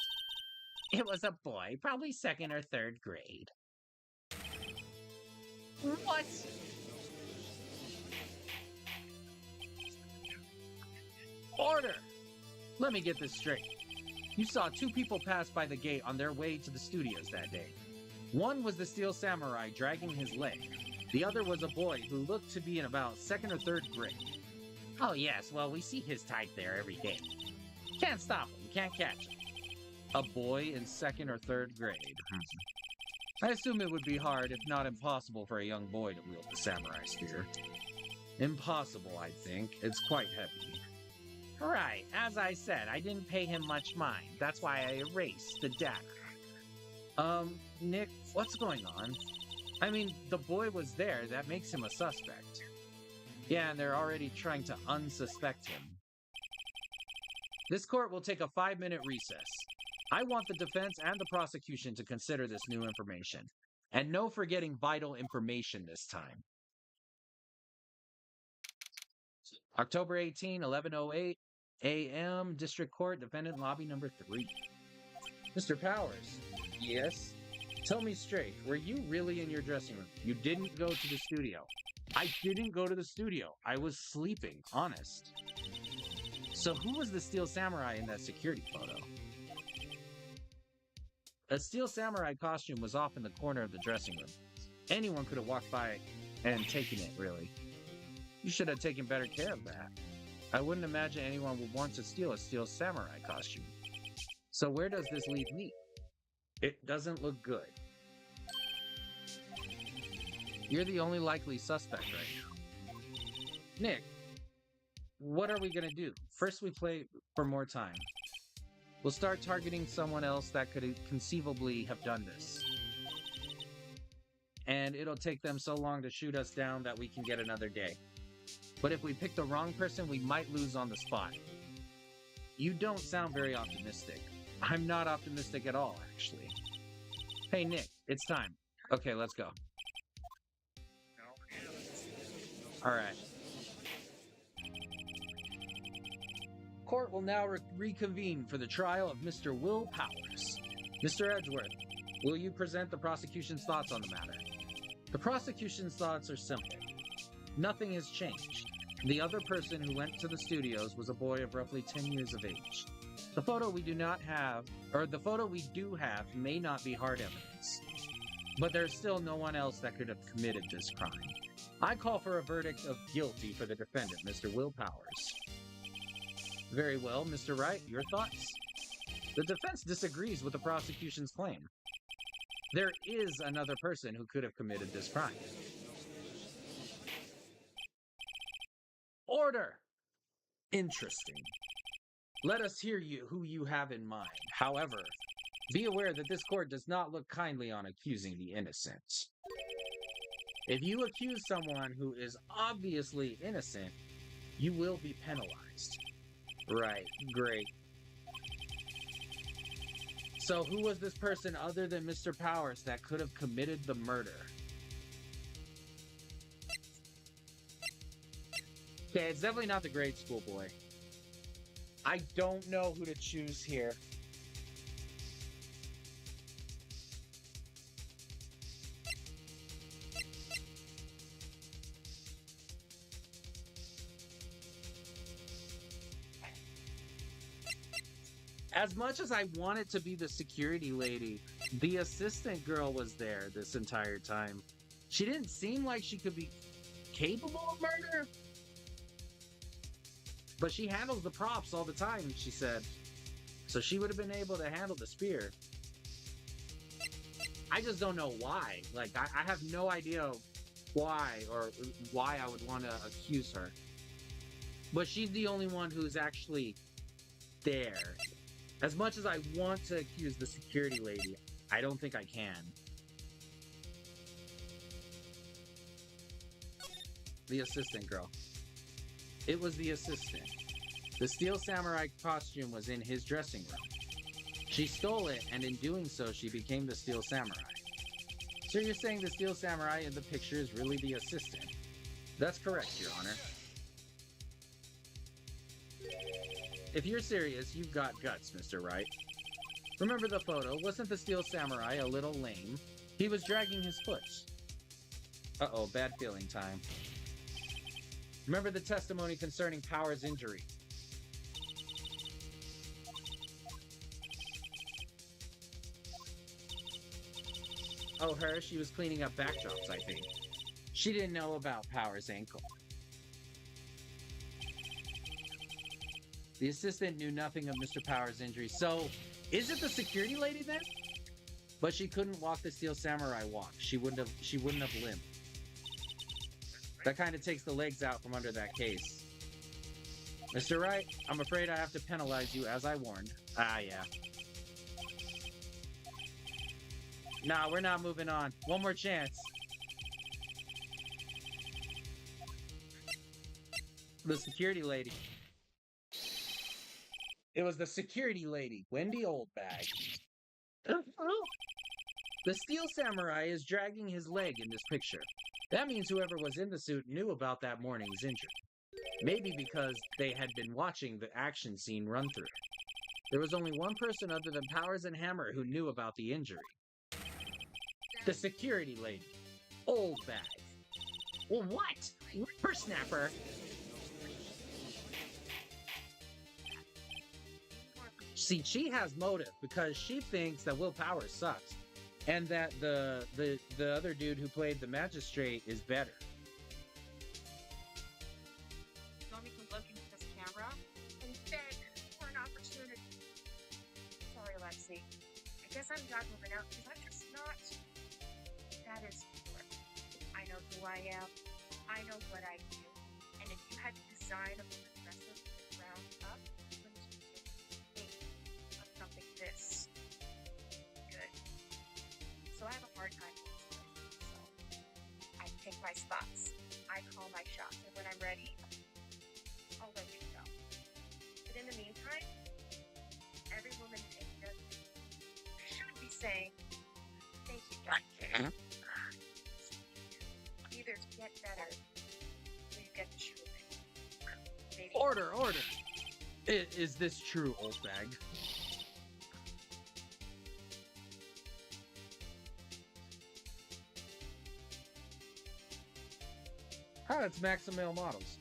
it was a boy, probably 2nd or 3rd grade. What? Order! Let me get this straight. You saw 2 people pass by the gate on their way to the studios that day. One was the Steel Samurai dragging his leg. The other was a boy who looked to be in about 2nd or 3rd grade. Oh yes, well we see his type there every day. Can't stop him, can't catch him. A boy in 2nd or 3rd grade. I assume it would be hard, if not impossible, for a young boy to wield the samurai spear. Impossible, I think. It's quite heavy. Right, as I said, I didn't pay him much mind. That's why I erased the data. Nick, what's going on? I mean, the boy was there. That makes him a suspect. Yeah, and they're already trying to unsuspect him. This court will take a 5-minute recess. I want the defense and the prosecution to consider this new information. And no forgetting vital information this time. October 18, 11:08 a.m. District Court, Defendant Lobby number 3. Mr. Powers. Yes? Tell me straight, were you really in your dressing room? You didn't go to the studio. I didn't go to the studio. I was sleeping, honest. So who was the Steel Samurai in that security photo? A Steel Samurai costume was off in the corner of the dressing room. Anyone could have walked by and taken it, really. You should have taken better care of that. I wouldn't imagine anyone would want to steal a Steel Samurai costume. So where does this leave me? It doesn't look good. You're the only likely suspect right now. Nick, what are we gonna do? First we play for more time. We'll start targeting someone else that could conceivably have done this. And it'll take them so long to shoot us down that we can get another day. But if we pick the wrong person, we might lose on the spot. You don't sound very optimistic. I'm not optimistic at all, actually. Hey, Nick, it's time. Okay, let's go. All right. Court will now reconvene for the trial of Mr. Will Powers. Mr. Edgeworth, will you present the prosecution's thoughts on the matter? The prosecution's thoughts are simple. Nothing has changed. The other person who went to the studios was a boy of roughly 10 years of age. The photo we do have may not be hard evidence, but there's still no one else that could have committed this crime. I call for a verdict of guilty for the defendant, Mr. Will Powers. Very well, Mr. Wright, your thoughts? The defense disagrees with the prosecution's claim. There is another person who could have committed this crime. Order! Interesting. Let us hear who you have in mind. However, be aware that this court does not look kindly on accusing the innocent. If you accuse someone who is obviously innocent, you will be penalized. Right, great. So who was this person other than Mr. Powers that could have committed the murder? Okay, it's definitely not the grade school boy. I don't know who to choose here. As much as I wanted to be the security lady, the assistant girl was there this entire time. She didn't seem like she could be capable of murder. But she handles the props all the time, she said. So she would have been able to handle the spear. I just don't know why. Like, I have no idea why or why I would want to accuse her. But she's the only one who's actually there. As much as I want to accuse the security lady, I don't think I can. The assistant girl. It was the assistant. The Steel Samurai costume was in his dressing room. She stole it, and in doing so, she became the Steel Samurai. So you're saying the Steel Samurai in the picture is really the assistant? That's correct, Your Honor. If you're serious, you've got guts, Mr. Wright. Remember the photo? Wasn't the Steel Samurai a little lame? He was dragging his foot. Uh-oh, bad feeling time. Remember the testimony concerning Powers' injury. Oh, her? She was cleaning up backdrops, I think. She didn't know about Powers' ankle. The assistant knew nothing of Mr. Powers' injury. So, is it the security lady then? But she couldn't walk the Steel Samurai walk. She wouldn't have limped. That kind of takes the legs out from under that case. Mr. Wright, I'm afraid I have to penalize you as I warned. Ah, yeah. Nah, we're not moving on. One more chance. The security lady. It was the security lady, Wendy Oldbag. The Steel Samurai is dragging his leg in this picture. That means whoever was in the suit knew about that morning's injury. Maybe because they had been watching the action scene run through. There was only one person other than Powers and Hammer who knew about the injury. The security lady, Oldbag. Well, what? Whippersnapper. See, she has motive because she thinks that Will Powers sucks, and that the other dude who played the magistrate is better. You want me to look into this camera and beg for an opportunity? Sorry, Lexi. I guess I'm not moving out because I'm just not. That is important. I know who I am. I know what I do. And if you had to design a more aggressive ground up, wouldn't you think of something this good? So I have a hard time with this one. So I pick my spots. I call my shots. And when I'm ready, I'll let you know. But in the meantime, every woman taking us should be saying, thank you, Doctor. Either to get better, or you get the shoe maybe. Order, order! Is this true, Oldbag? Ah, it's Maximale Models.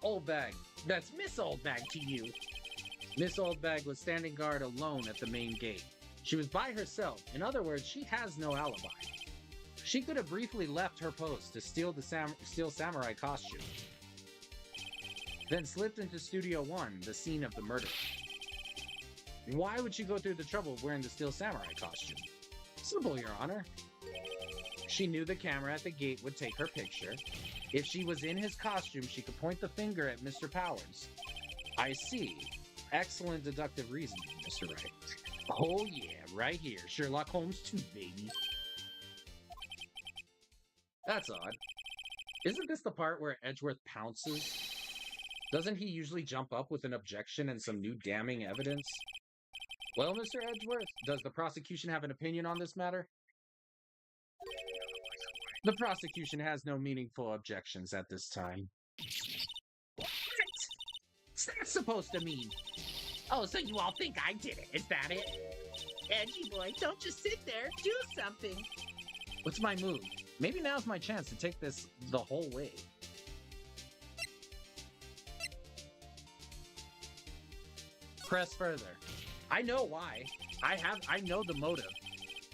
Oldbag. That's Miss Oldbag to you. Miss Oldbag was standing guard alone at the main gate. She was by herself. In other words, she has no alibi. She could have briefly left her post to steal the Steel Samurai costume, then slipped into Studio 1, the scene of the murder. Why would she go through the trouble of wearing the Steel Samurai costume? Simple, Your Honor. She knew the camera at the gate would take her picture. If she was in his costume, she could point the finger at Mr. Powers. I see. Excellent deductive reasoning, Mr. Wright. Oh yeah, right here. Sherlock Holmes 2, baby. That's odd. Isn't this the part where Edgeworth pounces? Doesn't he usually jump up with an objection and some new damning evidence? Well, Mr. Edgeworth, does the prosecution have an opinion on this matter? The prosecution has no meaningful objections at this time. What's that supposed to mean? Oh, so you all think I did it, is that it? Edgy boy, don't just sit there, do something. What's my move? Maybe now's my chance to take this the whole way. Press further. I know why. I know the motive.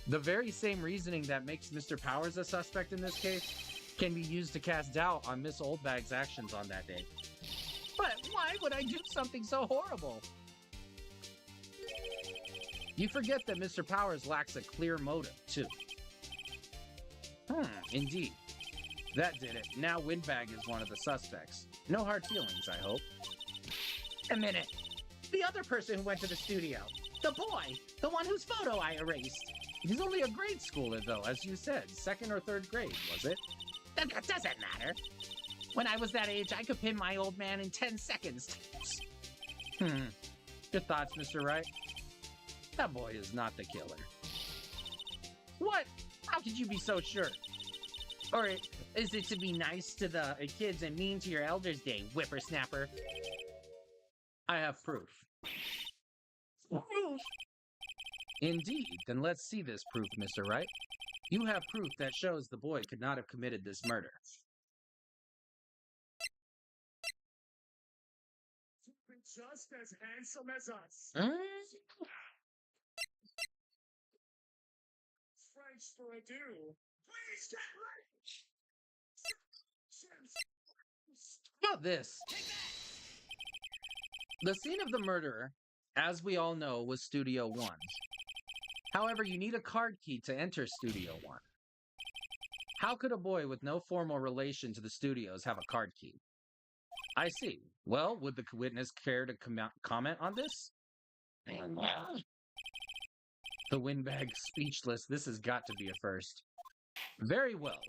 The very same reasoning that makes Mr. Powers a suspect in this case can be used to cast doubt on Miss Oldbag's actions on that day. But why would I do something so horrible? You forget that Mr. Powers lacks a clear motive, too. Indeed. That did it. Now Windbag is one of the suspects. No hard feelings, I hope. A minute. The other person who went to the studio. The boy. The one whose photo I erased. He's only a grade schooler, though, as you said. 2nd or 3rd grade, was it? That doesn't matter. When I was that age, I could pin my old man in 10 seconds. Good thoughts, Mr. Wright. That boy is not the killer. What? How could you be so sure? Or is it to be nice to the kids and mean to your elders day, whippersnapper? I have proof. Proof? Indeed. Then let's see this proof, Mr. Wright. You have proof that shows the boy could not have committed this murder. Just as handsome as us. French for a do. Please get rich. How about this? The scene of the murder, as we all know, was Studio 1. However, you need a card key to enter Studio 1. How could a boy with no formal relation to the studios have a card key? I see. Well, would the witness care to comment on this? The windbag speechless. This has got to be a first. Very well.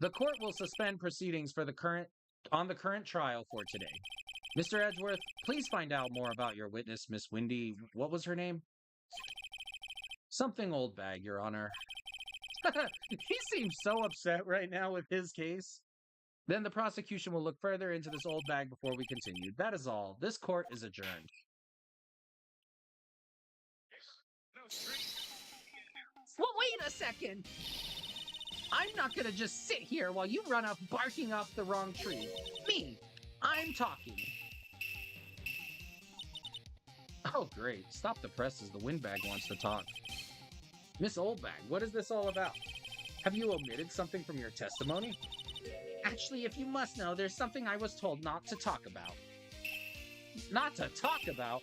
The court will suspend proceedings for the current trial for today. Mr. Edgeworth, please find out more about your witness, Miss Windy. What was her name? Something old bag, Your Honor. He seems so upset right now with his case. Then the prosecution will look further into this old bag before we continue. That is all. This court is adjourned. Well, wait a second. I'm not gonna just sit here while you run off barking off the wrong tree. Me, I'm talking. Oh, great. Stop the presses. The windbag wants to talk. Miss Oldbag, what is this all about? Have you omitted something from your testimony? Actually, if you must know, there's something I was told not to talk about. Not to talk about?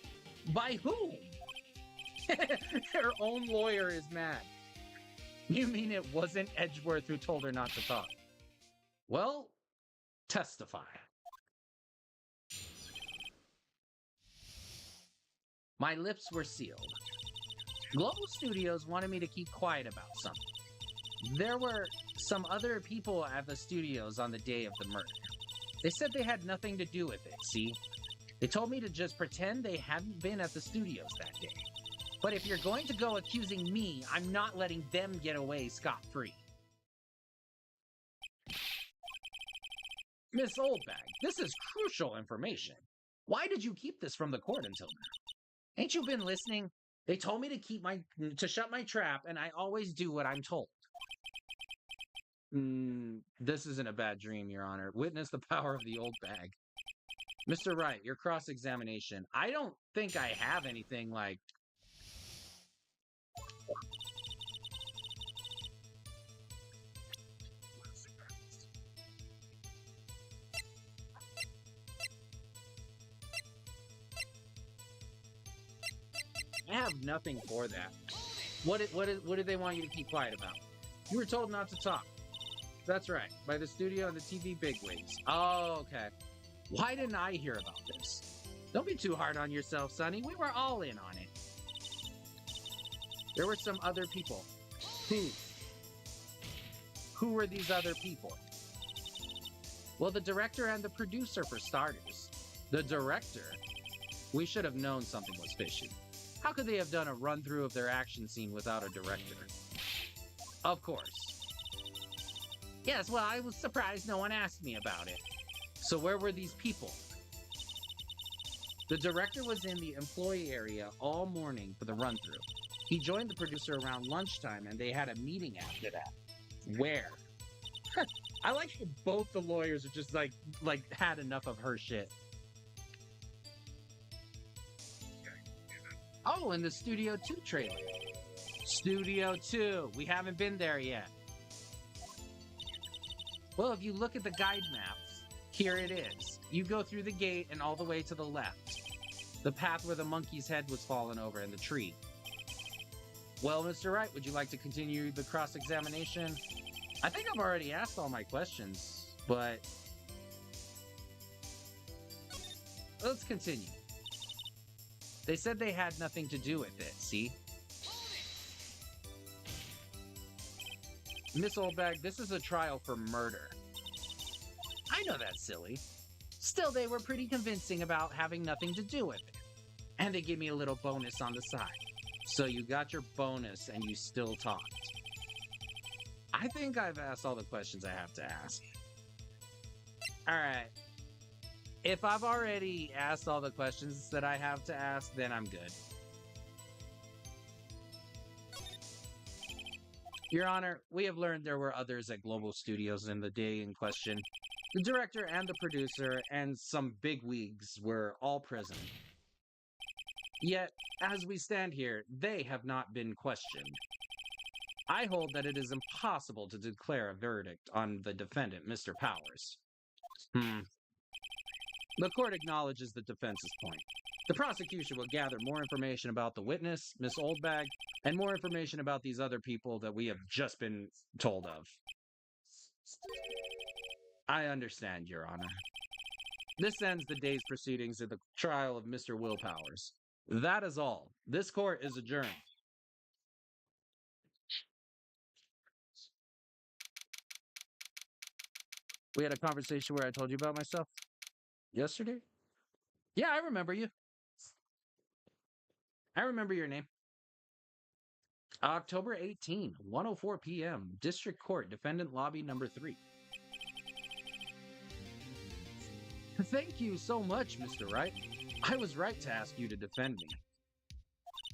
By whom? Her own lawyer is mad. You mean it wasn't Edgeworth who told her not to talk? Well, testify. My lips were sealed. Global Studios wanted me to keep quiet about something. There were some other people at the studios on the day of the murder. They said they had nothing to do with it, see? They told me to just pretend they hadn't been at the studios that day. But if you're going to go accusing me, I'm not letting them get away scot-free. Miss Oldbag, this is crucial information. Why did you keep this from the court until now? Ain't you been listening? They told me to shut my trap, and I always do what I'm told. This isn't a bad dream, Your Honor. Witness the power of the old bag. Mr. Wright, your cross-examination. I don't think I have anything like... I have nothing for that. What did they want you to keep quiet about? You were told not to talk. That's right, by the studio and the TV bigwigs. Oh, okay. Why didn't I hear about this? Don't be too hard on yourself, Sonny. We were all in on it. There were some other people. Who were these other people? Well, the director and the producer, for starters. The director? We should have known something was fishy. How could they have done a run-through of their action scene without a director? Of course. Yes, well, I was surprised no one asked me about it. So where were these people? The director was in the employee area all morning for the run-through. He joined the producer around lunchtime, and they had a meeting after that. Where? I like how both the lawyers are just like had enough of her shit. Oh, and the Studio 2 trailer. Studio 2. We haven't been there yet. Well, if you look at the guide maps, here it is. You go through the gate and all the way to the left. The path where the monkey's head was fallen over and the tree. Well, Mr. Wright, would you like to continue the cross-examination? I think I've already asked all my questions, but... let's continue. They said they had nothing to do with it, see? Miss Oldbag, this is a trial for murder. I know that's silly. Still, they were pretty convincing about having nothing to do with it. And they gave me a little bonus on the side. So you got your bonus and you still talked. I think I've asked all the questions I have to ask. Alright. If I've already asked all the questions that I have to ask, then I'm good. Your Honor, we have learned there were others at Global Studios in the day in question. The director and the producer and some bigwigs were all present. Yet, as we stand here, they have not been questioned. I hold that it is impossible to declare a verdict on the defendant, Mr. Powers. The court acknowledges the defense's point. The prosecution will gather more information about the witness, Miss Oldbag, and more information about these other people that we have just been told of. I understand, Your Honor. This ends the day's proceedings of the trial of Mr. Will Powers. That is all. This court is adjourned. We had a conversation where I told you about myself yesterday. Yeah, I remember you. I remember your name. October 18, 1:04 p.m., District Court, Defendant Lobby number 3. Thank you so much, Mr. Wright. I was right to ask you to defend me.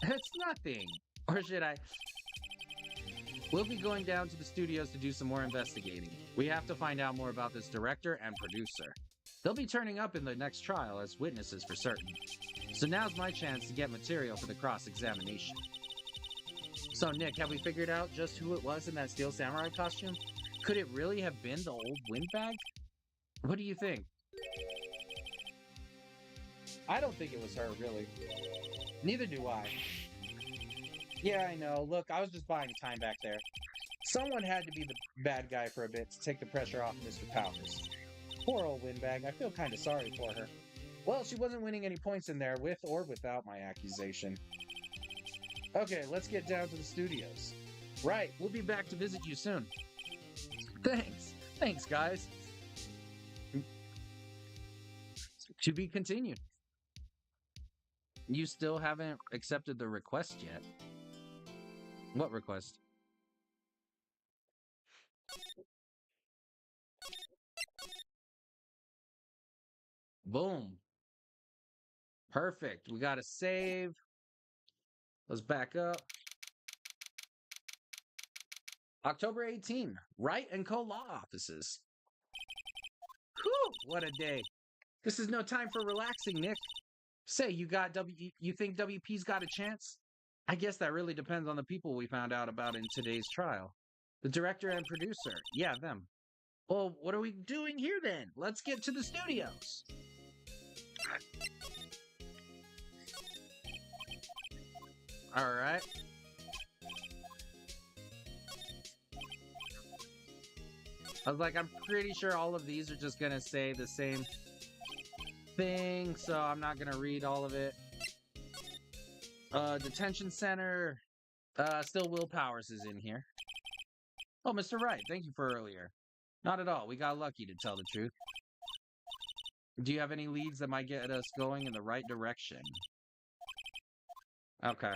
It's nothing. Or should I? We'll be going down to the studios to do some more investigating. We have to find out more about this director and producer. They'll be turning up in the next trial as witnesses for certain. So now's my chance to get material for the cross-examination. So, Nick, have we figured out just who it was in that Steel Samurai costume? Could it really have been the old windbag? What do you think? I don't think it was her, really. Neither do I. Yeah, I know. Look, I was just buying time back there. Someone had to be the bad guy for a bit to take the pressure off Mr. Powers. Poor old windbag. I feel kind of sorry for her. Well, she wasn't winning any points in there with or without my accusation. Okay, let's get down to the studios. Right, we'll be back to visit you soon. Thanks. Thanks, guys. To be continued. You still haven't accepted the request yet. What request? Boom. Perfect. We got to save. Let's back up. October 18, Wright and Co. Law Offices. Whew, what a day. This is no time for relaxing, Nick. Say, you think WP's got a chance? I guess that really depends on the people we found out about in today's trial. The director and producer. Yeah, them. Well, what are we doing here then? Let's get to the studios. All right. I was like, I'm pretty sure all of these are just going to say the same thing, so I'm not going to read all of it. Detention center. Still Will Powers is in here. Oh, Mr. Wright, thank you for earlier. Not at all. We got lucky, to tell the truth. Do you have any leads that might get us going in the right direction? Okay.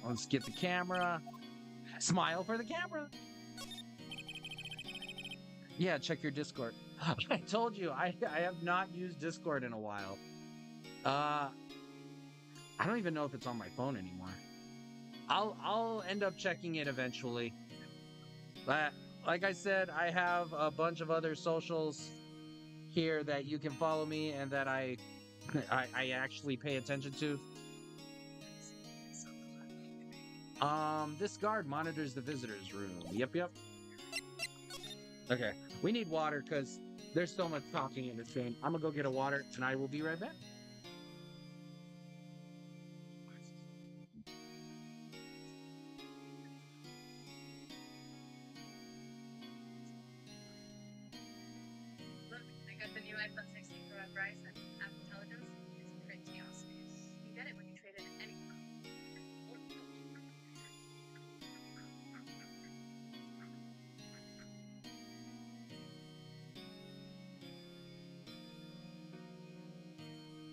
Let's get the camera. Smile for the camera. Yeah, check your Discord. I told you, I have not used Discord in a while. I don't even know if it's on my phone anymore. I'll end up checking it eventually. But like I said, I have a bunch of other socials here that you can follow me and that I actually pay attention to. This guard monitors the visitors room. Yep. Okay, we need water because there's so much talking in this game. I'm gonna go get a water and I will be right back. Look, I got the new iPhone 16 Pro at Bryce and Apple Intelligence. It's pretty awesome. You get it when you trade it in any phone.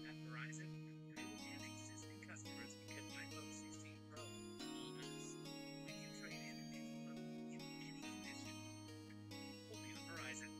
At Verizon, new and existing customers can get iPhone 16 Pro bonus when you trade in any phone in any condition. Only on Verizon.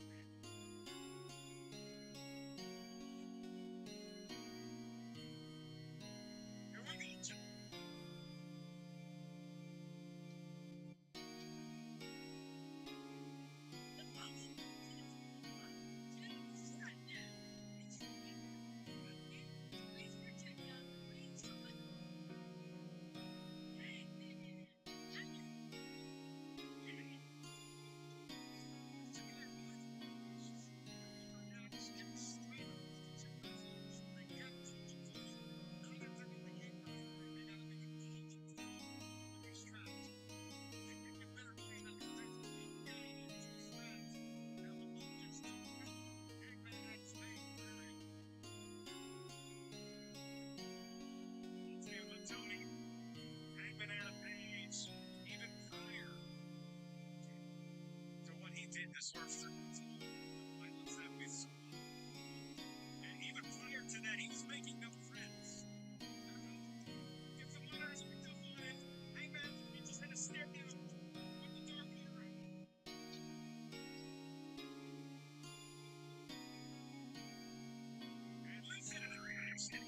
the source of violence that we saw. And even prior to that, he was making no friends. If the monitors picked up on it, Hangman, he just had to stare down on the dark aura. And listen to the reaction.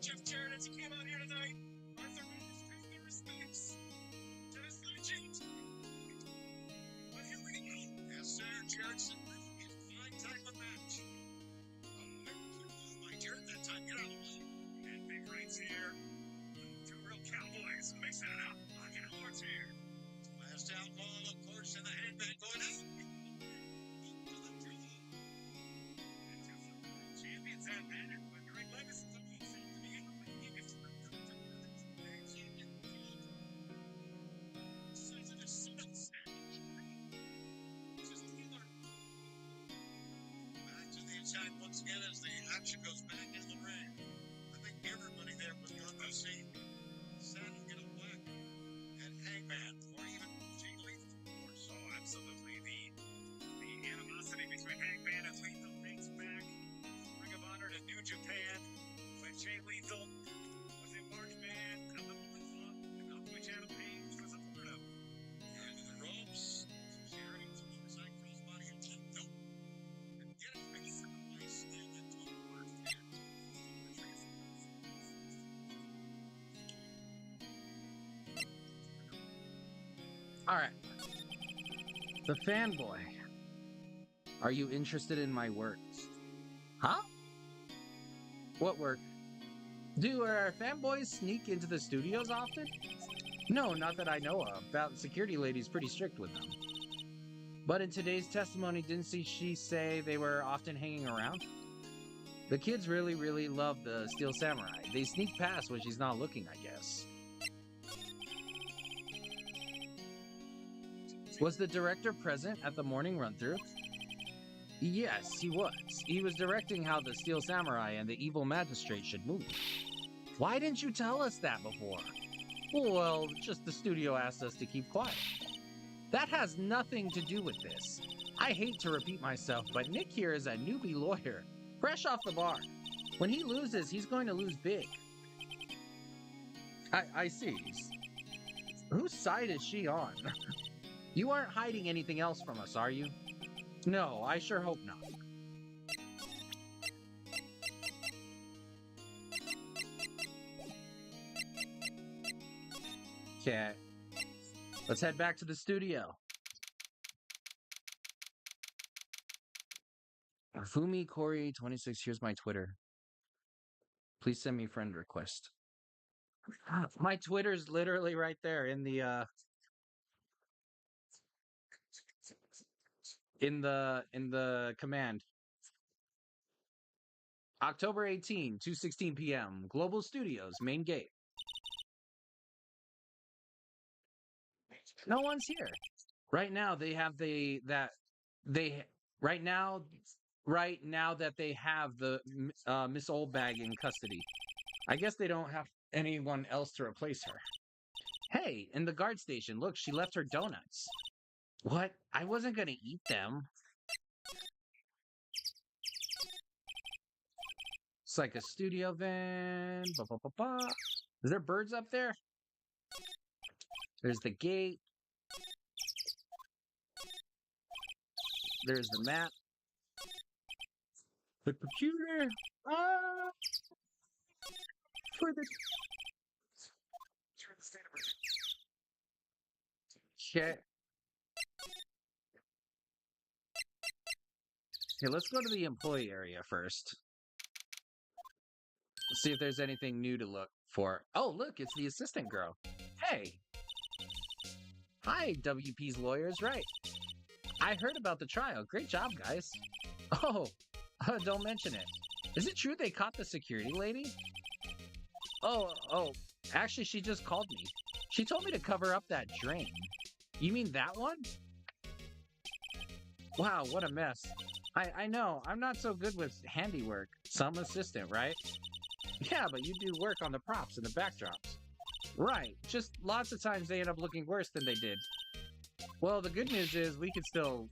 Jeff Jarrett as he came out here tonight. Arthur Morris pays their respects to this legend. But here we go. Yes, sir. Jarrett said it's a fine type of match. My Jarrett that time, get out of the way. And Big Wright's here. Two real cowboys mixing it up. Locking horns here. Last outlaw, of course, and the headband going out. Champions have been it, but great legacy. Once again, as the action goes back in the ring, I think everybody there was going to see Saturn get a whack at Hangman, or even Jay Lethal. So absolutely, the animosity between Hangman and Lethal dates back. Ring of Honor to New Japan, when Jay Lethal was a marchman of the Bullet Club, of which Adam Page was a part of. And the ropes, Jerry was a motorcycle crossbody and nope. Get it fixed. All right. The fanboy. Are you interested in my works? Huh? What work? Do our fanboys sneak into the studios often? No, not that I know of. That security lady's pretty strict with them. But in today's testimony, didn't she say they were often hanging around? The kids really love the Steel Samurai. They sneak past when she's not looking, I guess. Was the director present at the morning run-through? Yes, he was. He was directing how the Steel Samurai and the evil magistrate should move. Why didn't you tell us that before? Well, just the studio asked us to keep quiet. That has nothing to do with this. I hate to repeat myself, but Nick here is a newbie lawyer, fresh off the bar. When he loses, he's going to lose big. I see. Whose side is she on? You aren't hiding anything else from us, are you? No, I sure hope not. Okay. Let's head back to the studio. Fumi Corey 26, here's my Twitter. Please send me friend request. My Twitter's literally right there in the command. October 18, 2:16 p.m. Global Studios, main gate. No one's here. Right now they have right now that they have the Miss Oldbag in custody. I guess they don't have anyone else to replace her. Hey, in the guard station, look, she left her donuts. What? I wasn't gonna eat them. It's like a studio van. Is there birds up there? There's the gate. There's the map. The computer. For the Okay. Okay, let's go to the employee area first. See if there's anything new to look for. Oh, look, it's the assistant girl. Hey. Hi, WP's lawyers, right? I heard about the trial. Great job, guys. Oh, don't mention it. Is it true they caught the security lady? Oh, actually, she just called me. She told me to cover up that drain. You mean that one? Wow, what a mess. I know, I'm not so good with handiwork. Some assistant, right? Yeah, but you do work on the props and the backdrops. Right, just lots of times they end up looking worse than they did. Well, the good news is we can still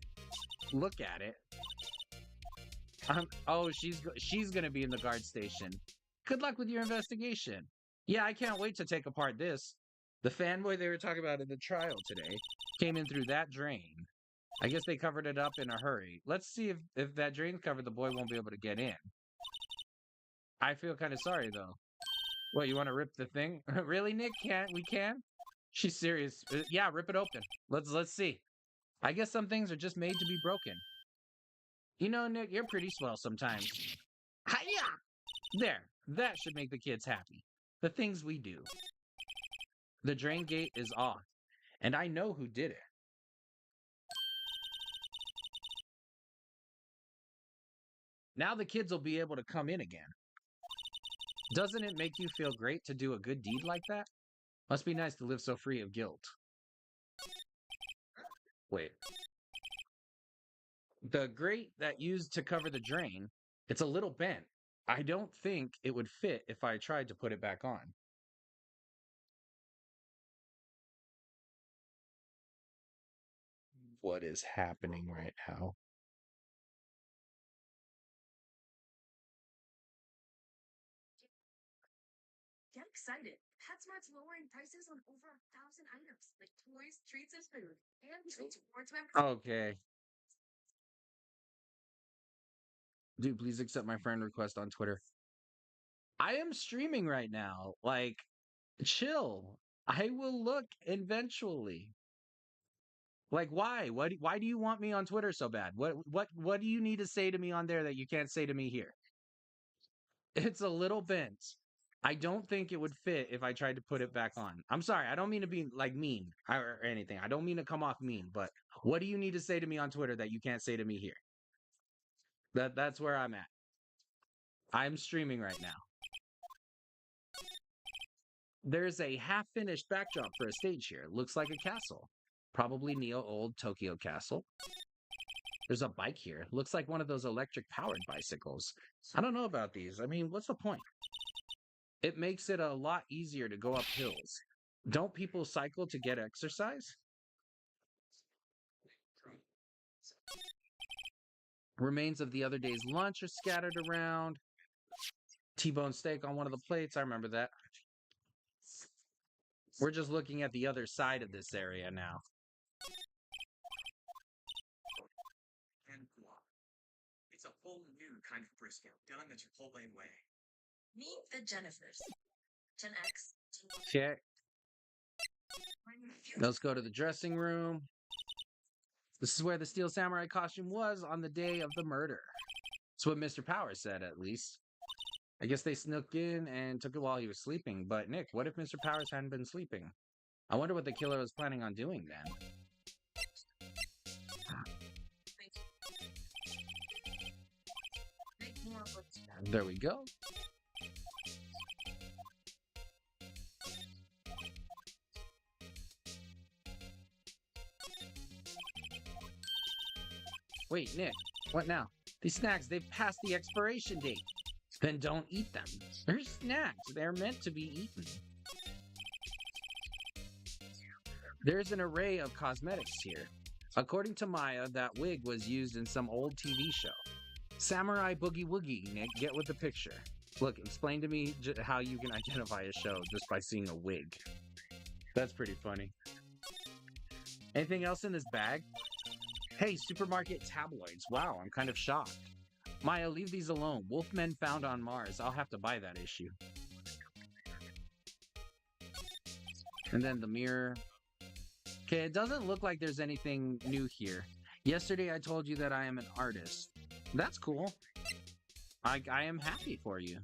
look at it. Oh, she's gonna be in the guard station. Good luck with your investigation. Yeah, I can't wait to take apart this. The fanboy they were talking about in the trial today came in through that drain. I guess they covered it up in a hurry. Let's see if that drain's covered, the boy won't be able to get in. I feel kind of sorry, though. What, you want to rip the thing? Really, Nick? We can? She's serious. Yeah, rip it open. Let's see. I guess some things are just made to be broken. You know, Nick, you're pretty swell sometimes. Hiya! There. That should make the kids happy. The things we do. The drain gate is off, and I know who did it. Now the kids will be able to come in again. Doesn't it make you feel great to do a good deed like that? Must be nice to live so free of guilt. Wait. The grate that used to cover the drain, it's a little bent. I don't think it would fit if I tried to put it back on. What is happening right now? Get excited. PetSmart's lowering prices on over 1,000 items, like toys, treats, and food. And treats rewards members. Okay. Dude, please accept my friend request on Twitter. I am streaming right now. Like, chill. I will look eventually. Like, why? Why do you want me on Twitter so bad? What do you need to say to me on there that you can't say to me here? It's a little bent. I don't think it would fit if I tried to put it back on. I'm sorry. I don't mean to be like mean or anything. I don't mean to come off mean, but what do you need to say to me on Twitter that you can't say to me here? That's where I'm at. I'm streaming right now. There's a half-finished backdrop for a stage here. Looks like a castle. Probably neo-old Tokyo castle. There's a bike here. Looks like one of those electric-powered bicycles. I don't know about these. I mean, what's the point? It makes it a lot easier to go up hills. Don't people cycle to get exercise? Remains of the other day's lunch are scattered around. T-bone steak on one of the plates. I remember that. We're just looking at the other side of this area now. And guac. It's a whole new kind of brisket done the Chipotle way. Meet the Jennifers. Gen X. Okay. Let's go to the dressing room. This is where the Steel Samurai costume was on the day of the murder. That's what Mr. Powers said, at least. I guess they snuck in and took it while he was sleeping. But, Nick, what if Mr. Powers hadn't been sleeping? I wonder what the killer was planning on doing then. There we go. Wait, Nick, what now? These snacks, they've passed the expiration date. Then don't eat them. They're snacks. They're meant to be eaten. There's an array of cosmetics here. According to Maya, that wig was used in some old TV show. Samurai Boogie Woogie, Nick, get with the picture. Look, explain to me how you can identify a show just by seeing a wig. That's pretty funny. Anything else in this bag? Hey, supermarket tabloids. Wow, I'm kind of shocked. Maya, leave these alone. Wolfmen found on Mars. I'll have to buy that issue. And then the mirror. Okay, it doesn't look like there's anything new here. Yesterday I told you that I am an artist. That's cool. I am happy for you.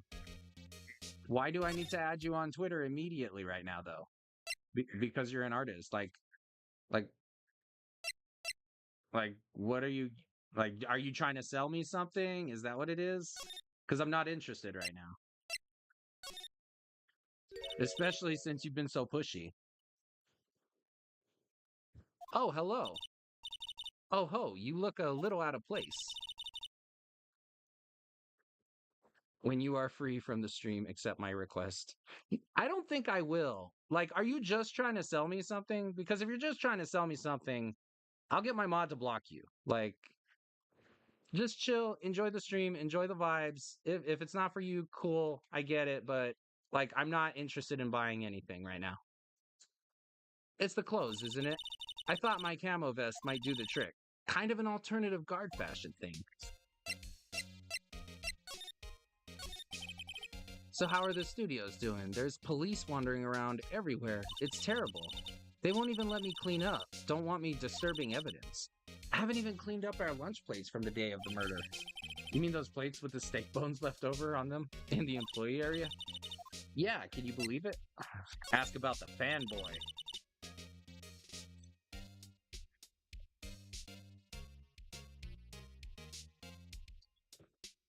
Why do I need to add you on Twitter immediately right now, though? Because you're an artist. Like, what are you, are you trying to sell me something? Is that what it is? Because I'm not interested right now. Especially since you've been so pushy. Oh, hello. Oh, ho, you look a little out of place. When you are free from the stream, accept my request. I don't think I will. Like, are you just trying to sell me something? Because if you're just trying to sell me something, I'll get my mod to block you. Like, just chill, enjoy the stream, enjoy the vibes. If it's not for you, cool, I get it, but like, I'm not interested in buying anything right now. It's the clothes, isn't it? I thought my camo vest might do the trick. Kind of an alternative guard fashion thing. So how are the studios doing? There's police wandering around everywhere. It's terrible. They won't even let me clean up. Don't want me disturbing evidence. I haven't even cleaned up our lunch plates from the day of the murder. You mean those plates with the steak bones left over on them in the employee area? Yeah, can you believe it? Ask about the fanboy.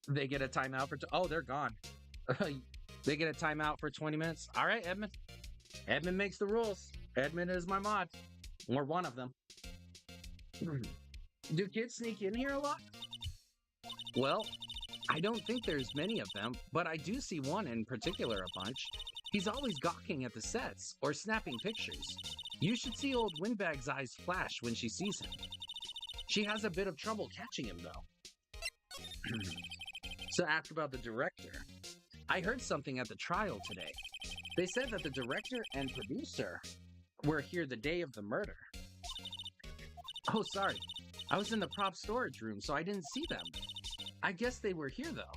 They get a timeout for... Oh, they're gone. They get a timeout for 20 minutes. All right, Edmund. Edmund makes the rules. Edmund is my mod. Or one of them. Do kids sneak in here a lot? Well, I don't think there's many of them, but I do see one in particular a bunch. He's always gawking at the sets or snapping pictures. You should see old Windbag's eyes flash when she sees him. She has a bit of trouble catching him, though. So ask about the director. I heard something at the trial today. They said that the director and producer were here the day of the murder. Oh, sorry. I was in the prop storage room, so I didn't see them. I guess they were here, though.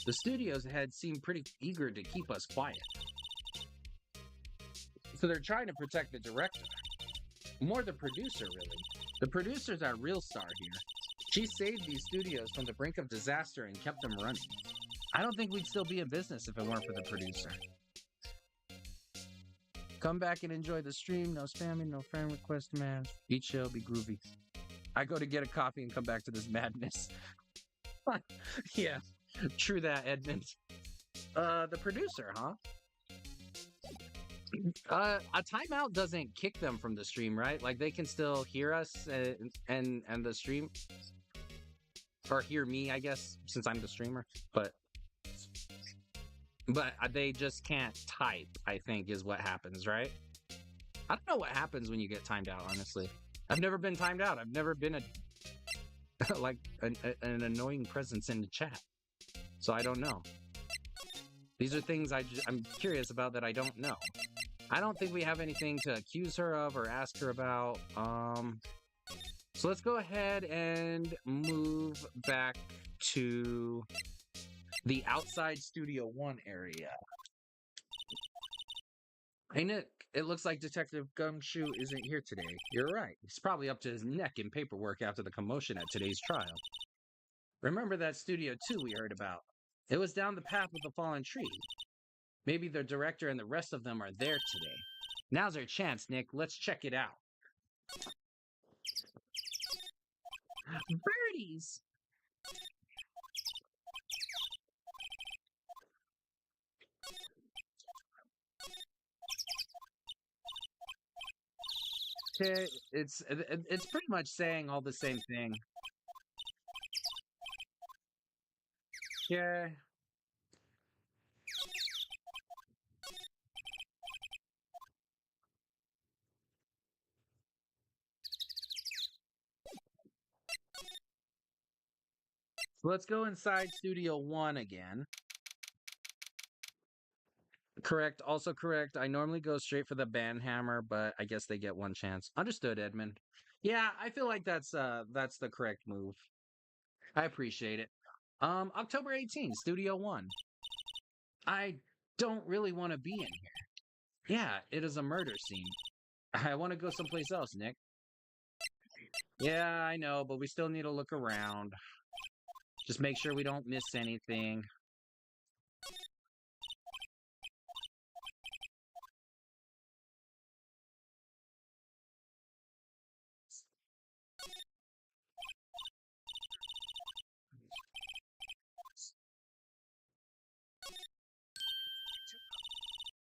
The studio's head seemed pretty eager to keep us quiet. So they're trying to protect the director. More the producer, really. The producer's our real star here. She saved these studios from the brink of disaster and kept them running. I don't think we'd still be in business if it weren't for the producer. Come back and enjoy the stream. No spamming, no friend request demands. Each show be groovy. I go to get a coffee and come back to this madness. Yeah, true that, Edmund. The producer, huh? A timeout doesn't kick them from the stream, right? Like, they can still hear us and the stream. Or hear me, I guess, since I'm the streamer. But they just can't type, I think, is what happens, right? I don't know what happens when you get timed out, honestly. I've never been timed out. I've never been like an annoying presence in the chat. So I don't know. These are things I'm curious about that I don't know. I don't think we have anything to accuse her of or ask her about. So let's go ahead and move back to the outside Studio 1 area. Hey, Nick, it looks like Detective Gumshoe isn't here today. You're right. He's probably up to his neck in paperwork after the commotion at today's trial. Remember that Studio 2 we heard about? It was down the path with the fallen tree. Maybe the director and the rest of them are there today. Now's our chance, Nick. Let's check it out. Birdies! Okay, it's pretty much saying all the same thing. Yeah. So let's go inside Studio 1 again. Correct, also correct. I normally go straight for the banhammer, but I guess they get one chance. Understood, Edmund. Yeah, I feel like that's the correct move. I appreciate it. October 18th, Studio 1. I don't really want to be in here. Yeah, it is a murder scene. I want to go someplace else, Nick. Yeah, I know, but we still need to look around. Just make sure we don't miss anything.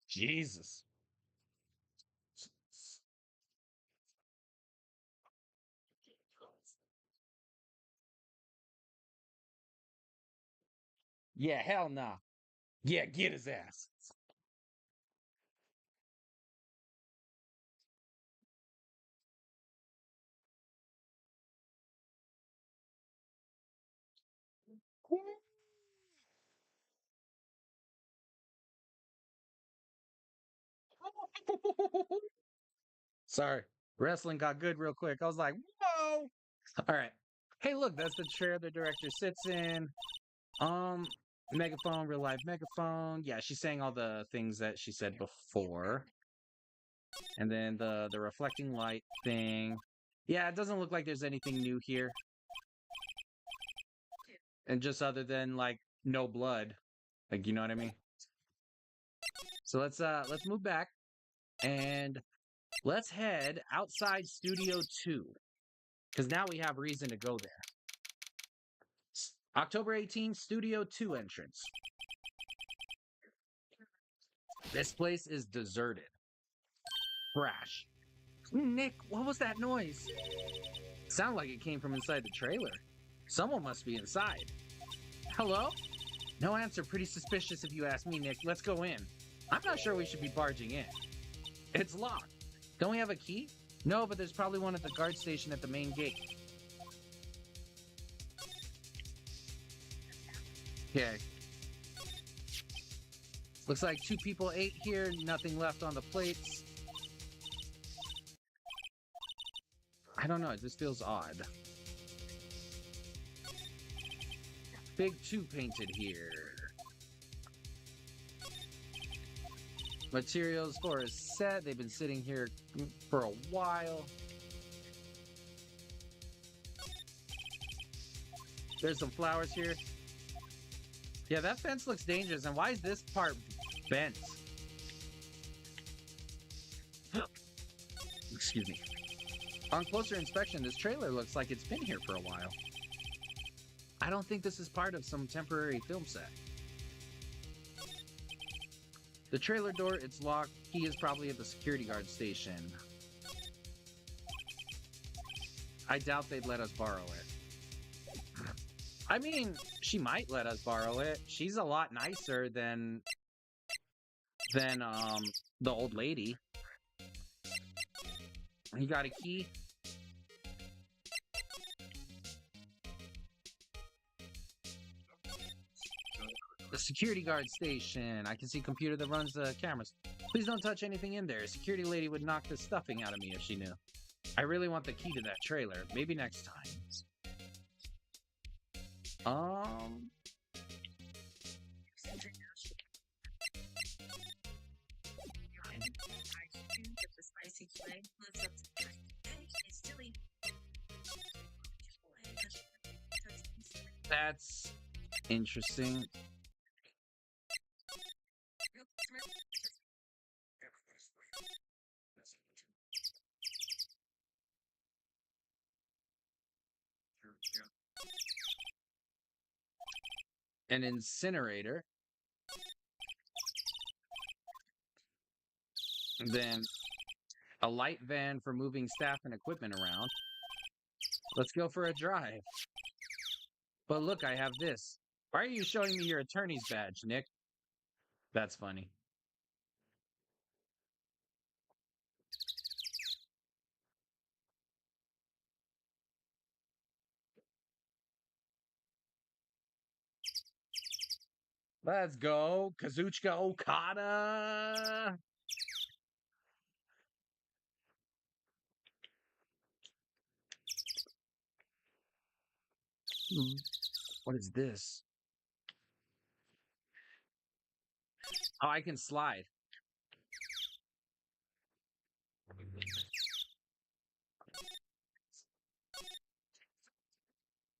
Jesus. Yeah, hell nah. Yeah, get his ass. Sorry. Wrestling got good real quick. I was like, whoa. All right. Hey, look, that's the chair the director sits in. Um, megaphone, real life megaphone. Yeah, she's saying all the things that she said before. And then the reflecting light thing. Yeah, it doesn't look like there's anything new here. And just other than like no blood. Like, you know what I mean? So let's move back and let's head outside Studio 2. Because now we have reason to go there. October 18th, Studio 2 entrance. This place is deserted. Crash. Nick, what was that noise? Sounded like it came from inside the trailer. Someone must be inside. Hello? No answer. Pretty suspicious if you ask me, Nick. Let's go in. I'm not sure we should be barging in. It's locked. Don't we have a key? No, but there's probably one at the guard station at the main gate. Okay. Looks like 2 people ate here, nothing left on the plates. I don't know, it just feels odd. Big 2 painted here. Materials for a set. They've been sitting here for a while. There's some flowers here. Yeah, that fence looks dangerous. And why is this part bent? Excuse me. On closer inspection, this trailer looks like it's been here for a while. I don't think this is part of some temporary film set. The trailer door, it's locked. He is probably at the security guard station. I doubt they'd let us borrow it. I mean, she might let us borrow it. She's a lot nicer than the old lady. You got a key? The security guard station. I can see computer that runs the cameras. Please don't touch anything in there. Security lady would knock the stuffing out of me if she knew. I really want the key to that trailer. Maybe next time. That's interesting. An incinerator. Then a light van for moving staff and equipment around. Let's go for a drive. But look, I have this. Why are you showing me your attorney's badge, Nick? That's funny. Let's go, Kazuchika Okada! What is this? Oh, I can slide.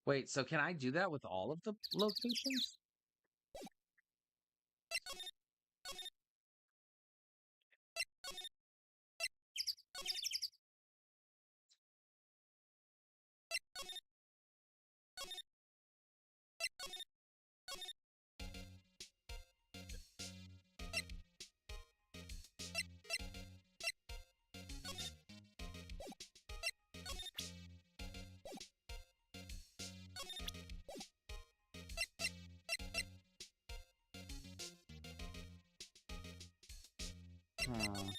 Wait, so can I do that with all of the locations? Hmm.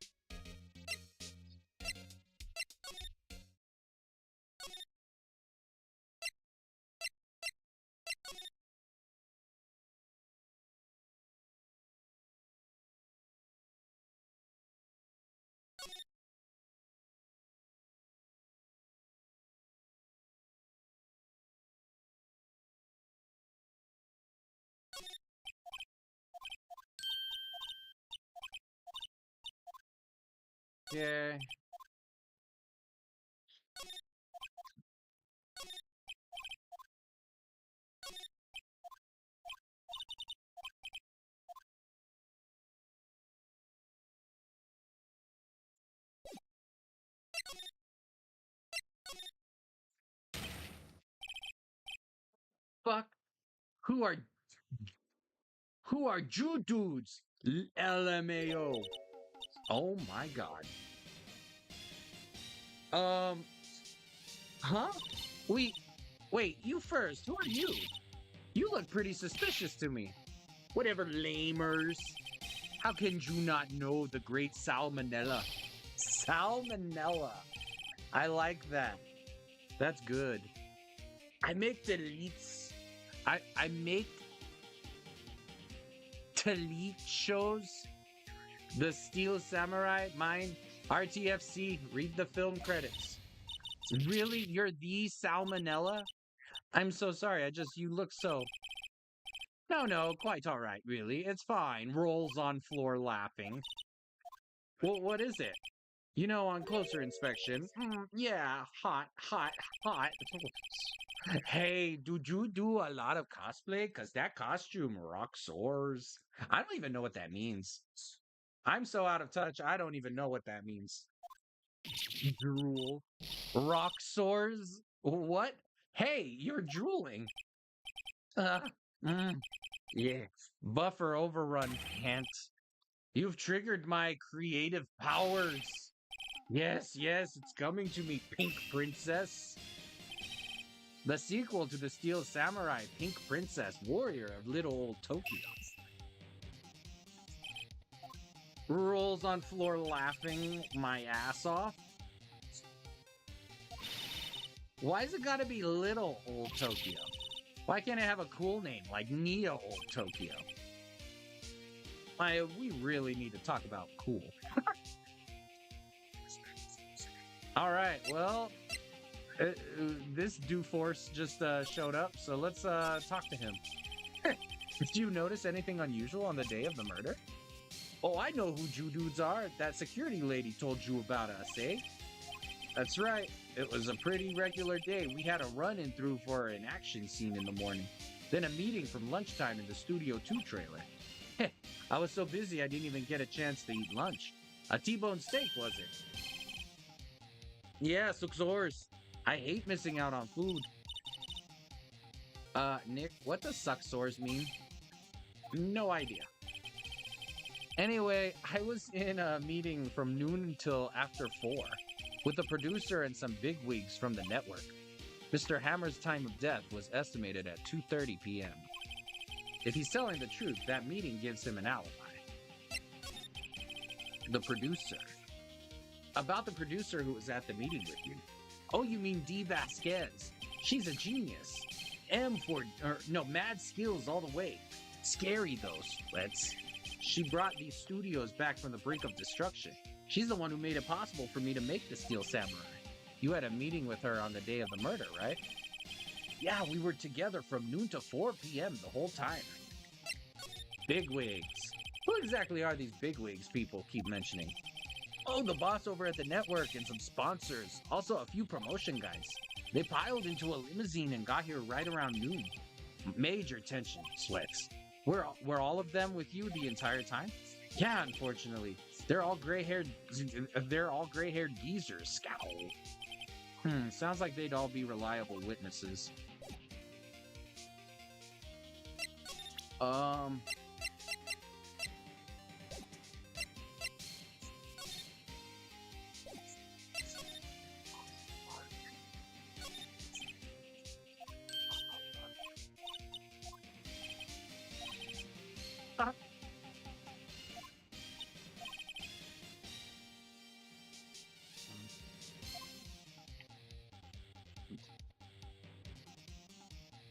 Yeah. Fuck. Who are Jew dudes? LMAO. Oh my god. Huh? Wait, you first. Who are you? You look pretty suspicious to me. Whatever, lamers. How can you not know the great salmonella? Salmonella. I like that. That's good. I make deletes. I make delete shows. The Steel Samurai, mine. RTFC, read the film credits. Really? You're the Salmonella? I'm so sorry, you look so... No, quite alright, really. It's fine. Rolls on floor laughing. Well, what is it? You know, on closer inspection, yeah, hot. Hey, did you do a lot of cosplay? Because that costume rock soars. I don't even know what that means. I'm so out of touch, I don't even know what that means. Drool. Rock soars? What? Hey, you're drooling. Yeah. Buffer overrun, pant. You've triggered my creative powers. Yes, it's coming to me, Pink Princess. The sequel to the Steel Samurai, Pink Princess, Warrior of Little Old Tokyo. Rolls on floor laughing my ass off. Why's it gotta be Little Old Tokyo? Why can't it have a cool name like Neo Old Tokyo? We really need to talk about cool. Alright, well, this Dooforce just showed up, so let's talk to him. Did you notice anything unusual on the day of the murder? Oh, I know who Jew dudes are. That security lady told you about us, eh? That's right. It was a pretty regular day. We had a run-in through for an action scene in the morning. Then a meeting from lunchtime in the Studio 2 trailer. I was so busy I didn't even get a chance to eat lunch. A T-bone steak, was it? Yeah, sucks. I hate missing out on food. Nick, what does sucksores mean? No idea. Anyway, I was in a meeting from noon until after 4 with the producer and some bigwigs from the network. Mr. Hammer's time of death was estimated at 2:30 p.m. If he's telling the truth, that meeting gives him an alibi. The producer. About the producer who was at the meeting with you. Oh, you mean Dee Vasquez. She's a genius. Mad skills all the way. Scary, though, Let's. She brought these studios back from the brink of destruction. She's the one who made it possible for me to make the Steel Samurai. You had a meeting with her on the day of the murder, right? Yeah, we were together from noon to 4 p.m. the whole time. Bigwigs. Who exactly are these bigwigs people keep mentioning? Oh, the boss over at the network and some sponsors. Also a few promotion guys. They piled into a limousine and got here right around noon. Major tension, Sweats. Were all of them with you the entire time? Yeah, unfortunately. They're all gray-haired geezers, Scowl. Sounds like they'd all be reliable witnesses.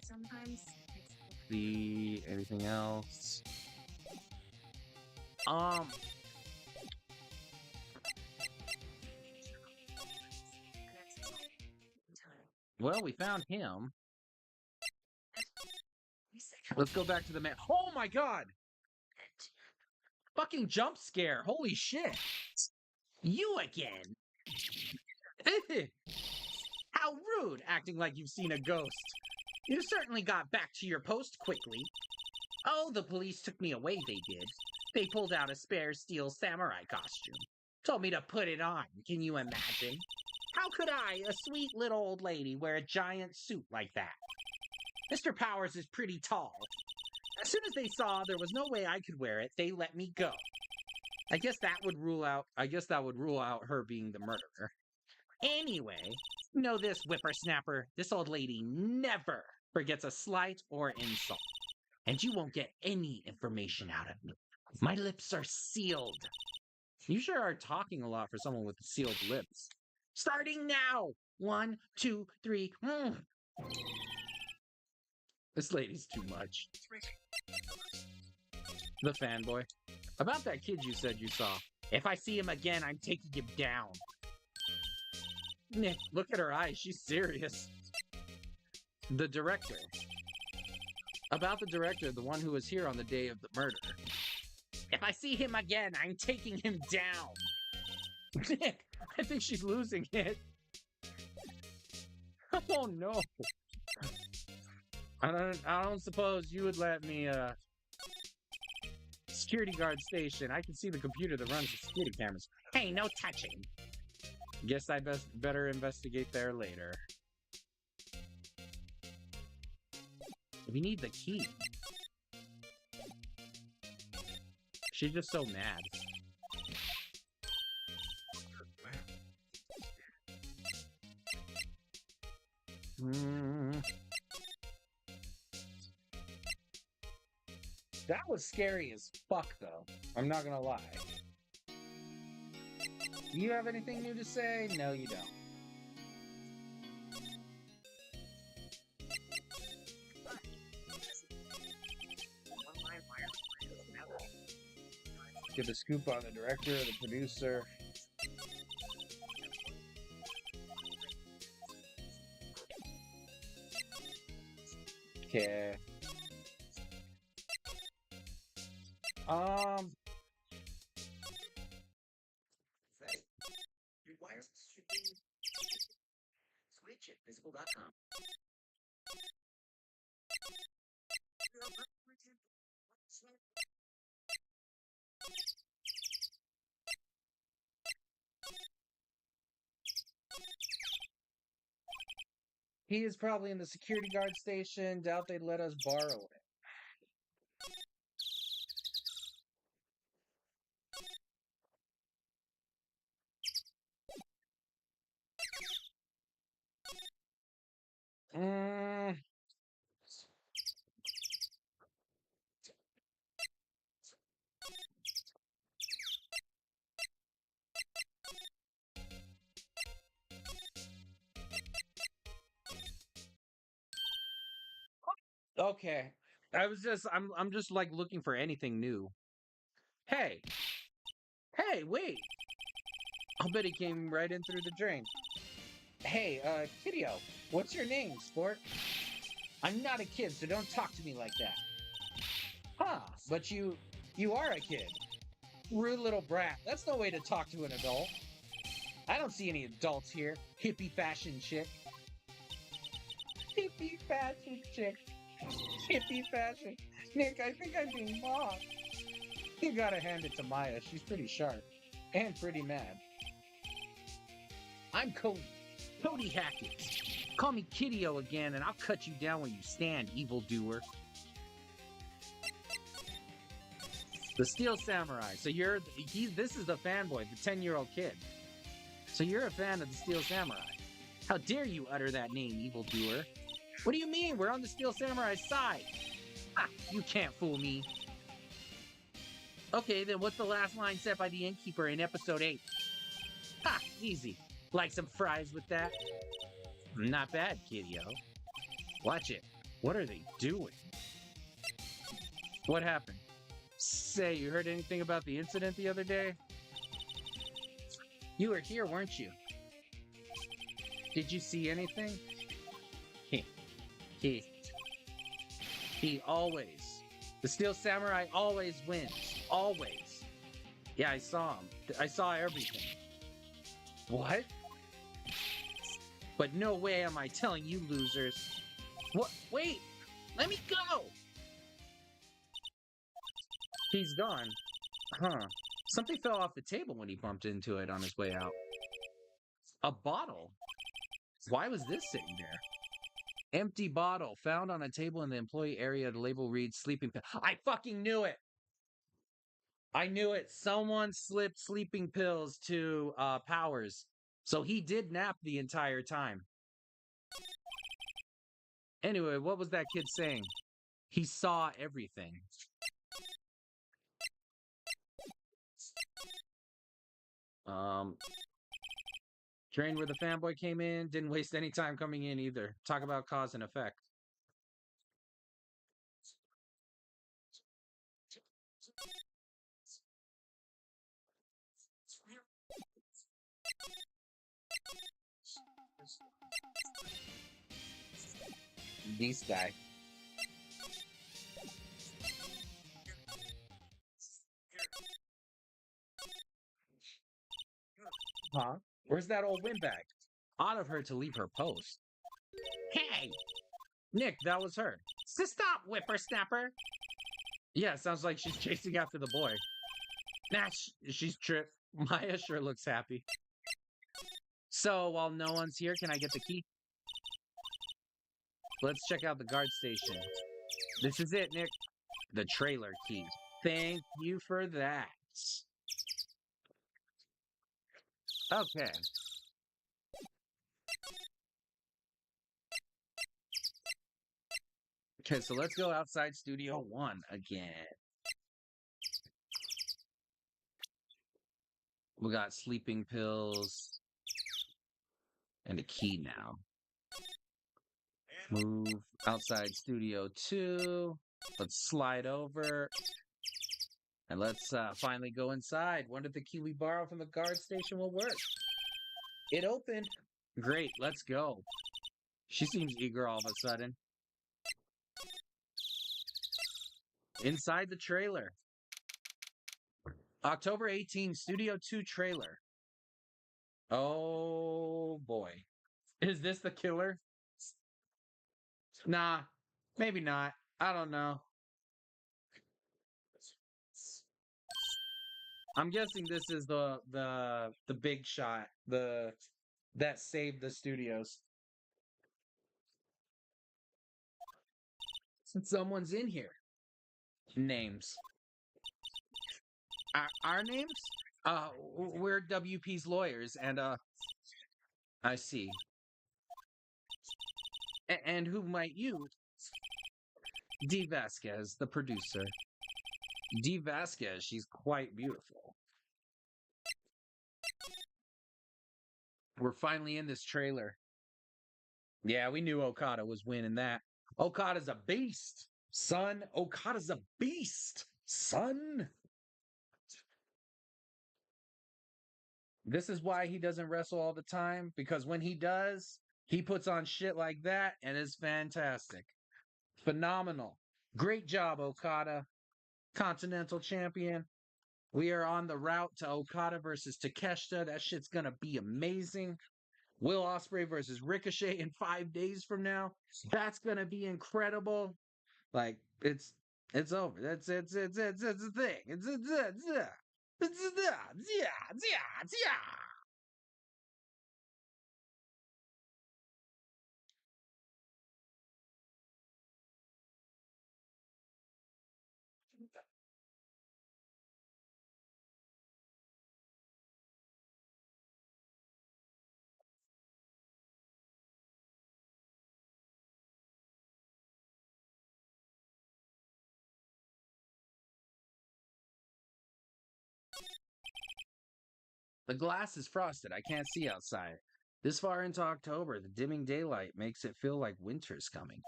Sometimes See anything else? Well, we found him. Let's go back to the man. Oh my god! Fucking jump scare! Holy shit! You again! How rude, acting like you've seen a ghost. You certainly got back to your post quickly. Oh, the police took me away, they did. They pulled out a spare steel samurai costume. Told me to put it on, can you imagine? How could I, a sweet little old lady, wear a giant suit like that? Mr. Powers is pretty tall. As soon as they saw there was no way I could wear it, they let me go. I guess that would rule out her being the murderer. Anyway, know this, whippersnapper, this old lady never forgets a slight or insult. And you won't get any information out of me. My lips are sealed. You sure are talking a lot for someone with sealed lips. Starting now! 1, 2, 3. This lady's too much. The fanboy. About that kid you said you saw. If I see him again, I'm taking him down. Nick, look at her eyes. She's serious. The director. About the director, the one who was here on the day of the murder. If I see him again, I'm taking him down. Nick, I think she's losing it. Oh no. I don't suppose you would let me, security guard station. I can see the computer that runs the security cameras. Hey, no touching. Guess I better investigate there later. We need the key. She's just so mad. That was scary as fuck, though. I'm not gonna lie. Do you have anything new to say? No, you don't. Get the scoop on the director, the producer. Okay. Your wires should be switch at physical.com. He is probably in the security guard station. Doubt they'd let us borrow it. Okay. I'm just like looking for anything new. Hey, wait. I'll bet he came right in through the drain. Hey, Kiddio, what's your name, sport? I'm not a kid, so don't talk to me like that. Huh, but you are a kid. Rude little brat. That's no way to talk to an adult. I don't see any adults here, hippie fashion chick. Hippie fashion chick. Hippie fashion. Nick, I think I'm being mocked. You gotta hand it to Maya. She's pretty sharp. And pretty mad. I'm Cody. Cody Hackett. Call me Kiddio again and I'll cut you down where you stand, evildoer. The Steel Samurai. So this is the fanboy, the 10-year-old kid. So you're a fan of the Steel Samurai. How dare you utter that name, evildoer? What do you mean? We're on the Steel Samurai's side. Ha! You can't fool me. Okay, then what's the last line said by the innkeeper in episode 8? Ha! Easy. Like some fries with that? Not bad, kiddo. Watch it. What are they doing? What happened? Say, you heard anything about the incident the other day? You were here, weren't you? Did you see anything? He always. The Steel Samurai always wins. Always. Yeah, I saw him. I saw everything. What? But no way am I telling you losers. What? Wait! Let me go! He's gone. Huh. Something fell off the table when he bumped into it on his way out. A bottle? Why was this sitting there? Empty bottle found on a table in the employee area. The label reads sleeping pill. I fucking knew it! I knew it. Someone slipped sleeping pills to Powers. So he did nap the entire time. Anyway, what was that kid saying? He saw everything. Train where the fanboy came in. Didn't waste any time coming in either. Talk about cause and effect. This guy. Huh? Where's that old windbag? Odd of her to leave her post. Hey! Nick, that was her. So stop, whippersnapper! Yeah, sounds like she's chasing after the boy. Nah, she's tripped. Maya sure looks happy. So, while no one's here, can I get the key? Let's check out the guard station. This is it, Nick. The trailer key. Thank you for that. Okay. Okay, so let's go outside Studio 1 again. We got sleeping pills and a key now. Move outside Studio 2. Let's slide over. And let's finally go inside. Wonder if the key we borrowed from the guard station will work. It opened. Great, let's go. She seems eager all of a sudden. Inside the trailer. October 18, Studio 2 trailer. Oh boy. Is this the killer? Nah, maybe not. I don't know. I'm guessing this is the big shot, that saved the studios. Since someone's in here. Names. Our names? We're WP's lawyers, and I see. And who might you? D. Vasquez, the producer. D. Vasquez, she's quite beautiful. We're finally in this trailer. Yeah, we knew Okada was winning that. Okada's a beast, son. Okada's a beast, son. This is why he doesn't wrestle all the time, because when he does, he puts on shit like that, and it's fantastic. Phenomenal. Great job, Okada. Continental champion. We are on the route to Okada versus Takeshita. That shit's gonna be amazing. Will Ospreay versus Ricochet in 5 days from now. That's gonna be incredible. Like it's over. That's it's a thing. The glass is frosted. I can't see outside. This far into October, the dimming daylight makes it feel like winter's coming.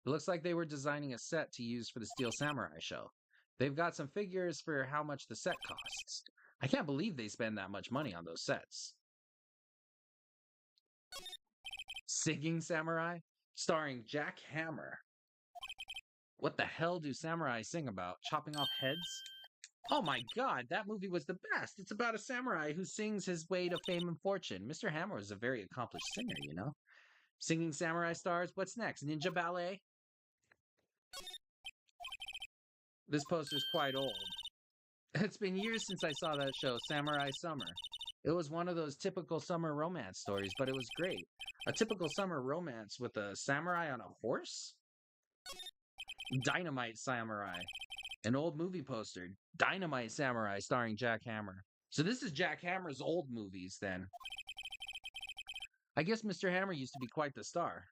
It looks like they were designing a set to use for the Steel Samurai show. They've got some figures for how much the set costs. I can't believe they spend that much money on those sets. Singing Samurai? Starring Jack Hammer. What the hell do samurai sing about? Chopping off heads? Oh my god, that movie was the best! It's about a samurai who sings his way to fame and fortune. Mr. Hammer was a very accomplished singer, you know? Singing Samurai stars? What's next? Ninja Ballet? This poster's quite old. It's been years since I saw that show, Samurai Summer. It was one of those typical summer romance stories, but it was great. A typical summer romance with a samurai on a horse? Dynamite Samurai. An old movie poster. Dynamite Samurai starring Jack Hammer. So this is Jack Hammer's old movies then. I guess Mr. Hammer used to be quite the star.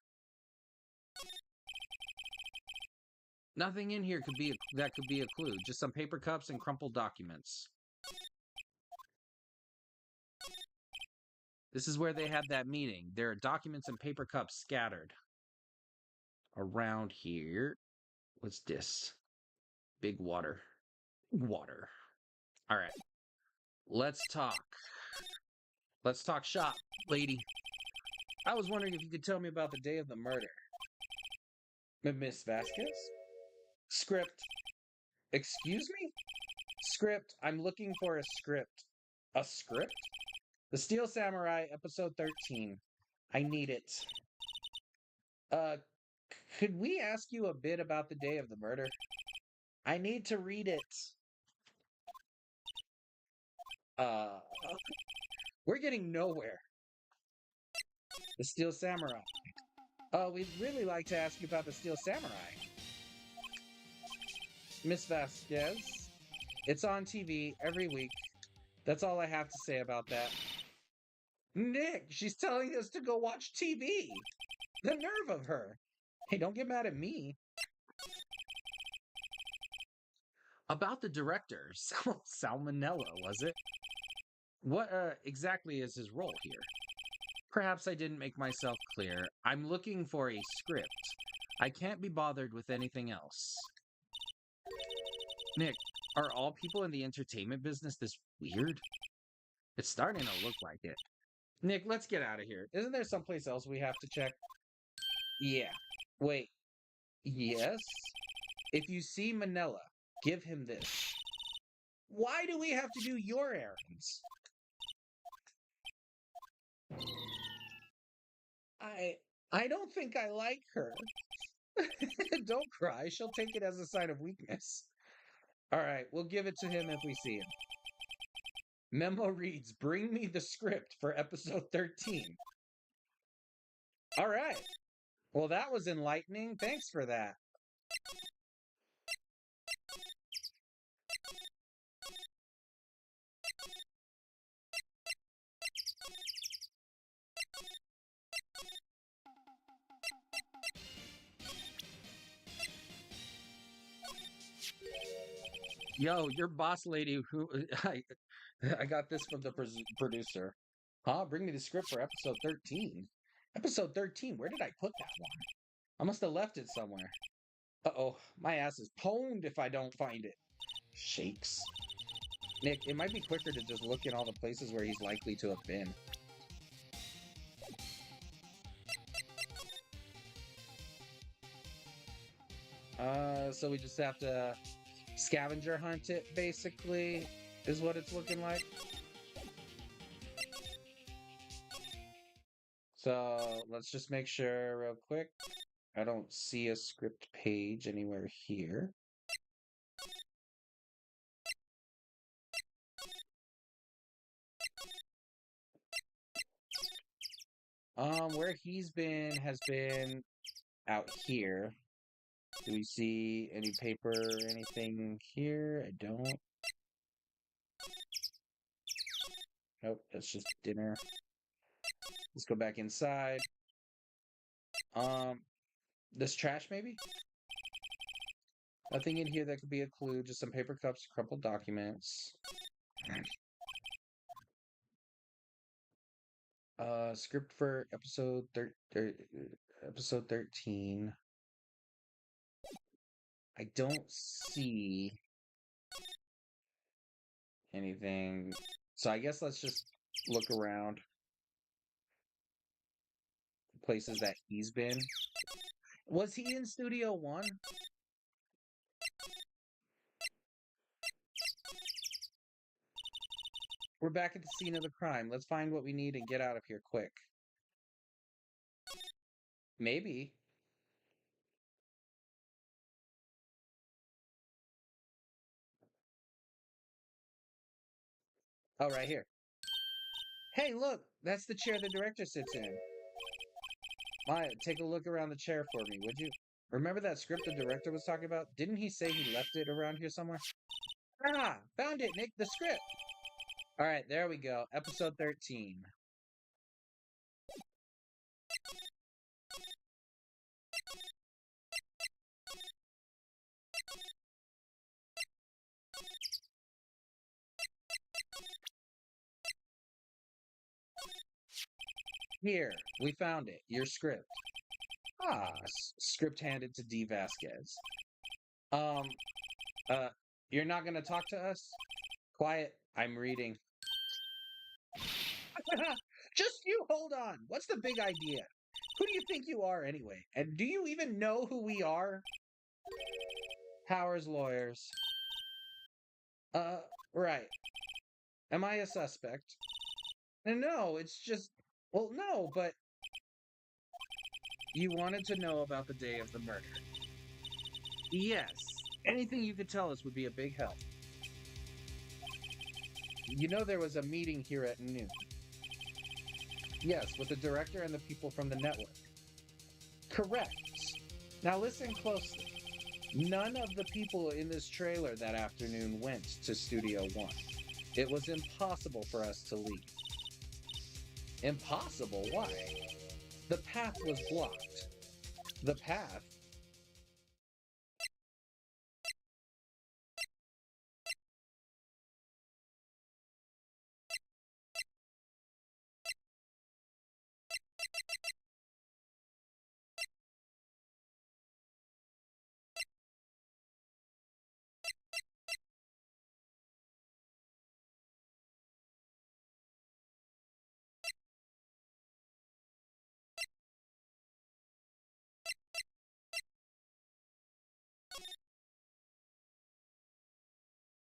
Nothing in here could be a clue. Just some paper cups and crumpled documents. This is where they had that meeting. There are documents and paper cups scattered around here. What's this? Big water. Water. All right. Let's talk. Let's talk shop, lady. I was wondering if you could tell me about the day of the murder. Miss Vasquez? Script. Excuse me? Script. I'm looking for a script. A script? The Steel Samurai, episode 13. I need it. Could we ask you a bit about the day of the murder? I need to read it. We're getting nowhere. The Steel Samurai. We'd really like to ask you about the Steel Samurai. Miss Vasquez. It's on TV every week. That's all I have to say about that. Nick, she's telling us to go watch TV. The nerve of her. Hey, don't get mad at me. About the director, Salmonella, was it? What exactly is his role here? Perhaps I didn't make myself clear. I'm looking for a script. I can't be bothered with anything else. Nick, are all people in the entertainment business this weird? It's starting to look like it. Nick, let's get out of here. Isn't there someplace else we have to check? Yeah. Wait. Yes? If you see Manila, give him this. Why do we have to do your errands? I don't think I like her. Don't cry. She'll take it as a sign of weakness. All right, we'll give it to him if we see him. Memo reads, bring me the script for episode 13. All right. Well, that was enlightening. Thanks for that. Yo, your boss lady who I got this from the producer. Huh? Bring me the script for episode 13. Episode 13? Where did I put that one? I must have left it somewhere. Uh-oh, my ass is pwned if I don't find it. Shakes. Nick, it might be quicker to just look in all the places where he's likely to have been. So we just have to scavenger hunt it, basically. is what it's looking like. So let's just make sure real quick. I don't see a script page anywhere here. Where he's been has been out here. Do we see any paper or anything here? I don't. Nope, that's just dinner. Let's go back inside. This trash maybe? Nothing in here that could be a clue, just some paper cups, crumpled documents. Script for episode 13. I don't see anything. So I guess let's just look around places that he's been. Was he in Studio One? We're back at the scene of the crime. Let's find what we need and get out of here quick. Maybe. Oh, right here. Hey, look! That's the chair the director sits in. Maya, take a look around the chair for me, would you? Remember that script the director was talking about? Didn't he say he left it around here somewhere? Ah! Found it, Nick! The script! Alright, there we go. Episode 13. Here, we found it. Your script. Ah, script handed to D. Vasquez. You're not gonna talk to us? Quiet, I'm reading. Just you hold on. What's the big idea? Who do you think you are anyway? And do you even know who we are? Powers lawyers. Right. Am I a suspect? No, it's just... Well, no, but... You wanted to know about the day of the murder. Yes. Anything you could tell us would be a big help. You know there was a meeting here at noon. Yes, with the director and the people from the network. Correct. Now listen closely. None of the people in this trailer that afternoon went to Studio One. It was impossible for us to leave. Impossible? Why? The path was blocked. The path?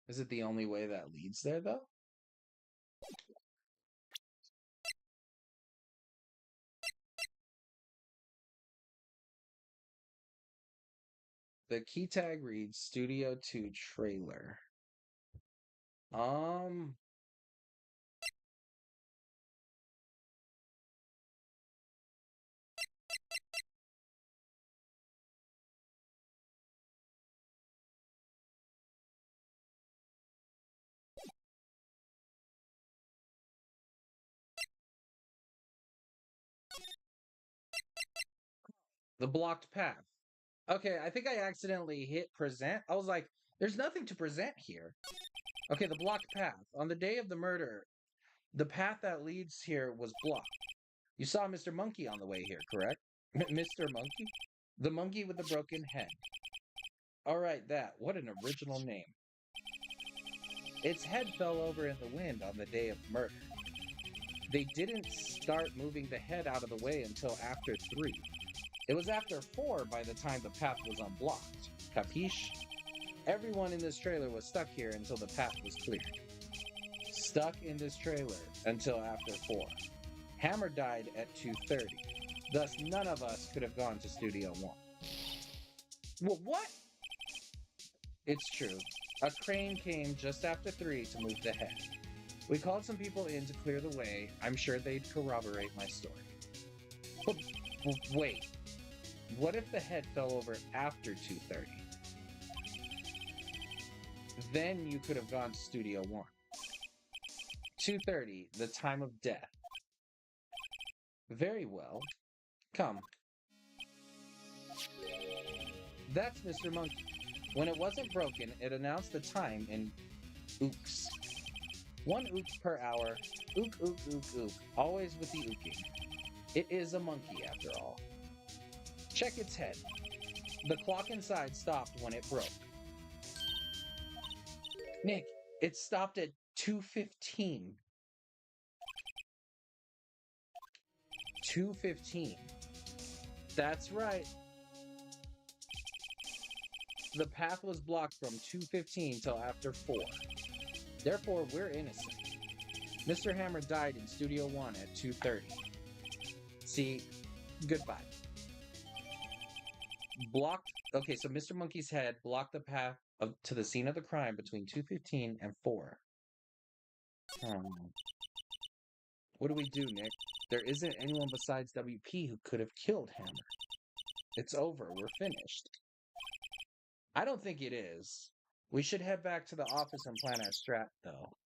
Is it the only way that leads there, though? The key tag reads Studio 2 trailer. The blocked path. Okay, I think I accidentally hit present. I was like, there's nothing to present here. Okay, the blocked path. On the day of the murder, the path that leads here was blocked. You saw Mr. Monkey on the way here, correct? Mr. Monkey? The monkey with the broken head. Alright, that. What an original name. Its head fell over in the wind on the day of murder. They didn't start moving the head out of the way until after 3. It was after 4 by the time the path was unblocked. Capiche? Everyone in this trailer was stuck here until the path was cleared. stuck in this trailer until after 4. Hammer died at 2:30. Thus, none of us could have gone to Studio 1. Well, what? It's true. A crane came just after 3 to move the head. We called some people in to clear the way. I'm sure they'd corroborate my story. But wait. What if the head fell over after 2:30? Then you could have gone to Studio 1. 2:30, the time of death. Very well. Come. That's Mr. Monkey. When it wasn't broken, it announced the time in ooks. 1 ook per hour. Ook, ook, ook, ook. Always with the ooking. It is a monkey, after all. Check its head. The clock inside stopped when it broke. Nick, it stopped at 2:15. 2:15. That's right. The path was blocked from 2:15 till after 4. Therefore, we're innocent. Mr. Hammer died in Studio 1 at 2:30. See, goodbye. Blocked. Okay, so Mr. Monkey's head blocked the path to the scene of the crime between 2:15 and 4. What do we do, Nick? There isn't anyone besides WP who could have killed Hammer. It's over. We're finished. I don't think it is. We should head back to the office and plan our strat, though.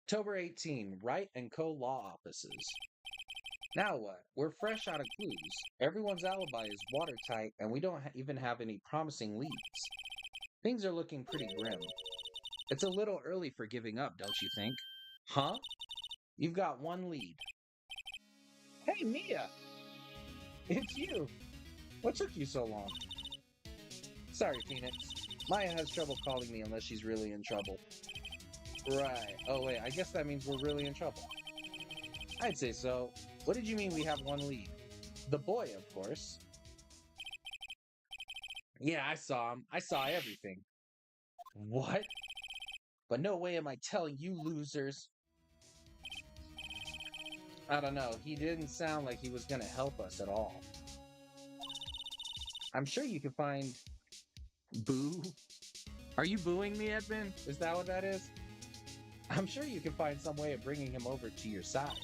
October 18, Wright & Co. Law Offices. Now what? We're fresh out of clues. Everyone's alibi is watertight, and we don't even have any promising leads. Things are looking pretty grim. It's a little early for giving up, don't you think? Huh? You've got 1 lead. Hey, Mia! It's you! What took you so long? Sorry, Phoenix. Maya has trouble calling me unless she's really in trouble. Right. Oh, wait. I guess that means we're really in trouble. I'd say so. What did you mean we have 1 lead? The boy, of course. Yeah, I saw him. I saw everything. What? But no way am I telling you losers. I don't know. He didn't sound like he was going to help us at all. I'm sure you can find... Boo? Are you booing me, Edmund? Is that what that is? I'm sure you can find some way of bringing him over to your side.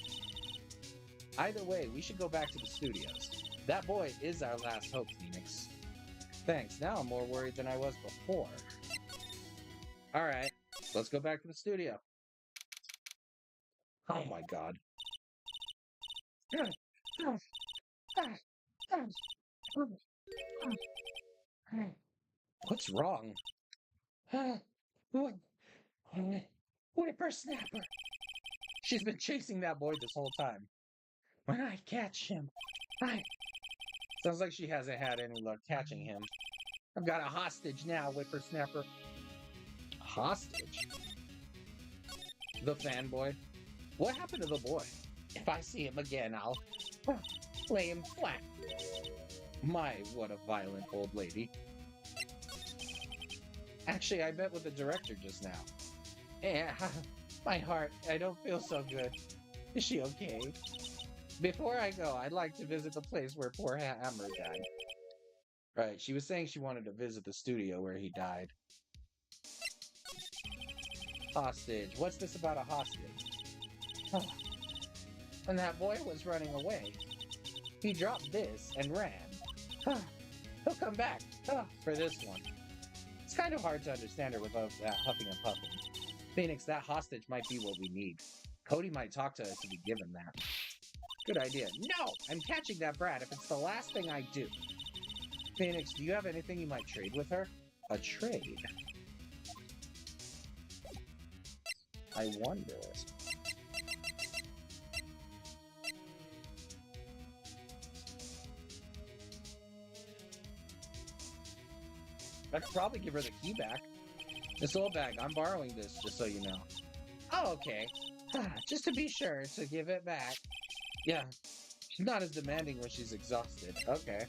Either way, we should go back to the studios. That boy is our last hope, Phoenix. Thanks. Now I'm more worried than I was before. Alright, let's go back to the studio. Oh my god. What's wrong? Whippersnapper! She's been chasing that boy this whole time. When I catch him, Sounds like she hasn't had any luck catching him. I've got a hostage now, Whippersnapper. Hostage? The fanboy? What happened to the boy? If I see him again, I'll lay him flat. My, what a violent old lady. Actually, I met with the director just now. Yeah, my heart, I don't feel so good. Is she okay? Before I go, I'd like to visit the place where poor Hammer died. Right, she was saying she wanted to visit the studio where he died. Hostage. What's this about a hostage? And that boy was running away. He dropped this and ran. He'll come back for this one. It's kind of hard to understand her without that huffing and puffing. Phoenix, that hostage might be what we need. Cody might talk to us to be given that. Good idea. No! I'm catching that brat if it's the last thing I do. Phoenix, do you have anything you might trade with her? A trade? I wonder. I could probably give her the key back. Miss Oldbag, I'm borrowing this, just so you know. Oh, okay. Just to be sure to give it back. Yeah, she's not as demanding when she's exhausted. Okay.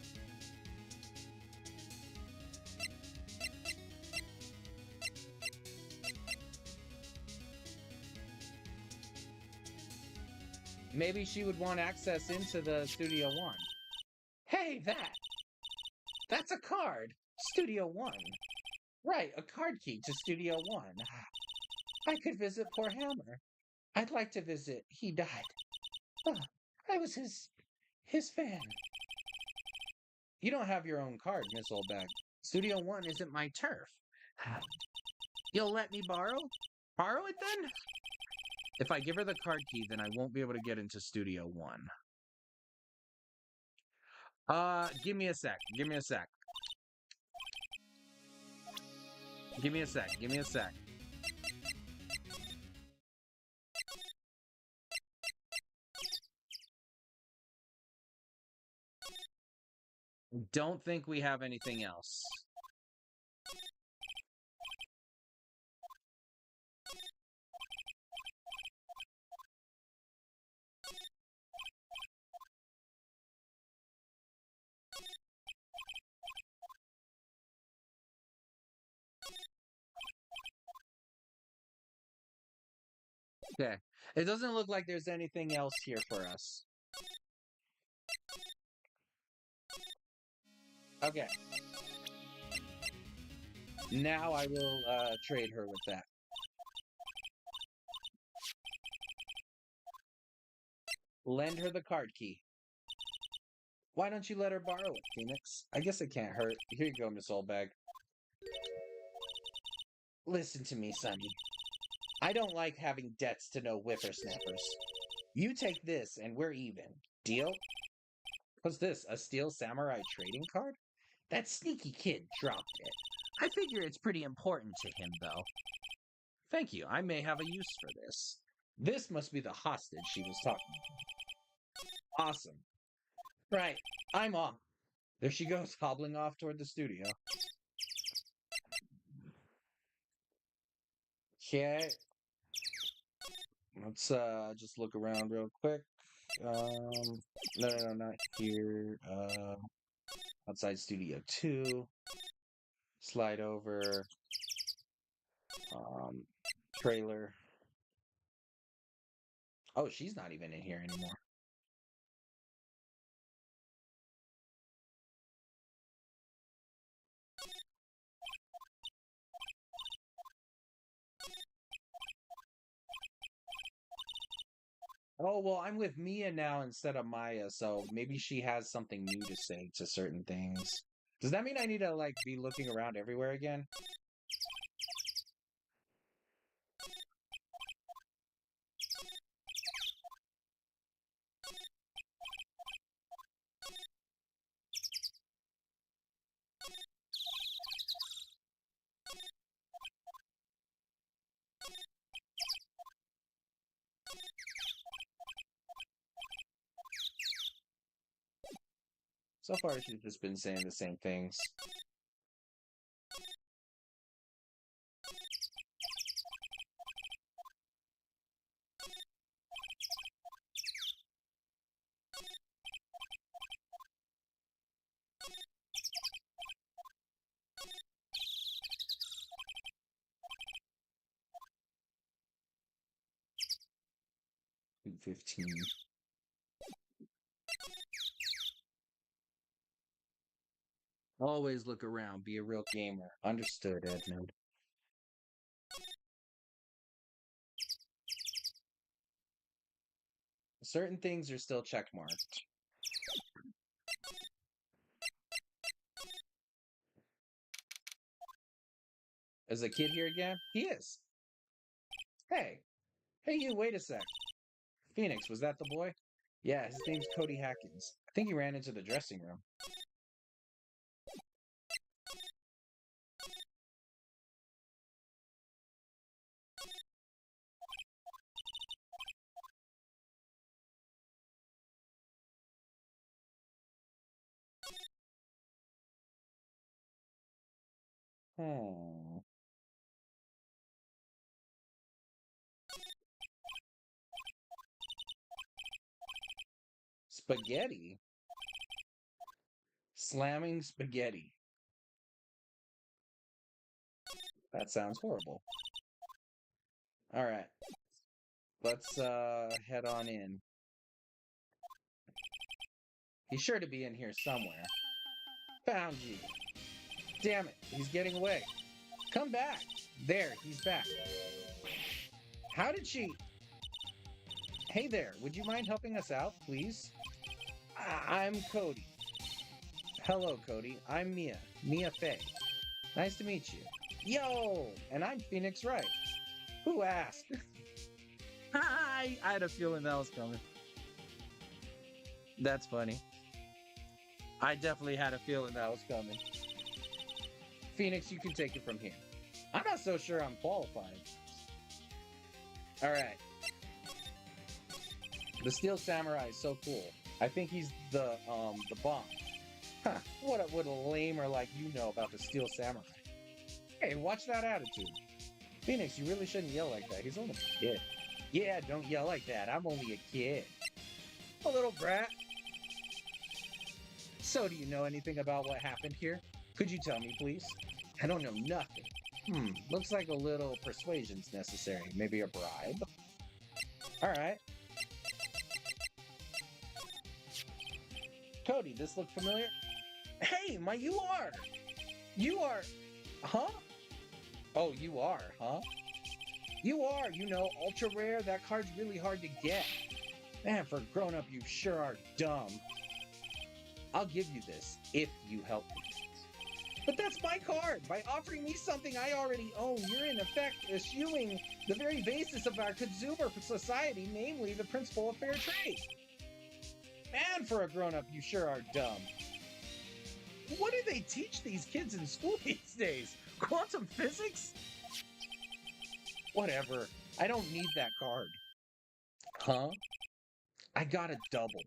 Maybe she would want access into the Studio One. Hey, that's a card. Studio One. Right, a card key to Studio One. I could visit poor Hammer. I'd like to visit. He died. I was his fan. You don't have your own card, Miss Oldbag. Studio One isn't my turf. You'll let me borrow? Borrow it then? If I give her the card key, then I won't be able to get into Studio One. Give me a sec. Give me a sec. Give me a sec. Give me a sec. Don't think we have anything else. Okay. It doesn't look like there's anything else here for us. Okay. Now I will trade her with that. Lend her the card key. Why don't you let her borrow it, Phoenix? I guess it can't hurt. Here you go, Miss Oldbag. Listen to me, Sonny. I don't like having debts to no whippersnappers. You take this and we're even. Deal? What's this? A steel samurai trading card? That sneaky kid dropped it. I figure it's pretty important to him, though. Thank you. I may have a use for this. This must be the hostage she was talking about. Awesome. Right. I'm off. There she goes, hobbling off toward the studio. Okay. Let's just look around real quick. No, not here. Outside Studio 2. Slide over. Trailer. Oh, she's not even in here anymore. Oh, well, I'm with Mia now instead of Maya, so maybe she has something new to say to certain things. Does that mean I need to, like, be looking around everywhere again? So far, she's just been saying the same things. $2.15. Always look around. Be a real gamer. Understood, Edmund. Certain things are still checkmarked. Is the kid here again? He is. Hey. Hey, you, wait a sec. Phoenix, was that the boy? Yeah, his name's Cody Hackins. I think he ran into the dressing room. Hmm. Spaghetti? Slamming spaghetti. That sounds horrible. All right. Let's head on in. He's sure to be in here somewhere. Found you. Damn it, he's getting away. Come back. There, he's back. How did she... Hey there, would you mind helping us out, please? I'm Cody. Hello, Cody. I'm Mia. Mia Fey. Nice to meet you. Yo! And I'm Phoenix Wright. Who asked? I had a feeling that was coming. That's funny. I definitely had a feeling that was coming. Phoenix, you can take it from here. I'm not so sure I'm qualified. Alright. The Steel Samurai is so cool. I think he's the bomb. Huh, what would a lamer like you know about the Steel Samurai? Hey, watch that attitude. Phoenix, you really shouldn't yell like that. He's only a kid. Yeah, don't yell like that. I'm only a kid. A little brat. So, do you know anything about what happened here? Could you tell me, please? I don't know nothing. Looks like a little persuasion's necessary. Maybe a bribe? Alright. Cody, this look familiar? Hey, you are! You are... Huh? Oh, you are, huh? You are, ultra rare. That card's really hard to get. Man, for a grown-up, you sure are dumb. I'll give you this, if you help me. But that's my card! By offering me something I already own, you're in effect eschewing the very basis of our consumer society, namely the principle of fair trade. Man, for a grown-up, you sure are dumb. What do they teach these kids in school these days? Quantum physics? Whatever. I don't need that card. Huh? I got a double.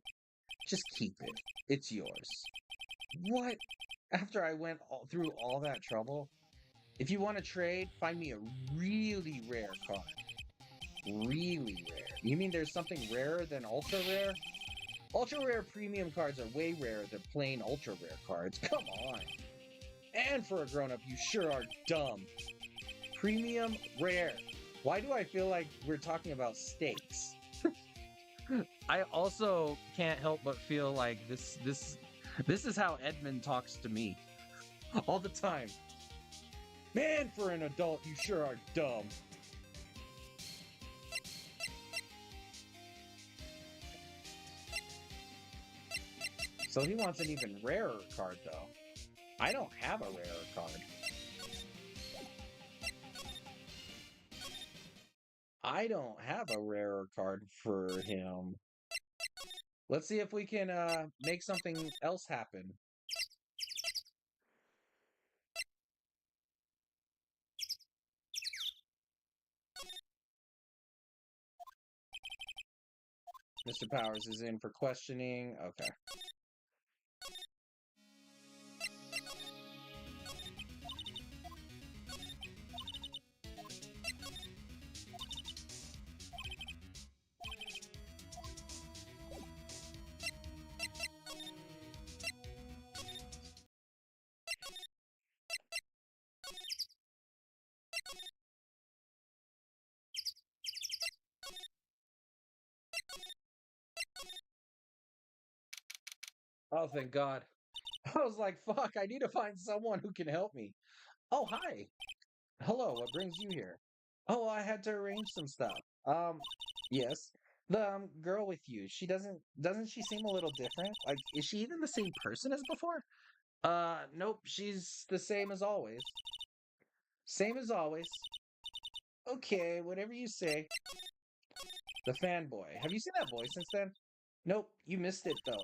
Just keep it. It's yours. What? After I went through all that trouble? If you want to trade, find me a really rare card. Really rare. You mean there's something rarer than ultra rare? Ultra rare premium cards are way rarer than plain ultra rare cards. Come on. And for a grown-up, you sure are dumb. Premium rare. Why do I feel like we're talking about steaks? I also can't help but feel like this is how Edmund talks to me. All the time. Man, for an adult, you sure are dumb. So he wants an even rarer card, though. I don't have a rarer card. I don't have a rarer card for him. Let's see if we can make something else happen. Mr. Powers is in for questioning. Okay. Oh, thank God. I was like, fuck, I need to find someone who can help me. Oh, hi. Hello, what brings you here? Oh, I had to arrange some stuff. Yes. The girl with you, doesn't she seem a little different? Like, is she even the same person as before? Nope, she's the same as always. Same as always. Okay, whatever you say. The fanboy. Have you seen that boy since then? Nope, you missed it though.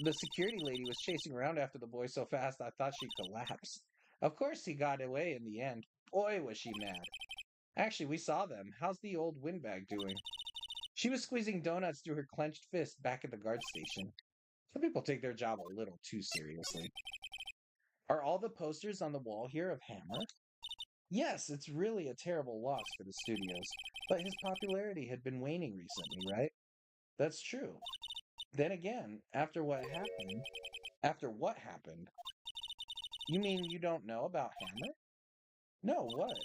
The security lady was chasing around after the boy so fast I thought she'd collapse. Of course he got away in the end. Boy, was she mad. Actually, we saw them. How's the old windbag doing? She was squeezing donuts through her clenched fist back at the guard station. Some people take their job a little too seriously. Are all the posters on the wall here of Hammer? Yes, it's really a terrible loss for the studios, but his popularity had been waning recently, right? That's true. Then again, after what happened, you mean you don't know about Hammer? No, what?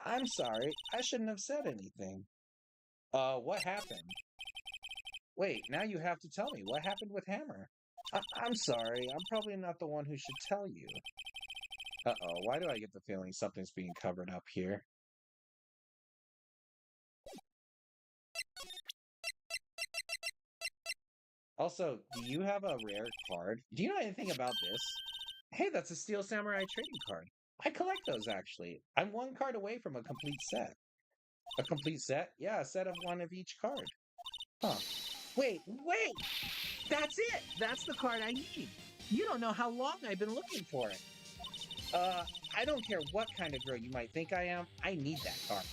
I'm sorry, I shouldn't have said anything. What happened? Wait, now you have to tell me, what happened with Hammer? I'm sorry, I'm probably not the one who should tell you. Uh-oh, why do I get the feeling something's being covered up here? Also, do you have a rare card? Do you know anything about this? Hey, that's a Steel Samurai trading card. I collect those, actually. I'm one card away from a complete set. A complete set? Yeah, a set of one of each card. Huh. Wait! That's it! That's the card I need! You don't know how long I've been looking for it. I don't care what kind of girl you might think I am, I need that card.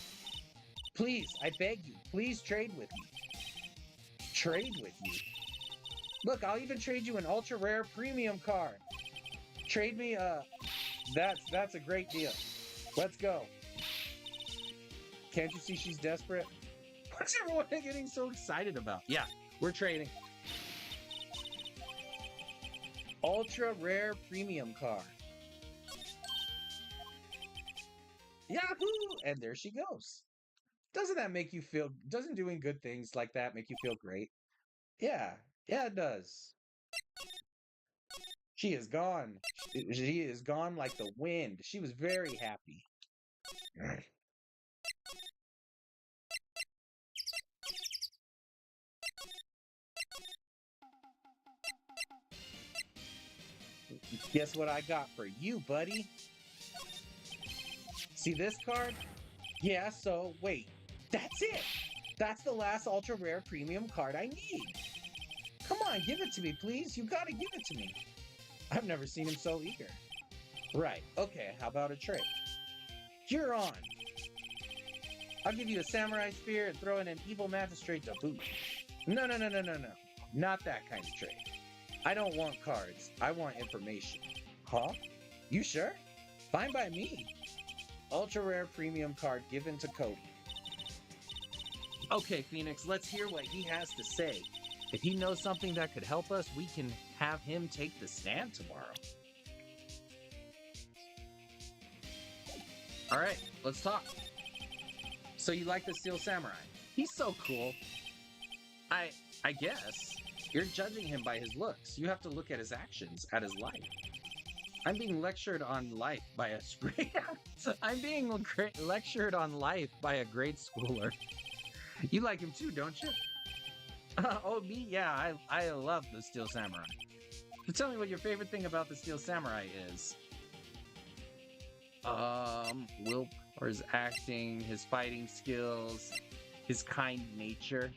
Please, I beg you, please trade with me. Trade with you? Look, I'll even trade you an ultra rare premium card. Trade me, that's a great deal. Let's go. Can't you see she's desperate? What's everyone getting so excited about? Yeah, we're trading. Ultra rare premium card. Yahoo! And there she goes. Doesn't that make you feel, doesn't doing good things like that make you feel great? Yeah, it does. She is gone. She is gone like the wind. She was very happy. Guess what I got for you, buddy? See this card? Yeah, so wait. That's it! That's the last ultra rare premium card I need. Come on, give it to me, please. You gotta give it to me. I've never seen him so eager. Right, okay, how about a trade? You're on. I'll give you a samurai spear and throw in an evil magistrate to boot. No. Not that kind of trade. I don't want cards. I want information. Huh? You sure? Fine by me. Ultra rare premium card given to Cody. Okay, Phoenix, let's hear what he has to say. If he knows something that could help us, we can have him take the stand tomorrow. All right, let's talk. So you like the Steel Samurai? He's so cool. I guess. You're judging him by his looks. You have to look at his actions, at his life. I'm being lectured on life by a lectured on life by a grade schooler. You like him too, don't you? Oh, me? Yeah, I love the Steel Samurai. So tell me what your favorite thing about the Steel Samurai is. Will, or his acting, his fighting skills, his kind nature.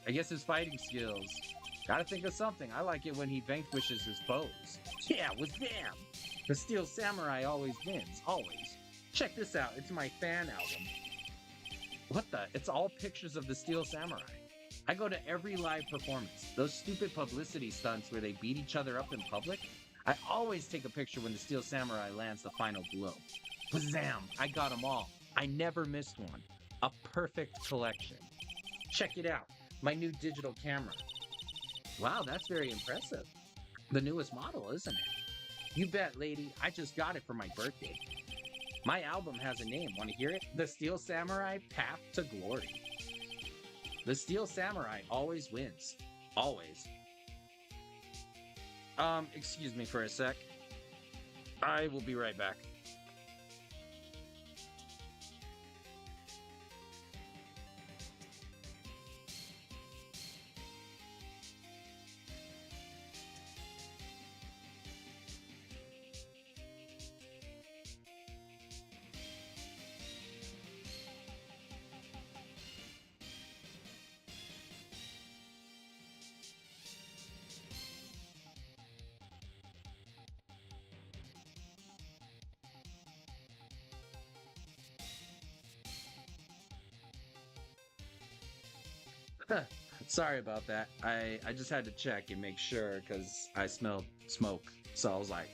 I guess his fighting skills. Gotta think of something. I like it when he vanquishes his foes. Yeah, with them! The Steel Samurai always wins, always. Check this out, it's my fan album. What the? It's all pictures of the Steel Samurai. I go to every live performance. Those stupid publicity stunts where they beat each other up in public. I always take a picture when the Steel Samurai lands the final blow. Bazam! I got them all. I never missed one. A perfect collection. Check it out. My new digital camera. Wow, that's very impressive. The newest model, isn't it? You bet, lady. I just got it for my birthday. My album has a name. Want to hear it? The Steel Samurai Path to Glory. The Steel Samurai always wins. Always. Excuse me for a sec. I will be right back. Sorry about that. I just had to check and make sure because I smelled smoke. So I was like,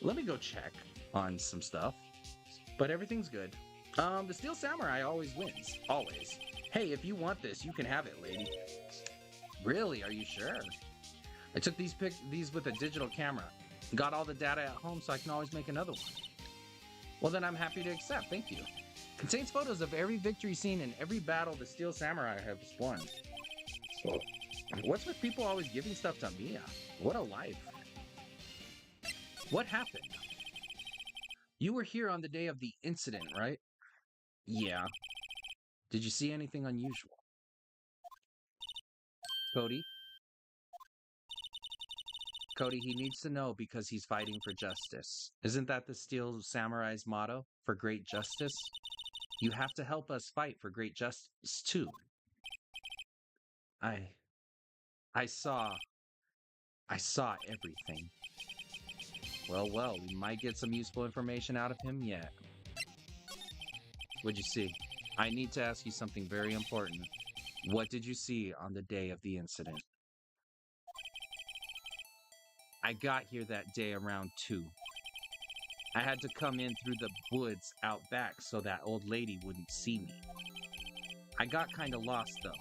let me go check. on some stuff, but everything's good. The Steel Samurai always wins. Always. Hey, if you want this, you can have it, lady. Really? Are you sure? I took these with a digital camera. Got all the data at home so I can always make another one. Well, then I'm happy to accept. Thank you. Contains photos of every victory scene and every battle the Steel Samurai has won. What's with people always giving stuff to Mia? What a life. What happened? You were here on the day of the incident, right? Yeah. Did you see anything unusual? Cody? Cody, he needs to know because he's fighting for justice. Isn't that the Steel Samurai's motto? For great justice? You have to help us fight for great justice, too. I saw everything. Well, we might get some useful information out of him yet. What'd you see? I need to ask you something very important. What did you see on the day of the incident? I got here that day around 2. I had to come in through the woods out back so that old lady wouldn't see me. I got kinda lost though.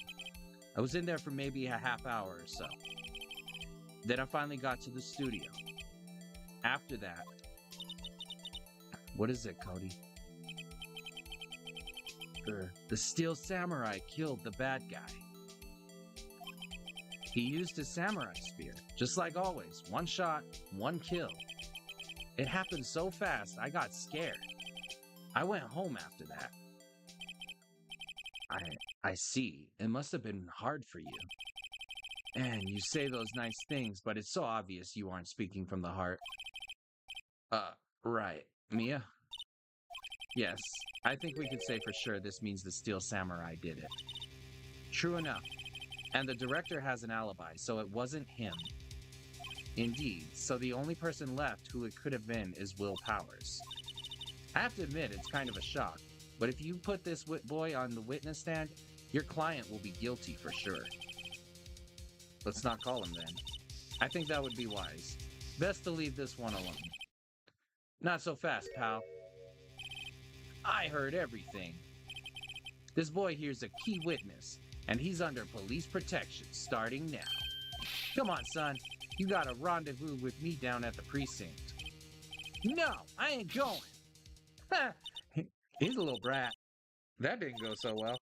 I was in there for maybe a half hour or so. Then I finally got to the studio. After that... What is it, Cody? The Steel Samurai killed the bad guy. He used his samurai spear, just like always. 1 shot, 1 kill. It happened so fast, I got scared. I went home after that. I see. It must have been hard for you. And you say those nice things, but it's so obvious you aren't speaking from the heart. Right. Mia? Yes, I think we could say for sure this means the Steel Samurai did it. True enough. And the director has an alibi, so it wasn't him. Indeed, so the only person left who it could have been is Will Powers. I have to admit, it's kind of a shock, but if you put this boy on the witness stand, your client will be guilty for sure. Let's not call him then. I think that would be wise. Best to leave this one alone. Not so fast, pal. I heard everything. This boy here's a key witness, and he's under police protection starting now. Come on, son. You got a rendezvous with me down at the precinct. No, I ain't going. He's a little brat. That didn't go so well.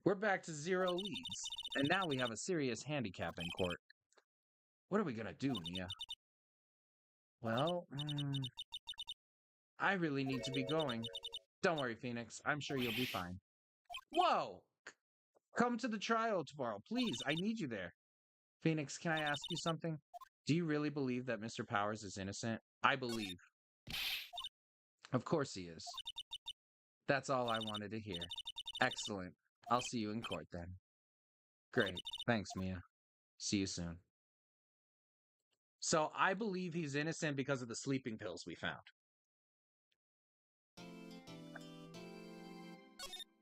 We're back to 0 leads, and now we have a serious handicap in court. What are we gonna do, Mia? Well, I really need to be going. Don't worry, Phoenix. I'm sure you'll be fine. Whoa! Come to the trial tomorrow, please. I need you there. Phoenix, can I ask you something? Do you really believe that Mr. Powers is innocent? I believe. Of course he is. That's all I wanted to hear. Excellent. I'll see you in court then. Great. Thanks, Mia. See you soon. So I believe he's innocent because of the sleeping pills we found.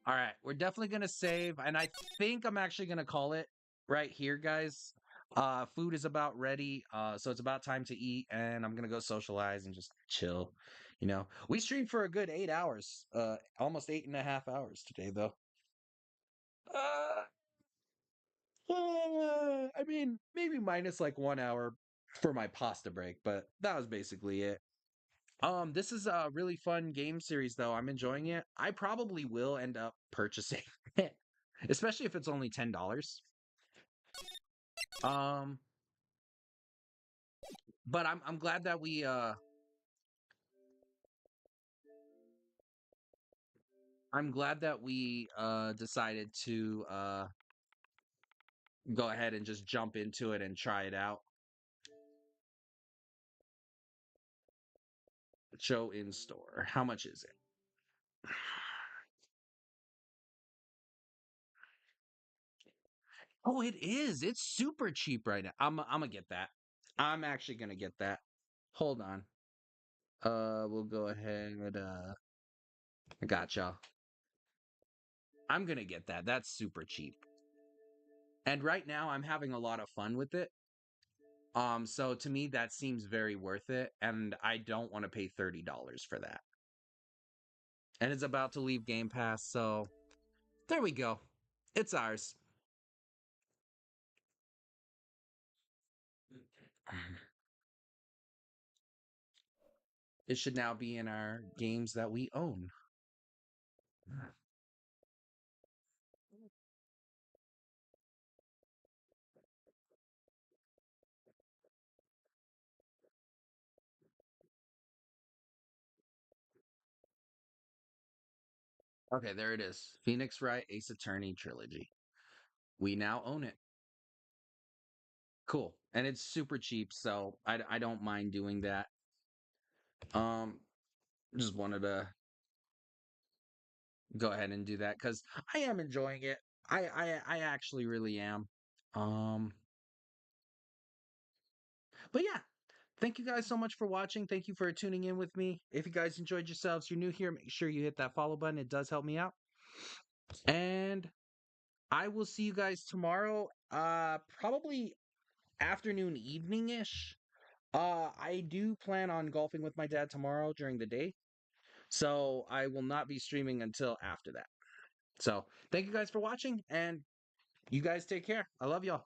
All right, we're definitely going to save, and I think I'm actually going to call it right here, guys. Food is about ready, so it's about time to eat, and I'm going to go socialize and just chill, you know. We streamed for a good 8 hours, almost 8.5 hours today, though. I mean, maybe minus like 1 hour for my pasta break, but that was basically it. This is a really fun game series, though. I'm enjoying it. I probably will end up purchasing it, especially if it's only $10. But I'm glad that we decided to go ahead and just jump into it and try it out. Show in store. How much is it? Oh, it is. It's super cheap right now. I'm gonna get that. I'm actually gonna get that. Hold on. We'll go ahead. I got y'all. I'm gonna get that. That's super cheap. And right now, I'm having a lot of fun with it. So to me, that seems very worth it, and I don't want to pay $30 for that. And it's about to leave Game Pass, so there we go. It's ours. It should now be in our games that we own. Okay, there it is. Phoenix Wright Ace Attorney trilogy. We now own it. Cool. And it's super cheap, so I don't mind doing that. Um, just wanted to go ahead and do that because I am enjoying it. I actually really am. Um, but yeah, thank you guys so much for watching. Thank you for tuning in with me. If you guys enjoyed yourselves, you're new here, make sure you hit that follow button. It does help me out. And I will see you guys tomorrow. Probably afternoon, evening-ish. I do plan on golfing with my dad tomorrow during the day. So I will not be streaming until after that. So thank you guys for watching, and you guys take care. I love y'all.